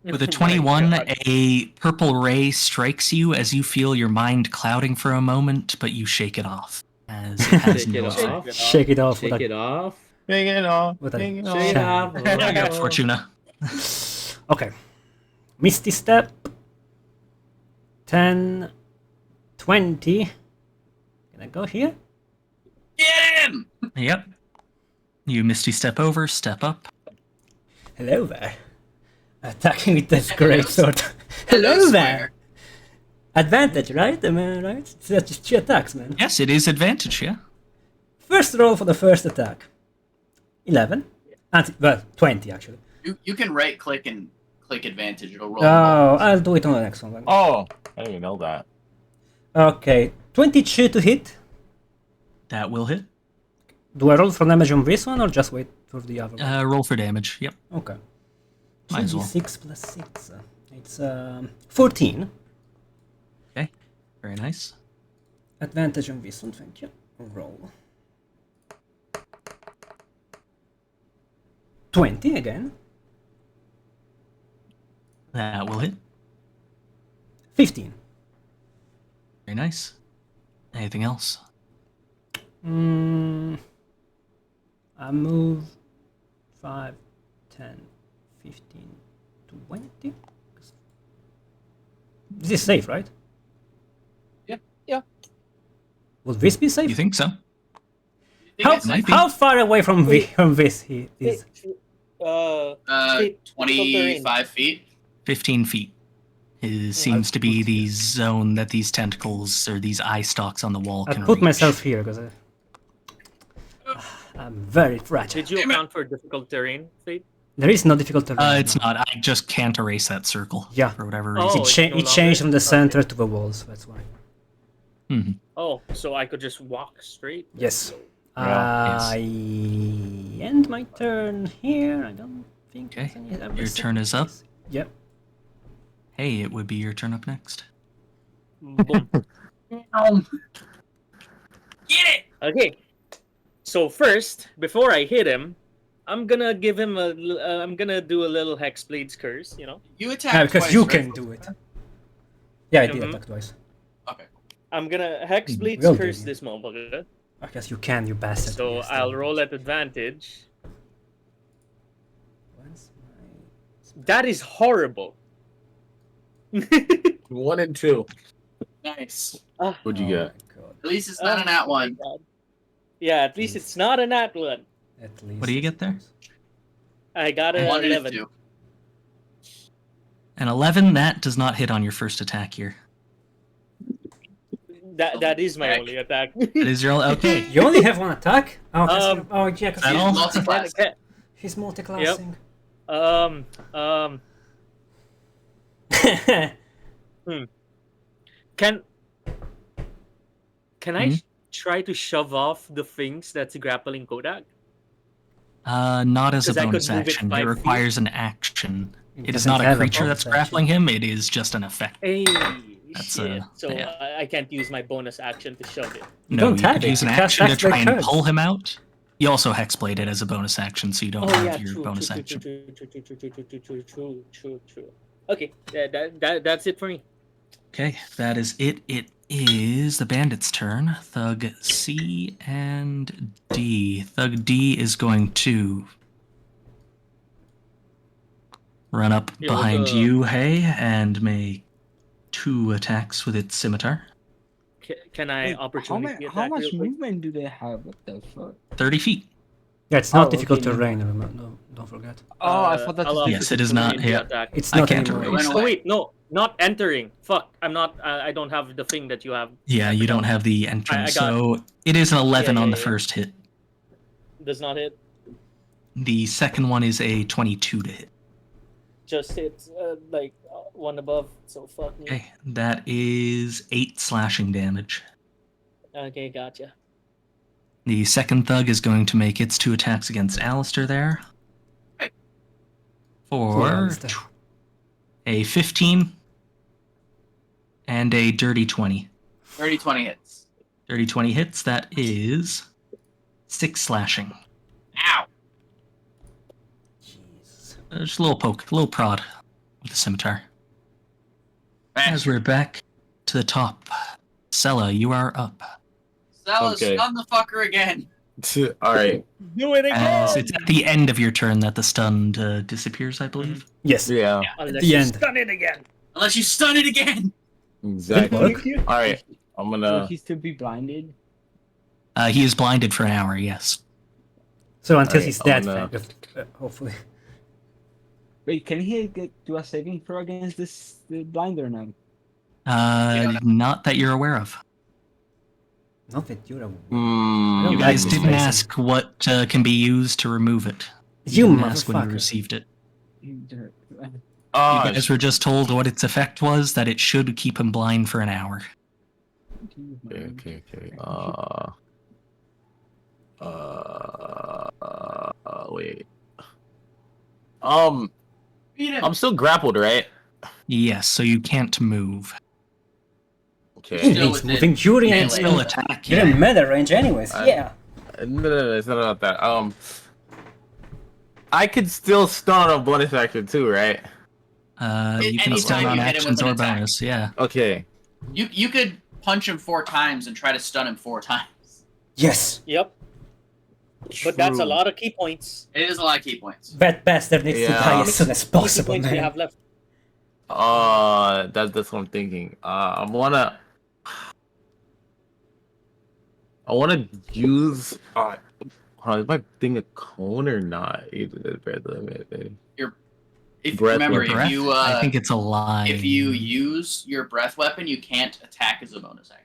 With a my 21, God. a purple ray strikes you as you feel your mind clouding for a moment, but you shake it off. As it has Shake it no off. effect. Shake it off. Shake with a- it off. Hang it off. with a Hang it Shake it off. off. Bring up Fortuna. Okay. Misty Step. 10, 20. Can I go here? Get him! Yep. You misty step over, step up. Hello there. Attacking with this great sword. Hello Hello, there. Advantage, right? Am I right? It's just 2 attacks, man. Yes, it is advantage, yeah. First roll for the first attack. 11. Well, 20 actually. You can right click and click advantage. It'll roll. Oh, I'll do it on the next one then. Oh, I didn't even know that. Okay, 22 to hit. That will hit. Do I roll for damage on this one or just wait for the other one? Roll for damage, yep. Okay. Might as well. 6 plus 6. It's 14. Okay, very nice. Advantage on this one, thank you. Roll. 20 again. That will hit. 15. Very nice. Anything else? I move 5, 10, 15, 20. This is safe, right? Yeah. Will this be safe? You think so? How far away from this he is? Feet, 25 feet. 15 feet. It seems to be the zone that these tentacles or these eye stalks on the wall I can put reach. myself here because I'm very fragile. Did you account for difficult terrain, Fate? There is no difficult terrain. It's not. I just can't erase that circle. Yeah. For whatever Oh, reason. It, it's cha- no it changed from longer? the center to the walls. That's why. Mhm. Oh, so I could just walk straight? Yes. Yeah, yes. I end my turn here. I don't think. Okay. there's any other Your turn is up. second. Yep. Hey, it would be your turn up next. Boom. Get it! Okay. So first, before I hit him, I'm gonna give him I'm gonna do a little Hexblade's curse, you know? You attack Yeah, because twice, you right? can do it. Yeah, I did Mhm. attack twice. Okay. I'm gonna Hexblade's Will do, curse yeah. this motherfucker. I guess you can, you bastard. So Yes, I'll damn. roll at advantage. Where's my- That is horrible. 1 and 2. Nice. What'd you Oh get? my God. At least it's not an at one. Yeah, at least it's not a nat one. At least. What do you get there? I got a 1 and 11. 2. An 11, that does not hit on your first attack here. That is my Heck. only attack. It is your okay. You only have one attack? Oh, yeah, Is that because all? Multi-class. he's multi-classing. Can I Hmm? try to shove off the things that's grappling Kodak? Not as a 'Cause I could bonus move it action. It 5 feet. requires an action. It is doesn't not a have creature bonus that's action. grappling him. It is just an effect. Hey, That's, shit. So yeah. I can't use my bonus action to shove it. You No, don't you have could it. use an You cast action to Hexblade try and curse. pull him out. You also hexblade it as a bonus action, so you don't have your bonus action. True. Okay, that's it for me. Okay, that is it. It is the bandit's turn. Thug C and D. Thug D is going to run up Yeah, behind with, you, Hey, and make 2 attacks with its scimitar. Can I Wait, opportunity how attack much real quick? movement do they have? What the fuck? 30 feet. Yeah, it's not Oh, difficult okay, terrain, remember? No, don't forget. Oh, I thought that I'll was Yes, it is not. opportunity Yeah, attack. It's I not can't anymore. erase. Went Oh away. wait, no, not entering. Fuck, I'm not. I don't have the thing that you have. yeah, I you don't forgot. have the entrance, got- so it is an 11 Yeah, on the yeah. first hit. Does not hit. The second one is a 22 to hit. Just hits. one above, so fuck me. Okay, that is 8 slashing damage. Okay, gotcha. The second thug is going to make its 2 attacks against Alistair there. For Alistair. a 15 and a dirty 20. 30-20 hits. Dirty 20 hits, that is 6 slashing. Ow! Jeez. Just a little poke, a little prod with the scimitar. As we're back to the top, Sella, you are up. Zealous, Okay. stun the fucker again. All right. Do it again! As it's at the end of your turn that the stun disappears, I believe. Yes. Yeah. Unless the you end. stun it again. Unless you stun it again. Exactly. Look. All right. I'm Will gonna. he still be blinded? He is blinded for an hour, yes. So until Alright, he's dead, I'm gonna- hopefully. Wait, can he do a saving throw against the blind or no? Not that you're aware of. Not that you're aware. Hmm. I You don't guys like didn't this ask what can be used to remove it. You didn't ask when you motherfucker. received it. You Oh, guys were just told what its effect was, that it should keep him blind for an hour. okay. Wait. Beat him. I'm still grappled, right? Yes, so you can't move. Okay. Still It's within moving during melee. You can still attack. You're in Yeah. meta range anyways, yeah. No, it's not about that. I could still stun on a bonus action too, right? You can Anytime stun on you hit him actions with or an attack. bonus, yeah. Okay. You could punch him 4 times and try to stun him 4 times. Yes. Yep. But that's a True. lot of key points. It is a lot of key points. That bastard needs to Yeah. die as soon as Key possible, points we man. have left. That's what I'm thinking. I wanna use. Hold on, is my thing a cone or not? If Breath remember, weapon. Breath? if you I think it's a lie. if you use your breath weapon, you can't attack as a bonus action.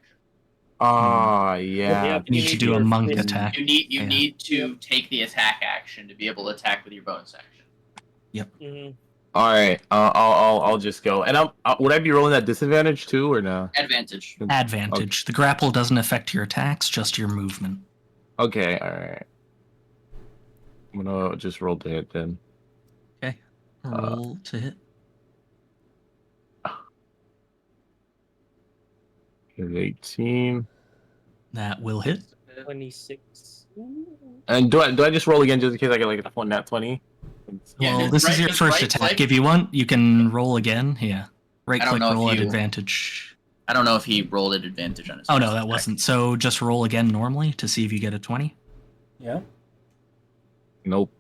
Yeah. You need to do a your monk fist. attack. You Yeah. need to take the attack action to be able to attack with your bonus action. Mhm. All right. I'll just go. And would I be rolling that disadvantage too, or no? Advantage. Advantage. The grapple doesn't affect your attacks, just your movement. Okay. All right. I'm gonna just roll to hit then. Okay. Roll to hit. Here's 18. That will hit. 26. And do I just roll again just in case I get like a nat 20? Yeah, Well, just this is right- your just first right attack. click. If you want, you can roll again. Yeah. Right I don't click know if roll at you- advantage. I don't know if he rolled an advantage on his. Oh first no, that attack. wasn't. So just roll again normally to see if you get a 20. Yeah. Nope.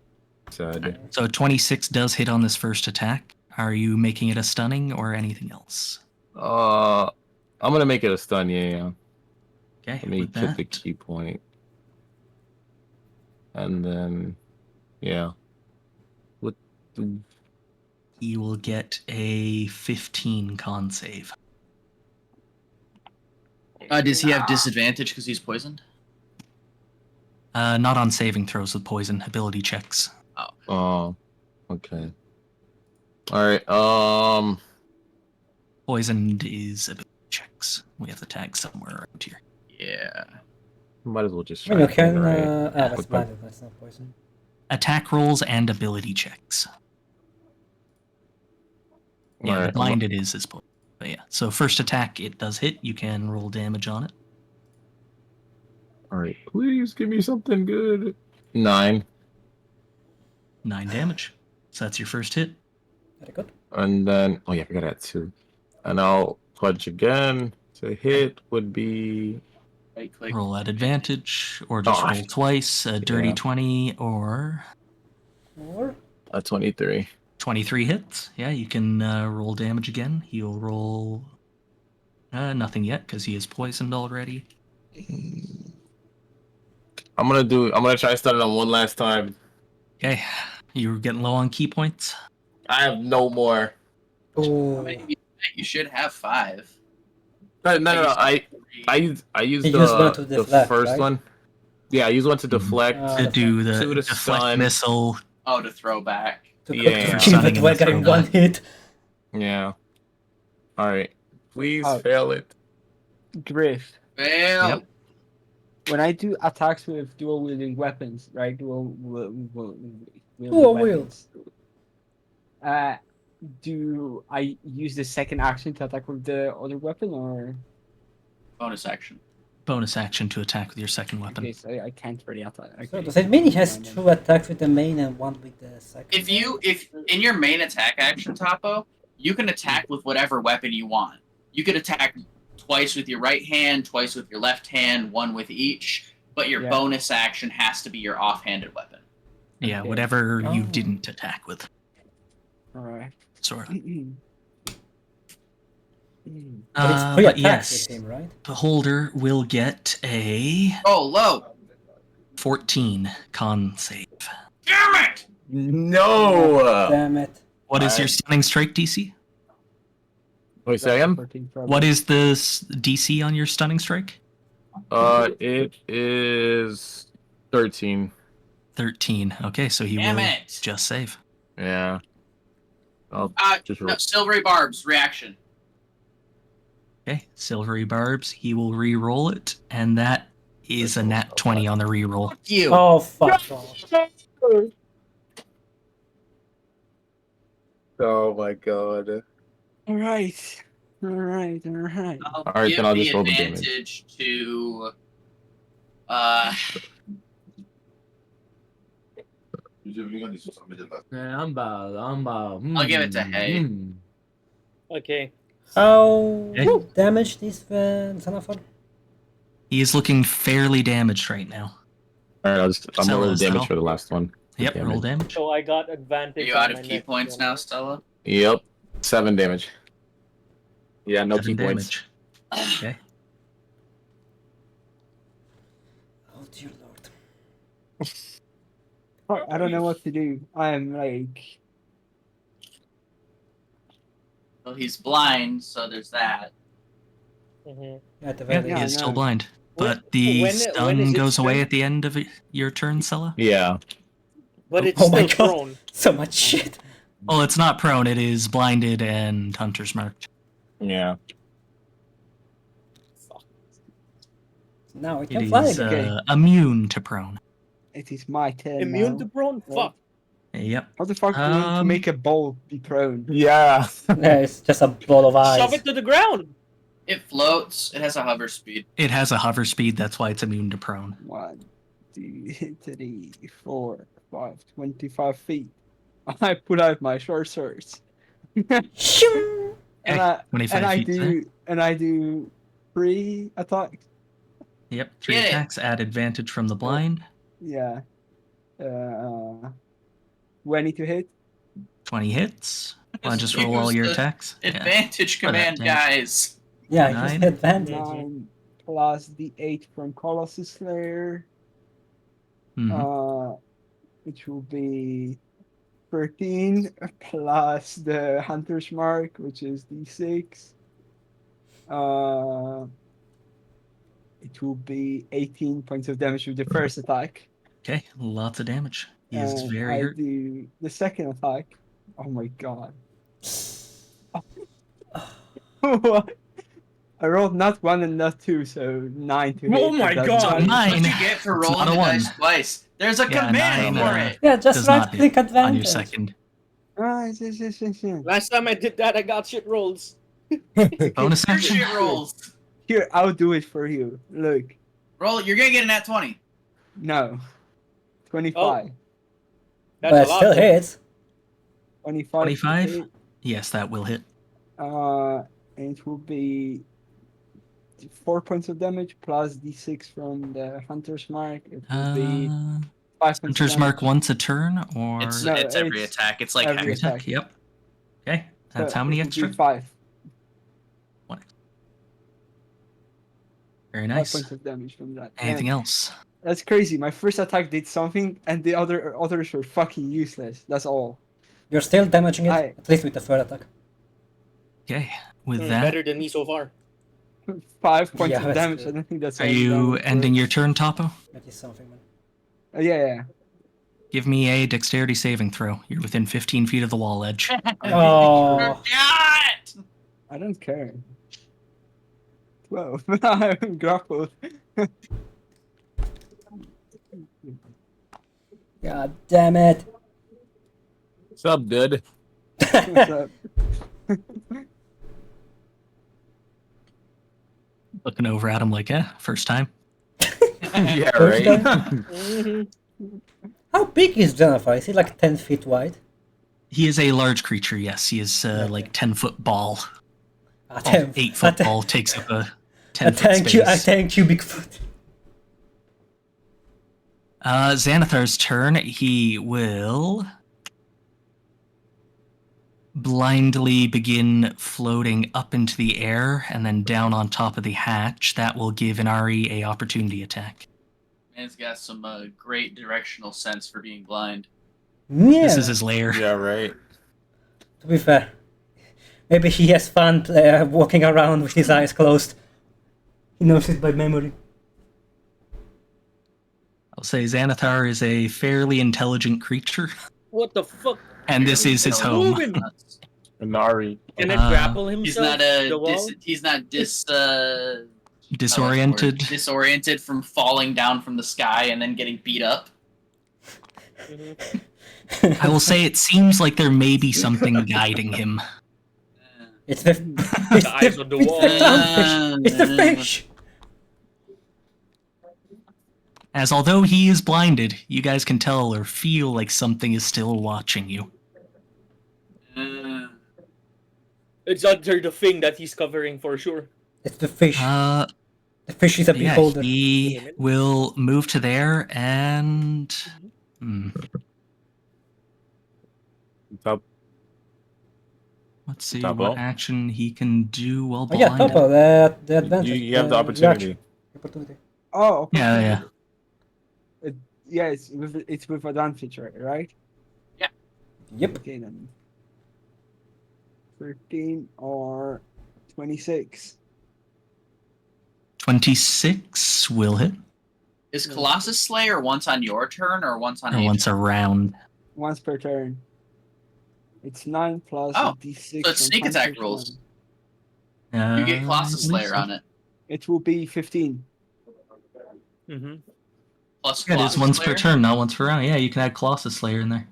Sad. So 26 does hit on this first attack. Are you making it a stunning or anything else? I'm gonna make it a stun. Yeah. Okay, Let me with check the that, key point. And then, yeah. What? you will get a 15 con save. Does he have disadvantage because he's poisoned? Not on saving throws with poison, ability checks. Oh. Okay. All right. Poisoned is ability checks. We have the tag somewhere around here. Yeah. Might as well just. I mean, you try can. it, right? That's With my- blinded, that's not poison. Attack rolls and ability checks. Yeah, Alright, the blinded is poison. But yeah, so first attack, it does hit. You can roll damage on it. All right. Please give me something good. 9. 9 damage. So that's your first hit. Very good. And then, oh yeah, I forgot that 2. And I'll punch again. So hit would be. Right click. Roll at advantage, or just Oh, roll twice. A dirty yeah. 20 or Or A 23. 23 hits. Yeah, you can roll damage again. He'll roll nothing yet because he is poisoned already. I'm gonna try stunning on one last time. Okay, you're getting low on key points. I have no more. How oh, many you should have 5. No. I used You used one to the deflect, first right? one. Yeah, I used one to deflect. To do the To the deflect stun. missile. Oh, to throw back. to Yeah. kill Stunning the and Dwecker in throw one back. hit. Yeah. All right. Please Oh. fail it. Griff. Fail. Yep. When I do attacks with dual wielding weapons, right? Wielding Dual wield. weapons. Do I use the second action to attack with the other weapon, or Bonus action. Bonus action to attack with your second weapon. okay, so I can't really attack? So Okay. does it mean he has 2 attacks with the main and 1 with the second? If in your main attack action, Topo, you can attack with whatever weapon you want. You could attack twice with your right hand, twice with your left hand, 1 with each, but your Yeah. bonus action has to be your offhanded weapon. Yeah, Okay. whatever you Oh. didn't attack with. All right. Sort of. But it's 3 but attacks yes, with him, right? Beholder will get a Oh, low! 14 con save. Damn it! No. Damn it. What is your Alright. stunning strike DC? Wait, say again? What is the DC on your stunning strike? It is 13. 13. Okay, so he Damn will it! just save. Yeah. I'll just No, silvery barbs, reaction. Okay, silvery barbs. He will re-roll it, and that is a nat 20 on the re-roll. Fuck you! Oh, fuck off. Oh my god. All right. All right. Alright, Give then I'll the just roll the damage. advantage to Yeah, I'm about. I'll give it to Hay. Okay. How Okay. damaged is Xanathar? He is looking fairly damaged right now. Alright, I'm gonna roll the Settle. damage for the last one. Yep, Damage. roll damage. So I got Are advantage. you on out my of key next points one. now, Stella? Yep. 7 damage. Yeah, no 7 key points. damage. Okay. Oh, dear lord. I don't know what to do. I'm like, Well, he's blind, so there's that. Mhm. At the Yeah, very Yeah, he I is still know. blind. When- But the when is stun it goes away stun? at the end of your turn, Sella? Yeah. But it's Oh my still God. prone. So much shit. Well, it's not prone. It is blinded and hunter's marked. Yeah. Now it It can fly is again. immune to prone. it is my turn Immune now. to prone? Fuck. Yep. How the fuck do you want to make a ball be prone? Yeah. Yeah, it's just a ball of eyes. Shove it to the ground. It floats. It has a hover speed. It has a hover speed. That's why it's immune to prone. 1, 2, 3, 4, 5, 25 feet. I pull out my short swords. Shoo! and Okay, I 25 feet. I do 3 attacks. Yep. 3 Get it. attacks. Add advantage from the blind. Yeah. Do I need to hit? 20 hits. Want to just Use roll all your the attacks? Yeah. Advantage For that command, damage. guys. Yeah, 9. use the advantage. 9 plus the 8 from Colossus Slayer. Mhm. Which will be 13 plus the Hunter's Mark, which is D6. It will be 18 points of damage with the first attack. Okay. Lots of damage. He is And very I hurt. do the second attack. Oh my god. What? I rolled not 1 and not 2, so 9 to hit. Oh my but God. that's not- That's what 9. you get for It's rolling not a the 1. dice twice. There's a Yeah, command 9, for it. Yeah, just does not right click hit on advantage. your second. Ah, yes. Last time I did that, I got shit rolls. Bonus Your action. shit rolls. Here, I'll do it for you. Look. Roll. You're gonna get a nat 20. No. 25. That's But a it lot. still hits. 25. 25? hit. Yes, that will hit. And it will be 4 points of damage plus d6 from the Hunter's Mark. It will be 5 points Hunter's of Mark damage. once a turn, or It's No, every it's attack. It's like every hex. attack? attack. Yep. Okay, that's So how many it will be extra? 5. Very 5 nice. points of damage from that. Anything And else? that's crazy. My first attack did something, and the others were fucking useless. That's all. You're still damaging it, I- at least with the third attack. Okay, with Mm, that, Better than me so far. 5 points Yeah, of that's damage. good. I don't think that's are all the you damage ending works. your turn, Topo? That is something, man. Yeah. Give me a dexterity saving throw. You're within 15 feet of the wall edge. Oh, Forgot! I don't care. 12. I'm grappled. God damn it. What's up, dude? What's up? Looking over at him like, first time. Yeah, First right. Mhm. How big is Jennifer? Is he like 10 feet wide? He is a large creature, yes. He is like 10-foot ball. Ah, Oh, 10 8-foot I ball takes up a I 10-foot thank you. I space. thank you, Bigfoot. Xanathar's turn. He will blindly begin floating up into the air and then down on top of the hatch. That will give Inari a opportunity attack. Man's got some great directional sense for being blind. Yeah. This is his lair. Yeah, right. To be fair, maybe he has fun walking around with his eyes closed. He knows it by memory. I'll say Xanathar is a fairly intelligent creature, What the fuck? and this is his home. Moving. Inari. Can it Uh, grapple He's himself? not the wall? Disoriented. disoriented from falling down from the sky and then getting beat up. Mhm. I will say it seems like there may be something guiding him. It's the eyes on the wall. It's the clownfish. It's the fish. As although he is blinded, you guys can tell or feel like something is still watching you. It's under the thing that he's covering for sure. It's the fish. The fish is a Yeah, beholder. he will move to there and... Top. Let's see Topo. what action he can do while Oh yeah, blinded. Topo, the advantage. You have the opportunity. Opportunity. Oh, Yeah, yeah. Yeah, it's with advantage, right? Yep. Okay then. 13 or 26. 26 will hit. Is Colossus Slayer once on your turn or once on Or once a round. Once per turn. It's 9 plus Oh, d6. so it's sneak and attack plus rules. one. You get Colossus I believe Slayer so. on it. It will be 15. Mm-hmm. Plus Yeah, it is Colossus once Slayer. per turn, not once per round. Yeah, you can add Colossus Slayer in there.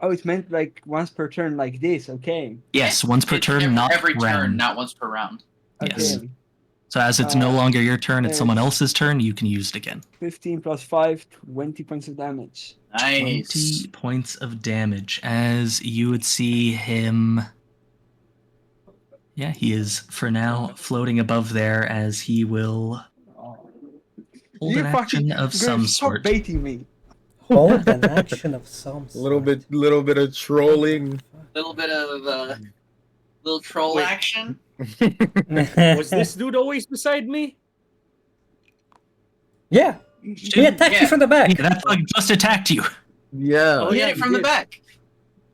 Oh, it's meant like once per turn like this, okay. Yes, once per It's turn, not every round. turn, not once per round. Yes. Okay. So as it's no longer your turn, it's someone there's- else's turn, you can use it again. 15 plus 5, 20 points of damage. Nice. 20 points of damage. As you would see him... Yeah, he is, for now, floating above there as he will hold You an action fucking- of Griff, some stop sort. baiting me. Hold an action of some sort. Little bit of trolling. Little bit of little troll Wait. action. Was this dude always beside me? Yeah. He attacked you from the back. Yeah, that bug just attacked you. Yeah. Oh, yeah, from the back.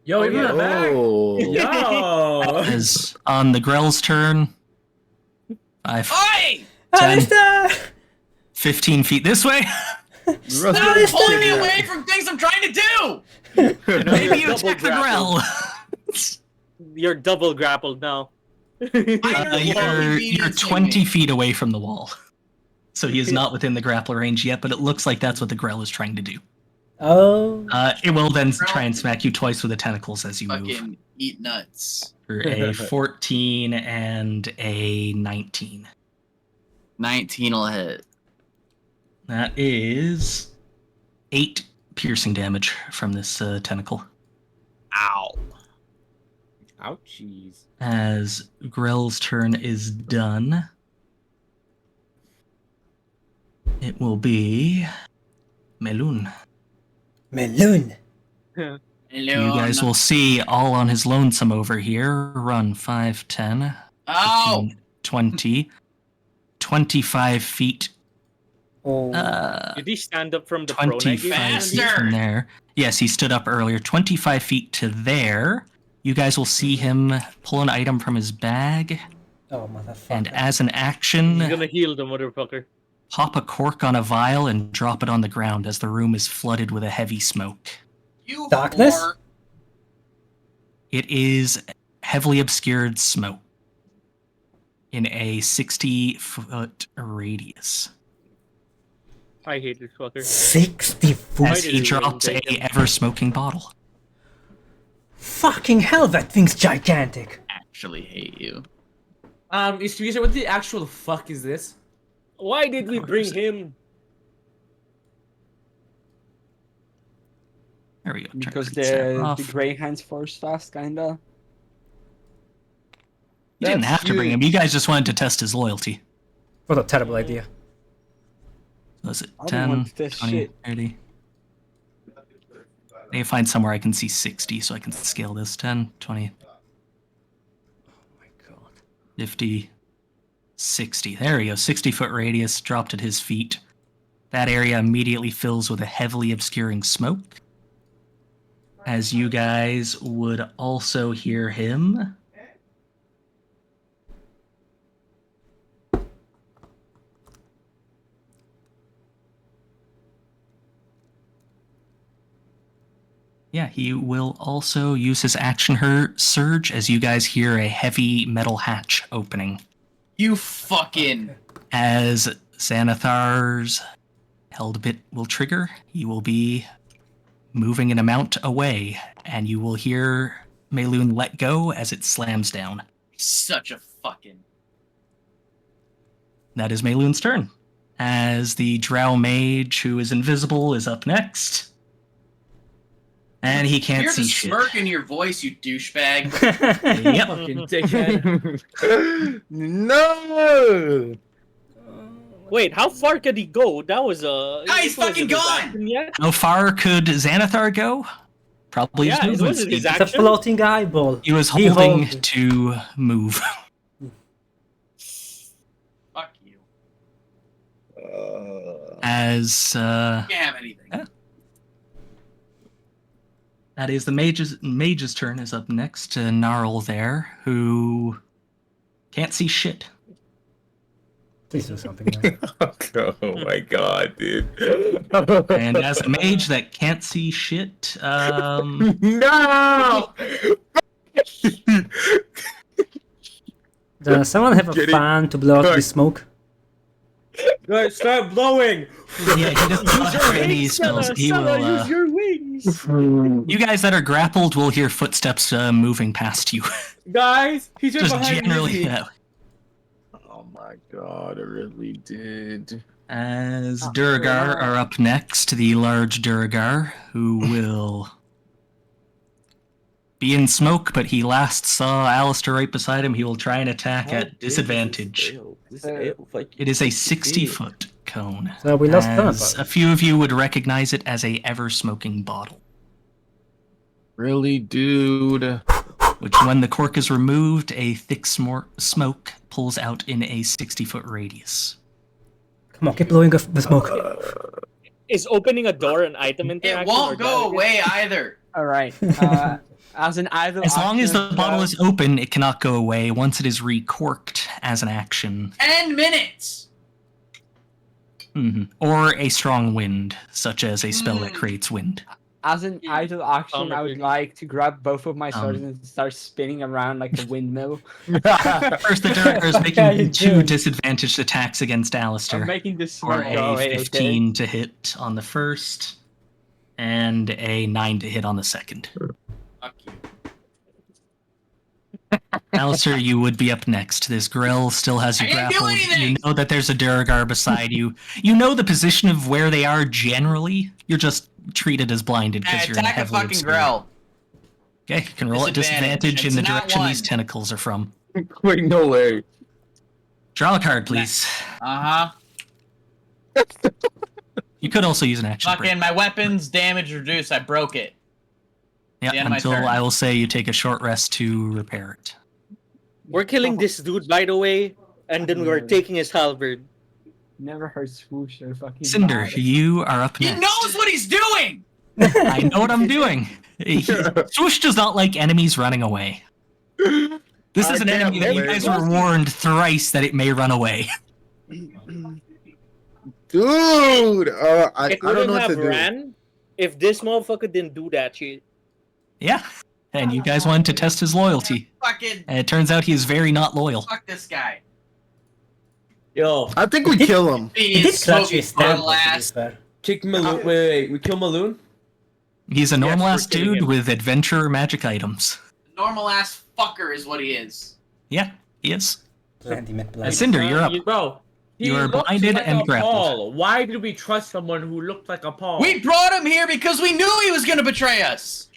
Yo, even yeah. back. Oh. Yo. As on the Grell's turn, 5, Oi! 10, Alistair! 15 feet this way. Stop pulling me away from things I'm trying to do! Maybe you Double attack the grapple. Grell. You're double grappled now. You're 20 feet away from the wall. So he is not within the grappler range yet, but it looks like that's what the Grell is trying to do. Oh. It will then try and smack you twice with the tentacles as you move. Fucking eat nuts. For a 14 and a 19. 19 will hit. That is 8 piercing damage from this tentacle. Ow. Ouchies. As Grell's turn is done, it will be Melun. Melun. Hello. You guys will see all on his lonesome over here. Run 5, 10, Ow! 15, 20, 25 feet. Oh. Did he stand up from the prone? I gave 25 him? feet from there. Yes, he stood up earlier. 25 feet to there. You guys will see him pull an item from his bag. Oh, motherfucker. And as an action, He's gonna heal the motherfucker. pop a cork on a vial and drop it on the ground as the room is flooded with a heavy smoke. Darkness? whore. It is heavily obscured smoke. in a 60-foot radius. I hate this fucker. 60 foot. As he drops a ever-smoking bottle. Fucking hell, that thing's gigantic. Actually hate you. Excuse me, what the actual fuck is this? Why did we bring him? There we go. Because Turn the off. Grey Hands force fast, kinda. You didn't have to bring him. You guys just wanted to test his loyalty. What a terrible idea. Was it I don't 10, want this 20, shit. 30? I need to find somewhere I can see 60 so I can scale this. 10, 20, Oh my god. 50, 60. There we go. 60-foot radius dropped at his feet. That area immediately fills with a heavily obscuring smoke. As you guys would also hear him. Yeah, he will also use his action surge as you guys hear a heavy metal hatch opening. You fucking. As Xanathar's held bit will trigger, he will be moving an amount away, and you will hear Mayloon let go as it slams down. Such a fucking. That is Mayloon's turn. As the Drow Mage, who is invisible, is up next. And he can't Hear see the shit. smirk in your voice, you douchebag. Yep. Fucking dickhead. No. Wait, how far could he go? That was a. Ah, he's fucking gone! Yet? How far could Xanathar go? Probably his Yeah, it movement wasn't his speed. It's a action. floating eyeball. He was He holding hold- to move. Fuck you. As Can't have anything. Yeah. That is the mage's turn is up next to Gnarl there, who can't see shit. Please do something. Man. Oh my god, dude. And as a mage that can't see shit, No! Does someone have a Get it. fan to blow out the smoke? Guys, start blowing! yeah, he doesn't have any spells. He will. use your wings. You guys that are grappled will hear footsteps moving past you. Guys, he's right Just behind generally. me. Yeah. Oh my god, I really did. As Duragar are up next, the large Duragar, who will be in smoke, but he last saw Alistair right beside him. He will try and attack at disadvantage. It is a 60-foot cone. So we lost as Thanatos. a few of you would recognize it as a ever-smoking bottle, Really, dude. which when the cork is removed, a thick smoke pulls out in a 60-foot radius. Come on, keep blowing off the smoke. Is opening a door an item It interaction? won't or go not? away either. Alright. As an idle As long as the action bottle as is open, it cannot go away. Once it is recorked as an action, 10 minutes. or a strong wind, such as a spell that creates wind. As an idle action, I would Sound like to grab both of my swords and start spinning around like a windmill. First, the Duragar is Yeah, making you two do. disadvantaged attacks against Alistair. I'm making this For smoke go a away, 15 to hit on the first, and a 9 to hit on the second. Fuck you. Alistair, you would be up next. This grill still has you I didn't do grappled. anything! You know that there's a Duragar beside you. You know the position of where they are generally. You're just treated as blinded because you're in a Attack a heavily fucking obscure. Grell. Okay, you can roll at Disadvantage. disadvantage in It's the not direction these one. tentacles are from. Wait, no way. Draw a card, please. Uh-huh. You could also use an action break. Fucking my weapons damage reduced. I broke it. Yeah, the end of my until turn. I will say you take a short rest to repair it. We're killing this dude, by the way, and then we're taking his halberd. Never heard swoosh or fucking Cinder, bad. you are up He next. knows what he's doing! I know what I'm doing. Swoosh does not like enemies running away. This is an can't enemy that you wait. guys were warned thrice that it may run away. Dude! I It don't know wouldn't what have to do. ran if this motherfucker didn't do that shit. Yeah. And you guys wanted to test his loyalty. Fucking And it turns out he is very not loyal. fuck this guy. Yo, I think we kill him. He did clutch his stamp, to be fair. kick Maloon. Wait, we kill Maloon? He's a normal ass we're killing dude him. with adventure magic items. Normal ass fucker is what he is. Yeah, he is. Plenty met blind. Cinder, you're up. Bro, he You are looks blinded like and a grappled. Paul. Why did we trust someone who looked like a Paul? We brought him here because we knew he was gonna betray us.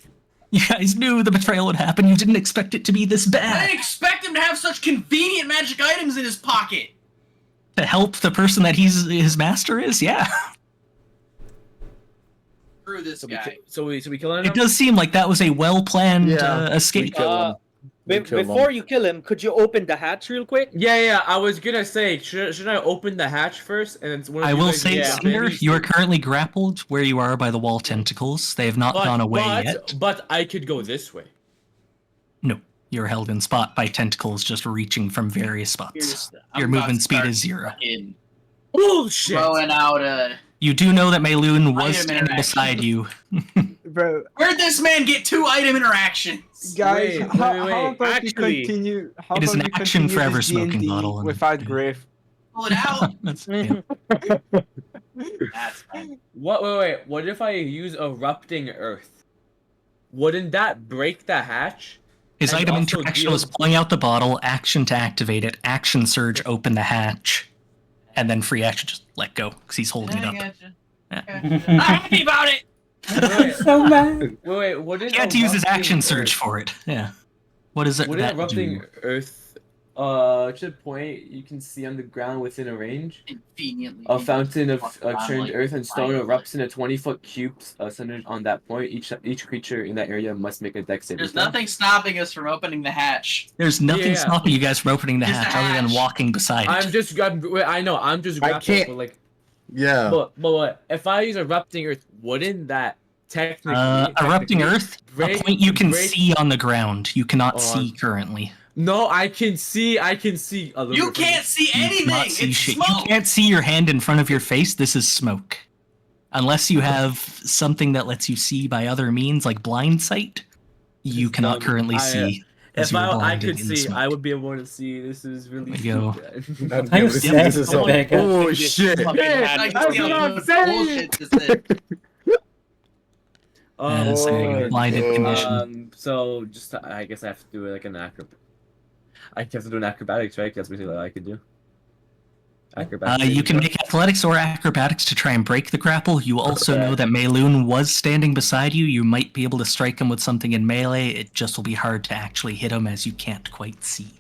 You guys knew the betrayal would happen. You didn't expect it to be this I bad. didn't expect him to have such convenient magic items in his pocket. To help the person that his master is, yeah. Screw this So guy. we killing him? It does seem like that was a well-planned Yeah. escape. Kill him. We kill him. Before you kill him, could you open the hatch real quick? Yeah. I was gonna say, should I open the hatch first and then one of I you will guys say, do Cinder, advantage? you are currently grappled where you are by the wall tentacles. They have not gone away yet. But I could go this way. No, you're held in spot by tentacles just reaching from various spots. I'm Your about movement to speed start is 0. fucking Bullshit! Throwing out You do know that Mayloon was Item standing interaction. beside you. Bro, Where'd this man get 2 item interactions? guys, Wait, how wait. about Actually, we continue? How it is about an we action continue forever this smoking D&D bottle and- without Griff? Pull it out. That's, yeah. That's fine. Wait. What if I use erupting earth? Wouldn't that break the hatch? His And item also interaction deal- was pulling out the bottle, action to activate it, action surge, open the hatch, and then free action just let go because he's holding it I up. gotcha. Yeah. I'm happy about it. Wait, So mad. wait. Wouldn't He had to use his erupting action surge earth- for it. Yeah. What is it? Wouldn't That erupting do? earth to the point you can see on the ground within a range? Conveniently. A fountain of Fuck around churned like earth and stone fire. erupts in a 20-foot cube centered on that point. Each creature in that area must make a dex saving There's throw. nothing stopping us from opening the hatch. There's nothing Yeah. stopping you guys from opening the Just a hatch other than hatch. walking beside it. I know. I'm just I grappled, can't- but like, Yeah. but if I use erupting earth, wouldn't that technically Erupting technically Earth, break- a point you can break- see on the ground. You cannot On- see currently. No, I can see a little You bit from can't see You anything. cannot see It's shit. smoke. You can't see your hand in front of your face. This is smoke. Unless you have something that lets you see by other means, like blind sight, you It's cannot dumb. currently I, see. as If you're I blinded could in the see, I smoke. would be able to see. This is really There you go. stupid. That's I'm good. This sad. is so. Rebecca. Oh shit! Fucking hatch. That's See what how I'm much saying. bullshit this is. As a blinded Oh. condition. So just I guess I have to do like an acrobat. I have to do an acrobatics, right? That's basically what I could do. Acrobatics. You can make athletics or acrobatics to try and break the grapple. You also know that Mayloon was standing beside you. You might be able to strike him with something in melee. It just will be hard to actually hit him as you can't quite see.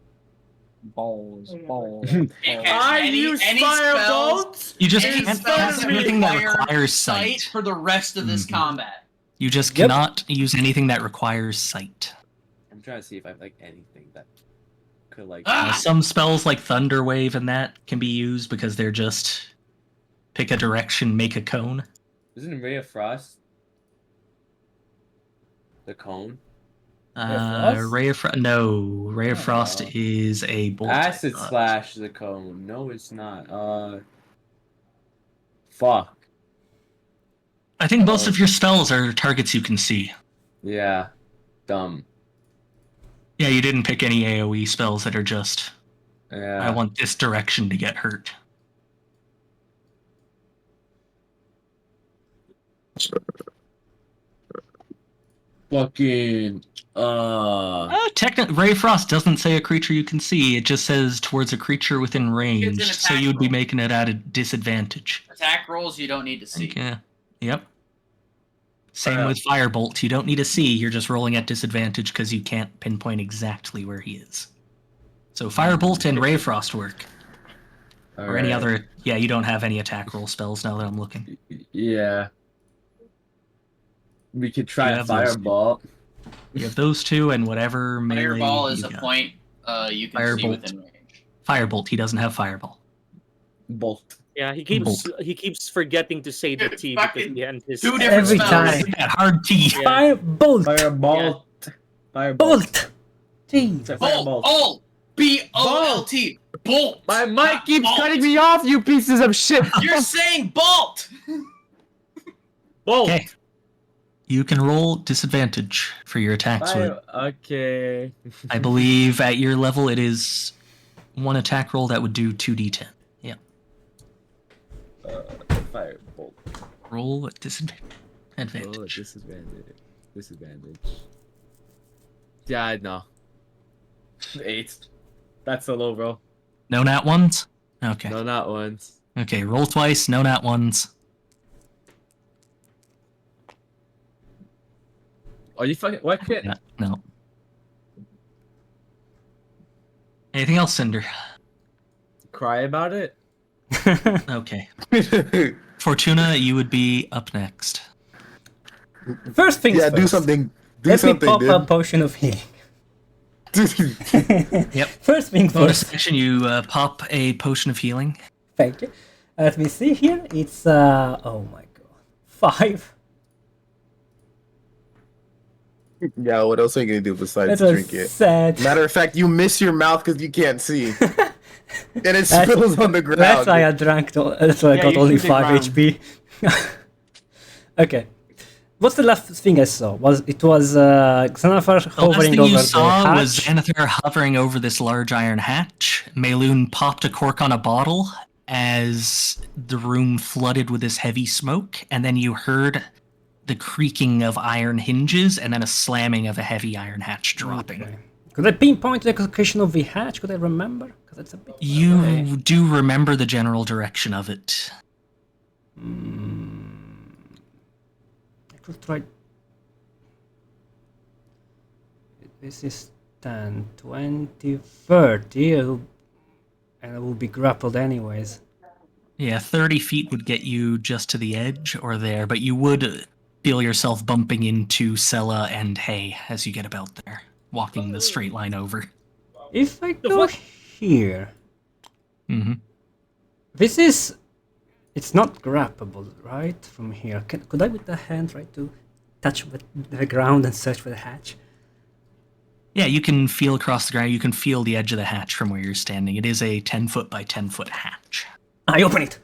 Balls. Can't catch I any- use any firebolt. You just Any can't spells cast that anything that require requires sight. for the rest of this Mhm. combat. You just Yep. cannot use anything that requires sight. I'm trying to see if I have like anything that could like. Ah! Some spells like Thunder Wave and that can be used because they're just pick a direction, make a cone. Isn't Ray of Frost the cone? Frost? Ray of Frost Oh. is a bolt. Acid Slash the cone. No, it's not. Fuck. I think most of your spells are targets you can see. Yeah. Dumb. Yeah, you didn't pick any AoE spells that are just, Yeah. I want this direction to get hurt. Fucking. Ray of Frost doesn't say a creature you can see. It just says towards a creature within range. So attack you'd be roll. making it at a disadvantage. Attack rolls you don't need to see. Okay. Yep. Same with Firebolt. You don't need to see. You're just rolling at disadvantage because you can't pinpoint exactly where he is. So Firebolt and Ray of Frost work. Or any other. Yeah, you don't have any attack roll spells now that I'm looking. Yeah. We could try You a have those. fireball. You have those two and whatever melee. Fireball is you a got. point you can see Firebolt. within range. Firebolt. He doesn't have Fireball. Bolt. Yeah, he keeps forgetting to say the Dude, T because fucking he anticipates. 2 different Every spells. time. That hard T. Yeah. Firebolt. Firebolt. Firebolt. Bolt. Jeez. It's a Bolt. firebolt. Bolt. B-O-L-T. Bolt. My mic Not keeps bolt. cutting me off, you pieces of shit. You're saying bolt. Bolt. Okay. You can roll disadvantage for your attacks. Okay. I believe at your level it is one attack roll that would do 2d10. Yeah. Firebolt. Roll at disadvantage. Oh, disadvantage. Yeah, no. 8. That's a low roll. No nat ones? Okay. No, not once. Okay, roll twice, no nat ones. Are you fucking what kid? No. Anything else, Cinder? Cry about it? Okay. Fortuna, you would be up next. First things Yeah, first. do something. Do Let something, me pop dude. a potion of healing. Yep. First thing Bonus first. action, you pop a potion of healing. Thank you. Let me see here. It's oh my god, 5. Yeah, what else are you gonna do besides That was drink it? sad. Matter of fact, you miss your mouth because you can't see, and it That's- spills on the ground. That's why I drank. That's why I Yeah, got you only shoot the 5 ground. HP. Okay. What's the last thing I saw? Was Xanathar The last hovering thing over you the saw was hatch? Xanathar hovering over this large iron hatch. Mayloon popped a cork on a bottle as the room flooded with this heavy smoke, and then you heard the creaking of iron hinges and then a slamming of a heavy iron hatch dropping. Okay. Could I pinpoint the location of the hatch? Could I remember? Because it's a bit. You away. do remember the general direction of it. I could try. This is 10, 20, 30, and I will be grappled anyways. Yeah, 30 feet would get you just to the edge or there, but you would feel yourself bumping into Sella and Hay as you get about there, walking the straight line over. If I go here, Mm-hmm. this is. It's not grabbable, right? From here. Could I with the hand try to touch the ground and search for the hatch? Yeah, you can feel across the ground. You can feel the edge of the hatch from where you're standing. It is a 10-foot by 10-foot hatch. I open it!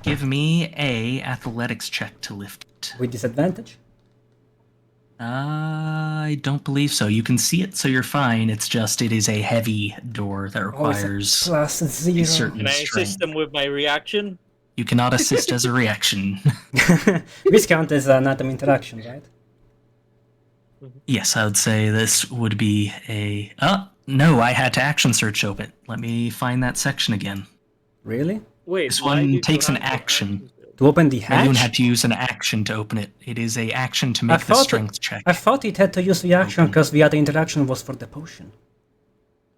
Give me a athletics check to lift it. With disadvantage? I don't believe so. You can see it, so you're fine. It's just it is a heavy door that requires Plus a 0. certain Can I strength. assist them with my reaction? You cannot assist as a reaction. This counts as an atom interaction, right? Yes, I would say this would be a... no, I had to action search open. Let me find that section again. Really? Wait, This why one did you takes an have to action. To open the hatch? Mayloon had to use an action to open it. It is a action to make the strength check. I thought it had to use the action because the other interaction was for the potion.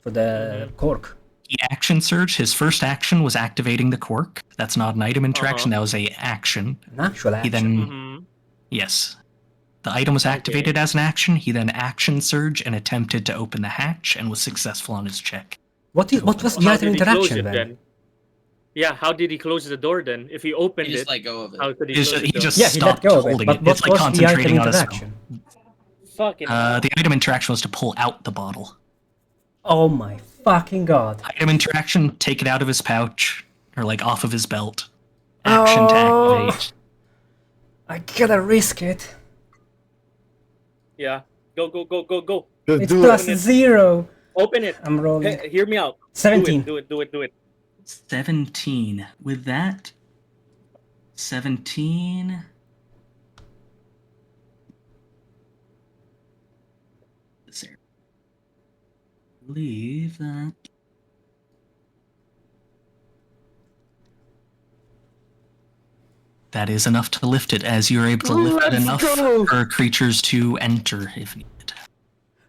For the cork. The action surge, his first action was activating the cork. That's not an item interaction, that was a action. An actual He action. then... Mhm. Yes. The item was activated as an action. He then action surge and attempted to open the hatch and was successful on his check. What was the How item did he close interaction it then? Yeah, how did he close the door then? If he opened You just it, let go of it. how could he He close just, the he door? just Yeah, he let stopped go of it. holding But it. what It's like was the item concentrating on a spell. interaction? Fucking The item interaction was to pull out the bottle. Oh my fucking god. Item interaction, take it out of his pouch, or like off of his belt. Action to Oh. activate. I gotta risk it. Yeah. Go, go, go, go, go. Just It's do plus it. 0. Open it. I'm rolling. Hey, hear me out. 17. Do it, do it, do it. 17. With that, 17. There. Believe that. That is enough to lift it, as you're able to lift it Let's enough go. for creatures to enter if needed.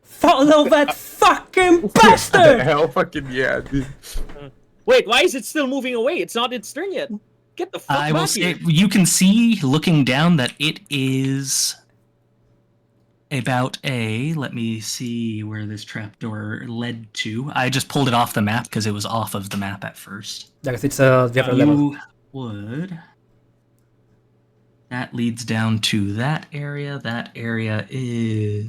Follow that fucking The bastard! hell, fucking yeah, dude. Wait, why is it still moving away? It's not its turn yet. Get the fuck I back will say, here. you can see, looking down, that it is about let me see where this trapdoor led to. I just pulled it off the map because it was off of the map at first. Because it's the other level. You would. That leads down to that area. That area is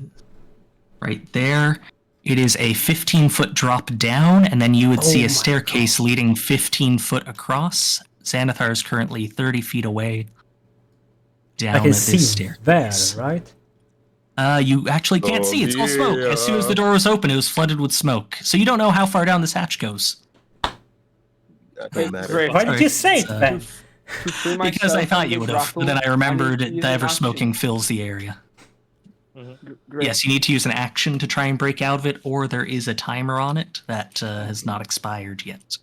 right there. It is a 15-foot drop down, and then you would see Oh a my staircase leading 15 foot across. Xanathar is currently 30 feet away down I can this see staircase. there, right? You actually can't Oh, see. It's all smoke. As soon as the door was open, it was flooded with smoke. So you don't know how far down this hatch goes. That doesn't matter. Great. Why did you say it It's, then? To free Because I myself thought from you the would have, but grapple, then I I remembered need to use that an ever action. smoking fills the area. Great. Yes, you need to use an action to try and break out of it, or there is a timer on it that has not expired yet.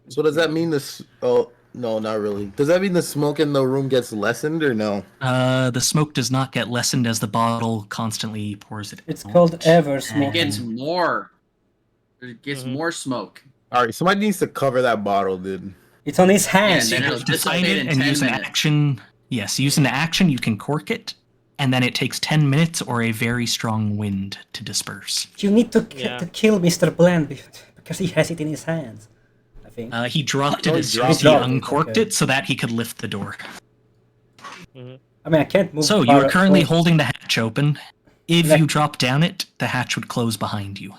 So does that mean this? Oh no, not really. Does that mean the smoke in the room gets lessened or no? The smoke does not get lessened as the bottle constantly pours it. It's out. called ever It smoking. gets more. It gets more smoke. All right, somebody needs to cover that bottle, dude. It's on his hands. Yeah, and then You it'll have to find dissipate it in and 10 use an minutes. action. Yes, use an action. You can cork it, and then it takes 10 minutes or a very strong wind to disperse. You need to, Yeah. to kill Mr. Bland because he has it in his hands. I think. He dropped it Oh, he as soon as dropped he it. uncorked Okay. it so that he could lift the door. I mean, I can't move. So you far are currently forward. holding the hatch open. If Like- you drop down it, the hatch would close behind you.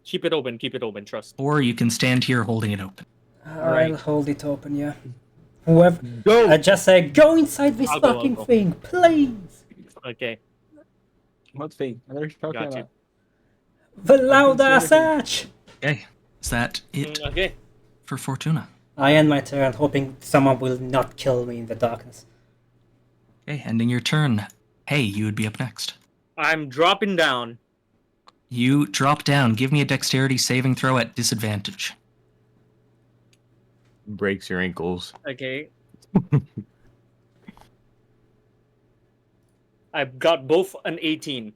Keep it open. Keep it open. Trust. Or you can stand here holding it open. I'll hold it open, yeah. Whoever. Go. I just say, go inside this I'll go, I'll fucking go. thing, please. Okay. What thing? What are you talking Got you. about? The loud ass anything. hatch. Okay. Is that it Okay. for Fortuna? I end my turn, hoping someone will not kill me in the darkness. Okay, ending your turn. Hey, you would be up next. I'm dropping down. You drop down. Give me a dexterity saving throw at disadvantage. Breaks your ankles. Okay. I've got both an 18.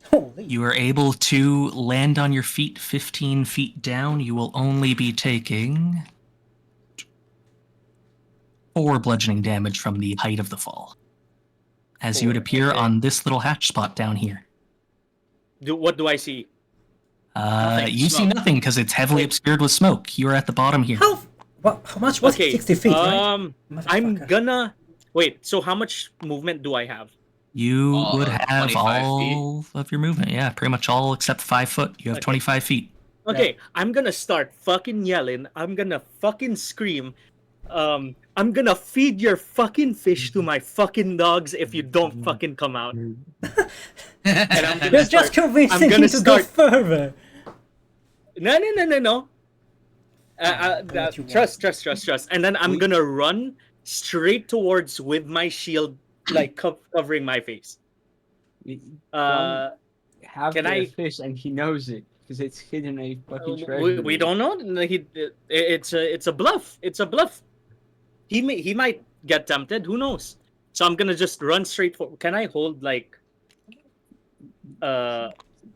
Holy. You are able to land on your feet 15 feet down. You will only be taking 4 bludgeoning damage from the height of the fall. As you would 4, appear okay. on this little hatch spot down here. What do I see? Nothing, You see smoke. nothing because it's heavily obscured with smoke. You are at the bottom here. How much was Okay. it? 60 feet, right? I'm Motherfucker. gonna wait. So how much movement do I have? You All would of have 25 all of your movement. Yeah, pretty much all except 5 foot. You have Okay. 25 feet. Okay, I'm gonna start fucking yelling. I'm gonna fucking scream. I'm gonna feed your fucking fish to my fucking dogs if you don't fucking come out. And I'm gonna You're start- just convincing I'm gonna him to go start- further. No. What you want. Trust. And then I'm gonna run straight towards with my shield, like covering my face. Have Can the I- fish and he knows it because it's hidden a fucking treasure. We don't know. It's a bluff. It's a bluff. He might get tempted. Who knows? So I'm gonna just run straight for. Can I hold like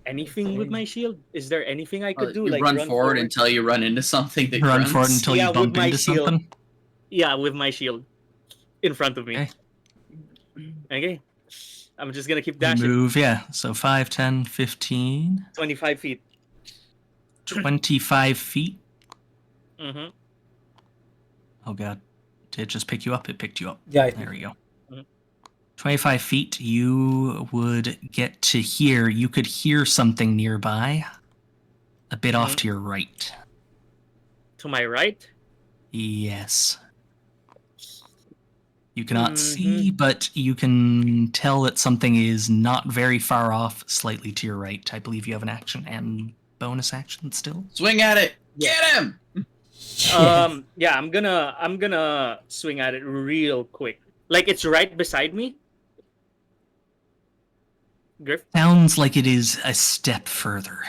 anything with my shield? Is there anything I could do? You Like run forward until you run into something that Run grunts. for it until Yeah, you with bump my into shield. something. Yeah, with my shield in front of me. Okay. Okay. I'm just gonna keep You dashing. move, yeah. So 5, 10, 15, 25 feet. 25 feet. Mm-hmm. Oh god. Did it just pick you up? It picked you up. Yeah, There we go. Mhm. 25 feet, you would get to hear, you could hear something nearby, a bit off Mhm. to your right. To my right. Yes. You cannot Mhm. see, but you can tell that something is not very far off, slightly to your right. I believe you have an action and bonus action still. Swing at it. Get him. Yeah, I'm gonna swing at it real quick. Like it's right beside me. Griff. Sounds like it is a step further.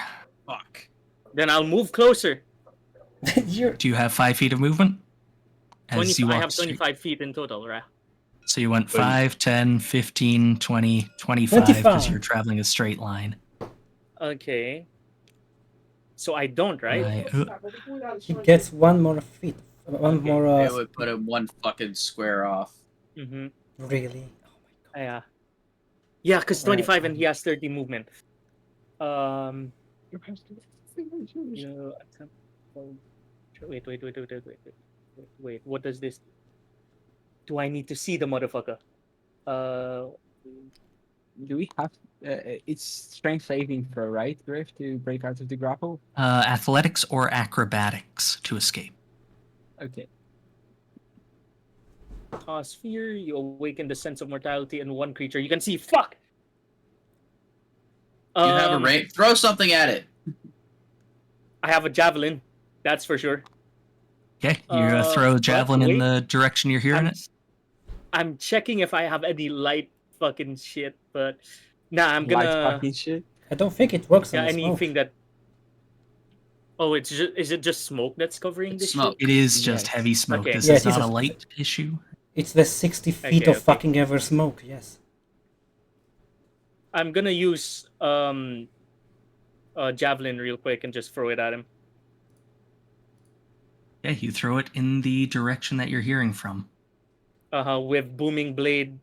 Fuck. Then I'll move closer. You're, Do you have 5 feet of movement? 20, you I walk have straight- 25 feet in total, right? So you went 5, 10, 15, 20, 25 because 25. you're traveling a straight line. Okay. So I don't, right? Right. he gets one more feet. One more. It would put him one fucking square off. Mm-hmm. Really? Yeah. Yeah, because Right. 25 and he has 30 movement. No, wait. What does this? Do I need to see the motherfucker? Do we have? It's strength saving throw, right, Griff, to break out of the grapple? Athletics or acrobatics to escape. Okay. Cause fear, you awaken the sense of mortality in one creature. You can see. Fuck. You have a range. Throw something at it. I have a javelin. That's for sure. Okay, you throw a javelin in wait. the direction you're hearing it. I'm checking if I have any light fucking shit, but nah, I'm Light gonna fucking shit. I don't think it works on the smoke. anything that. Oh, it's just, is it just smoke that's covering It's this smoke. It is just Yes. heavy smoke. Okay. This Yeah, is it is not a- a light issue. It's the 60 feet Okay, of okay. fucking ever smoke, yes. I'm gonna use a javelin real quick and just throw it at him. Yeah, you throw it in the direction that you're hearing from. With booming blade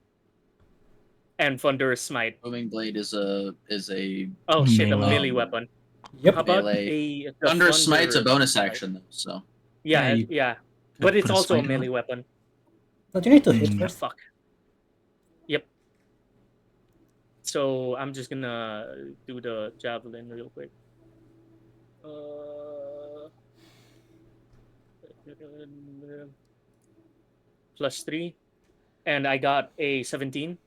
and thunderous smite. Booming blade is a Oh shit, a Melee. melee weapon. Yep. How about Melee. the thunder smite's a thunder bonus smite? action though. So Yeah, Yeah, yeah. you But could it's put a also a smite on melee it. weapon. Don't you need to hit Mm. Ah, first? fuck. Yep. So I'm just gonna do the javelin real quick. +3, and I got a 17.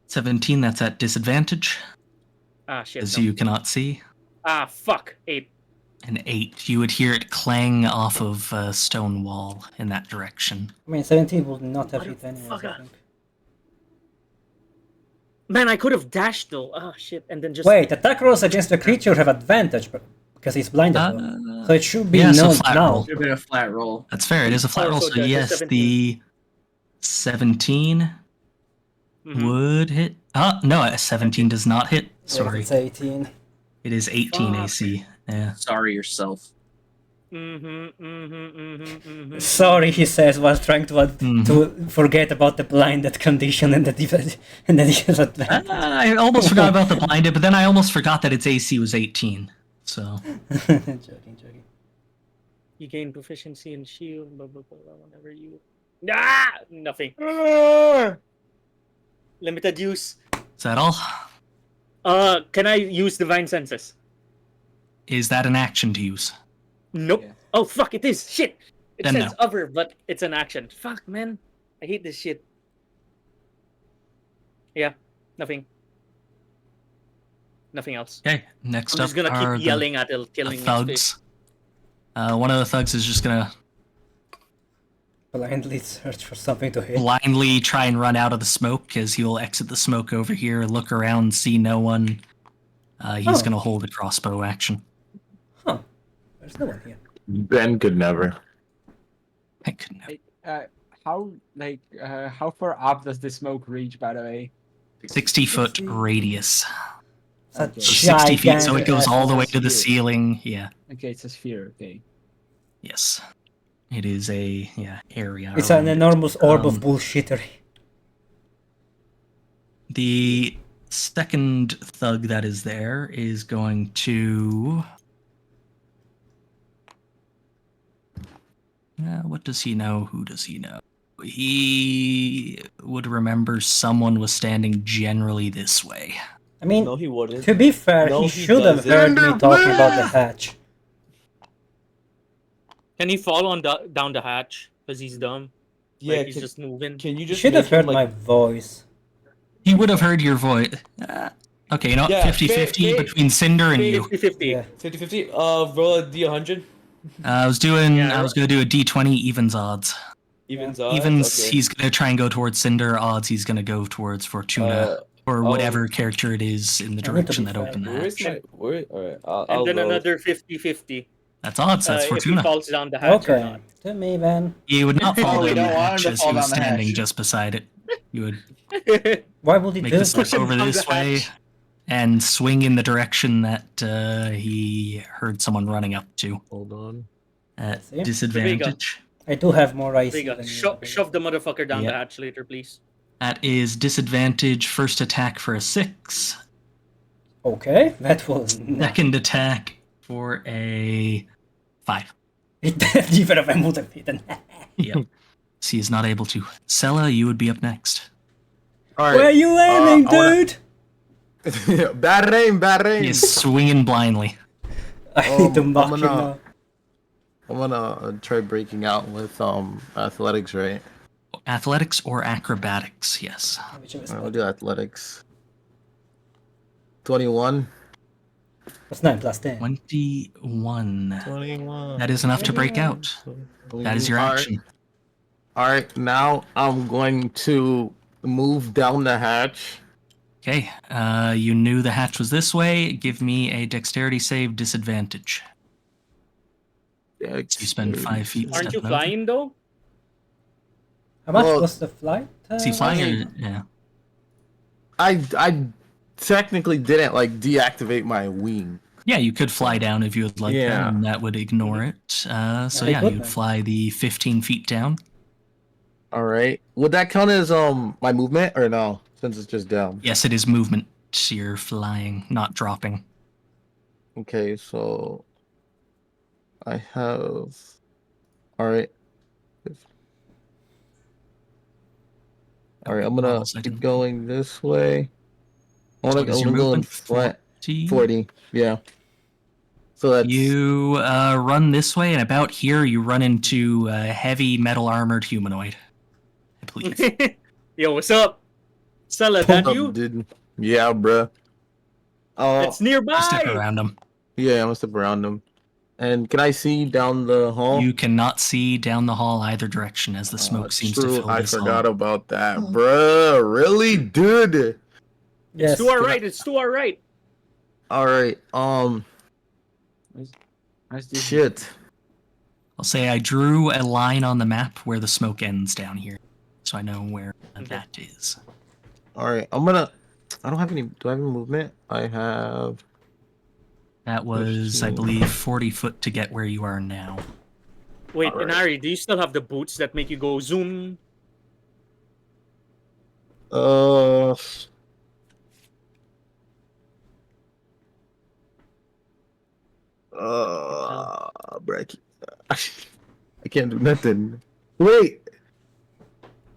17, that's at disadvantage, Ah shit. as No. you cannot see. Ah fuck. 8. An 8. You would hear it clang off of a stone wall in that direction. I mean, 17 would not have hit anyways, I Motherfucker. think. Man, I could have dashed though. Ah shit, and then just Wait, attack rolls against the creature have advantage, but because he's blinded though. So it should be yeah, so known flat now. roll. should have been a flat roll. That's fair. It is a flat Oh, roll. so So the yes, 17. the 17 Mhm. would hit. No, a 17 does not hit. Sorry, It's 18. it is 18 Fuck. AC. Yeah. Sorry yourself. Sorry, he says, while trying to forget about the blinded condition and the disadvantage. I almost forgot about the blinded, but then I almost forgot that its AC was 18. So Joking. You gain proficiency in shield, blah blah blah. Whenever you nothing. Limited use. is that all? Can I use divine senses? Is that an action to use? Nope. Yeah. Oh fuck! It is shit. It Then says no. other, but it's an action. Fuck, man. I hate this shit. Yeah, nothing. Nothing else. Okay. Next I'm up just gonna are keep yelling at it, the killing his face. thugs. One of the thugs is just gonna Blindly search for something to hit. blindly try and run out of the smoke, because he will exit the smoke over here, look around, see no one. He's Oh. gonna hold a crossbow action. Huh. There's no one here. Ben could never. I couldn't have. How far up does the smoke reach, by the way? 60-foot radius. It's a Okay. So 60 feet, so it gigantic goes all the way that's to the huge. ceiling. Yeah. Okay, it's a sphere, okay. Yes. It is a area. It's an around it. enormous orb of Um, bullshittery. The second thug that is there is going to. What does he know? Who does he know? He would remember someone was standing generally this way. I mean, No, he wouldn't. to be fair, No, he he should have doesn't. heard me talking about the hatch. Can he fall on down the hatch? Because he's dumb. Yeah, Like, he's just moving. can you You just should have make him, heard my voice. He would have heard your voice. Okay, you know, Yeah, 50-50 fa- between Cinder and you. 50-50. Yeah. 50-50? Roll a D100. I was gonna do a D20 evens odds. Evens odds? Evens, Okay. he's gonna try and go towards Cinder. Odds, he's gonna go towards Fortuna or oh. whatever character it is in the I need to direction be that fair. opened the Where's hatch. my... Where? Alright, I'll And then roll. another 50-50. That's odds. That's If he Fortuna. falls down the hatch or Okay, not. to me then. He would not fall we down the don't want him hatch to as fall he was down the standing hatch. just beside it. You would Why would he make do the that? step over down this the way hatch. and swing in the direction that he heard someone running up to Hold on. at See? disadvantage. I do have more There ice. you go. Shove the motherfucker down the hatch later, please. That is disadvantage. First attack for a 6. Okay, that was Second attack for a 5. Even if I would have hit. Yep. So he is not able to. Sella, you would be up next. All Where are right. you aiming, I wanna- dude? Bad aim, bad He aim. is swinging blindly. I need to I'm mock him gonna- now. I'm gonna try breaking out with athletics, right? Athletics or acrobatics, yes. Whichever is I'll better. do athletics. 21. What's 9 plus 10? 21. 21. That is enough to break out. That is your All right. action. All right, now I'm going to move down the hatch. Okay, you knew the hatch was this way. Give me a dexterity save disadvantage. So you spend 5 feet Aren't you stepping over. flying though? How much Well, was the flight? Is he flying or, yeah. I technically didn't like deactivate my wing. Yeah, you could fly down if you would like Yeah. that, and that would ignore it. So Okay, yeah, good you'd then. fly the 15 feet down. All right. Would that count as my movement or no? Since it's just down. Yes, it is movement. You're flying, not dropping. Okay, so I have. All right. All right, I'm gonna Models I keep can- going this way. I What wanna, is I'm your gonna go in movement? front. 40? 40. Yeah. So that's You run this way, and about here you run into a heavy metal armored humanoid. I believe. Yo, what's up? Stella, that you? dude. Yeah, bruh. It's nearby. Step around him. Yeah, I'm gonna step around them. And can I see down the hall? You cannot see down the hall either direction as the smoke seems to True, fill I this forgot hall. about that, bruh. Really, dude? Yes. It's to our right. It's to our right. All right. Shit. I'll say I drew a line on the map where the smoke ends down here, so I know where that is. All right. I don't have any. Do I have any movement? I have. That was, I believe, 40 foot to get where you are now. Wait, Alright. Inari, do you still have the boots that make you go zoom? Bro, I can't do nothing. Wait.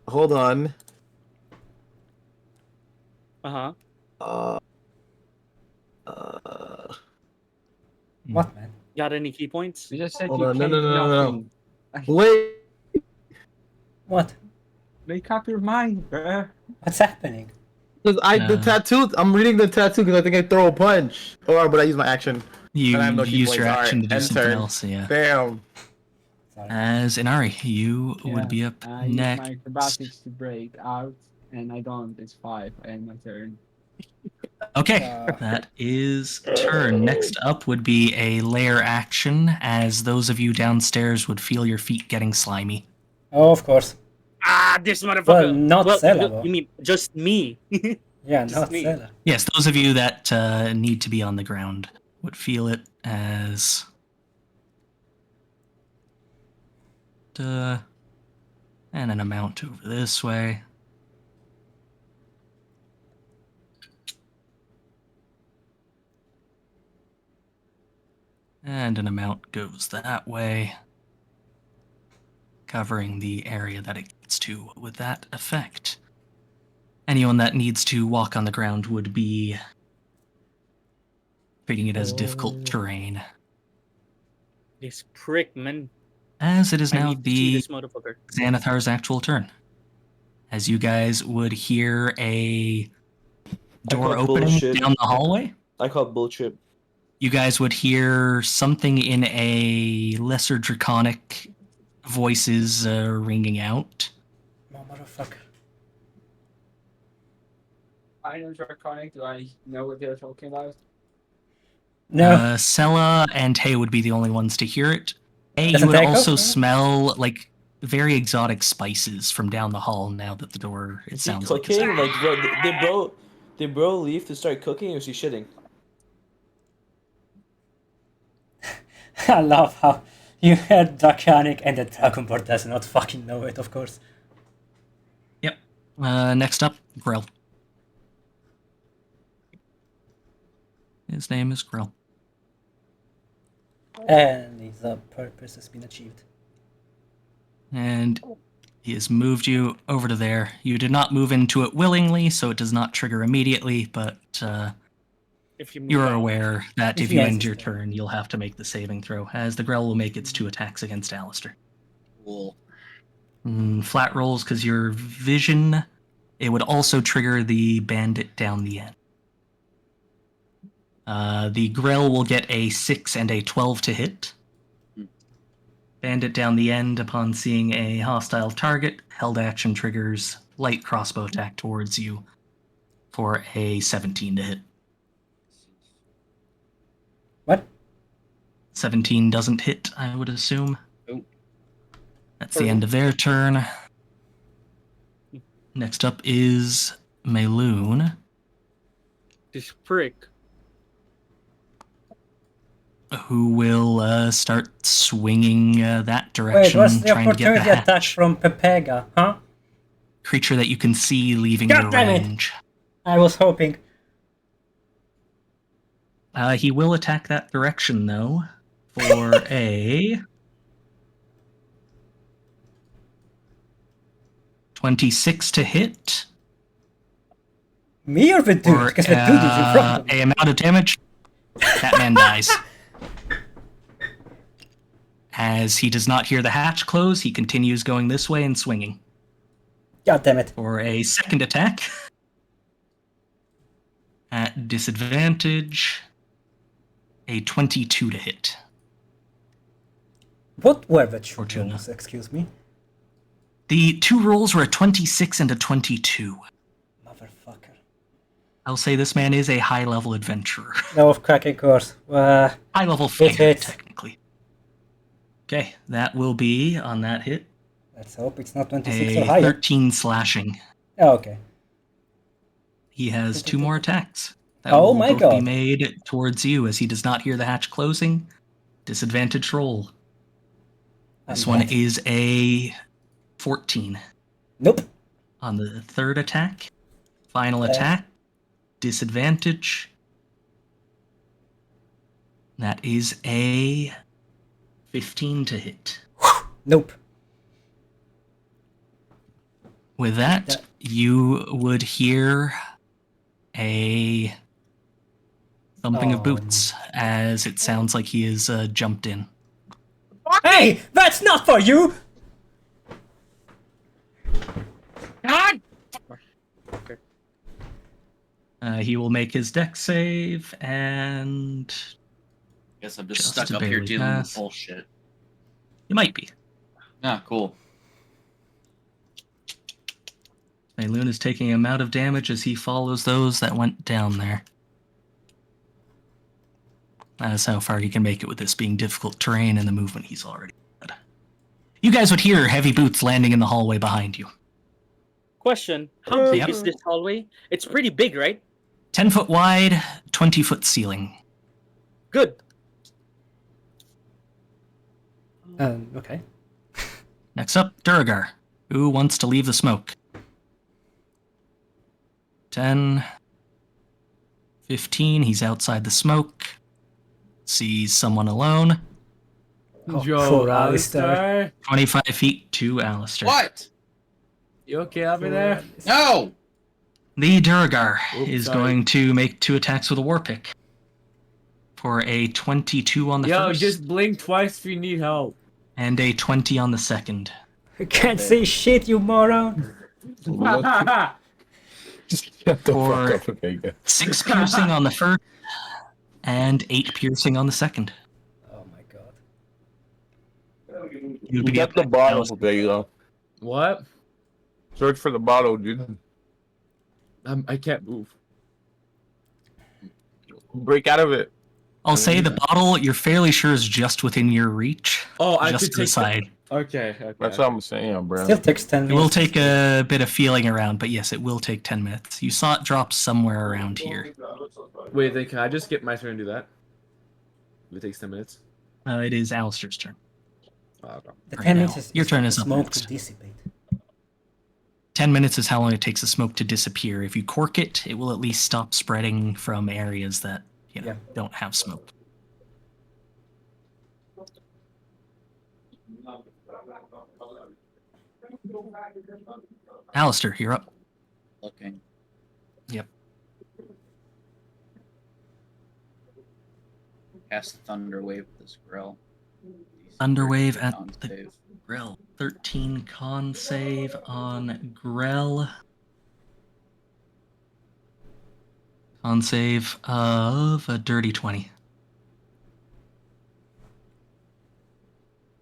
Hold on. Uh-huh. What, man? Got any key points? You just said Hold you on. No, can't no, do no, no, nothing. no. Wait. What? Make up your mind, bruh. What's happening? Because the tattoo. I'm reading the tattoo because I think I throw a punch. But I use my action. You And I have no key use points. your action to do Alright, something enter. else, yeah. Damn. Sorry. As Inari, you would be up I use next. my acrobatics to break out, and I don't. It's 5. I end my turn. Okay, that is turn. Next up would be a lair action, as those of you downstairs would feel your feet getting slimy. Oh, of course. Ah, this motherfucker. Well, not Sela. You mean just me? Yeah, Just not me. Sela. Yes, those of you that need to be on the ground would feel it as... and an amount over this way. And an amount goes that way, covering the area that it gets to with that effect. Anyone that needs to walk on the ground would be treating it as difficult terrain. This prick, man. As it is I now need to see the this motherfucker. Xanathar's actual turn. As you guys would hear a door call opening bullshit. down the hallway. I call bullshit. You guys would hear something in a lesser draconic voices ringing out. Oh, motherfucker. I know Draconic. Do I know what they're talking about? No. Sella and Tay would be the only ones to hear it. Hey, Does you it would take also off? smell like very exotic spices from down the hall now that the door, it Is he sounds like it's cooking? Like, did bro leave to start cooking, or is he shitting? I love how you heard Draconic and the Dragonborn does not fucking know it, of course. Yep. Next up, Grill. His name is Grill. And the purpose has been achieved. And he has moved you over to there. You did not move into it willingly, so it does not trigger immediately, but If you move you're out. aware that If if he you ends end his your turn. turn, you'll have to make the saving throw, as the Grell will make its 2 attacks against Alistair. Cool. Flat rolls, because your vision, it would also trigger the bandit down the end. The Grell will get a 6 and a 12 to hit. Bandit down the end, upon seeing a hostile target, held action triggers light crossbow attack towards you for a 17 to hit. What? 17 doesn't hit, I would assume. Nope. That's the end of their turn. Next up is Mayloon, This prick. who will start swinging that Wait, direction, what's the trying to get the opportunity attack hatch. from Pepega, huh? Creature that you can see leaving God your damn it. range. I was hoping. He will attack that direction, though, for a 26 to hit. Me or the dude? For Because the dude is in front of me. a amount of damage. That man dies. As he does not hear the hatch close, he continues going this way and swinging. God damn it. For a second attack. At disadvantage. A 22 to hit. What were the two Fortuna. rolls, excuse me? The two rolls were a 26 and a 22. Motherfucker. I'll say this man is a high-level adventurer. No, of cracking course. High-level fighter, hit. technically. Okay, that will be, on that hit, Let's hope it's not 26 or a higher. 13 slashing. Oh, okay. He has two more attacks. That Oh will my both be God. made towards you as he does not hear the hatch closing. Disadvantage roll. This I'm one dead. is a 14. Nope. On the third attack. Final attack. Disadvantage. That is a 15 to hit. Nope. With that, you would hear a thumping of boots as it sounds like he is jumped in. Hey, that's not for you! God! He will make his dex save and Guess I'm just Just stuck to up here barely dealing pass. with bullshit. you might be. Ah, cool. Mayloon is taking him out of damage as he follows those that went down there. That is how far he can make it with this being difficult terrain and the movement he's already had. You guys would hear heavy boots landing in the hallway behind you. Question: how big Yep. is this hallway? It's pretty big, right? 10 foot wide, 20 foot ceiling. Good. Okay. Next up, Duragar, who wants to leave the smoke. 10, 15, he's outside the smoke. Sees someone alone. Oh, Yo, poor Alistair. Alistair. 25 feet to Alistair. What? You okay over there? No! The Duragar Oops, is sorry. going to make 2 attacks with a war pick. For a 22 on the Yo, first, just blink twice if you need help. and a 20 on the second. You can't say shit, you moron. Just shut the For- fuck up, okay, good. 6 piercing on the first, and 8 piercing on the second. Oh my god. You'd You be got up the next, bottle, Alistair. there you go. What? Search for the bottle, dude. I can't move. Break out of it. I'll say the bottle you're fairly sure is just within your reach. Oh, I just could to the take side. Okay, okay. That's what I'm saying, bro. Still takes 10 It minutes. will take a bit of feeling around, but yes, it will take 10 minutes. You saw it drop somewhere around here. Wait, then can I just get my turn and do that? It takes 10 minutes. It is Alistair's turn. Oh, okay. The right 10 now. minutes is Your turn the is up smoke next. to dissipate. 10 minutes is how long it takes the smoke to disappear. If you cork it, it will at least stop spreading from areas that, Yeah. don't have smoke. Alistair, you're up. Looking. Yep. Cast Thunder Wave with this grill. Thunderwave at Con the save. Grell. 13 con save on Grell. Con save of a dirty 20.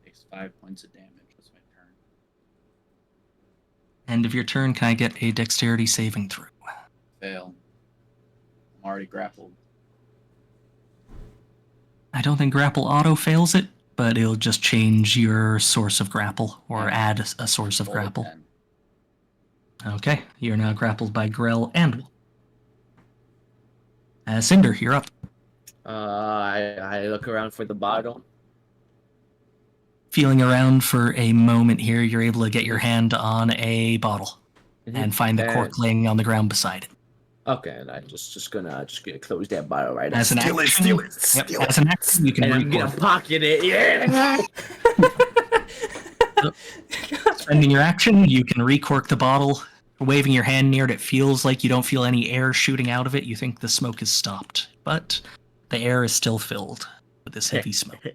Takes 5 points of damage. That's my turn. End of your turn, can I get a dexterity saving throw? Fail. I'm already grappled. I don't think grapple auto fails it, but it'll just change your source of grapple or add a source of Roll a grapple. 10. Okay, you're now grappled by Grell and Cinder, you're up. I look around for the bottle. Feeling around for a moment here, you're able to get your hand on a bottle and find the cork laying on the ground beside it. Okay, and I'm just gonna close that bottle right As an action, Steal it. as an action, you can and I'm gonna record. pocket it. Yeah. Spending your action, you can recork the bottle. Waving your hand near it, it feels like you don't feel any air shooting out of it. You think the smoke has stopped, but the air is still filled with this heavy smoke.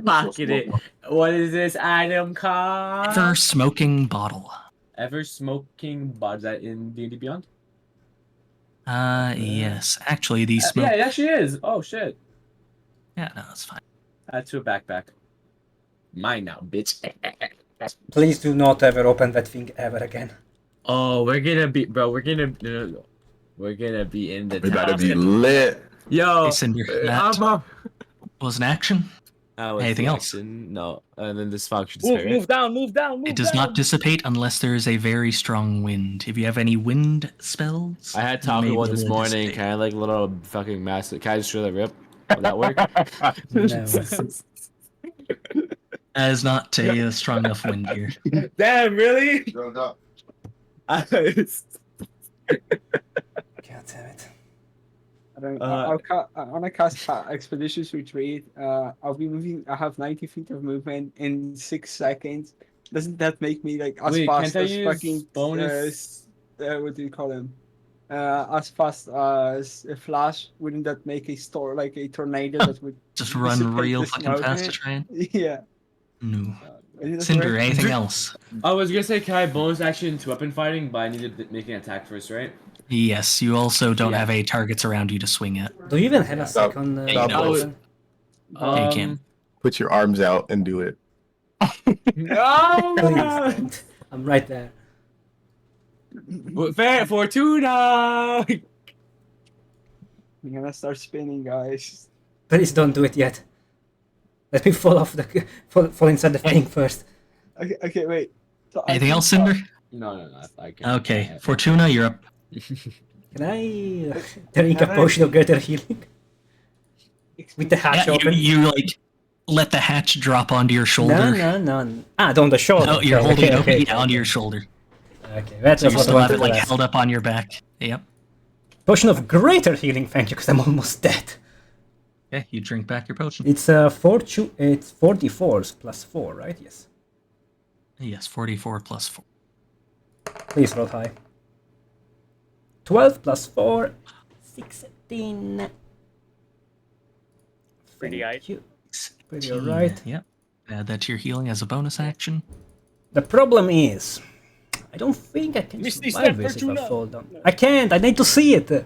Pocket it. What is this item called? Ever smoking bottle. Ever smoking bottle. Is that in D&D Beyond? Yes. Actually, the smoke. Yeah, it actually is. Oh shit. Yeah, no, it's fine. Add to a backpack. Mine now, bitch. Please do not ever open that thing ever again. Oh, we're gonna be, bro. We're gonna be in the. We better top. be lit. Yo, Hey, Cinder, that was an action. Anything else? No, and then this functions. Move down, move down, move It does down. not dissipate unless there is a very strong wind. If you have any wind spells, I had you may talking be one able this to morning. dissipate. Can I like little fucking massive? Can I just show that rip? Will that work? That is not a strong enough wind here. Damn, really? God damn it. I want to cast Expeditious Retreat. I'll be moving. I have 90 feet of movement in 6 seconds. Doesn't that make me like as fast can't I as use fucking bonus? what do you call them? As fast as a flash? Wouldn't that make a tornado that would Just run dissipate real the fucking smoke? fast to try and. Yeah. No. Isn't that Cinder, right? anything else? I was gonna say, can I bonus action to weapon fighting, but I needed to make an attack first, right? Yes, you also don't Yeah. have any targets around you to swing at. Do you even have a Stop. second Stop. weapon? Yeah, you can. Put your arms out and do it. No! Please don't. I'm right there. Fortuna! I'm gonna start spinning, guys. Please don't do it yet. Let me fall off the fall inside the thing first. Okay, wait. So Anything else, Cinder? No. I can't. Okay, Fortuna, you're up. Can I drink a potion of greater healing? With the hatch Yeah, open? you like let the hatch drop onto your shoulder. No. Ah, on the shoulder. No, you're Okay, holding it okay, open okay. onto your shoulder. Okay, that's So you what I still have wanted it like to ask. held up on your back. Yep. Potion of greater healing, thank you, because I'm almost dead. Okay, you drink back your potion. It's it's 44 plus 4, right? Yes. Yes, 44 plus 4. Please roll high. 12 plus 4, 16. Pretty high. Thank you. Pretty alright. Yep. Add that to your healing as a bonus action. The problem is, I don't think I can Misty survive step, this if I Fortuna. fall down. I can't. I need to see it.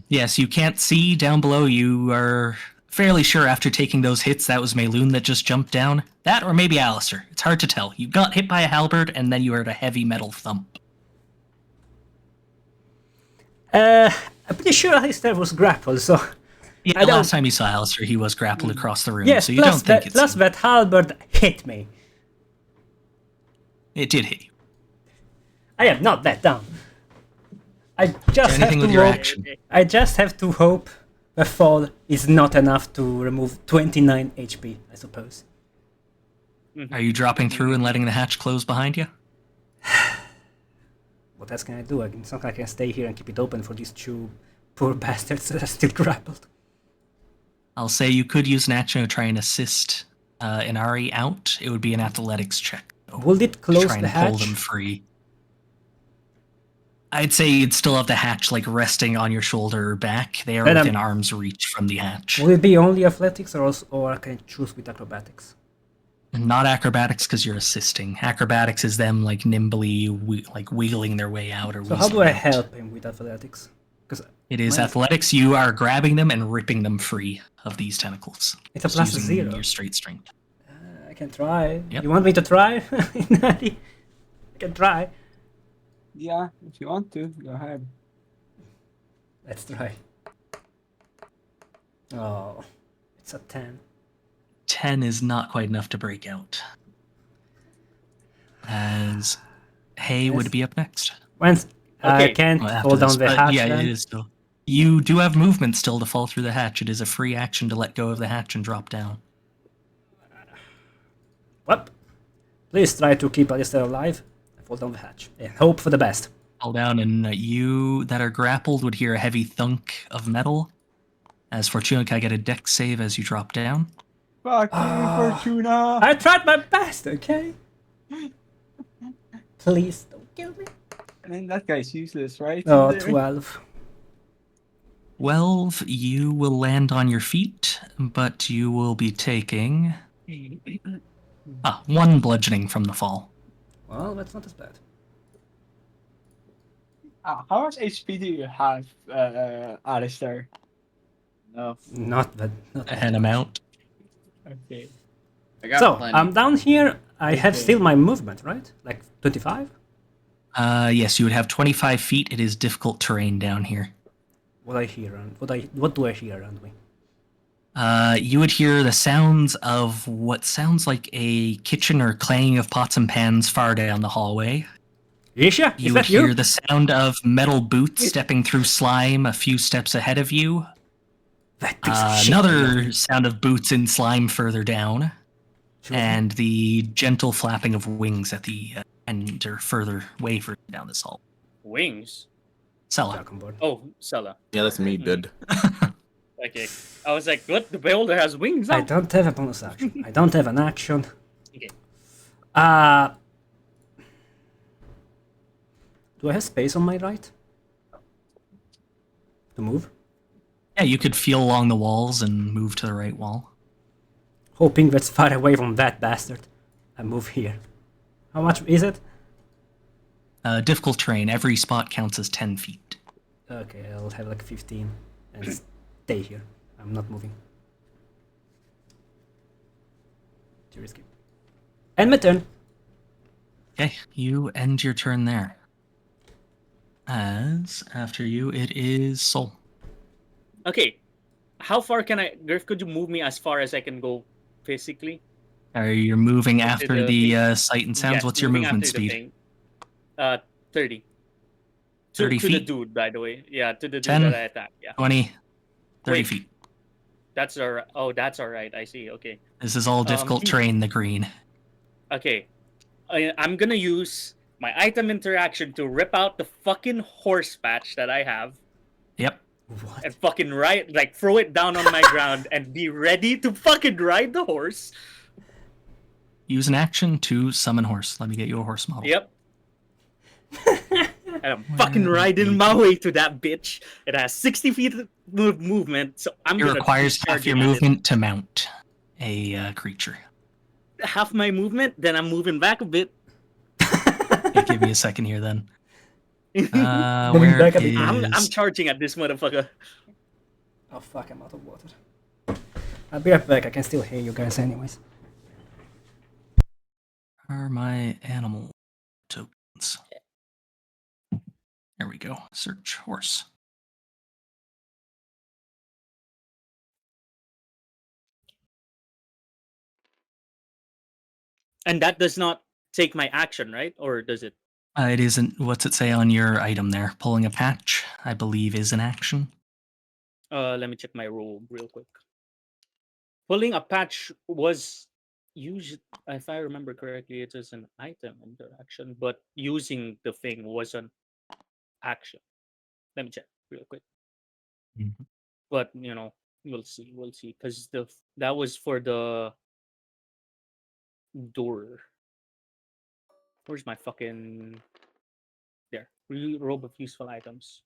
Yes, you can't see down below. You are fairly sure after taking those hits that was Mayloon that just jumped down. That or maybe Alistair. It's hard to tell. You got hit by a halberd and then you heard a heavy metal thump. I'm pretty sure Alistair was grappled, so... Yeah, I don't- last time you saw Alistair, he was grappled across the room, Yes, so you plus don't think it's plus that halberd hit me. It did hit you. I am not that dumb. I just have Anything to with your hope. action. I just have to hope the fall is not enough to remove 29 HP, I suppose. Are you dropping through and letting the hatch close behind you? What else can I do? It's not like I can stay here and keep it open for these two poor bastards that are still grappled. I'll say you could use an action to try and assist Inari out. It would be an athletics check. though, Will it to close try and the pull hatch? them free. I'd say you'd still have the hatch like resting on your shoulder or back. They are Then within arm's reach from the hatch. Will it be only athletics or can I choose with acrobatics? Not acrobatics because you're assisting. Acrobatics is them like nimbly like wheeling their way out or So how do I weaseling out. help him with athletics? It is Mine- athletics. You are grabbing them and ripping them free of these tentacles. It's a Just plus using 0. your straight strength. I can try. Yep. You want me to try? I can try. Yeah, if you want to, go ahead. Let's try. Oh, it's a 10. 10 is not quite enough to break out. As Hay would Yes. be up next. Once I Okay. can't Well, fall down the but hatch yeah, then. it is still. You do have movement still to fall through the hatch. It is a free action to let go of the hatch and drop down. What? Please try to keep Alistair alive. I fall down the hatch. And hope for the best. Fall down, and you that are grappled would hear a heavy thunk of metal. As Fortuna, can I get a dex save as you drop down? Fuck you, Fortuna! I tried my best, okay? Please don't kill me. And then that guy's useless, right? Oh, There. 12. 12, you will land on your feet, but you will be taking 1 bludgeoning from the fall. Well, that's not as bad. How much HP do you have, Alistair? Not that. Not An amount. Okay. I got So, plenty. I'm down here. I have Okay. still my movement, right? Like 25? Yes, you would have 25 feet. It is difficult terrain down here. What I hear around? What do I hear around me? You would hear the sounds of what sounds like a kitchen or clanging of pots and pans far down the hallway. Isha, You is would that you? hear the sound of metal boots stepping through slime a few steps ahead of you. That piece of shit. Another sound of boots in slime further down. Sure. And the gentle flapping of wings at the end or way further down this hall. Wings. Sella. Welcome board. Oh, Sella. Yeah, that's me, dude. Okay. I was like, what? The beholder has wings I now? don't have a bonus action. I don't have an action. Okay. Do I have space on my right? To move? Yeah, you could feel along the walls and move to the right wall. Hoping that's far away from that bastard. I move here. How much is it? Difficult terrain. Every spot counts as 10 feet. Okay, I'll have like 15 and stay here. I'm not moving. Too risky. End my turn. Okay, you end your turn there. As after you, it is Soul. Okay. How far can I... Griff, could you move me as far as I can go physically? Are you moving Into after the the sight and sounds? Yes, What's your moving movement after the speed? thing. 30. 30 to the feet? dude, by the way. Yeah, to the dude 10, that I attacked. Yeah. 20, 30 Wait. feet. That's alright. Oh, that's alright. I see. Okay. This is all difficult terrain, the green. Okay. I'm gonna use my item interaction to rip out the fucking horse patch that I have Yep. What? and fucking throw it down on my ground and be ready to fucking ride the horse. Use an action to summon horse. Let me get you a horse model. Yep. And I'm fucking riding my way to that bitch. It has 60 feet of movement, so I'm It gonna requires be half your charging at it. movement to mount a creature. Half my movement, then I'm moving back a bit. Okay, give me a second here then. Moving Where back a bit. I'm is... charging at this motherfucker. Oh fuck, I'm out of water. I'll be right back. I can still hear you guys anyways. Are my animal tokens? There we go. Search horse. And that does not take my action, right? Or does it? It isn't. What's it say on your item there? Pulling a patch, I believe, is an action. Let me check my roll real quick. Pulling a patch was used, if I remember correctly, it is an item interaction, but using the thing was an action. Let me check real quick. Mhm. But we'll see, because that was for the door. Where's my fucking there? Robe of useful items.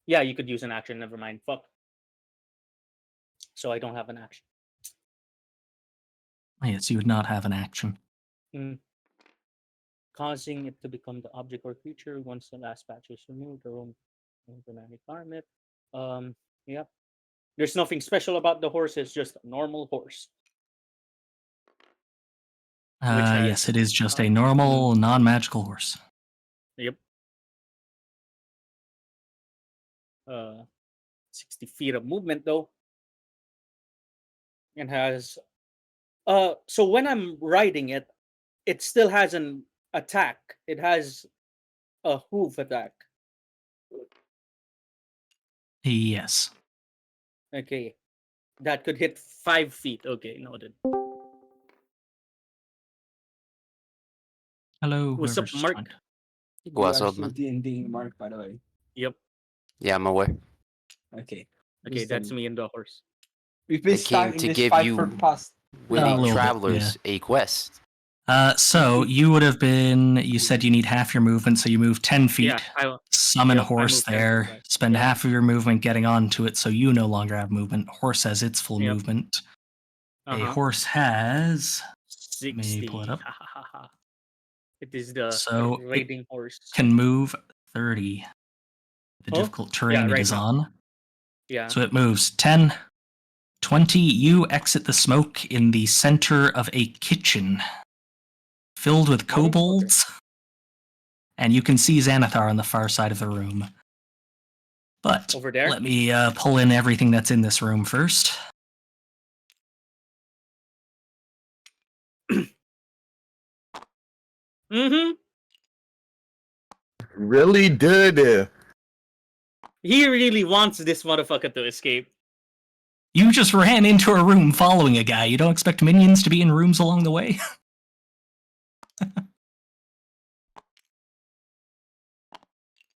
Yeah, you could use an action. Never mind. Fuck. So I don't have an action. Oh, yes, you would not have an action. Causing it to become the object or creature once the last patch is removed. The room Dynamic climate. Yep. There's nothing special about the horse. It's just a normal horse. has, Yes, it is just a normal, non-magical horse. Yep. 60 feet of movement though. And has so when I'm riding it, it still has an attack. It has a hoof attack. Yes. Okay. That could hit 5 feet. Okay, noted. Hello, What's up, whoever's Mark? joined. What's up, man? D&D Mark, by the way. Yep. Yeah, I'm aware. Okay. Okay, that's me and the horse. We've been I came stuck in to this give fight you for past. willing little bit, travelers a quest. So you would have been. You said you need half your movement, so you move 10 feet. Yeah, Summon yep, I horse moved 10 feet there. back. Spend Yep. half of your movement getting onto it, so you no longer have movement. Horse has its full Yep. movement. A Uh-huh. horse has. 60. Let me pull it up. It is the So raiding horse. Can move 30. The Oh, difficult terrain it right is now. on. Yeah. So it moves 10, 20. You exit the smoke in the center of a kitchen filled with kobolds. And you can see Xanathar on the far side of the room. But Over there? let me pull in everything that's in this room first. Mm-hmm. Really did. He really wants this motherfucker to escape. You just ran into a room following a guy. You don't expect minions to be in rooms along the way?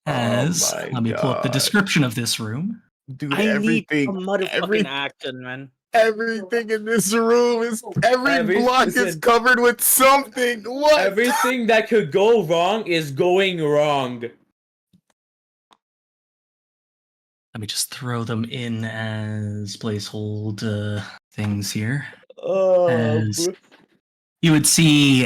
Let me pull up the description of this room. Dude, I need everything, some motherfucking action, man. everything in this room is every block is listen. covered with something. What? Everything that could go wrong is going wrong. Let me just throw them in as placehold things here. As you would see,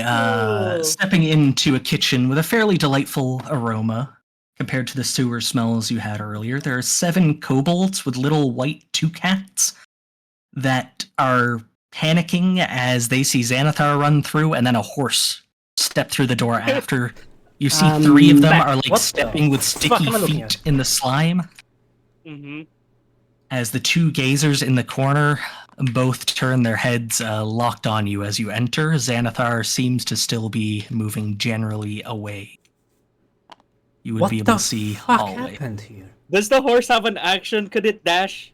stepping into a kitchen with a fairly delightful aroma compared to the sewer smells you had earlier. There are 7 kobolds with little white toucats that are panicking as they see Xanathar run through, and then a horse step through the door after. You see 3 of them are like stepping with sticky feet in the slime. Mm-hmm. As the 2 gazers in the corner both turn their heads locked on you as you enter, Xanathar seems to still be moving generally away. You would be able to see hallway. What happened here? Does the horse have an action? Could it dash?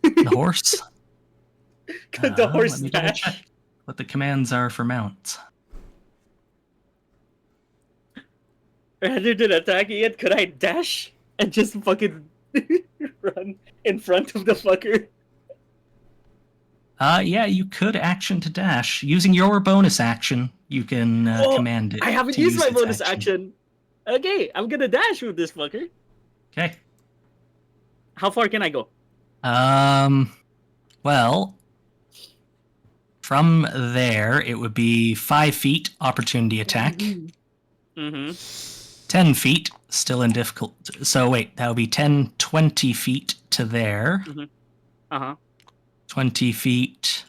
The horse? Could the horse let me double dash? check what the commands are for mounts. Rather than attacking it, could I dash and just fucking run in front of the fucker? Yeah, you could action to dash. Using your bonus action, you can command it. I haven't to used use my its bonus action. Okay, I'm gonna dash with this fucker. Okay. How far can I go? Well, from there, it would be 5 feet, opportunity attack. Mm-hmm. 10 feet, still in difficult. So wait, that would be 10, 20 feet to there. Mm-hmm. Uh-huh. 20 feet,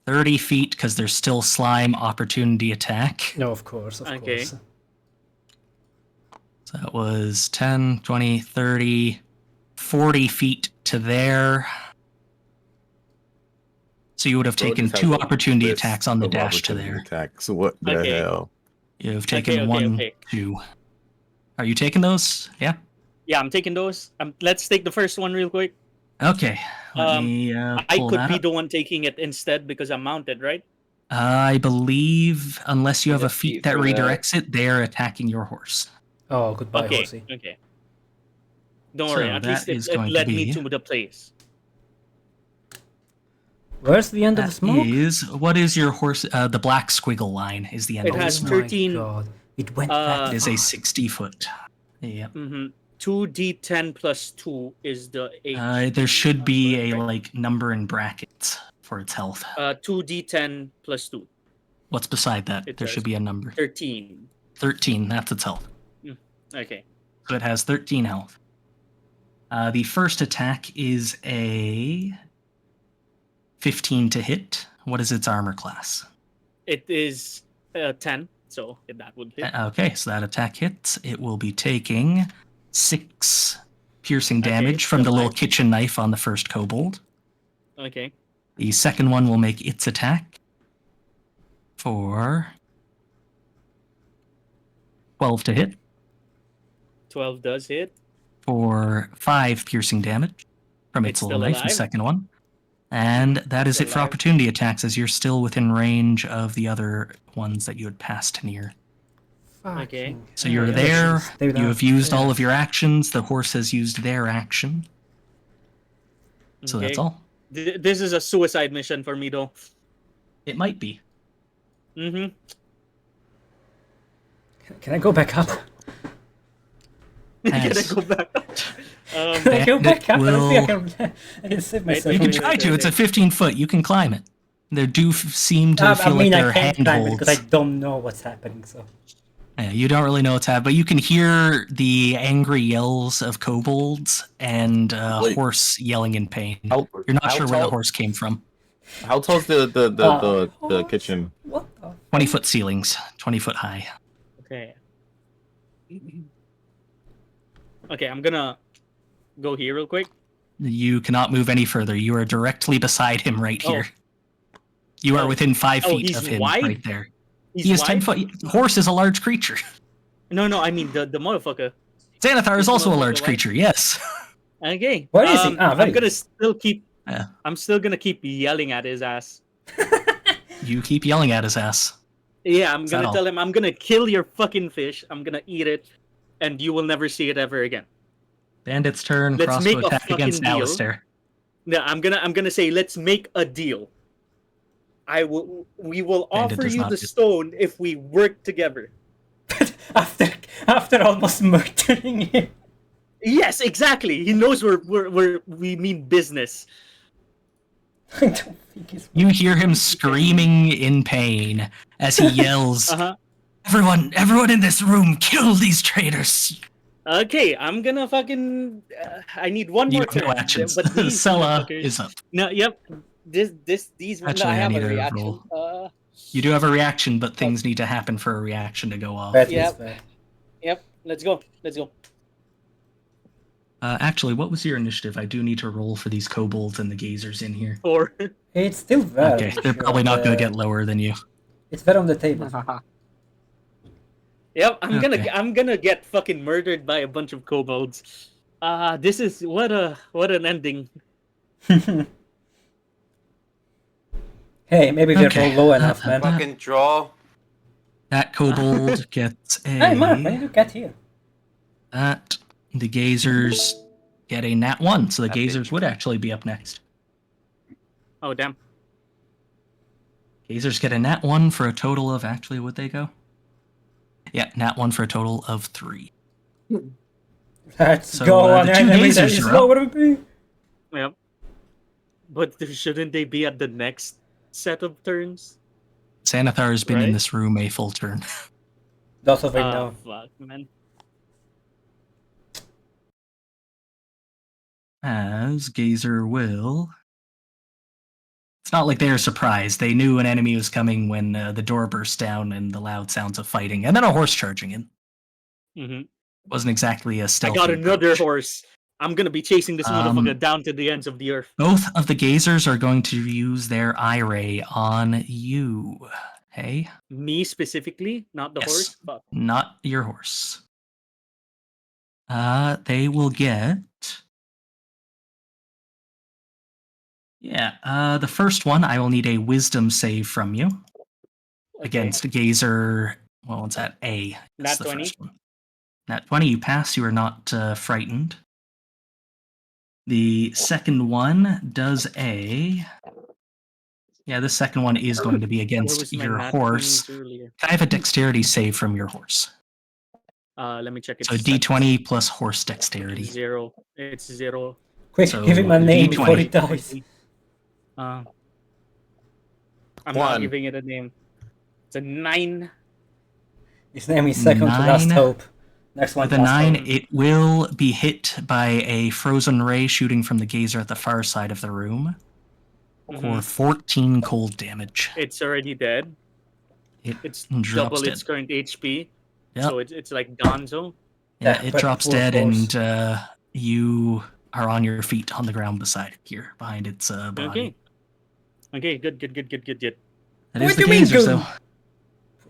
30 feet, because there's still slime, opportunity attack. No, of course, of course. So that was 10, 20, 30, 40 feet to there. So you would have taken 2 opportunity attacks on the dash to there. Attacks. What the hell? You have taken 1, 2. Are you taking those? Yeah? Yeah, I'm taking those. Let's take the first one real quick. Okay. Let me I pull could that be up. the one taking it instead because I'm mounted, right? I believe, unless you have a feat that for that. redirects it, they're attacking your horse. Oh, goodbye, Okay, horsey. okay. Don't So worry, at that least is it going to led me be- to the place. Where's the end of the smoke? What is your horse? The black squiggle line is the end It of the has smoke. 13. My God. It went that It is a far. 60-foot. Yep. Mm-hmm. 2d10 plus 2 is the H. There should be a number in brackets for its health. 2d10 plus 2. What's beside that? It There says should be a number. 13. 13. That's its health. Okay. So it has 13 health. The first attack is a 15 to hit. What is its armor class? It is 10, so that would hit. Okay, so that attack hits. It will be taking 6 piercing damage from the little kitchen knife on the first kobold. Okay. The second one will make its attack for 12 to hit. 12 does hit. For 5 piercing damage from its little knife, the second one. And that is it for opportunity attacks, as you're still within range of the other ones that you had passed near. Okay. So you're there, you have used all of your actions, the horse has used their action. So that's all. This is a suicide mission for me, though. It might be. Mm-hmm. Can I go back up? Can I go back up? Can I go back up? I don't think I can save myself. You can try to. It's a 15-foot. You can climb it. There do seem to feel like there are handholds. Because I don't know what's happening, so... Yeah, you don't really know what's happening, but you can hear the angry yells of kobolds and horse yelling in pain. You're not sure where the horse came from. How tall is the kitchen? What the? 20-foot ceilings, 20-foot high. Okay. Okay, I'm gonna go here real quick. You cannot move any further. You are directly beside him right here. You are within 5 feet of him right there. He is 10 foot. Horse is a large creature. No, I mean the motherfucker. Xanathar is also a large creature, yes. Okay. Where is he? I'm gonna still keep... I'm still gonna keep yelling at his ass. You keep yelling at his ass. Yeah, I'm gonna tell him, I'm gonna kill your fucking fish, I'm gonna eat it, and you will never see it ever again. Bandit's turn, Let's crossbow make a attack against fucking deal. Alistair. No, I'm gonna say, let's make a deal. We will Bandit offer does you not the do- stone if we work together. After almost murdering him. Yes, exactly. He knows we mean business. I don't think he's... You hear him screaming in pain as he yells, Everyone in this room, kill these traitors! Okay, I'm gonna fucking... I need one You more have no turn. actions. But these Sella motherfuckers- is up. No, yep. These... Actually, no, I I have need a a reaction. roll. You do have a reaction, but things need to happen for a reaction to go off. Yep, let's go. Actually, what was your initiative? I do need to roll for these kobolds and the gazers in here. 4. It's still there. Okay, they're probably not going to get lower than you. It's there on the table. Yep, I'm gonna get fucking murdered by a bunch of kobolds. This is what an ending. Hey, maybe we're all low enough, man. Fucking draw. That kobold gets a... Hey, Mark, when did you get here? That, the gazers get a nat 1, so the gazers would actually be up next. Oh, damn. Gazers get a nat 1 for a total of... Actually, would they go? Yeah, nat 1 for a total of 3. Let's go on the two enemy that gazers is are up. lower than me. Yep. But shouldn't they be at the next set of turns? Xanathar has been in this room a full turn. That's what I know. Fuck, man. As Gazer will... It's not like they're surprised. They knew an enemy was coming when the door burst down and the loud sounds of fighting, and then a horse charging in. Mm-hmm. Wasn't exactly a stealthy I got another approach. horse. I'm gonna be chasing this motherfucker down to the ends of the earth. Both of the gazers are going to use their eye ray on you. Hey? Me specifically, not the horse. Fuck. Not your horse. They will get... Yeah, the first one, I will need a wisdom save from you. Against Gazer... Well, what's that? A. That's Nat the 20. first one. Nat 20, you pass. You are not frightened. The second one does a... Yeah, the second one is going to be against your horse. Can I have a dexterity save from your horse? Let me check it. So D20 plus horse dexterity. 0. It's 0. Quick, give him a name before he dies. I'm not giving it a name. It's a 9. His name is second to last hope. Next one. With a last 9, one. it will be hit by a frozen ray shooting from the gazer at the far side of the room. For 14 cold damage. It's already dead. It's double dead. its current HP. Yep. So it's like Gonzo. Yeah, Yeah, it but drops full dead, force. and you are on your feet on the ground beside it here, behind its body. Okay, good. That What is do the you mean, gazer, good? so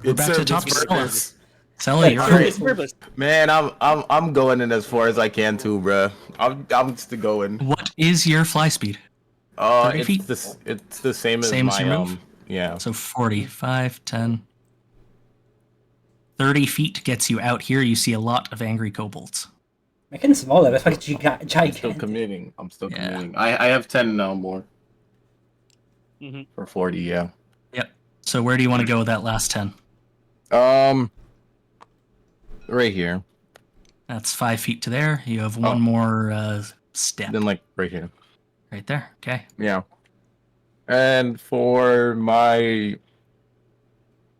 we're It's back to served top its Stella. purpose. Stella, you're right. It's purpose. Man, I'm going in as far as I can too, bruh. I'm just going. What is your fly speed? 30 It's feet? the same as Same as my your move? yeah. So 45, 10. 30 feet gets you out here. You see a lot of angry kobolds. Make it smaller, that's like I'm still gigantic. committing. I'm still Yeah. committing. I have 10 now more. Mhm. For 40, yeah. Yep. So where do you want to go with that last 10? Right here. That's 5 feet to there. You have one more step. Then like right here. Right there. Okay. Yeah. And for my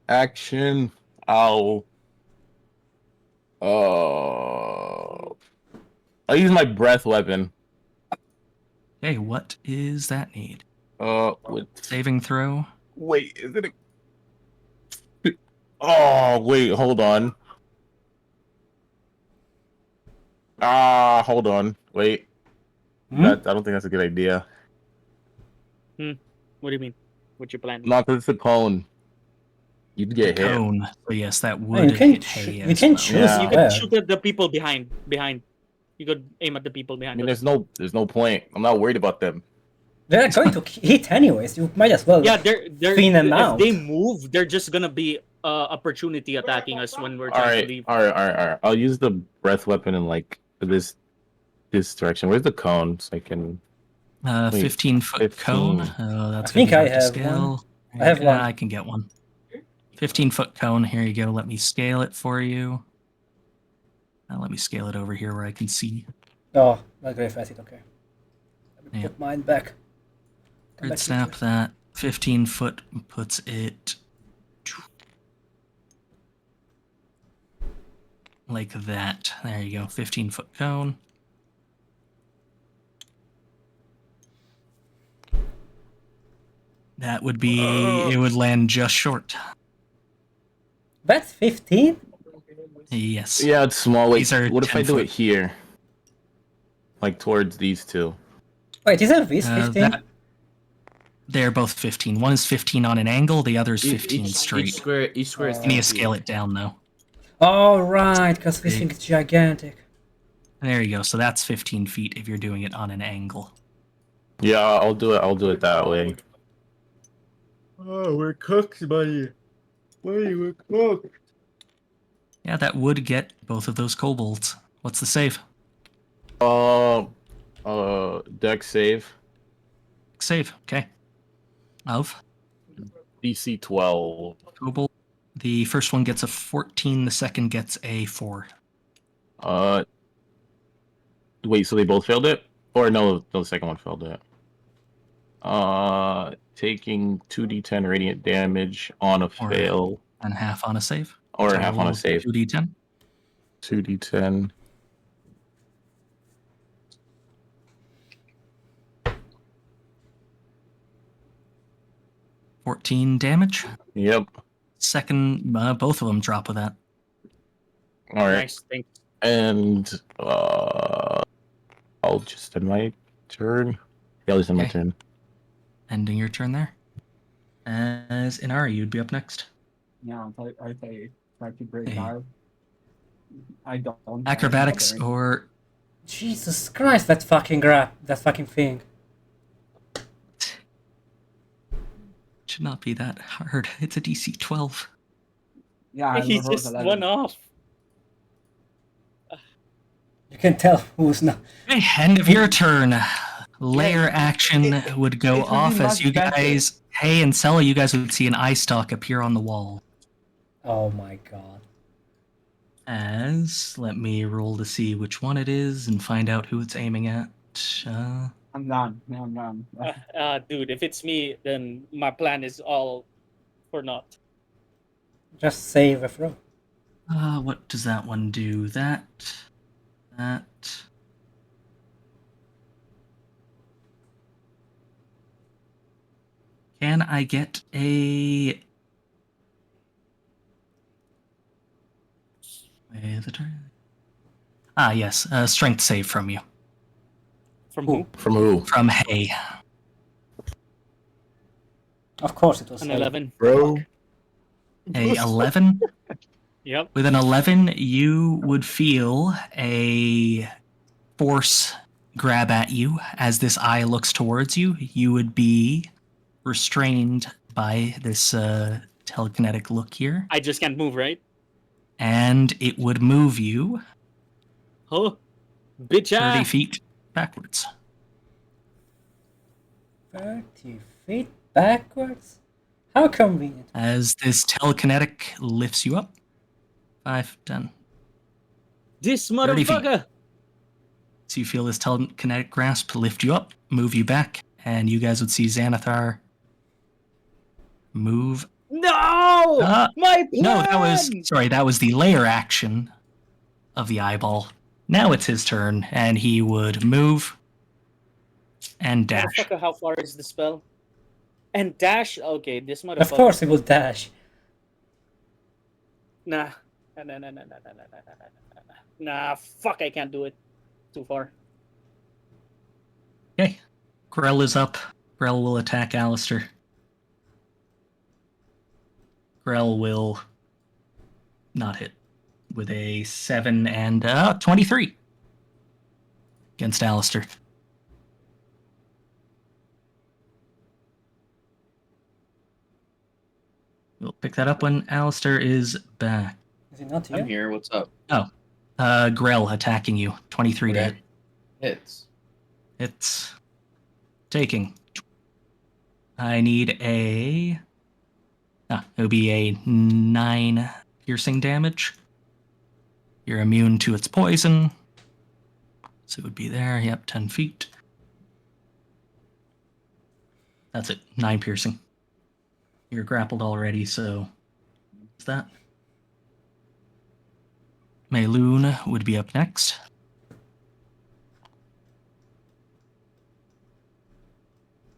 action, I'll use my breath weapon. Okay, what is that need? With Saving throw? wait, is it a... Oh, wait, hold on. Hold on. Wait. I don't think that's a good idea. What do you mean? What's your plan? Not that it's a cone. You'd get hit. Cone. So yes, that Oh, would you can hit Hay you as can well. choose. Yeah. You where. could shoot at the people behind. You could aim at the people I behind. mean, us. there's no point. I'm not worried about them. They're going to hit anyways. You might as well. Yeah, they're clean them if out. they move, they're just gonna be opportunity attacking us when we're trying to leave. All right. I'll use the breath weapon in like this direction. Where's the cone? So I can. 15-foot 15. cone. Oh, that's I think gonna I be hard to have scale. one. I have one. I can get one. 15-foot cone. Here you go. Let me scale it for you. Let me scale it over here where I can see. Oh, not very fast. Okay. Let me Yeah. put mine back. Come Grid back snap here. that. 15-foot puts it like that. There you go. 15-foot cone. That would be. It would land just short. That's 15. Yes. Yeah, it's small. Wait, These are what if I do 10-foot. it here? Like towards these two. Wait, isn't this 15? They're both 15. One is 15 on an angle. The other is 15 straight. Each square is You need to scale it down though. Oh right, because this thing is gigantic. There you go. So that's 15 feet if you're doing it on an angle. Yeah, I'll do it that way. Oh, we're cooked, buddy. We're cooked. Yeah, that would get both of those kobolds. What's the save? Dex save. Save. Okay. Of DC 12. kobold. The first one gets a 14. The second gets a 4. Wait, so they both failed it? Or no, the second one failed it. Taking 2d10 radiant damage on a fail. And half on a save. Or So half on a save. 2d10. 2d10. $14 damage. Yep. Second, both of them drop with that. All right. Nice, thanks. And I'll just end my turn. Yeah, I'll just end my Okay. turn. Ending your turn there. As Inari, you'd be up next. Yeah, I try to break Hey. out. I don't. Acrobatics or Jesus Christ, that fucking thing. should not be that hard. It's a DC 12. Yeah, I He rolled just 11. went off. You can tell who's not. Okay, end of your turn. Layer action would go it would be off as much you better. guys, Hey and Sella, you guys would see an eye stalk appear on the wall. Oh my god. As, let me roll to see which one it is and find out who it's aiming at. I'm done. No, I'm done. Dude, if it's me, then my plan is all for naught. Just save a throw. What does that one do? That. Can I get a... yes, a strength save from you. From who? From who? From Hay. Of course it was An Hay. 11. Bro. A 11? Yep. With an 11, you would feel a force grab at you as this eye looks towards you. You would be restrained by this telekinetic look here. I just can't move, right? And it would move you Oh, bitch 30 feet backwards. 30 feet backwards? How convenient. As this telekinetic lifts you up. 5, 10. This 30 feet. motherfucker! So you feel this telekinetic grasp lift you up, move you back, and you guys would see Xanathar move. No! My plan! No, that was the layer action of the eyeball. Now it's his turn, and he would move and dash. Motherfucker, how far is the spell? And dash? Okay, this motherfucker. Of course he will dash. Nah. Nah, fuck, I can't do it. Too far. Okay. Grell is up. Grell will attack Alistair. Grell will not hit with a 7 and 23 against Alistair. We'll pick that up when Alistair is back. Is he not here? I'm here. What's up? Oh. Grell attacking you. 23 to hit. Hits. It's taking. I need a... it would be a 9 piercing damage. You're immune to its poison. So it would be there. Yep, 10 feet. That's it. 9 piercing. You're grappled already, so... What's that? Mayloon would be up next.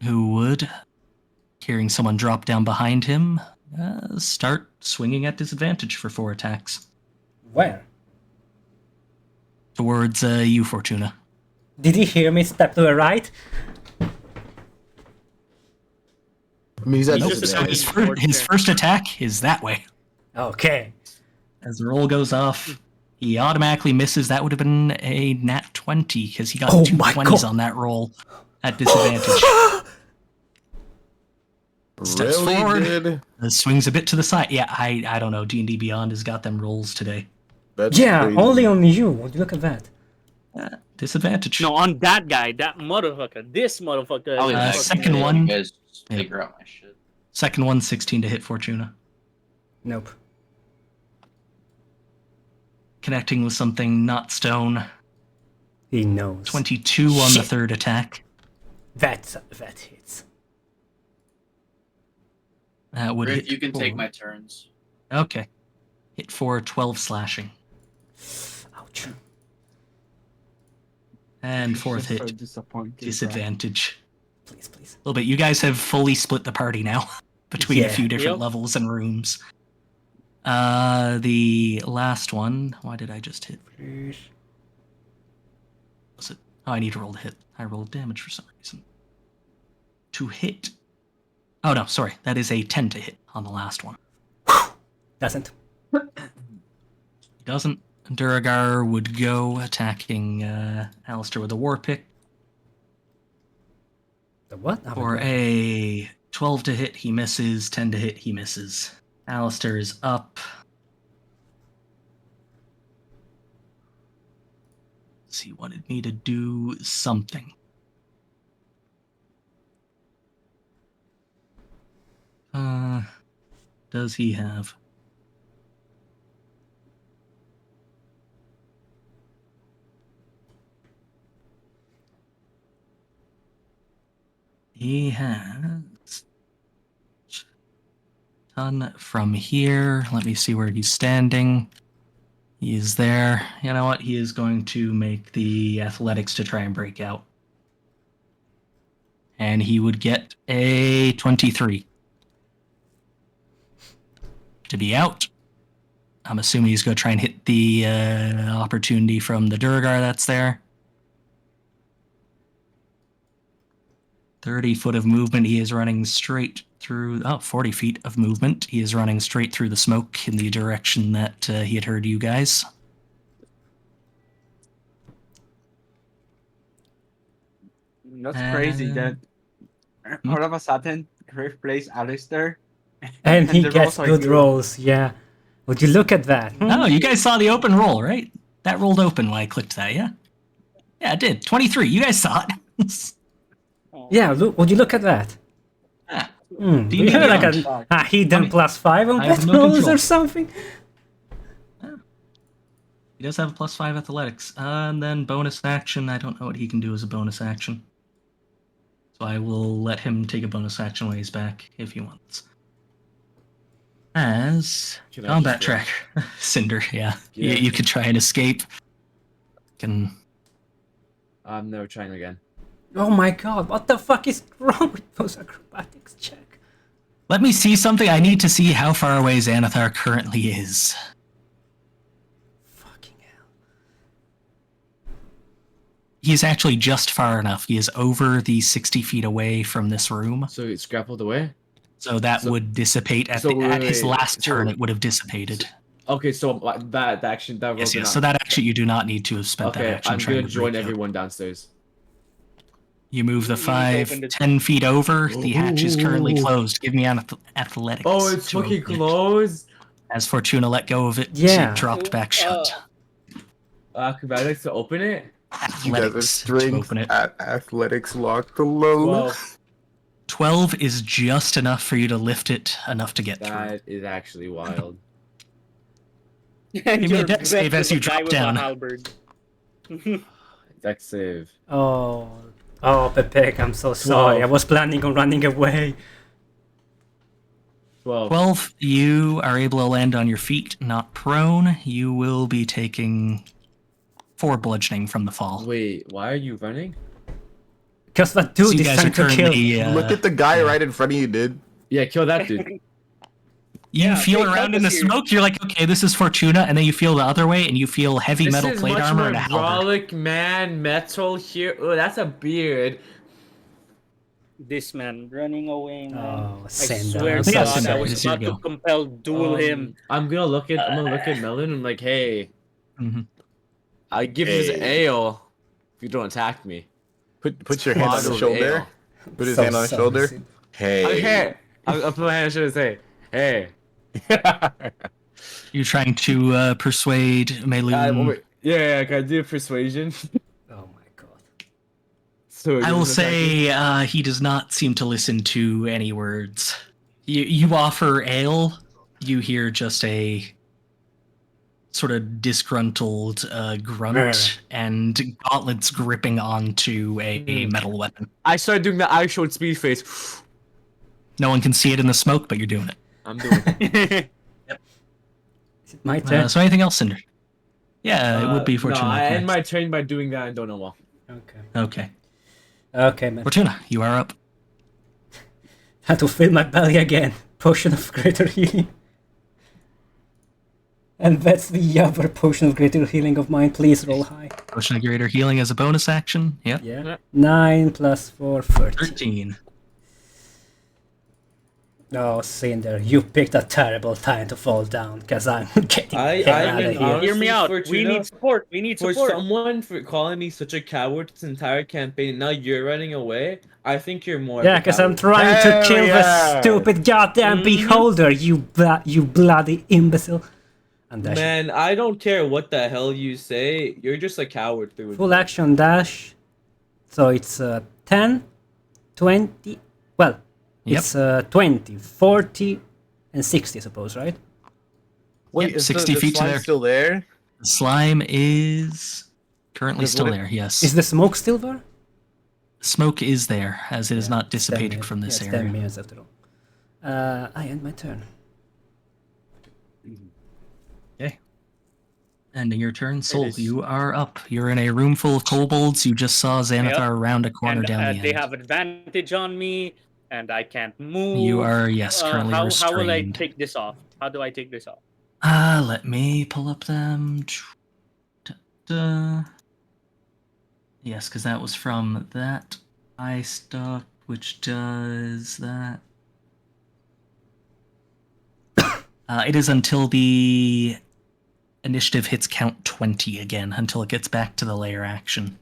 Who would, hearing someone drop down behind him, start swinging at disadvantage for 4 attacks. Where? Towards you, Fortuna. Did he hear me step to the right? I mean, he's at His first attack is that way. Okay. As the roll goes off, he automatically misses. That would have been a nat 20 because he got 2 20s on that roll at disadvantage. Steps forward. Swings a bit to the side. Yeah, I don't know. D&D Beyond has got them rolls today. That's yeah, crazy. only on you. Would you look at that? Disadvantage. No, on that guy, that motherfucker. This motherfucker. Second one. You guys figure out my shit. Second one, 16 to hit Fortuna. Nope. Connecting with something not stone. He knows. 22 on the third attack. That hits. That would Rick, hit you can for... take my turns. Okay. Hit for 12 slashing. Ouch. And fourth So hit, disappointing, disadvantage. Please. A little bit. You guys have fully split the party now between a few different Yep. levels and rooms. The last one. Why did I just hit? Was it? Oh, I need to roll to hit. I rolled damage for some reason. To hit. Oh no, sorry. That is a 10 to hit on the last one. Doesn't. Doesn't. Duragar would go attacking Alistair with a war pick. The what? For a 12 to hit, he misses. 10 to hit, he misses. Alistair is up. Let's see, wanted me to do something. Does he have? He has done from here. Let me see where he's standing. He is there. You know what? He is going to make the athletics to try and break out. And he would get a 23. To be out. I'm assuming he's going to try and hit the opportunity from the Durgar that's there. 30 foot of movement. He is running straight through... 40 feet of movement. He is running straight through the smoke in the direction that he had heard you guys. That's crazy that all of a sudden Griff plays Alistair. And he the gets rolls are good rolls, yeah. Would you look at that? Oh, you guys saw the open roll, right? That rolled open when I clicked that, yeah? Yeah, it did. 23. You guys saw it. Yeah, would you look at that? Do you have like a hidden +5 on pet rolls or something? He does have a +5 athletics. And then bonus action. I don't know what he can do as a bonus action. So I will let him take a bonus action when he's back if he wants. As combat track. Cinder, yeah. You could try and escape. I'm never trying again. Oh my god, what the fuck is wrong with those acrobatics check? Let me see something. I need to see how far away Xanathar currently is. Fucking hell. He's actually just far enough. He is over the 60 feet away from this room. So it's grappled away? So that would dissipate at, at his last turn. It would have dissipated. Okay, so that action, that yes, yes. So that action you do not need to have spent that action. I'm gonna join everyone downstairs. You move the 10 feet over. The hatch is currently closed. Give me an athletics. Oh, it's fucking closed. As Fortuna let go of it, yeah. It dropped back shut. Acrobatics to open it. Athletics to open it. Athletics locked below. 12 is just enough for you to lift it, enough to get through. That is actually wild. Give me a dex save as you drop down. Dex save. Oh, Pepek, I'm so sorry. I was planning on running away. 12, you are able to land on your feet, not prone. You will be taking 4 bludgeoning from the fall. Wait, why are you running? Because that dude is trying to kill. Look at the guy right in front of you, dude. Yeah, kill that dude. You feel around in the smoke, you're like, okay, this is Fortuna, and then you feel the other way, and you feel heavy metal plate armor and a halberd. Man, metal here. Oh, that's a beard. This man running away, man. Oh, I swear to God, I was about to compel duel him. I'm gonna look at Melon and like, hey, I give you this ale if you don't attack me. Put your hand on his shoulder. Put his hand on his shoulder. Hey. I'll put my hand on his shoulder and say, hey. You're trying to persuade Melun. Yeah, can I do persuasion? Oh my god. So I will say he does not seem to listen to any words. You offer ale, you hear just a sort of disgruntled grunt and gauntlets gripping onto a metal weapon. I started doing the eye showed speed face. No one can see it in the smoke, but you're doing it. I'm doing it. Yep. Is it my turn? So anything else, Cinder? Yeah, it would be Fortuna. No, I end my turn by doing that and don't know well. Okay, man. Fortuna, you are up. Had to fill my belly again. Potion of greater healing. And that's the other potion of greater healing of mine. Please roll high. Potion of greater healing as a bonus action. Yep. Yeah. 9 plus 4, 13. Oh, Cinder, you picked a terrible time to fall down, because I'm getting out of here. Hear me out. We need support. We need support. For someone for calling me such a coward this entire campaign, now you're running away, I think you're more. Yeah, because I'm trying to kill the stupid goddamn beholder, you bloody imbecile. Man, I don't care what the hell you say. You're just a coward through and full action dash. So it's 10, 20. Well, it's 20, 40, and 60, I suppose, right? Wait, yep, 60 feet to there. Still there? The slime is currently still there, yes. Is the smoke still there? Smoke is there, as it is not dissipated from this area. 10 minutes after all. I end my turn. Okay. Ending your turn. Soul, is. you are up. You're in a room full of kobolds. You just saw Xanathar round a corner And down the end. they have advantage on me, and I can't move. You are, yes, currently how will I restrained. take this off? How do I take this off? Let me pull up them. Yes, because that was from that eye stuff, which does that. It is until the initiative hits count 20 again, until it gets back to the layer action.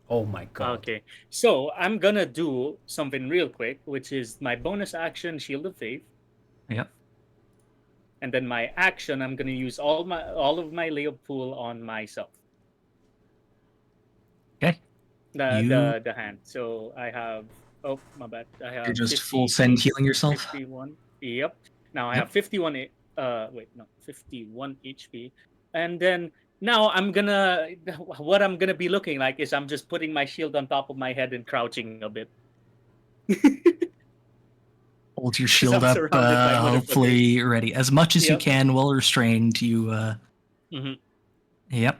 Oh my god. Okay, so I'm gonna do something real quick, which is my bonus action, Shield of Faith. Yep. And then my action, I'm gonna use all of my layup pool on myself. Okay. The hand. So I have. Oh my bad. I have. You're just full send healing yourself. 51. Yep. Now I Yep. have 51. 51 HP, and then now I'm gonna. What I'm gonna be looking like is I'm just putting my shield on top of my head and crouching a bit. Hold your shield up, surrounded by hopefully ready. As much as you Yep. can while restrained, you, Mhm. Yep.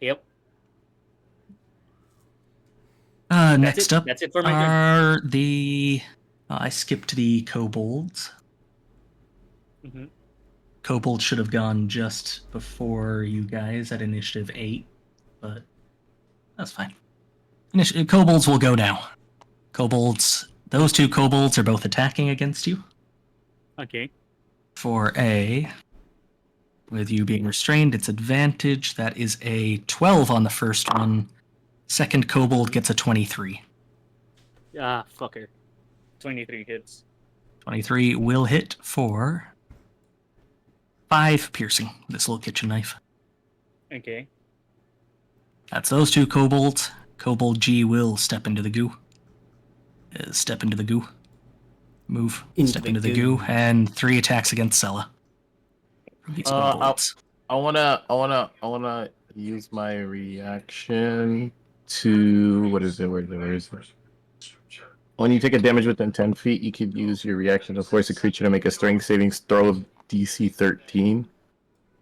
Yep. Next up That's it for my turn. are the... I skipped the kobolds. Mhm. Kobolds should have gone just before you guys at initiative 8, but that's fine. Kobolds will go now. Kobolds... Those two kobolds are both attacking against you. Okay. For A, with you being restrained, it's advantage. That is a 12 on the first one. Second kobold gets a 23. Ah, fucker. 23 hits. 23 will hit for 5 piercing with this little kitchen knife. Okay. That's those two kobolds. Kobold G will step into the goo. Step into the goo. Move. Step into the goo. And 3 attacks against Sella. These kobolds. I wanna use my reaction to what is it? Where is it? When you take a damage within 10 feet, you can use your reaction to force a creature to make a strength saving throw of DC 13.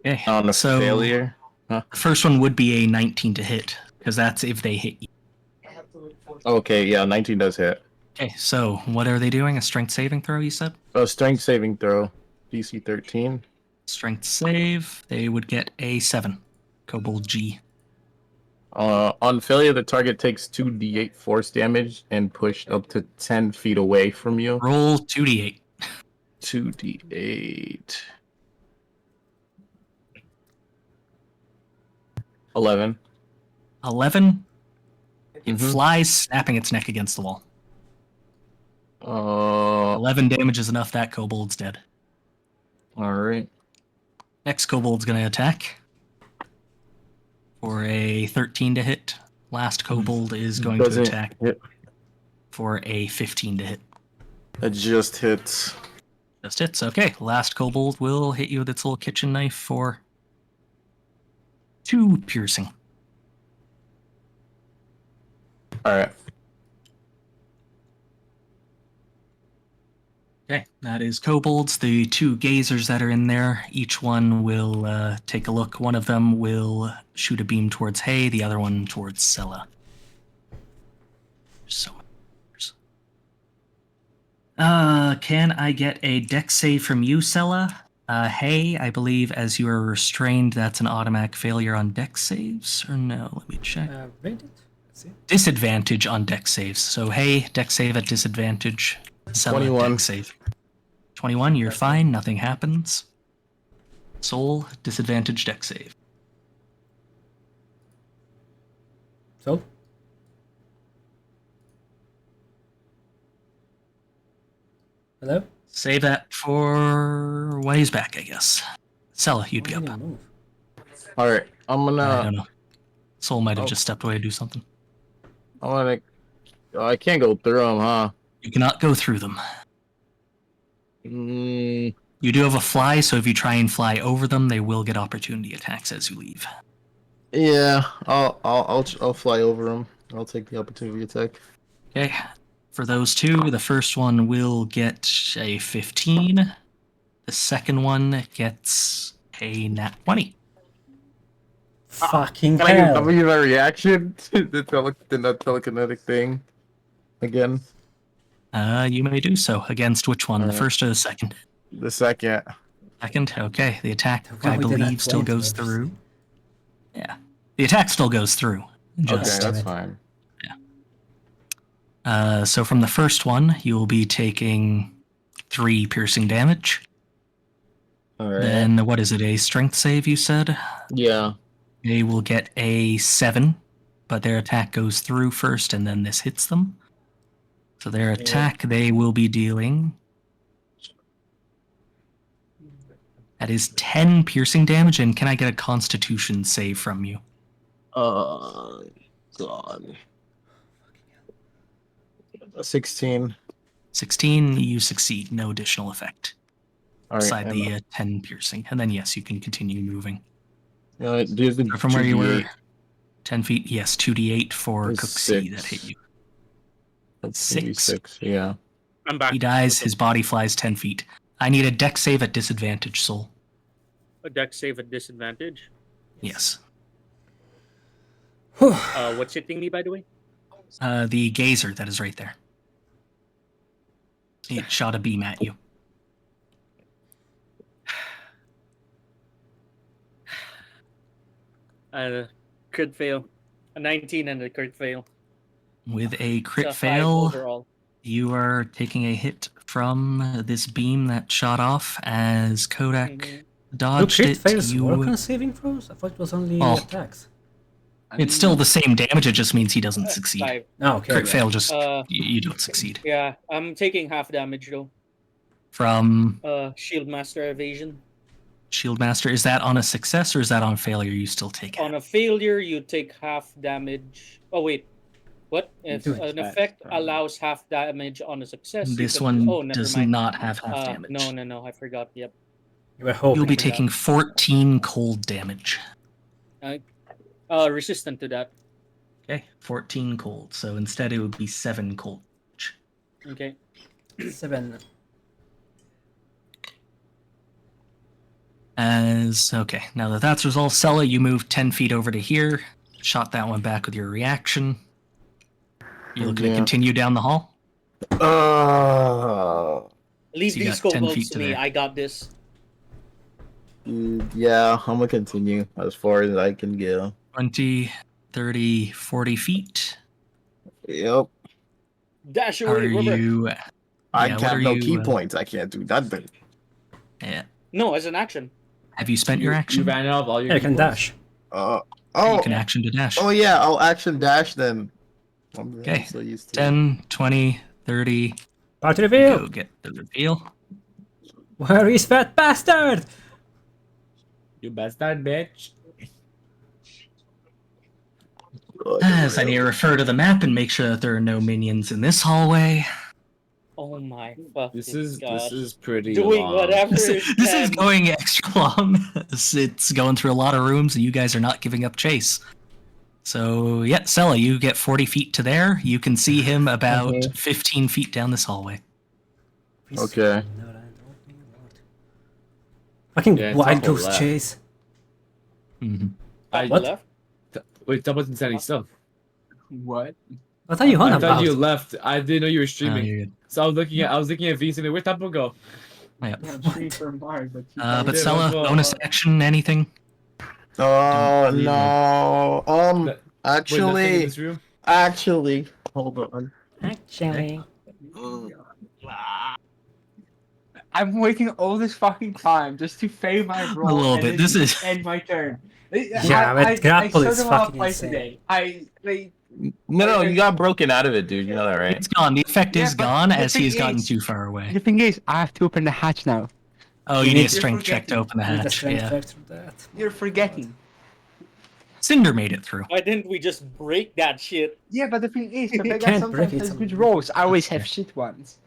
Okay. On a So failure. The first one would be a 19 to hit, because that's if they hit you. Okay, yeah, 19 does hit. Okay, so what are they doing? A strength saving throw, you said? A strength saving throw, DC 13. Strength save, they would get a 7. Kobold G. On failure, the target takes 2d8 force damage and pushed up to 10 feet away from you. Roll 2d8. 2d8. 11. 11. It Mhm. flies, snapping its neck against the wall. 11 damage is enough, that kobold's dead. Alright. Next kobold's gonna attack. For a 13 to hit. Last kobold is going to Doesn't attack hit. for a 15 to hit. It just hits. Just hits. Okay, last kobold will hit you with its little kitchen knife for 2 piercing. Alright. Okay, that is kobolds. The 2 gazers that are in there, each one will take a look. One of them will shoot a beam towards Hay, the other one towards Sella. So, can I get a dex save from you, Sella? Hay, I believe as you are restrained, that's an automatic failure on dex saves, or no? Let me check. Read it. Let's see. Disadvantage on dex saves. So, Hay, dex save at disadvantage. Sella, 21. dex save. 21, you're fine, nothing happens. Soul, disadvantage dex save. So? Hello? Save that for when he's back, I guess. Sella, you'd be Why up. didn't it move? Alright, I'm I gonna. don't know. Soul might have Oh. just stepped away to do something. I can't go through them, huh? You cannot go through them. Mm, You do have a fly, so if you try and fly over them, they will get opportunity attacks as you leave. yeah, I'll fly over them. I'll take the opportunity attack. Okay. For those 2, the first one will get a 15. The second one gets a nat 20. Fucking Can I hell. give my reaction to the telekinetic thing again? You may do so. Against which one? The Alright. first or the second? The second. Second. Okay. The attack, The one I we did at believe, still 20, goes obviously. through. Yeah. The attack still goes through. Okay, Just, that's fine. so from the first one, you will be taking 3 piercing damage. Alright. Then, what is it? A strength save, you said? Yeah. They will get a 7, but their attack goes through first, and then this hits them. So their attack, they will be dealing. That is 10 piercing damage, and can I get a Constitution save from you? God. 16. 16, you succeed. No additional effect. Alright. Beside the 10 piercing. And then, yes, you can continue moving. There's the So from where you were, 2d8. 10 feet, yes, 2d8 for It's Cooksey 6. that hit you. That's 6. 6. Yeah. I'm back. He dies, his body flies 10 feet. I need a dex save at disadvantage, Soul. A deck save at disadvantage. Yes. What's hitting me, by the way? The gazer that is right there. It shot a beam at you. Crit fail. A 19 and a crit fail. With a crit So 5 fail, overall. you are taking a hit from this beam that shot off as Kodak Mhm. Do dodged crit it. fails You, work on saving throws? I thought it was only Oh. attacks. it's still the same damage, it just means he doesn't succeed. 5. Oh, okay. Crit yeah. fail, just you don't succeed. Yeah, I'm taking half damage though. From Shield Master Evasion. Shieldmaster, is that on a success or is that on failure? You still take it. On a failure, you take half damage. Oh wait, what? If Do it. an effect allows half damage on a success, you This can... one Oh, never does mind. not have half damage. No, I forgot. Yep. You were hoping. You'll be for taking 14 cold damage. Resistant to that. Okay, 14 cold. So instead it would be 7 cold damage. Okay. that. 7. Okay, now that that's resolved, Sella, you move 10 feet over to here. Shot that one back with your reaction. You looking to continue down the hall? Leave So you these got 10 kobolds feet to to me. there. I got this. Yeah, I'm gonna continue as far as I can go. 20, 30, 40 feet. Yep. Dash Are away, River. you... I Yeah, what have are no you, key points. I can't do nothing. Yeah. No, as an action. Have you spent your You action? ran out of all your Yeah, you can key points? dash. You can action to dash. Oh yeah, I'll action dash then. I'm Okay. so used to 10, 20, 30. Party reveal! Go get the reveal. Where is that bastard? You bastard bitch. As I need to refer to the map and make sure that there are no minions in this hallway. Oh my fucking This god. is pretty Doing long. whatever This it is can. going extra long. It's going through a lot of rooms, and you guys are not giving up chase. So, yeah, Sella, you get 40 feet to there. You can see him about 15 feet down this hallway. Okay. Fucking Yeah, it's wild on the goose left. chase. Mm-hmm. What? Left? Wait, that wasn't standing still. What? What are you on I about? thought you left. I didn't know you were streaming. you're good. So I was looking at V saying, where'd Tapo go? Yeah. For Mark, but But Yeah, Sella, well, bonus action, anything? Oh Don't leave no. Wait, nothing in Actually, this room? hold on. Actually. I'm waiting all this fucking time just to fail my roll. A little and bit. then This just is- end my turn. Yeah, but grapple is fucking play insane. today. No, you got broken out of it, dude. You know that, right? It's gone. The effect Yeah, is but gone the as he thing has gotten is- too far away. The thing is, I have to open the hatch now. Oh, you need a You're strength check to open the Need a hatch. strength Yeah. check through that. You're forgetting. Cinder made it through. Why didn't we just break that shit? Yeah, but the thing is, You Pepega can't break sometimes it has some- good rolls. I always have shit ones.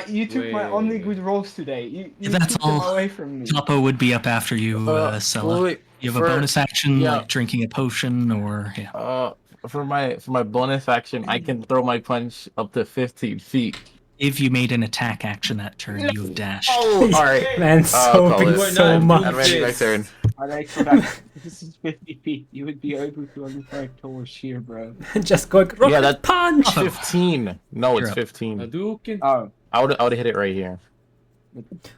You took my Wait. only good rolls today. You That's took them all. away from me. Topo would be up after you, Sella. wait, You have for- a bonus action, yeah. like drinking a potion, or yeah. For my bonus action, I can throw my punch up to 15 feet. If you made an attack action that turn, you have dashed. Oh, all right. Man, I'll call so big, it. We're so not much. Advantage my turn. I like for that. This is 50 feet. You would be able to understand towards here, bro. Just going rocket Yeah, that- punch. 15. No, it's Sure. 15. Hadouken. Oh, I would have hit it right here.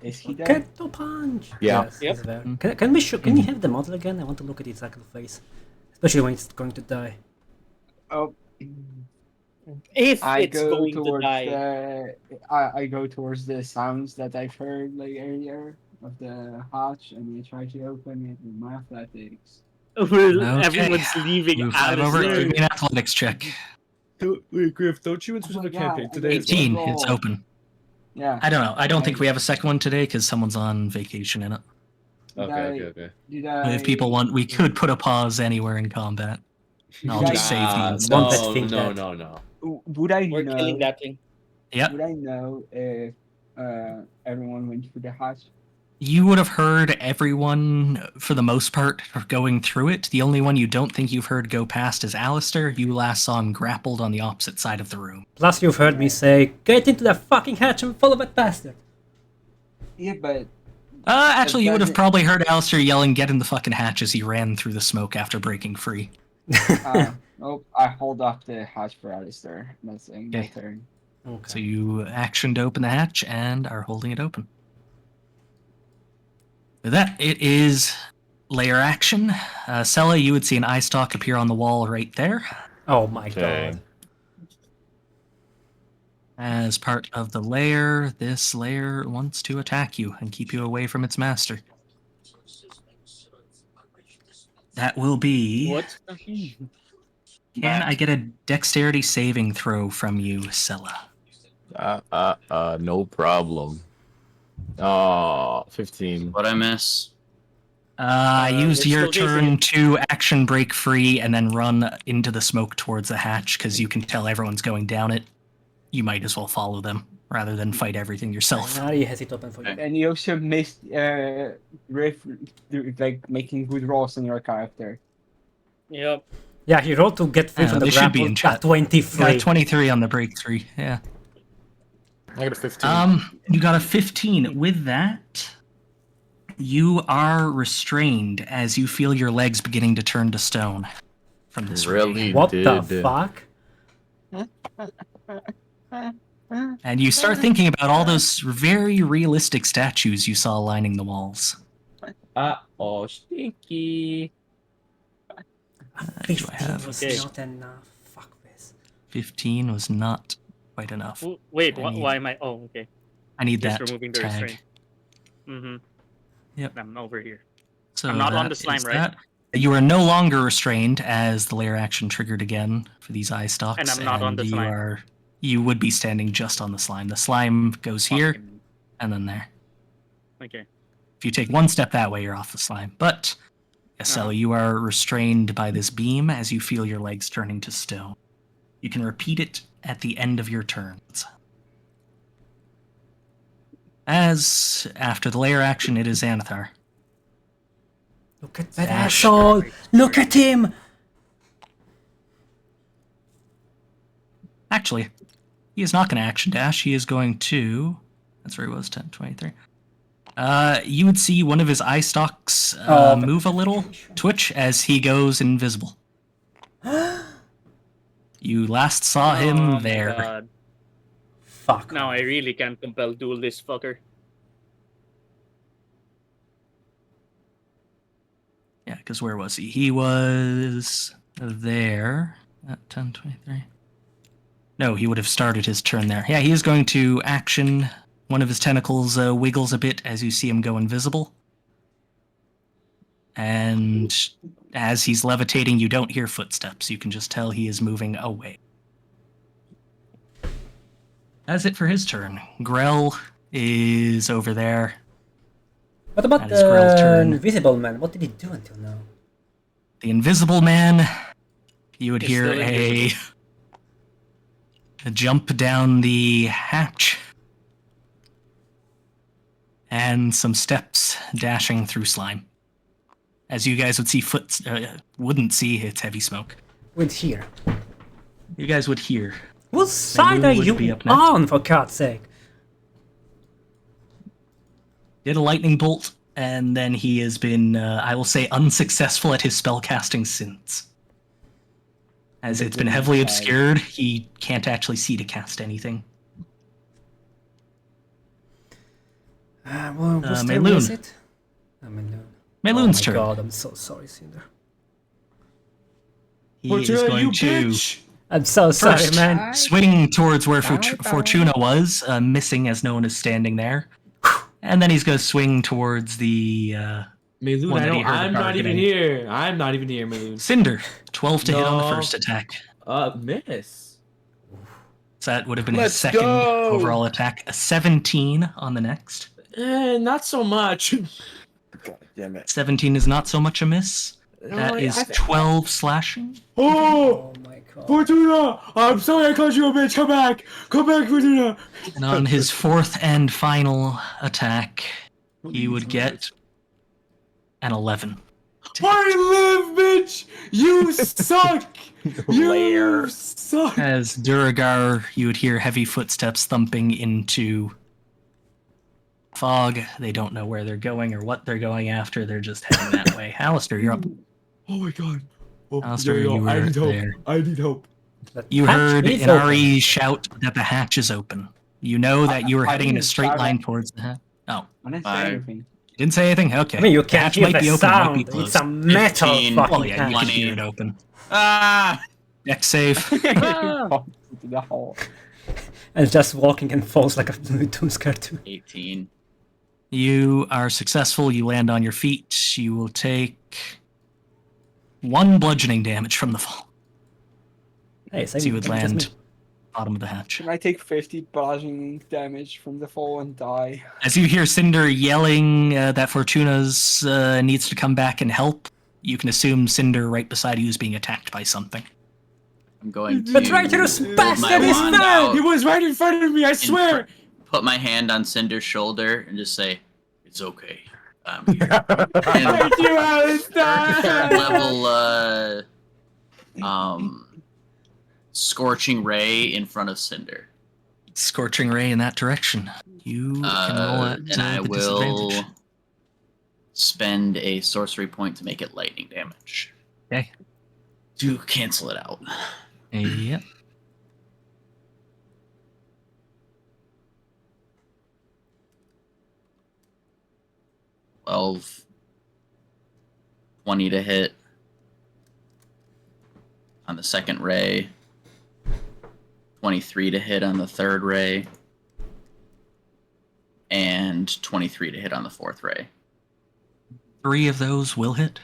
is he there? Keto punch. Yeah. Yes, Yep. he's there. Can we can you have the model again? I want to look at its actual face, especially when it's going to die. Oh, If I it's go going to towards die. I go towards the sounds that I've heard like earlier of the hatch, and I try to open it with my athletics. Everyone's leaving Move that over. Alistair. Give me an athletics check. Wait, Griff, don't you insist on the God, campaign I today? got as well? 18. roll. It's open. Yeah. I don't know. I don't think we have a second one today because someone's on vacation in it. Okay. Did I? If people want, we could put a pause anywhere in combat. I'll Yeah, just save the Nah, instance. Let's think that. no. Would I We're know? killing that thing. Yep. Would I know if everyone went through the hatch? You would have heard everyone, for the most part, going through it. The only one you don't think you've heard go past is Alistair. You last saw him grappled on the opposite side of the room. Plus, you've heard me say, "Get into that fucking hatch and follow that bastard." Yeah, but Actually, you would have doesn't- probably heard Alistair yelling, "Get in the fucking hatch," as he ran through the smoke after breaking free. I hold off the hatch for Alistair. That's in my Okay. turn. Okay. So you actioned to open the hatch and are holding it open. With that, it is layer action. Sella, you would see an eye stalk appear on the wall right there. Oh my Okay. god. As part of the layer, this layer wants to attack you and keep you away from its master. That will be... What? Can I get a dexterity saving throw from you, Sella? No problem. 15. What I miss? Use it's your still turn to action break free and then run into the smoke towards the hatch because you can tell everyone's going down it. You might as well follow them rather than fight everything yourself. Now he has it open for you. And you also missed like making good rolls on your character. Yep. Yeah, he rolled to get free from the They should be grapple in at chat. 23. 23 on the break 3, yeah. I got a 15. You got a 15. With that, you are restrained as you feel your legs beginning to turn to stone from this Really What did. the fuck? And you start thinking about all those very realistic statues you saw lining the walls. Oh, stinky. 15 have? was Okay. not enough. Fuck this. 15 was not quite enough. Wait, I need- why am I? Oh, okay. I need Just that removing the tag. restraint. Mm-hmm. Yep. I'm over here. So I'm not on that the slime, is right? that. You are no longer restrained as the layer action triggered again for these eye stalks. And I'm not on the you slime. You would be standing just on the slime. The slime goes here Fucking- and then there. Okay. If you take one step that way, you're off the slime. But, Estella, you are restrained by this beam as you feel your legs turning to stone. You can repeat it at the end of your turns. As, after the layer action, it is Xanathar. Look at that Dash. asshole! Look at him! Actually, he is not going to action dash. He is going to... That's where he was, 10, 23. You would see one of his eye stalks move a little, twitch, as he goes invisible. You last saw Oh him my there. God. Fuck. Now I really can't compel duel this fucker. Yeah, because where was he? He was there at 10, 23. No, he would have started his turn there. Yeah, he is going to action. One of his tentacles wiggles a bit as you see him go invisible. And as he's levitating, you don't hear footsteps. You can just tell he is moving away. That's it for his turn. Grell is over there. What about That is Grell's the turn. invisible man? What did he do until now? The invisible man, you would He's hear still a invisible. jump down the hatch and some steps dashing through slime. As you guys would see wouldn't see, it's heavy smoke. With here. You guys would hear. Whose side are would you be up next. on, for God's sake? Did a lightning bolt and then he has been, I will say, unsuccessful at his spellcasting since. As it's been heavily obscured, he can't actually see to cast anything. Well, whose turn Mayloon. is it? Mayloon. Mayloon's oh my turn. god, I'm so sorry, Cinder. He is going to I'm so sorry, first man. swing towards where Fortuna was, missing as no one is standing there. And then he's going to swing towards the Mayloon, one that he heard I'm not even bargaining. here. I'm not even here, Mayloon. Cinder, 12 to hit on the No. first attack. Miss. So that would have been his Let's second go. overall attack. A 17 on the next. Not so much. God damn it. 17 is not so much a miss. No, That is I- 12 slashing. Oh, my god. Fortuna! I'm sorry I called you a bitch. Come back, Fortuna. And on his fourth and final attack, he would get an 11. I live, bitch. You suck. You suck. As Duragar, you would hear heavy footsteps thumping into fog. They don't know where they're going or what they're going after. They're just heading that way. Alistair, you're up. Oh my god. Oh, Alistair, you were I need hope. there. I need hope. You Hatch heard is Inari shout that the hatch is open. You know that you were I heading in a didn't straight shout line it. towards the hatch. Oh, I didn't say Five. anything. didn't say anything? Okay. I mean, you The can't hatch hear might the be open, might be sound. closed. It's a metal 15. fucking Oh, yeah, you hatch. can hear it open. Ah! Deck save. Into the hole. And just walking and falls like a Toon cartoon. 18. You are successful. You land on your feet. You will take 1 bludgeoning damage from the fall. Hey, So you would land bottom of the hatch. Can I take 50 bludgeoning damage from the fall and die? As you hear Cinder yelling that Fortuna's needs to come back and help, you can assume Cinder right beside you is being attacked by something. I'm going to The traitorous hold bastard my is wand found! out He was right in front of me. I and swear. put my hand on Cinder's shoulder and just say, "It's okay. I'm here." And Thank you, Alistair. level scorching ray in front of Cinder. Scorching ray in that direction. You can roll at And I the will disadvantage. spend a sorcery point to make it lightning damage. Okay. To cancel it out. Yep. Twelve. 20 to hit on the second ray. 23 to hit on the third ray. And 23 to hit on the fourth ray. 3 of those will hit.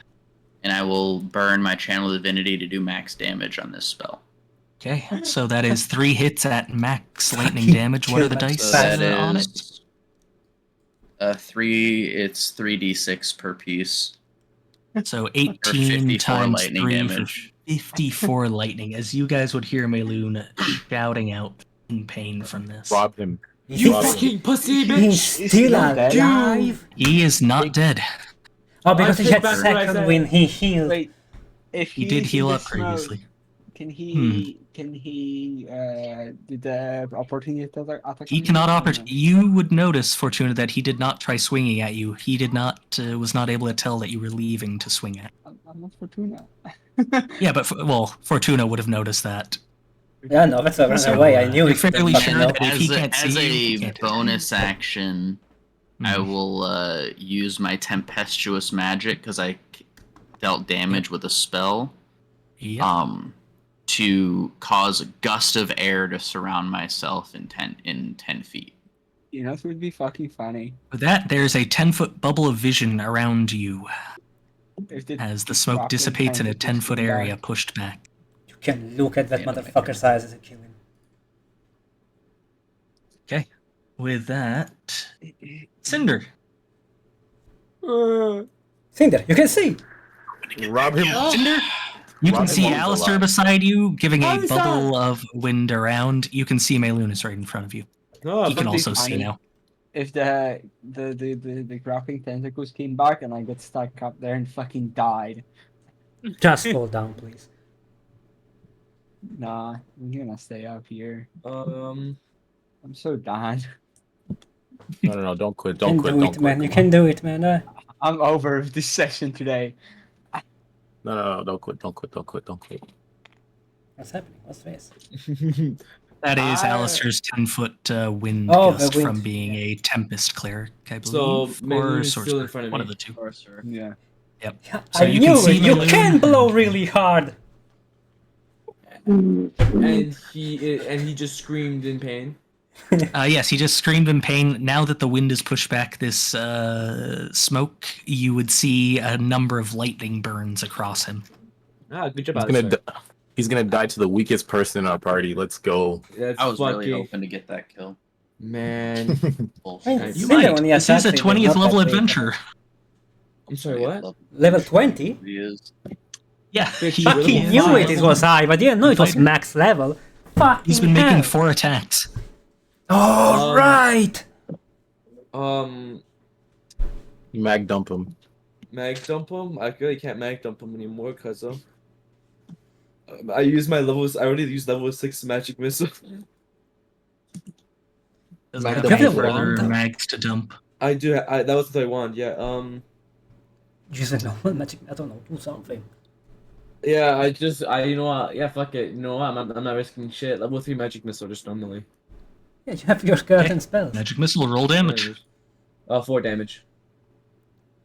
And I will burn my channel divinity to do max damage on this spell. Okay, so that is 3 hits at max lightning damage. What are the dice So that on it? is it's 3d6 per piece. So Or 18 54 times lightning 3 damage. for 54 lightning. As you guys would hear Mayloon shouting out in pain from this. Rob him. You Rob him. fucking pussy, He's bitch. still not dead. alive. He is not dead. Oh, because I he had take back what I second said. when he healed. Wait, if He did is heal in up the smoke, previously. Can he do the opportunity attack? He cannot operate. You would notice, Fortuna, that he did not try swinging at you. He did not, was not able to tell that you were leaving to swing at. I'm not Fortuna. Yeah, but Fortuna would have noticed that. Yeah, no, that's a So, way. I knew you're it. fairly fucking sure know. that if he can't As see you, he a can't. bonus action, I Mhm. will use my tempestuous magic because I dealt damage with a spell. Yep. To cause a gust of air to surround myself in 10 feet. You know, it would be fucking funny. With that, there's a 10-foot bubble of vision around you If the as the smoke rocket dissipates in a tentacles 10-foot come area back. pushed back. You can look at that Yeah, motherfucker's eyes as a killing. Okay. With that, Cinder. Cinder, you can see. Rob him. Cinder, you can Rob see him Alistair alive. beside you, giving a Alistair! bubble of wind around. You can see Mayloon is right in front of you. No, He can but also they- see now. If the grappling tentacles came back and I got stuck up there and fucking died. Just fall down, please. Nah, I'm gonna stay up here. Um, I'm so done. No, don't quit. You Don't can quit. do Don't it, quit. man. You Come can do it, man. I'm over with this session today. No, don't quit. What's happening? What's this? That is Alistair's 10-foot wind Oh, the gust wind. from being a Tempest cleric, I So believe. Melun or is still in sorcerer. front of One me. of the two. Sorcerer. Yeah. Yep. Yeah, So I you knew can see it. You Melun- can blow really hard. And he just screamed in pain. Yes, he just screamed in pain. Now that the wind has pushed back this smoke, you would see a number of lightning burns across him. Ah, good job, He's gonna, Alistair. he's gonna die to the weakest person in our party. Let's go. That's I was really fucking hoping to get that kill. man. Bullshit. You Still, might. when he This is a attacks it, 20th not that level big. adventure. I'm sorry, what? Level 20? He is. Yeah, Bitch, he, you Fucking really knew fine. it was high, but didn't know it was Fighter. max level. Fucking he's been hell. making 4 attacks. Oh, right! You mag dump him. Mag dump him? I really can't mag dump him anymore because I use my levels. I already used level 6 magic missile. Doesn't Mag have dump any him. further Wand. mags to dump. I do. That was what I want. Yeah. Use a normal magic. I don't know. Do something. Yeah. You know what? Yeah. Fuck it. You know what? I'm not risking shit. Level 3 magic missile just normally. Yeah, you have your curtain spells. Magic missile, roll damage. 4 damage.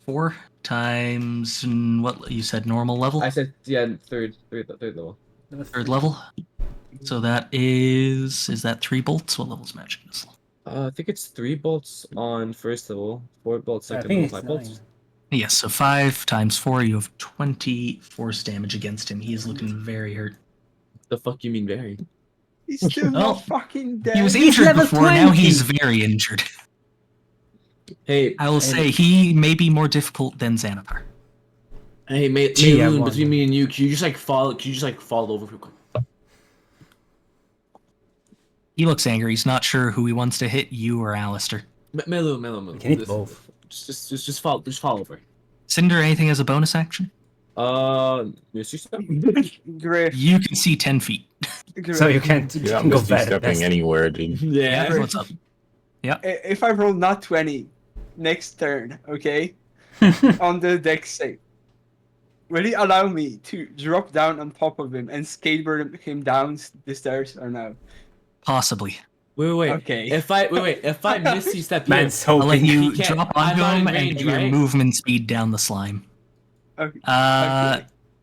4 times what you said, normal level? I said third level. Third level. So that is that 3 bolts? What level's magic missile? I think it's 3 bolts on first level, 4 bolts I second think level, it's 5 bolts. 9. Yes, so 5 times 4, you have 20 force damage against him. He is looking very hurt. The fuck you mean very? He's still Oh. not fucking dead. He was He's injured level before, now 20. he's very injured. Hey, I will say he may be more difficult than Xanathar. Hey, Gee, I Mayloon, wonder. between me and you, can you just like fall over real quick? He looks angry. He's not sure who he wants to hit, you or Alistair. Melu. You can hit both. Just fall over. Cinder, anything as a bonus action? Misty Step? Griff. You can see 10 feet. Griff. So you can't You're not go misty bad. stepping anywhere, dude. Yeah. What's up? If I roll not 20 next turn, okay, on the dex save, will he allow me to drop down on top of him and skateboard him down the stairs or no? Possibly. Wait. Okay. If I Misty Step here, Man's I'll let hoping. you He can't- drop I'm onto not in him range, and do your right? movement speed down the slime. Okay.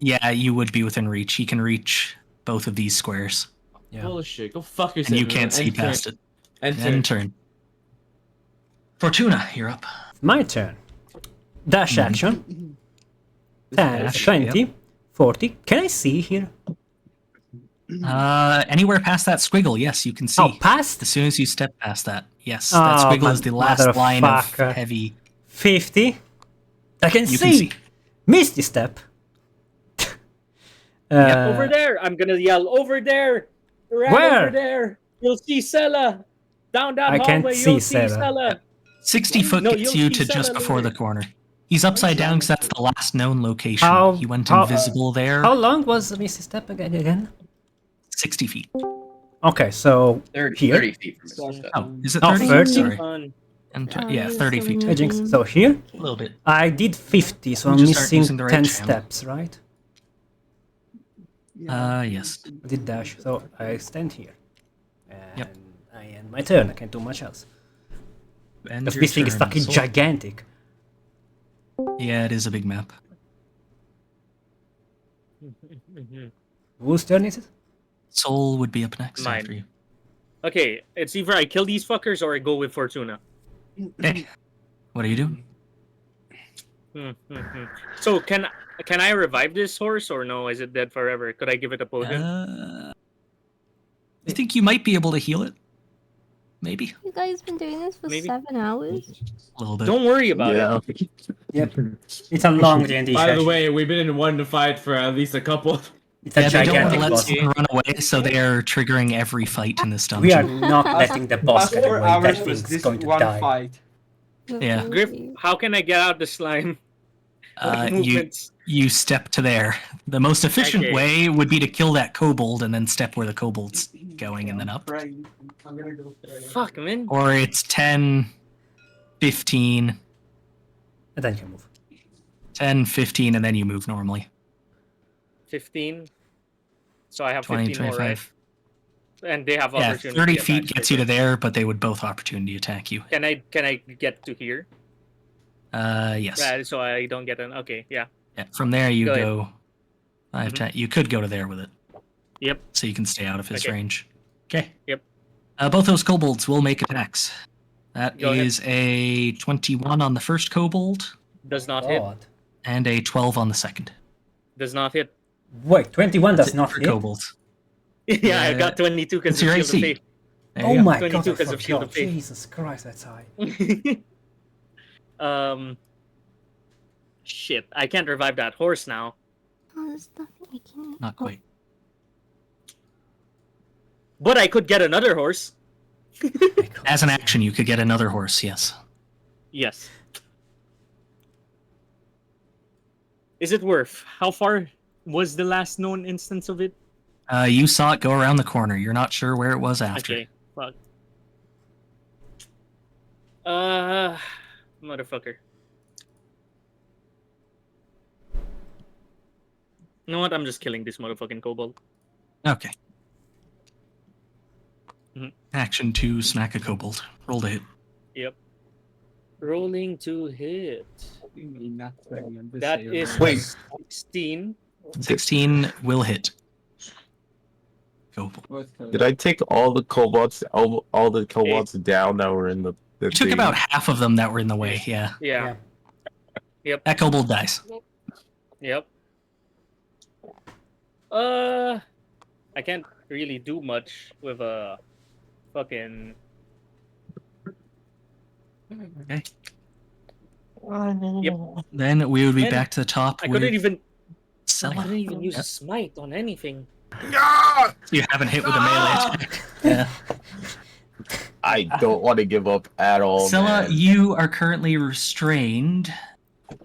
Yeah, you would be within reach. He can reach both of these squares, Yeah. bullshit. Go fuck yourself. and you can't see past it. Enter. End turn. Fortuna, you're up. My turn. Dash action. 10, Dash, 20, 40. Can I see here? Anywhere past that squiggle, yes, you can see. Oh, past? As soon as you step past that, yes, Oh, that squiggle is the last line of motherfucker. heavy. 50. I can You see. can see. Misty step. Over there. I'm gonna yell over there. Right Where? over there. You'll see Sella. Down that I can't hallway. see You'll see Sella. Sella. 60 foot No, gets you'll you see to just Sella before the later. corner. He's upside down because that's the last known location. How- he went how- invisible there. How long was Misty step again? 60 feet. Okay, so 30, here. 30 feet from Mr. Step. Oh, is it Oh, 30? 30? Sorry. Fun. Yeah, 30 feet. Hey, Jinx. So here, A little bit. I did 50, so I'm Just start missing using the right 10 channel. steps, right? Yes. I did dash, so I stand here. And Yep. I end my turn. I can't do much else. End Because your this thing is turn. fucking Soul. gigantic. Yeah, it is a big map. Whose turn is it? Soul would be up next Mine. after you. Okay, it's either I kill these fuckers or I go with Fortuna. Hey, what are you doing? So can I revive this horse or no? Is it dead forever? Could I give it a potion? I think you might be able to heal it. Maybe. You guys been doing this for Maybe. 7 hours? A little bit. Don't worry about it. Yep. It's a long D&D By the session. way, we've been in one fight for at least a couple. It's a Yeah, they don't want gigantic to let boss. someone run away, so they are triggering every fight in this We are dungeon. not letting the boss Past get 4 away. hours That was thing's this going to one die. fight. Yeah. Griff, how can I get out the slime? What You movements? you step to there. The most efficient Okay. way would be to kill that kobold and then step where the kobold's going and then up. I'm gonna go pray. Fuck, man. Or it's 10, 15. And then you can move. 10, 15, and then you move normally. 15. So I have 20, 15 more, right? 25. And they have Yeah, opportunity 30 attacks feet for gets you to first. there, but they would both opportunity attack you. Can I get to here? Yes. Right, so I don't get an. Okay, yeah. Yeah, from there you Go ahead. go. 5, Mhm. 10. You could go to there with it. Yep. So you can stay out of his Okay. range. Okay. Yep. Both those kobolds will make attacks. That Go ahead. is a 21 on the first kobold Does not hit. God. and a 12 on the second. Does not hit. Wait, 21 does not for hit? kobolds. Yeah, I got 22 because It's of your Shield of AC. Faith. There Oh you go. my 22 god, I because of Shield of forgot. Faith. Jesus Christ, that's high. Shit, I can't revive that horse now. Oh, there's nothing I can. Not quite. But I could get another horse. As an action, you could get another horse, yes. Yes. Is it worth? How far was the last known instance of it? You saw it go around the corner. You're not sure where it was after. Okay, fuck. Motherfucker. You know what? I'm just killing this motherfucking kobold. Okay. Mhm. Action to smack a kobold. Roll to hit. Yep. Rolling to hit. Not That is Wait. 16. 16 will hit. Kobold. Did I take all the kobolds down that were in the You took thing? about half of them that were in the way, yeah. Yeah. Yep. That kobold dies. Yep. I can't really do much with a fucking. Okay. Yep. Then we would be Man, back to the top I with couldn't even. I Scylla. couldn't even use Yep. smite on anything. You haven't hit with a melee attack. Yeah. I don't want to give up at all. Scylla, man. you are currently restrained.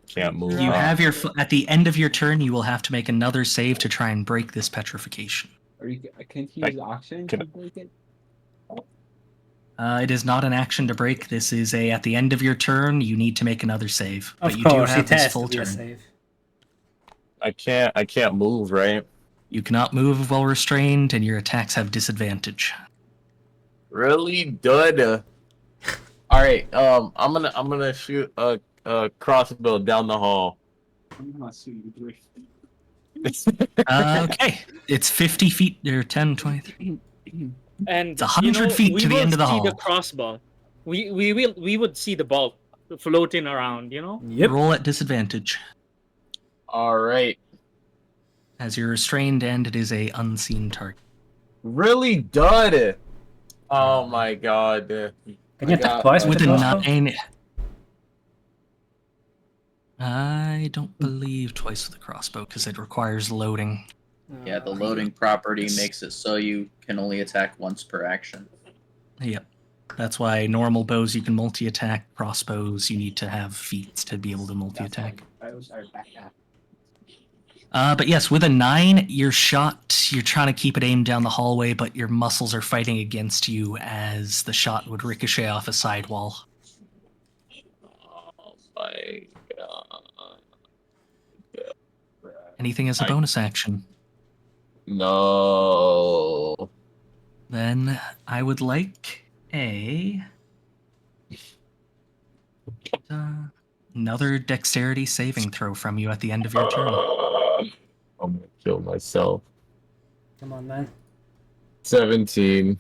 Can't move. You have your at the end of your turn, you will have to make another save to try and break this petrification. Can't you use action to break it? It is not an action to break. This is a at the end of your turn, you need to make another save. Of But you course, do have it this has full to be a turn. save. I can't move, right? You cannot move while restrained, and your attacks have disadvantage. Really good. All right. I'm gonna shoot a crossbow down the hall. I'm not suing you. Okay, it's 50 feet or 10, 23. And It's 100 feet we to the will end of the see hall. the crossbow. We would see the ball floating around. You know. Yep. Roll at disadvantage All right. as you're restrained, and it is a unseen target. Really dud. Oh my god. Can you attack twice with With the a crossbow? 9, I don't believe twice with the crossbow because it requires loading. Yeah, the loading property Yes. makes it so you can only attack once per action. Yep. That's why normal bows you can multi-attack, crossbows you need to have feats to be able to multi-attack. But yes, with a 9, you're shot. You're trying to keep it aimed down the hallway, but your muscles are fighting against you as the shot would ricochet off a side wall. Oh my god. Anything as a bonus action. No. Then I would like another dexterity saving throw from you at the end of your turn. I'm gonna kill myself. Come on, man. 17.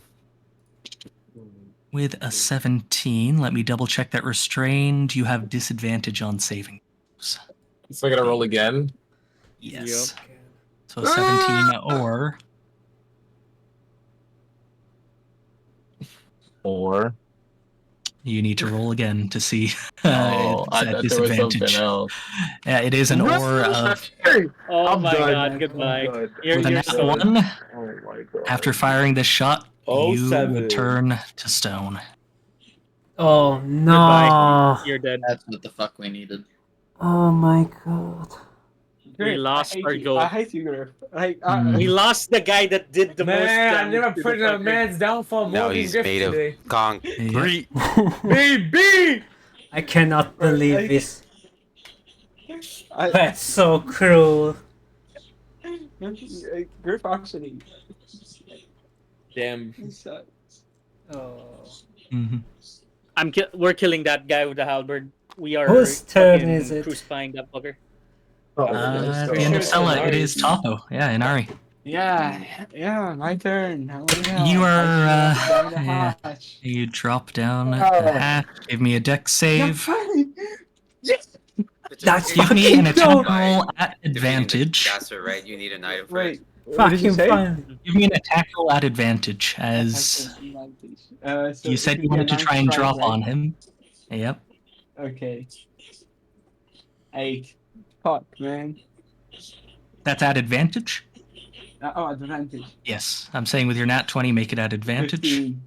With a 17, let me double check that restrained. You have disadvantage on saving. So I gotta roll again? Yes. So 17 or you need to roll again to see Oh, it's I at thought there was disadvantage. something else. Yeah, it is an or of Oh I'm my done. god! Goodbye. I'm done. You're, with a you're nat so 1. Oh my god. After firing this shot, you 07. would turn to stone. Oh goodbye. no! You're dead. That's what the fuck we needed. Oh my god. We lost our goal. I hate you, Griff. We lost the guy that did the most. Man, I damage never to the put a fucker. man's downfall more Now than he's Griff made of today. concrete. Baby! I cannot believe this. That's so cruel. Griff actually. Damn. Oh. We're killing that guy with the halberd. We are Whose turn fucking is it? crucifying that fucker. At the end of Sella, it is Tapo. Yeah, Inari. Yeah, my turn. You are, down the yeah. hatch. You drop down the Oh. hatch. Give me a deck save. That's Give me fucking an attack dope. roll at advantage. Gasser, right? You need an item for Wait, it. what did you Fucking say? fine. Give me an attack roll at advantage, as So you it said would you be a wanted to nice try and strike, drop right? on him. Yep. Okay. 8. Fuck, man. That's at advantage? Oh, advantage. Yes. I'm saying with your nat 20, make it at advantage. 15.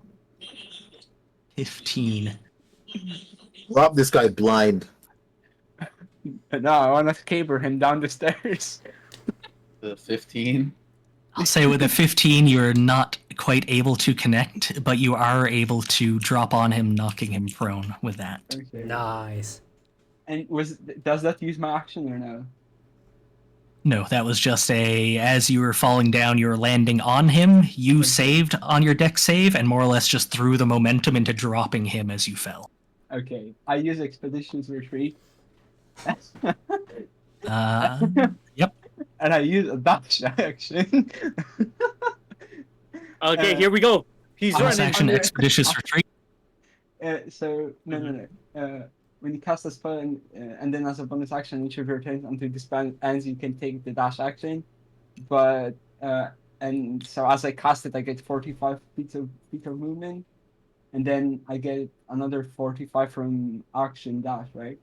15. Rob this guy blind. No, I want to caper him down the stairs. The 15. I'll say with a 15, you're not quite able to connect, but you are able to drop on him, knocking him prone with that. Okay. Nice. And does that use my action or no? No, that was just as you were falling down, you were landing on him, you saved on your deck save, and more or less just threw the momentum into dropping him as you fell. Okay. I use Expeditions Retreat. Yep. And I use a dash action. Okay, here we go. He's Bonus running. action, Expeditious Retreat. No. When you cast a spell and then as a bonus action, each of your turns until this spell ends, you can take the dash action. But and so as I cast it, I get 45 feet of movement, and then I get another 45 from action dash, right?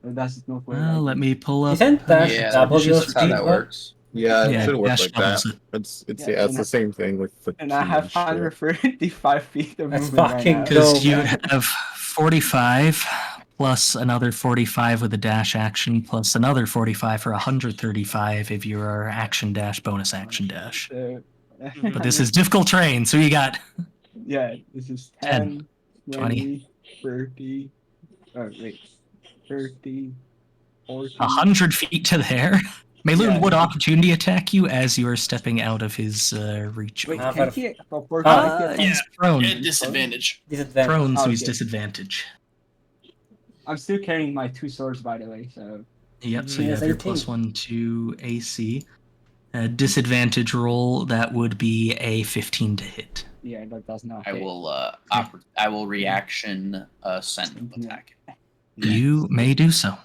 Or does it not work? Well, let me pull up. Isn't that Yeah, double your that's how speed? that works. Yeah, it Yeah, should work dash like doubles that. it. It's Yeah, it's the same thing with the And I key have shit. 135 feet of That's movement fucking right now. dope. Because you'd have 45 plus another 45 with a dash action plus another 45 for 135 if you are action dash bonus action dash. So, But this is difficult terrain, so you got yeah, this is 10, 10, 20. 30. Oh, wait. 30, 40. 100 feet to there. Mayloon Yeah. would opportunity attack you as you are stepping out of his reach. Wait, Ah, can but- he He's prone. At disadvantage. Disadvantage. Prone, so he's Okay. disadvantage. I'm still carrying my 2 swords, by the way, so. Yep, so you Yes, have your 18. +1 to AC. Disadvantage roll, that would be a 15 to hit. Yeah, that does not I hit. will I will reaction send attack. You may do so.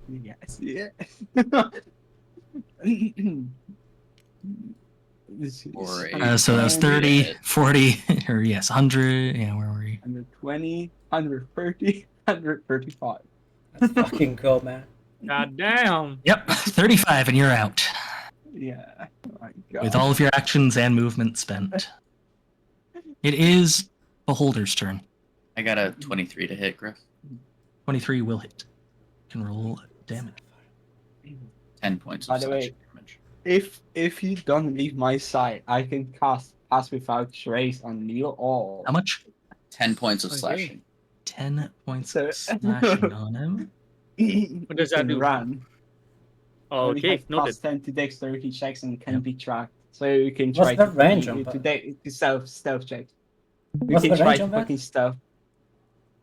Yes, yeah. This is Or a- So that was 10, 30, 40, or yes, 100. Yeah, where were you? 120, 130, 135. Let's fucking go, man. God damn. Yep, 35, and you're out. Yeah. Oh my God. With all of your actions and movement spent. It is Beholder's turn. I got a 23 to hit, Griff. 23 will hit. Can roll damage. 10 points By of the way, slashing damage. If you don't leave my side, I can cast Pass Without Trace on you all. How much? 10 points of Okay. slashing. 10 points So- of slashing on him. What does that Can do? Run. Oh, okay, noted. Plus 10 to dexterity checks and can be tracked. So you can What's try the to range to, on to, that? to stealth check. You What's can the try range to on that? fucking stealth.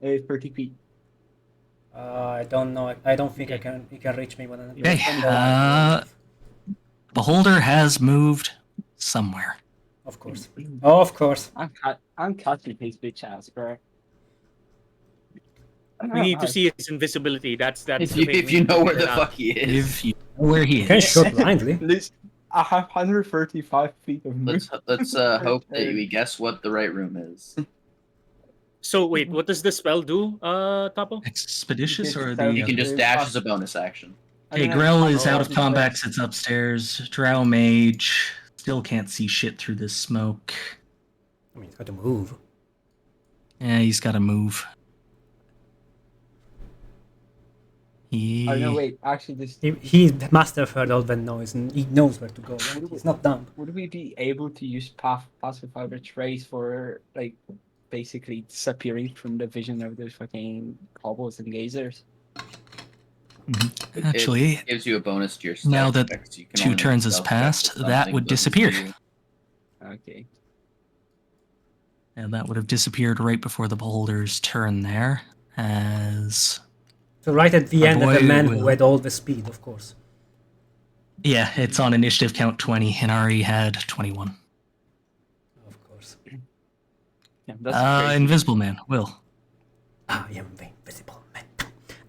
30 feet. I don't know. I don't think I can. You can reach me when I'm. Okay, Beholder has moved somewhere. Of course. Oh, of course. I'm catching his bitch ass, bro. We need to see his invisibility. That's If the you, thing. if We you need to know where figure the it out. fuck he is. If you know where he You can is. shoot blindly. Listen, I have 135 feet of movement. Let's hope that we guess what the right room is. So wait, what does the spell do, Tapo? Expeditious or You the. You can just dash as a bonus action. Okay, Grell is out of combat, sits upstairs. Drow Mage still can't see shit through this smoke. I mean, it's got to move. Yeah, he's got to move. Oh no, wait. Actually, this. He must have heard all the noise and he knows where to go. Right? He's not dumb. Would we be able to use Pass Without a Trace for like basically disappearing from the vision of those fucking cobbles and gazers? Actually, it gives you a bonus to your now stealth that checks. You can 2 only make turns has stealth checks passed, if that something would doesn't see disappear. you. Okay. And that would have disappeared right before the beholder's turn there, as... So right at the Our end of the boy man who will- had all the speed, of course. Yeah, it's on initiative count 20, and Ari had 21. Of course. Yeah, that's crazy. Invisible Man, Will. I am the invisible man.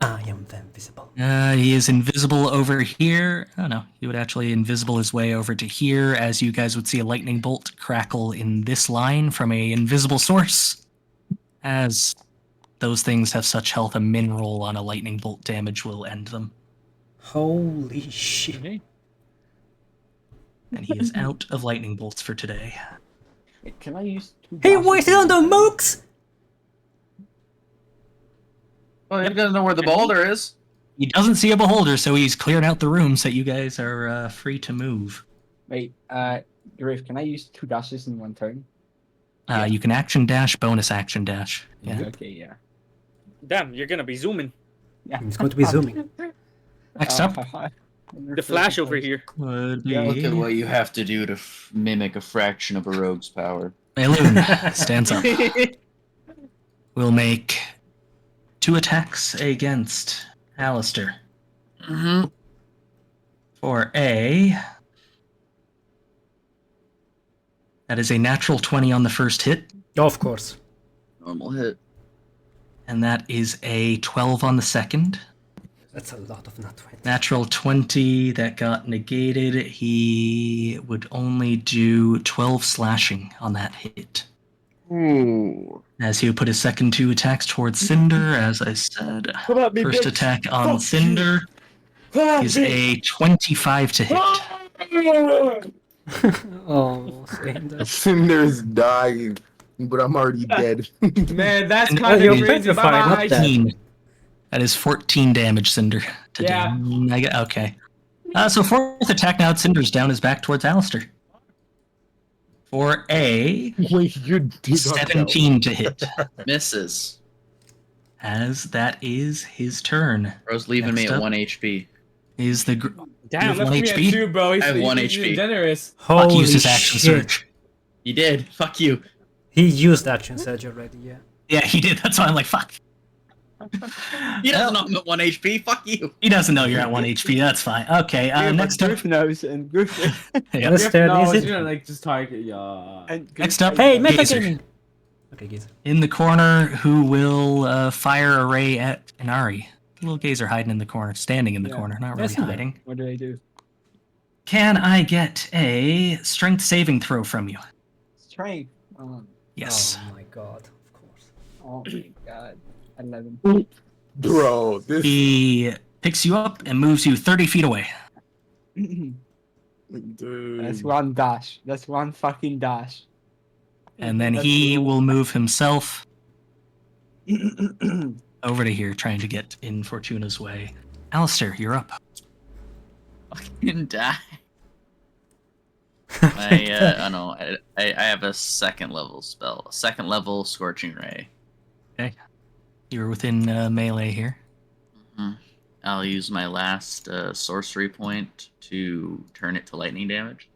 I am the invisible. He is invisible over here. Oh no, he would actually invisible his way over to here, as you guys would see a lightning bolt crackle in this line from a invisible source. As those things have such health, a min roll on a lightning bolt damage will end them. Holy shit. And he is out of lightning bolts for today. Wait, can I use 2 He dashes waited in on the one turn? mooks! Well, you gotta know where the boulder is. He doesn't see a beholder, so he's cleared out the room so you guys are free to move. Wait, Griff, can I use 2 dashes in 1 turn? You can action dash, bonus action dash. Yeah. Okay, yeah. Damn, you're gonna be zooming. Yeah. He's going to be zooming. Next up The Flash over here. would be Look at what you have to do to mimic a fraction of a rogue's power. Mayloon stands up. We'll make 2 attacks against Alistair. Mm-hmm. For a... That is a natural 20 on the first hit, Of course. Normal hit. and that is a 12 on the second. That's a lot of nat 20. Natural 20 that got negated. He would only do 12 slashing on that hit. Ooh. As he would put his second 2 attacks towards Cinder, as I said. Come at me, First bitch. attack on Fuck Cinder Come at is me. a 25 to hit. Oh, Cinder. Cinder's dying, but I'm already dead. Man, that's And- kind you're of crazy. petrified, not Bye. dead. 14. That is 14 damage, Cinder. To Yeah. Okay. So 4th attack now, Cinder's down his back towards Alistair. For a Wait, you did 17 to hit. Misses. As that is his turn. Bro's leaving me Next at up. 1 HP. Is the... Damn, You have Left 1 me at HP? 2, bro. He's, I have he's 1 he's HP. generous. Fuck, Holy used his action shit. surge. You did. Fuck you. He used action surge already, yeah. Yeah, he did. That's why I'm like, fuck. He doesn't know I'm at 1 HP. Fuck you. He doesn't know you're at 1 HP. That's fine. Okay, Yeah, but next up... Griff knows, and Griff... Yeah. This turn No, is it's it? gonna like just target ya. and Next Griff- up, Hey, Gazer. metagaming! Okay, Gazer. In the corner, who will fire a ray at Inari. Little Gazer hiding in the corner, standing in the Yeah. corner, not Yes, really he hiding. What do I do? Can I get a strength saving throw from you? Strength. Oh, Yes. Oh my god, of course. oh my god. 11. Bro, this He picks you up and moves you 30 feet away. dude. That's 1 dash. That's 1 fucking dash. And then That's he cool. will move himself over to here, trying to get in Fortuna's way. Alistair, you're up. Fucking die. I know. I have a 2nd level spell. A 2nd level Scorching Ray. You're within melee here. Mhm. I'll use my last sorcery point to turn it to lightning damage.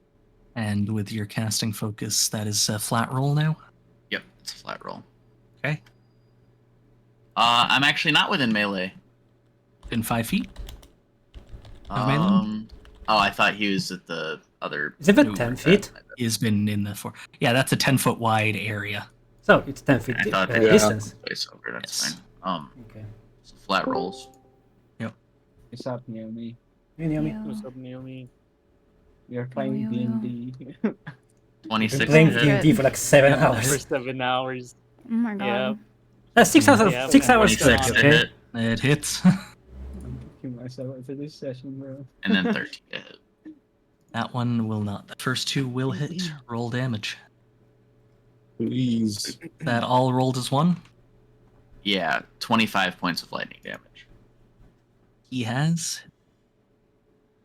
And with your casting focus, that is a flat roll now. Yep, it's a flat roll. Okay. I'm actually not within melee. In 5 feet. Of melee? Oh, I thought he was at the other. Is it at Ooh, 10 that- feet? He has been in the Yeah, that's a 10-foot wide area. So, it's 10 feet I thought that distance. place over. That's Yes. fine. Okay. So flat rolls. What's up, Naomi? You know me. Yeah. What's up, Naomi? We are playing Yeah. D&D. 26 Been playing to hit. D&D for like 7 For hours. 7 hours. Oh my god. Yeah. That's 6 hours, Yeah, 6 hours 26 straight, to okay? hit, It hits. I'm booking myself for this session, bro. and then 13 to hit. That one will not. The first 2 will hit. Roll damage. Please. That all rolled as 1. Yeah, 25 points of lightning damage. He has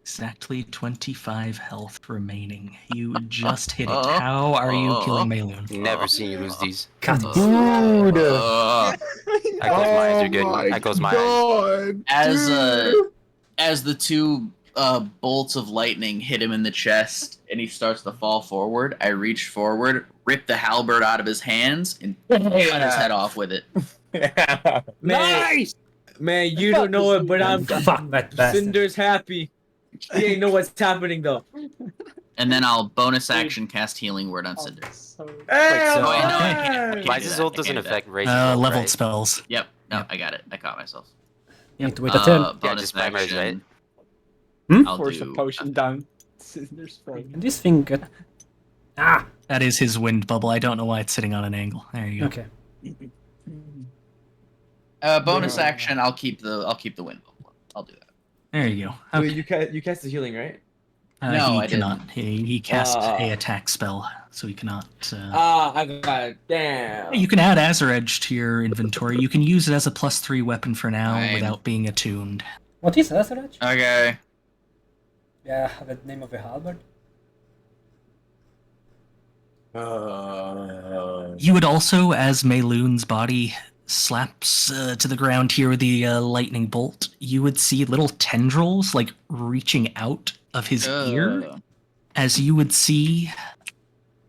exactly 25 health remaining. You just hit it. How are you killing Mayloon? Never seen you lose these. Cut it. Dude. I close my eyes, you're good. Oh I close my eyes. God, As dude. as the two bolts of lightning hit him in the chest and he starts to fall forward, I reach forward, rip the halberd out of his hands, and cut his head off with it. Nice! Man, you don't know it, but I'm Fuck that bastard. Cinder's happy. He ain't know what's happening though. And then I'll bonus action cast Healing Word on Cinder. Wait, so wait, no, I can't Mises do ult that. doesn't I can't do affect that. Razor's ult, leveled right? spells. Yep, no, I got it. I caught myself. You need to wait a turn. Yeah, Bonus just primaries, right? I'll Force a do potion down Cinder's face. This thing got... Ah! That is his wind bubble. I don't know why it's sitting on an angle. There you go. Okay. bonus action. I'll keep the wind bubble. I'll do that. There you go. Okay. Wait, you cast the healing, right? No, he I cannot. He cast a attack spell, so he cannot. I got it. Damn. You can add Azure Edge to your inventory. You can use it as a +3 weapon for now Fine. without being attuned. What is Azurage? Okay. Yeah, the name of a halberd. You would also, as Mayloon's body slaps to the ground here with the lightning bolt, you would see little tendrils like reaching out of his ear, as you would see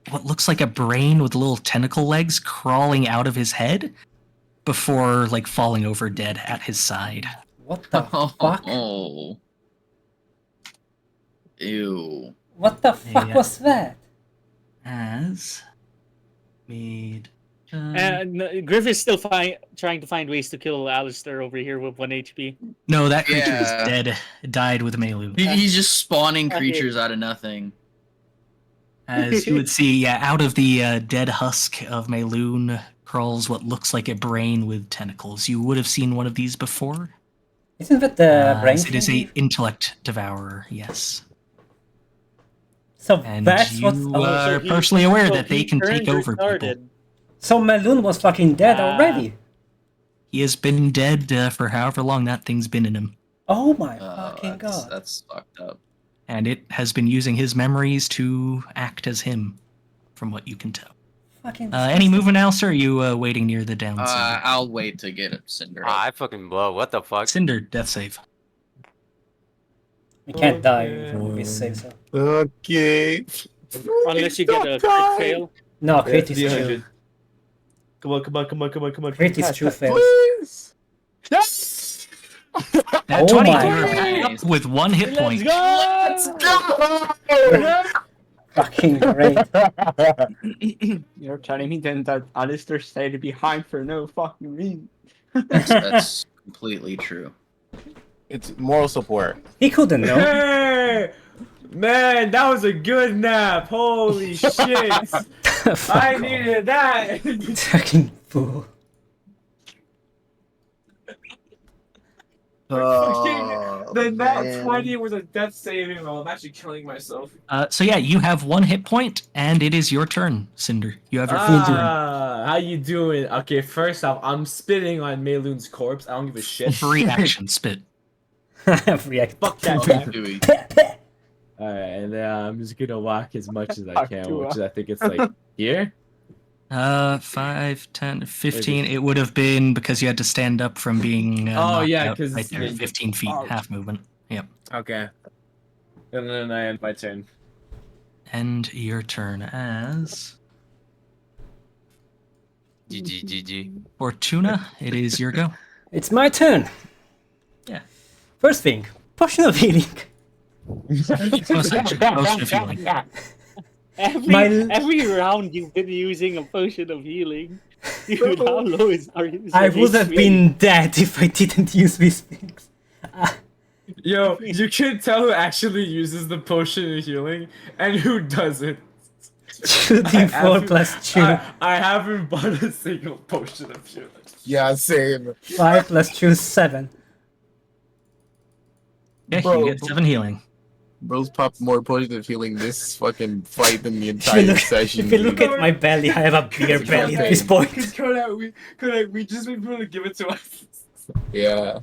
what looks like a brain with little tentacle legs crawling out of his head before like falling over dead at his side. What the fuck? Oh. Ew. What the fuck Yeah. was that? As made. And Griff is still trying to find ways to kill Alistair over here with 1 HP. No, that creature Yeah. is dead. Died with Mayloon. He's just spawning Okay. creatures out of nothing. As you would see, yeah, out of the dead husk of Mayloon crawls what looks like a brain with tentacles. You would have seen one of these before. Isn't that the brain It is thing? a intellect devourer, yes. So And that's you what... are personally aware that they can take over people. So Maloon was fucking dead already. He has been dead for however long that thing's been in him. Oh my fucking god. That's fucked up. And it has been using his memories to act as him, from what you can tell. Fucking Any movement else, or are you waiting near the down Cinder? I'll wait to get it, Cinder. I fucking blow. What the fuck? Cinder, death save. We can't die from this save, so. Okay. Unless you get a crit fail. No, crit is D100. true. Come on. Crit is true fails. Please. At Oh 20, my you're back up with 1 hit point. Let's go! Fucking great. You're telling me then that Alistair stayed behind for no fucking reason. That's completely true. It's moral support. He couldn't know. Hey! Man, that was a good nap. Holy shit. I needed that. Fucking fool. Then that 20 was a death saving roll. I'm actually killing myself. So yeah, you have 1 hit point, and it is your turn, Cinder. You have your full turn. How you doing? Okay, first off, I'm spitting on Mayloon's corpse. I don't give a shit. Free action spit. React. Fuck that Fuck guy. Dewey. Alright, and then I'm just gonna walk as much as I can, which is, I think it's like here. 5, 10, 15. It would have been because you had to stand up from being knocked yeah, out 'cause right there, 15 feet, half movement. Yep. Okay. And then I end my turn. End your turn as GG. Fortuna. It is your go. It's my turn. Yeah. First thing, potion of healing. Potion of healing. Every round you've been using a potion of healing. Dude, how low are you? I would have been dead if I didn't use these things. Yo, you can tell who actually uses the potion of healing and who doesn't. 2d4 plus 2. I haven't bought a single potion of healing. Yeah, same. 5 plus 2 is 7. Yeah, Bro. you get 7 healing. Bro's popped more potion of healing this fucking fight than the If you entire look, session. if you look dude. at my belly, I have a bigger belly at this point. We just been able to give it to us. Yeah.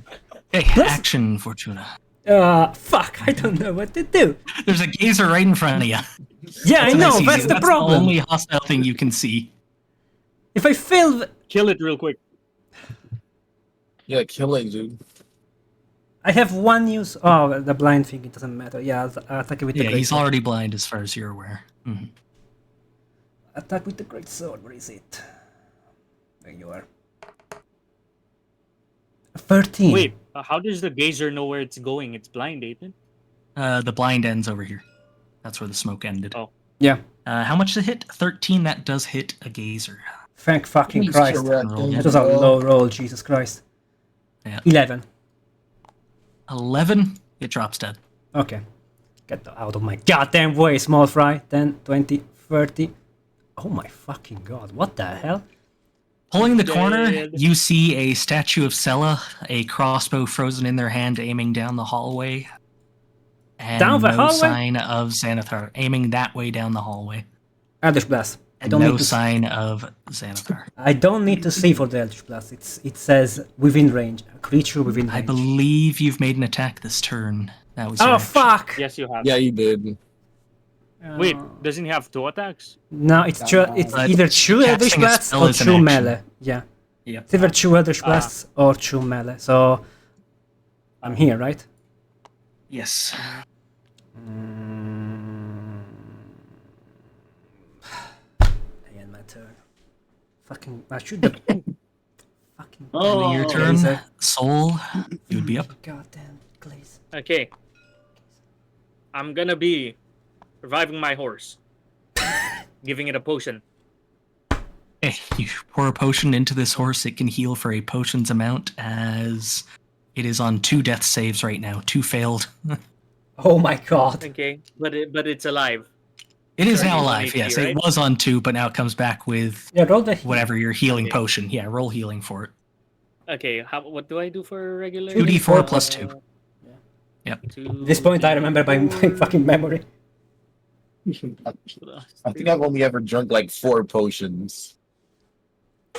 Okay, action, Fortuna. Fuck, I don't know what to do. There's a gazer right in front of you. Yeah, I know, that's the problem. The only hostile thing you can see. If I fail... Kill it real quick. Yeah, killing, dude. I have one use. Oh, the blind thing, it doesn't matter. Yeah, I'll attack with the Yeah, great he's sword. already blind as far as you're aware. Mhm. Attack with the great sword. Where is it? There you are. 13. Wait, how does the gazer know where it's going? It's blind, Ethan. The blind ends over here. That's where the smoke ended. Oh. Yeah. How much to hit? 13. That does hit a gazer. Thank fucking He's Christ. correct. That was a low roll, Jesus Christ. Yeah. 11. 11. It drops dead. Okay. Get out of my goddamn way, small fry. 10, 20, 30. Oh my fucking god, what the hell? Pulling the corner, Dead. you see a statue of Sella, a crossbow frozen in their hand, aiming down the hallway. And Down the no hallway? sign of Xanathar, aiming that way down the hallway. Eldritch Blast. I And don't no need to sign of Xanathar. I don't need to see for the Eldritch Blast. It says within range. A creature within range. I believe you've made an attack this turn. That was Oh your action. fuck! Yes, you have. Yeah, you did. Wait, doesn't he have 2 attacks? No, it's it's But either 2 Eldritch casting a Blasts spell or is an 2 action. melee. Yeah. Yep. It's either 2 Eldritch Blasts or 2 melee. So I'm here, right? Yes. I end my turn. Fucking I should have fucking Ending your turn, laser. Soul, you would be up. Goddamn glaze. Okay. I'm gonna be reviving my horse. Giving it a potion. Okay, you pour a potion into this horse. It can heal for a potion's amount, as it is on 2 death saves right now. 2 failed. Oh my god. Okay, but it's alive. It is Sorry, now it's on alive, HP, yes. right? It was on 2, but now it comes back with Yeah, roll the whatever your healing Okay. potion. Yeah, roll healing for it. Okay, what do I do for regular? 2d4 plus 2. Yep. At this point I remember by my fucking memory. I think I've only ever drunk like 4 potions.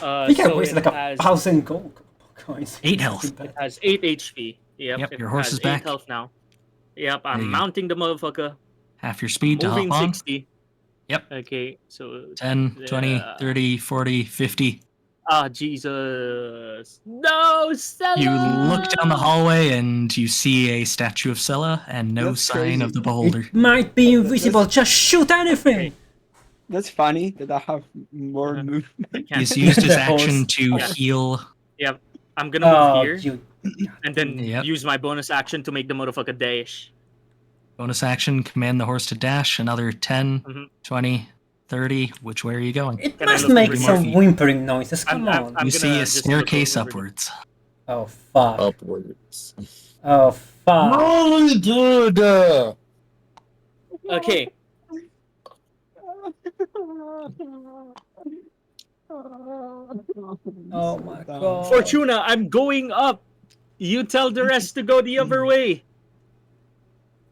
I think I so wasted it like has, 1,000 gold coins. 8 health. It has 8 HP. Yep. Yep, it your horse has is 8 back. health now. Yep, There I'm you go. mounting the motherfucker. Half your speed to Moving hop on. 60. Yep. Okay, so 10, 20, 30, 40, 50. Ah, Jesus. No, Stella! You look down the hallway and you see a statue of Sella and no That's sign of crazy. the beholder. It might be invisible, just shoot anything! That's funny that I have more Uh-huh. movement. He's used his The action horse. to heal. Yep. I'm gonna move Oh, here you. and then Yep. use my bonus action to make the motherfucker dash. Bonus action, command the horse to dash. Another 10, Mhm. 20, 30. Which way are you going? It Can I must look make over some here? whimpering noises, come I'm on. gonna You see a just look staircase over. upwards. Oh fuck. Upwards. Oh fuck. Oh, dude! Okay. Oh my god. Fortuna, I'm going up. You tell the rest to go the other way.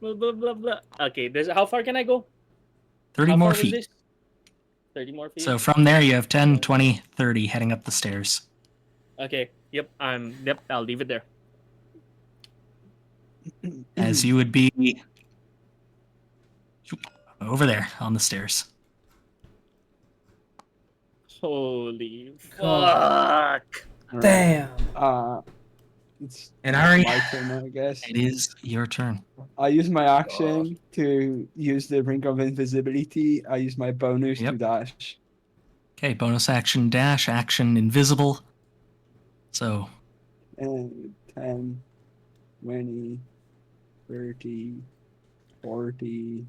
Blah blah blah blah. Okay, how far can I go? 30 How more far was feet. this? 30 more feet. So from there, you have 10, 20, 30 heading up the stairs. Okay. Yep. I'll leave it there. As you would be over there on the stairs. Holy God. fuck. Damn. It's And Ari, my turn now, I guess. it is your turn. I use my action to use the ring of invisibility. I use my bonus to Yep. dash. Okay, bonus action dash, action invisible. So And 10, 20, 30, 40.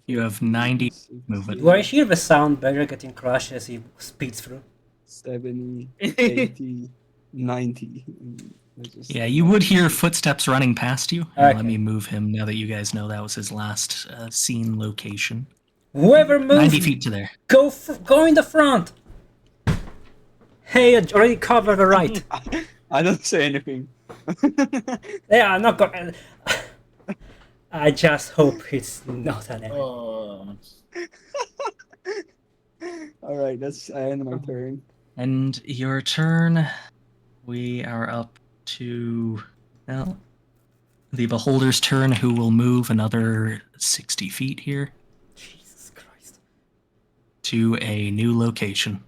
you have 90 movement. Do I hear the sound barrier getting crushed as he speeds through? 70, 80, 90. Yeah, you would hear footsteps running past you. Okay. Let me move him now that you guys know that was his last seen location. Whoever 90 moves, feet to there. go in the front. Hey, I already cover the right. I don't say anything. Yeah, I'm not gonna. I just hope it's not an enemy. Alright, that's I end my turn. And your turn, we are up to, well, the Beholder's turn, who will move another 60 feet here Jesus Christ. to a new location.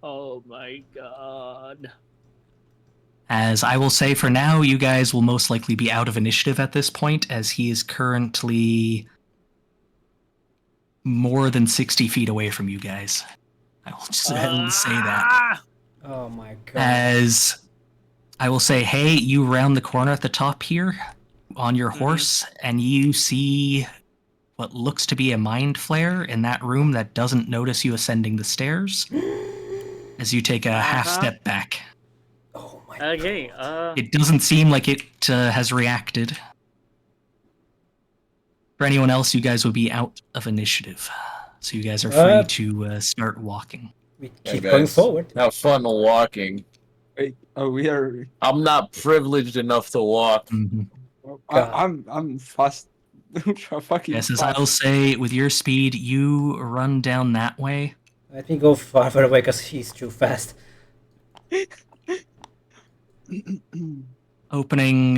Oh my god. As I will say, for now, you guys will most likely be out of initiative at this point, as he is currently more than 60 feet away from you guys. I will just say that. Oh my god. As I will say, hey, you round the corner at the top here on your horse, and you see what looks to be a mind flare in that room that doesn't notice you ascending the stairs as you take a half step back. Oh my Okay. It doesn't seem like it has reacted. For anyone else, you guys will be out of initiative. So you guys are free to start walking. We Yeah, keep guys, going forward. Have fun walking. Wait, oh, we are. I'm not privileged enough to walk. I'm fast. Fucking Yes, as fast. I'll say, with your speed, you run down that way. Let me go farther away because he's too fast. Opening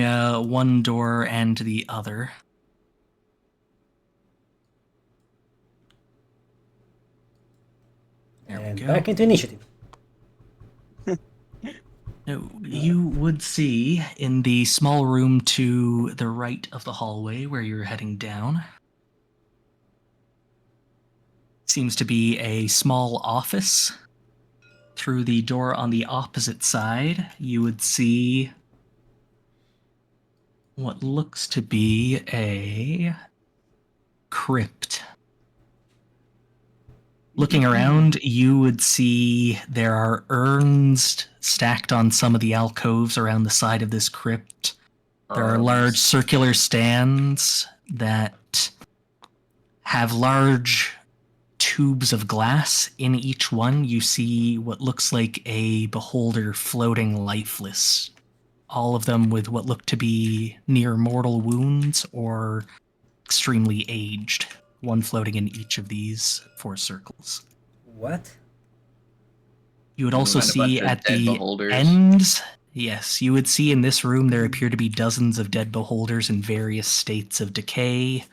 one door and the other. And back into initiative. No, you would see in the small room to the right of the hallway where you're heading down. Seems to be a small office. Through the door on the opposite side, you would see what looks to be a crypt. Looking around, you would see there are urns stacked on some of the alcoves around the side of this crypt. There are large circular stands that have large tubes of glass in each one. You see what looks like a beholder floating lifeless. All of them with what look to be near mortal wounds or extremely aged. One floating in each of these 4 circles. What? You would also And a bunch see of at dead the beholders. ends, yes, you would see in this room there appear to be dozens of dead beholders in various states of decay,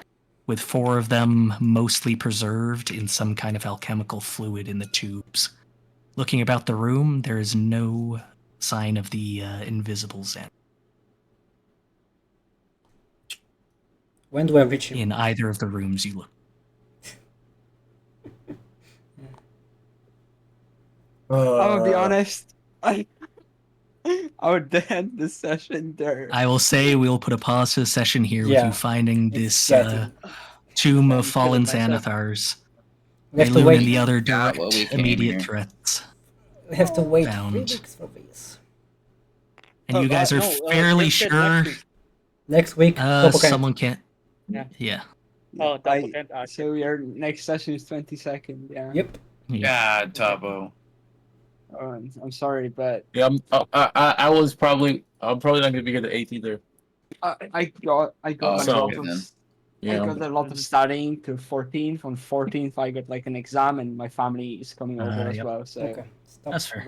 with 4 of them mostly preserved in some kind of alchemical fluid in the tubes. Looking about the room, there is no sign of the invisible Zen When do I reach him? in either of the rooms you look. I'm gonna be honest. I would end this session there. I will say we'll put a pause to the session here with Yeah, you finding it's this getting- tomb of I'm fallen killing myself. Xanathars. We have to Balloon wait. and the other Got direct what we came immediate here. threats. We have to wait 3 Found. weeks for this. And you guys are fairly Griff said sure Next week, Topo can't. someone can't. Yeah. Yeah. Oh, Topo can't ask. So your next session is 22nd. Yeah. Yep. God, Tabo. Oh, I'm sorry, but Yeah, I'm probably not gonna be here the 8th either. I got Oh, a lot so- of then. Yeah. I got a lot of studying to 14th. On 14th, I got like an exam, and my family is coming over as Yep. well. So Okay. Stop. That's fair.